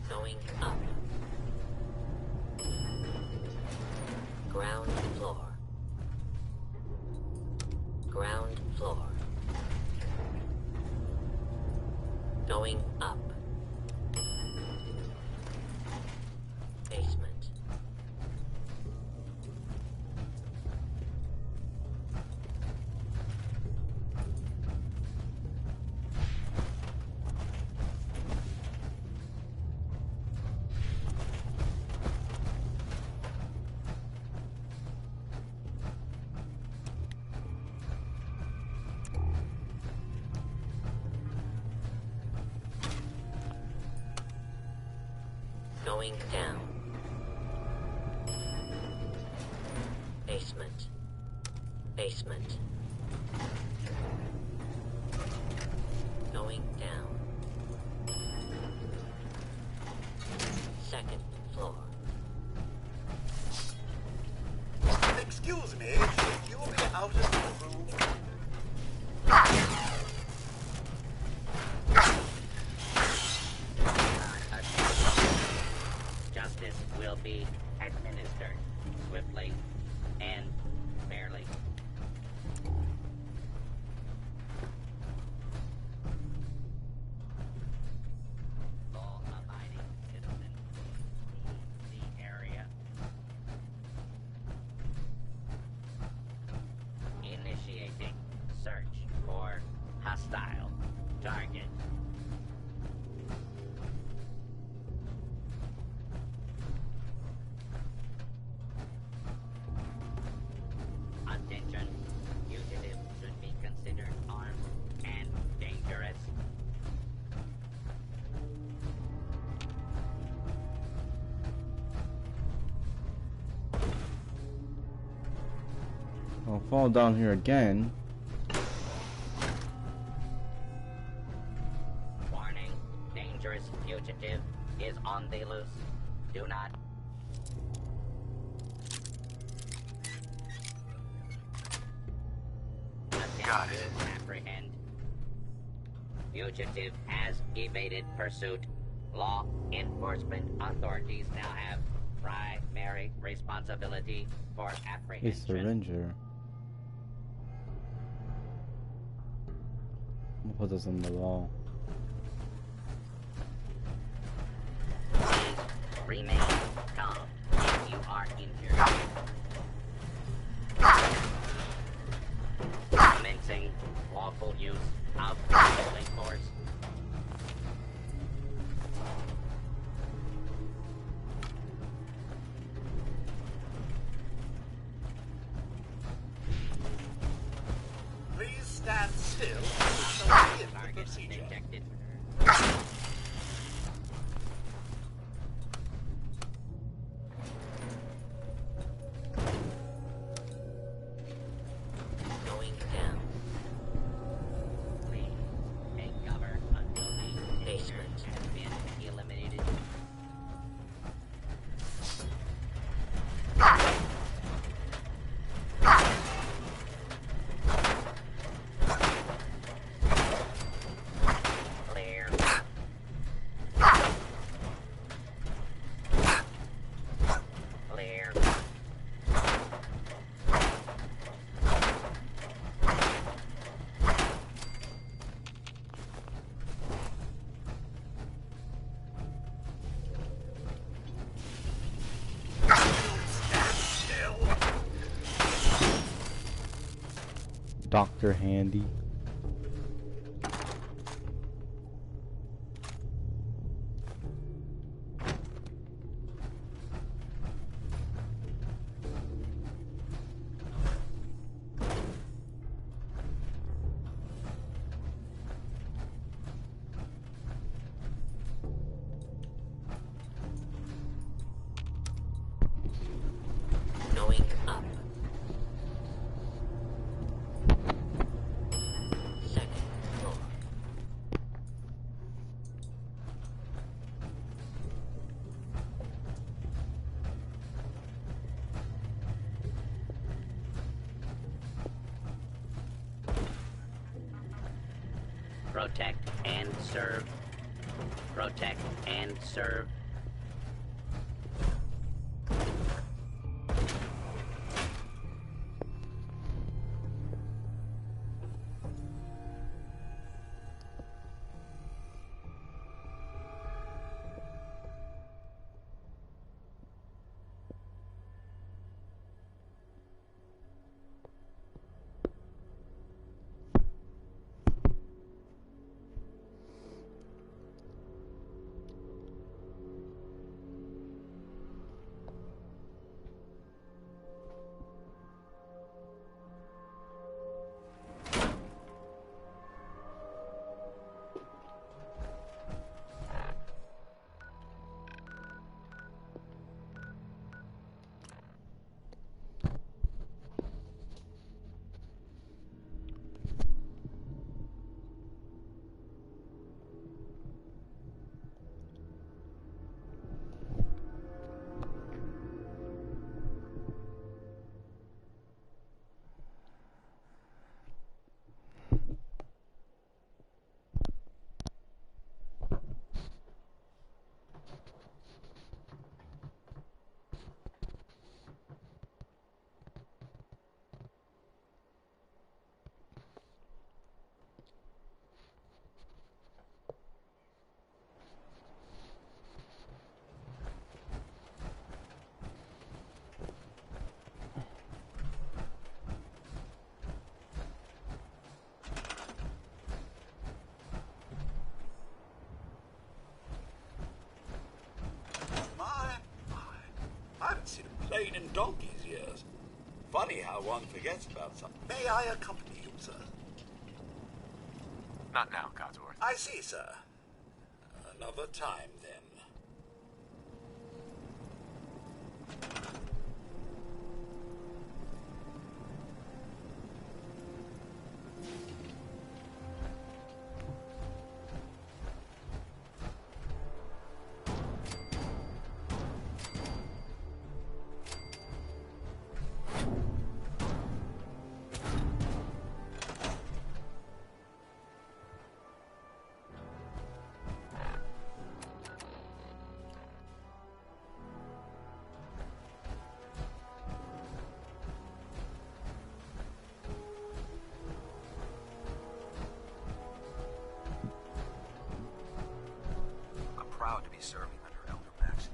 Going up. Ground floor. Going up. Basement. Going down. Basement. Basement. Going down. Second floor. Excuse me, should you be out of the room? Justice will be administered swiftly and fairly. Law-abiding citizens leave the area. Initiating search for hostile target. Attention. Fugitives should be considered armed and dangerous. I'll fall down here again. Warning. Dangerous fugitive is on the loose. Do not. Got it. Apprehend. Fugitive has evaded pursuit. Law enforcement authorities now have primary responsibility for A apprehension. syringer. I'm gonna put this on the wall. Please remain calm if you are injured. Commencing lawful use of deadly force. Please stand still and begin the Target procedure. detected. Going down. Please take cover until the basement has been eliminated. Clear. Clear. Dr. Handy. Going up. Second floor. Protect and serve. Protect and serve. donkey's years. Funny how one forgets about something. May I accompany you, sir? Not now, Codsworth. I see, sir. Another time, then. Proud to be serving under Elder Maxon.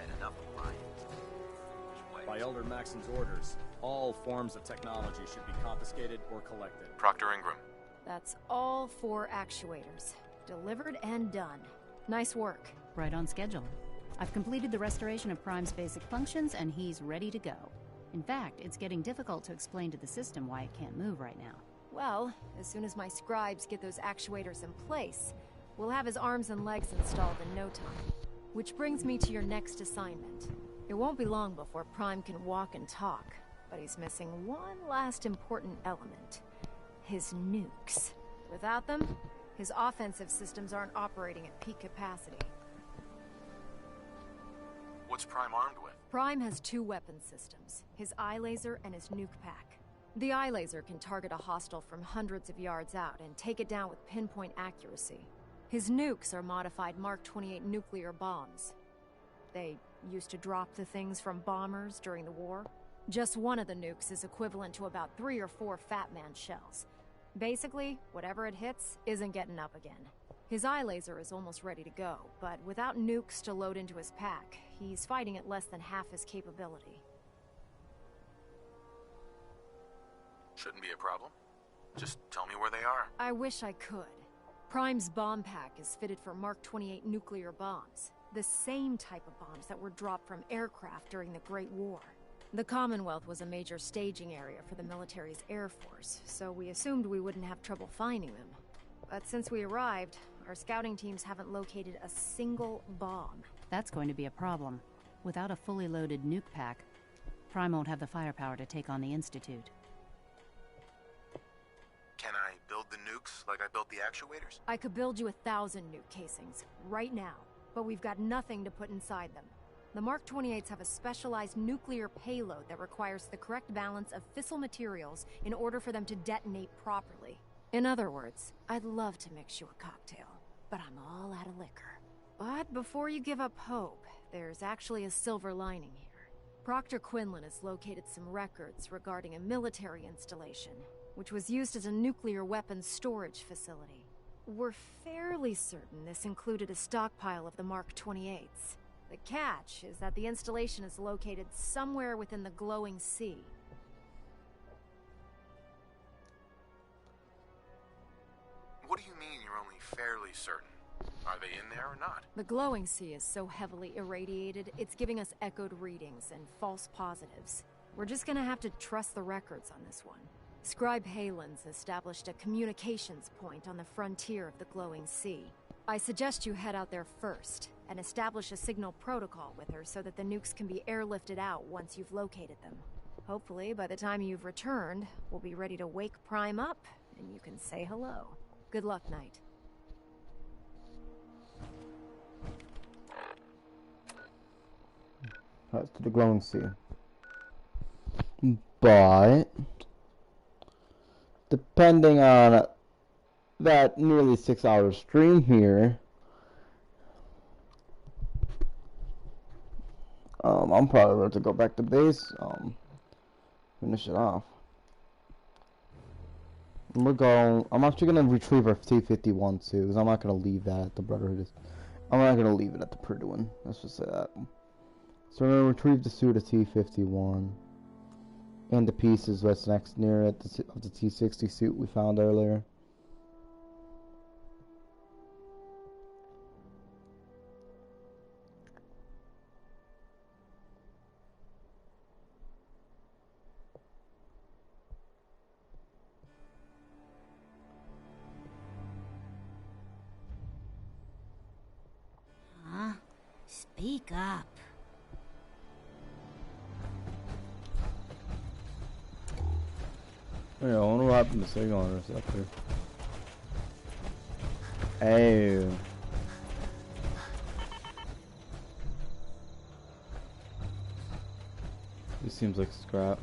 And enough of mine. By Elder Maxon's orders, all forms of technology should be confiscated or collected. Proctor Ingram. That's all 4 actuators. Delivered and done. Nice work. Right on schedule. I've completed the restoration of Prime's basic functions, and he's ready to go. In fact, it's getting difficult to explain to the system why it can't move right now. Well, as soon as my scribes get those actuators in place, we'll have his arms and legs installed in no time. Which brings me to your next assignment. It won't be long before Prime can walk and talk, but he's missing one last important element. His nukes. Without them, his offensive systems aren't operating at peak capacity. What's Prime armed with? Prime has 2 weapon systems, his eye laser and his nuke pack. The eye laser can target a hostile from hundreds of yards out and take it down with pinpoint accuracy. His nukes are modified Mark 28 nuclear bombs. They used to drop the things from bombers during the war. Just one of the nukes is equivalent to about 3 or 4 Fat Man shells. Basically, whatever it hits isn't getting up again. His eye laser is almost ready to go, but without nukes to load into his pack, he's fighting at less than half his capability. Shouldn't be a problem. Just tell me where they are. I wish I could. Prime's bomb pack is fitted for Mark 28 nuclear bombs, the same type of bombs that were dropped from aircraft during the Great War. The Commonwealth was a major staging area for the military's Air Force, so we assumed we wouldn't have trouble finding them. But since we arrived, our scouting teams haven't located a single bomb. That's going to be a problem. Without a fully loaded nuke pack, Prime won't have the firepower to take on the Institute. Can I build the nukes like I built the actuators? I could build you 1,000 nuke casings, right now, but we've got nothing to put inside them. The Mark 28s have a specialized nuclear payload that requires the correct balance of fissile materials in order for them to detonate properly. In other words, I'd love to mix you a cocktail, but I'm all out of liquor. But before you give up hope, there's actually a silver lining here. Proctor Quinlan has located some records regarding a military installation, which was used as a nuclear weapons storage facility. We're fairly certain this included a stockpile of the Mark 28s. The catch is that the installation is located somewhere within the glowing sea. What do you mean you're only fairly certain? Are they in there or not? The glowing sea is so heavily irradiated, it's giving us echoed readings and false positives. We're just gonna have to trust the records on this one. Scribe Halen's established a communications point on the frontier of the glowing sea. I suggest you head out there first, and establish a signal protocol with her so that the nukes can be airlifted out once you've located them. Hopefully, by the time you've returned, we'll be ready to wake Prime up, and you can say hello. Good luck, Knight. That's to the glowing sea. But depending on that nearly 6-hour stream here, I'm probably going to go back to base, finish it off. And I'm actually going to retrieve our T-51 too, because I'm not going to leave that at the Brotherhood. I'm not going to leave it at the Purduan, let's just say that. So we're going to retrieve the suit of T-51, and the pieces that's next near it, of the T-60 suit we found earlier. Speak up. Yeah, I wonder what happened to signal interceptor. Hey. This seems like scrap.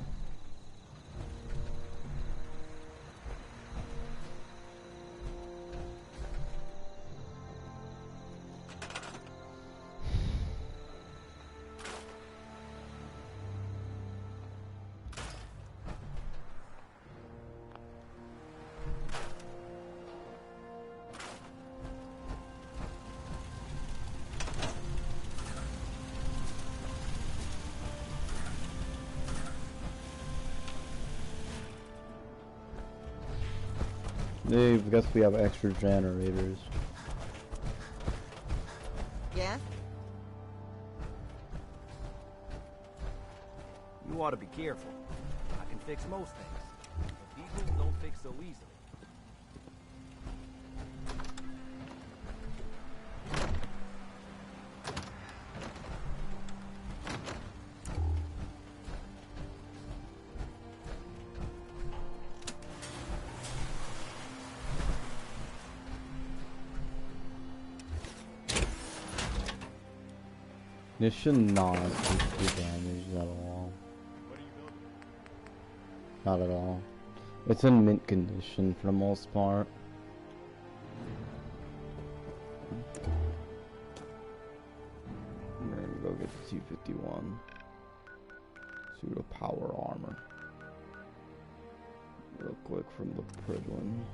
I guess we have extra generators. Yeah? You ought to be careful. I can fix most things, but people don't fix so easily. This should not be damaged at all. Not at all. It's in mint condition for the most part. We're gonna go get the T-51. Pseudo power armor. Real quick from the Pridlin.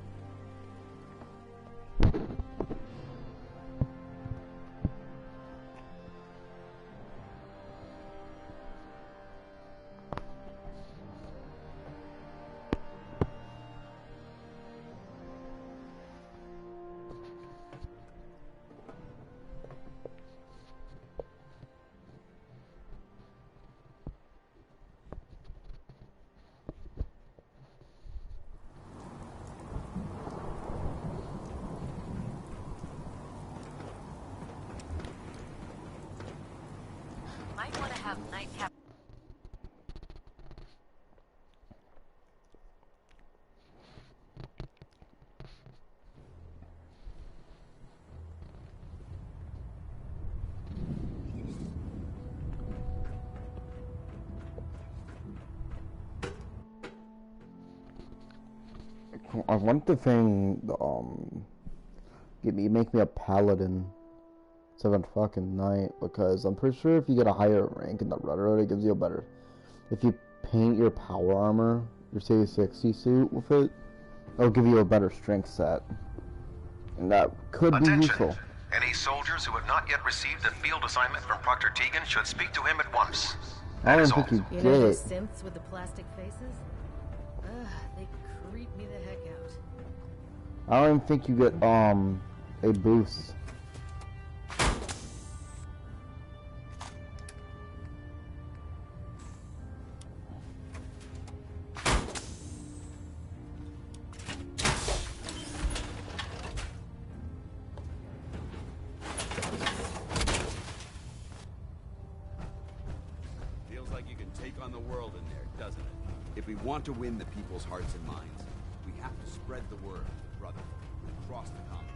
Might want to have nightcap. I want the thing, make me a paladin 7 fucking night, because I'm pretty sure if you get a higher rank in the Brotherhood, it gives you a better. If you paint your power armor, your C60 suit with it, it'll give you a better strength set, and that could be useful. Any soldiers who have not yet received a field assignment from Proctor Tegan should speak to him at once. I don't think you You get know it. those synths with the plastic faces? Ugh, they creep me the heck out. I don't even think you get a boost. Feels like you can take on the world in there, doesn't it? If we want to win the people's hearts and minds, we have to spread the word, brother, across the continent.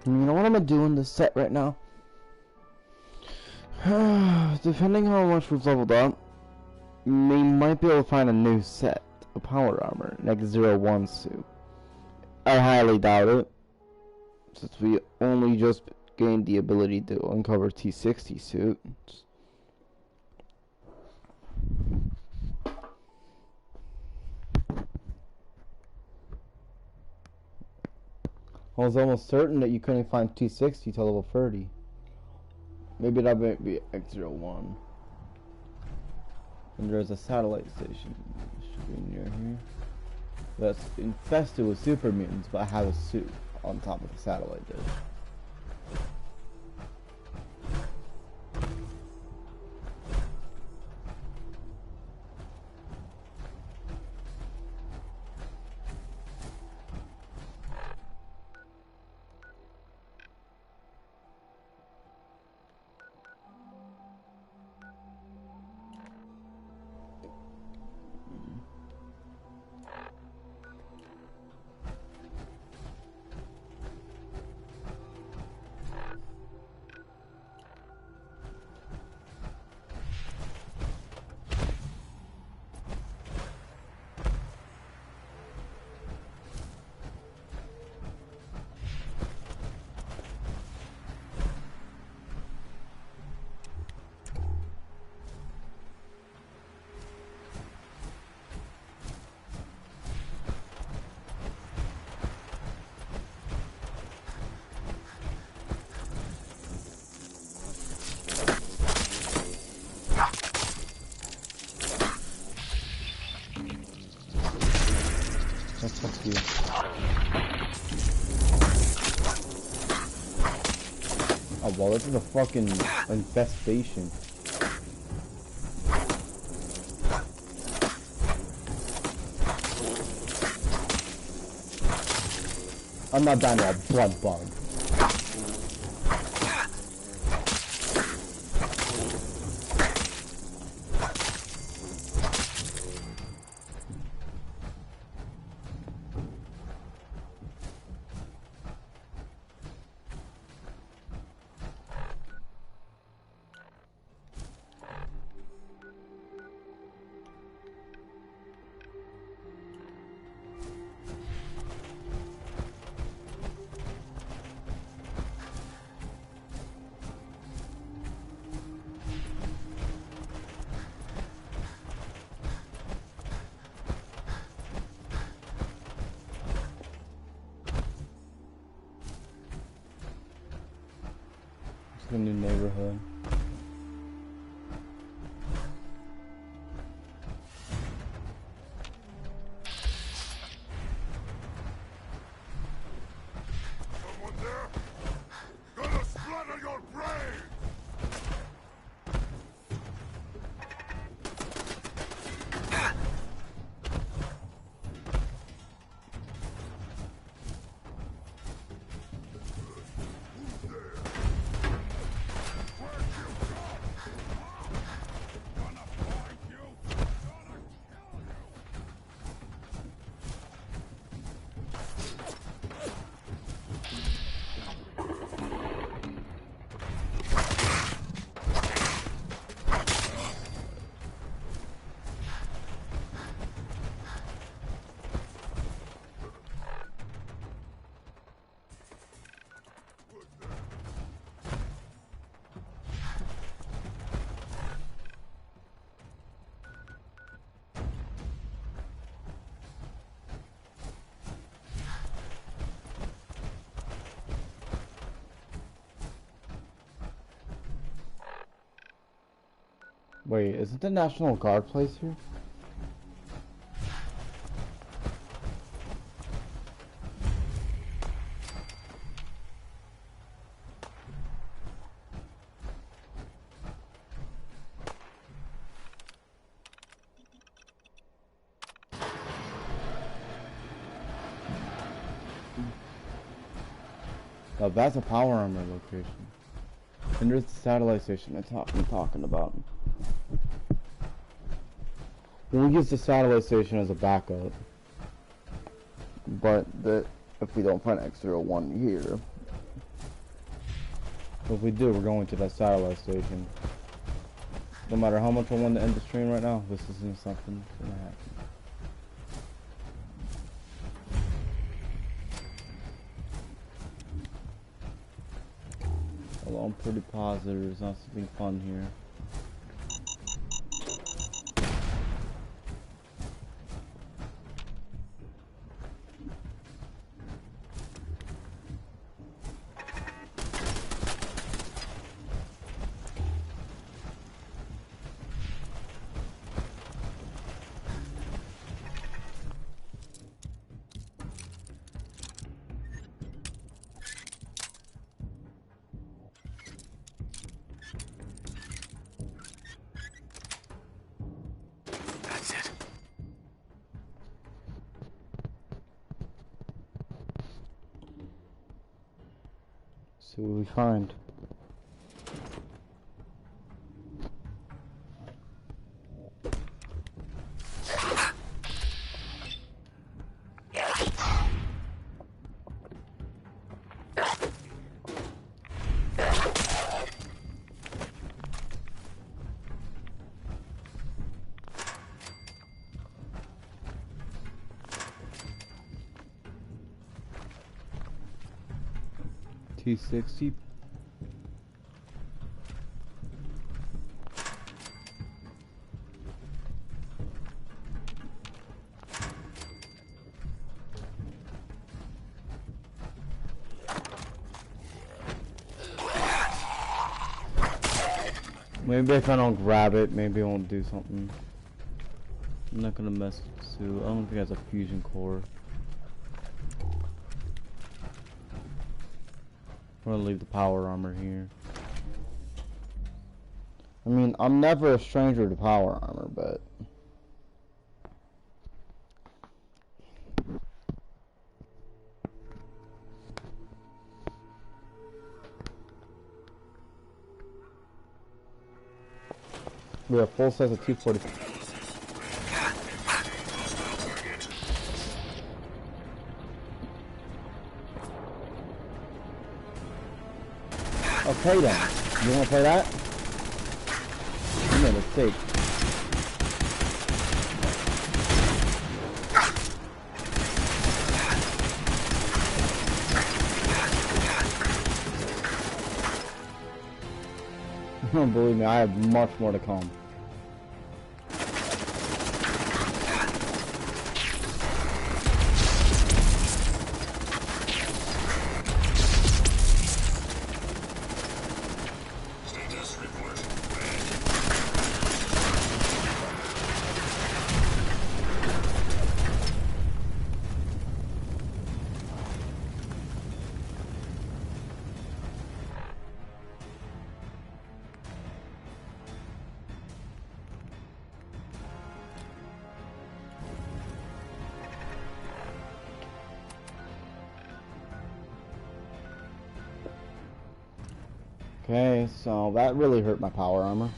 You know what I'm gonna do in this set right now? Depending on how much we've leveled up, we might be able to find a new set of power armor, an X-01 suit. I highly doubt it, since we only just gained the ability to uncover T-60 suits. I was almost certain that you couldn't find T-60 till level 30. Maybe that might be X-01. And there's a satellite station. It should be near here. That's infested with super mutants, but I have a suit on top of the satellite dish. Fuck you. Oh well, this is a fucking infestation. I'm not down to a blood bug. A new neighborhood. Someone there? Gonna splatter your brain! Wait, isn't the National Guard place here? Oh, that's a power armor location. And there's the satellite station I'm talking about. We'll use the satellite station as a backup. But if we don't find X-01 here, If we do, we're going to that satellite station. No matter how much I want to end the stream right now, this isn't something that's gonna happen. Although I'm pretty positive there's not something fun here. See what we find. T60. Maybe if I don't grab it, maybe it won't do something. I'm not gonna mess with the suit. I don't think it has a fusion core. I'm gonna leave the power armor here. I mean, I'm never a stranger to power armor, but we have full sets of 240. Okay then. You wanna play that? You made a mistake. Believe me, I have much more to come. Okay, so that really hurt my power armor.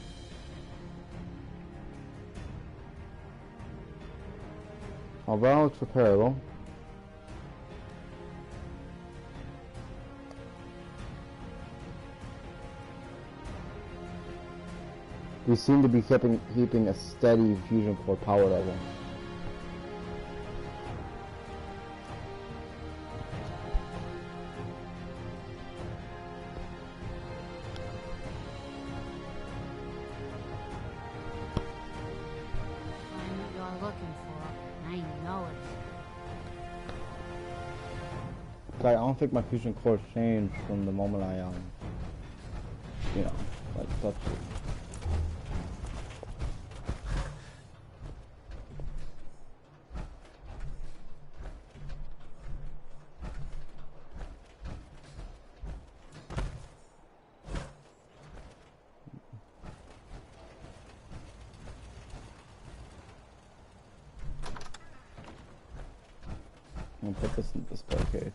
Although it's repairable. We seem to be keeping a steady fusion core power level. I don't think my fusion core changed from the moment I you know, like touched it. I'm gonna put this in the display case.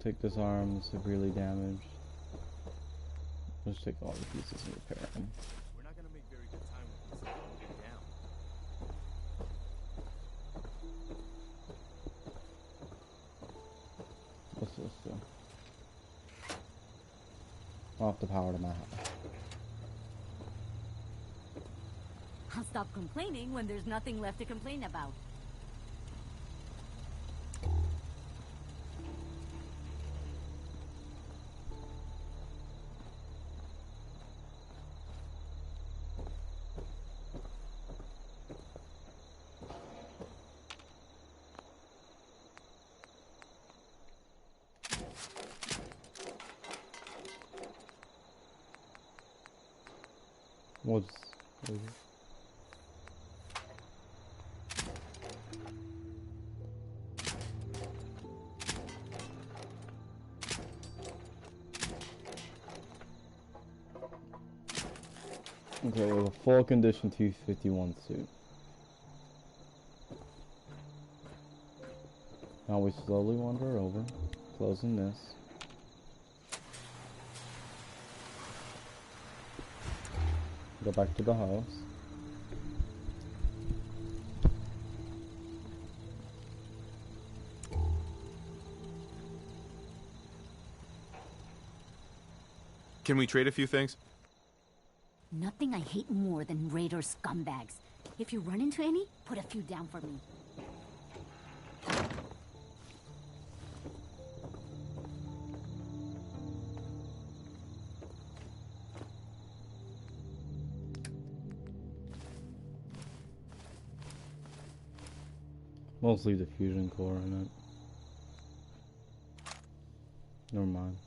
take this arm, severely damaged. Let's take all the pieces and repair them. We're not gonna make very good time with this thing moving down. What's this do? Off the power to my house. I'll stop complaining when there's nothing left to complain about. What's this? Okay, we have a full condition 251 suit. Now we slowly wander over, closing this. Go back to the house. Can we trade a few things? Nothing I hate more than raider scumbags. If you run into any, put a few down for me. Mostly the fusion core in it. Never mind.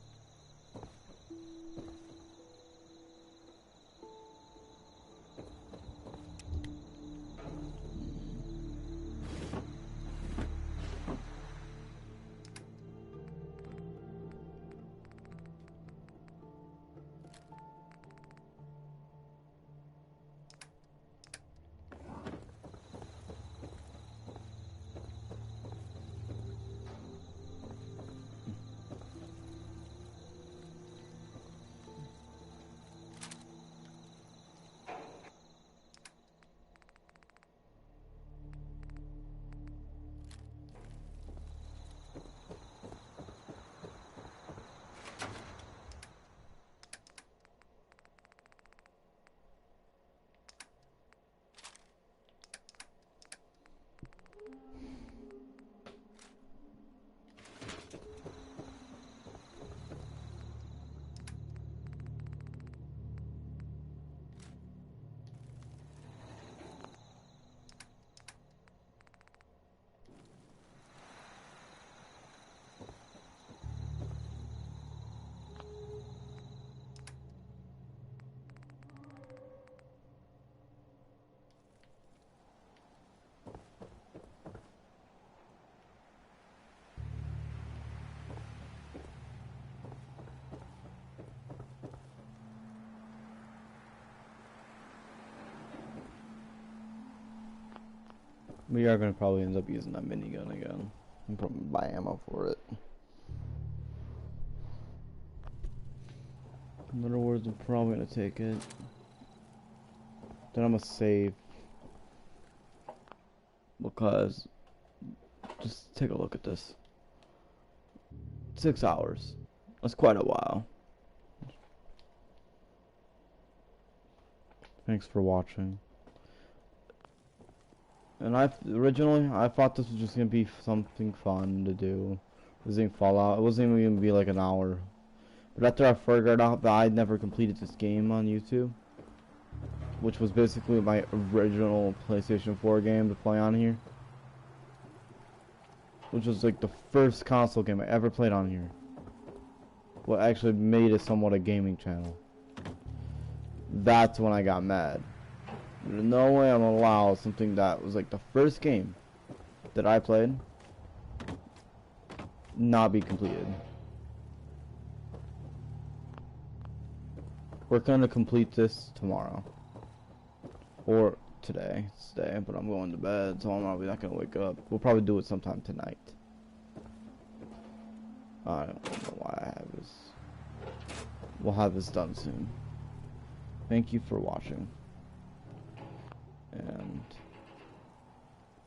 We are gonna probably end up using that minigun again. And probably buy ammo for it. In other words, I'm probably gonna take it. Then I'm gonna save. Because, just take a look at this. 6 hours. That's quite a while. Thanks for watching. And originally I thought this was just gonna be something fun to do, visiting Fallout. It wasn't even gonna be like an hour. But after I figured out that I'd never completed this game on YouTube, which was basically my original PlayStation 4 game to play on here, which was like the first console game I ever played on here. What actually made it somewhat a gaming channel. That's when I got mad. There's no way I'm gonna allow something that was like the first game that I played not be completed. We're gonna complete this tomorrow. Or today. It's today, but I'm going to bed, so I'm probably not gonna wake up. We'll probably do it sometime tonight. I don't know why I have this. We'll have this done soon. Thank you for watching. And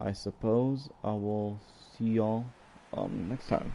I suppose I will see y'all next time.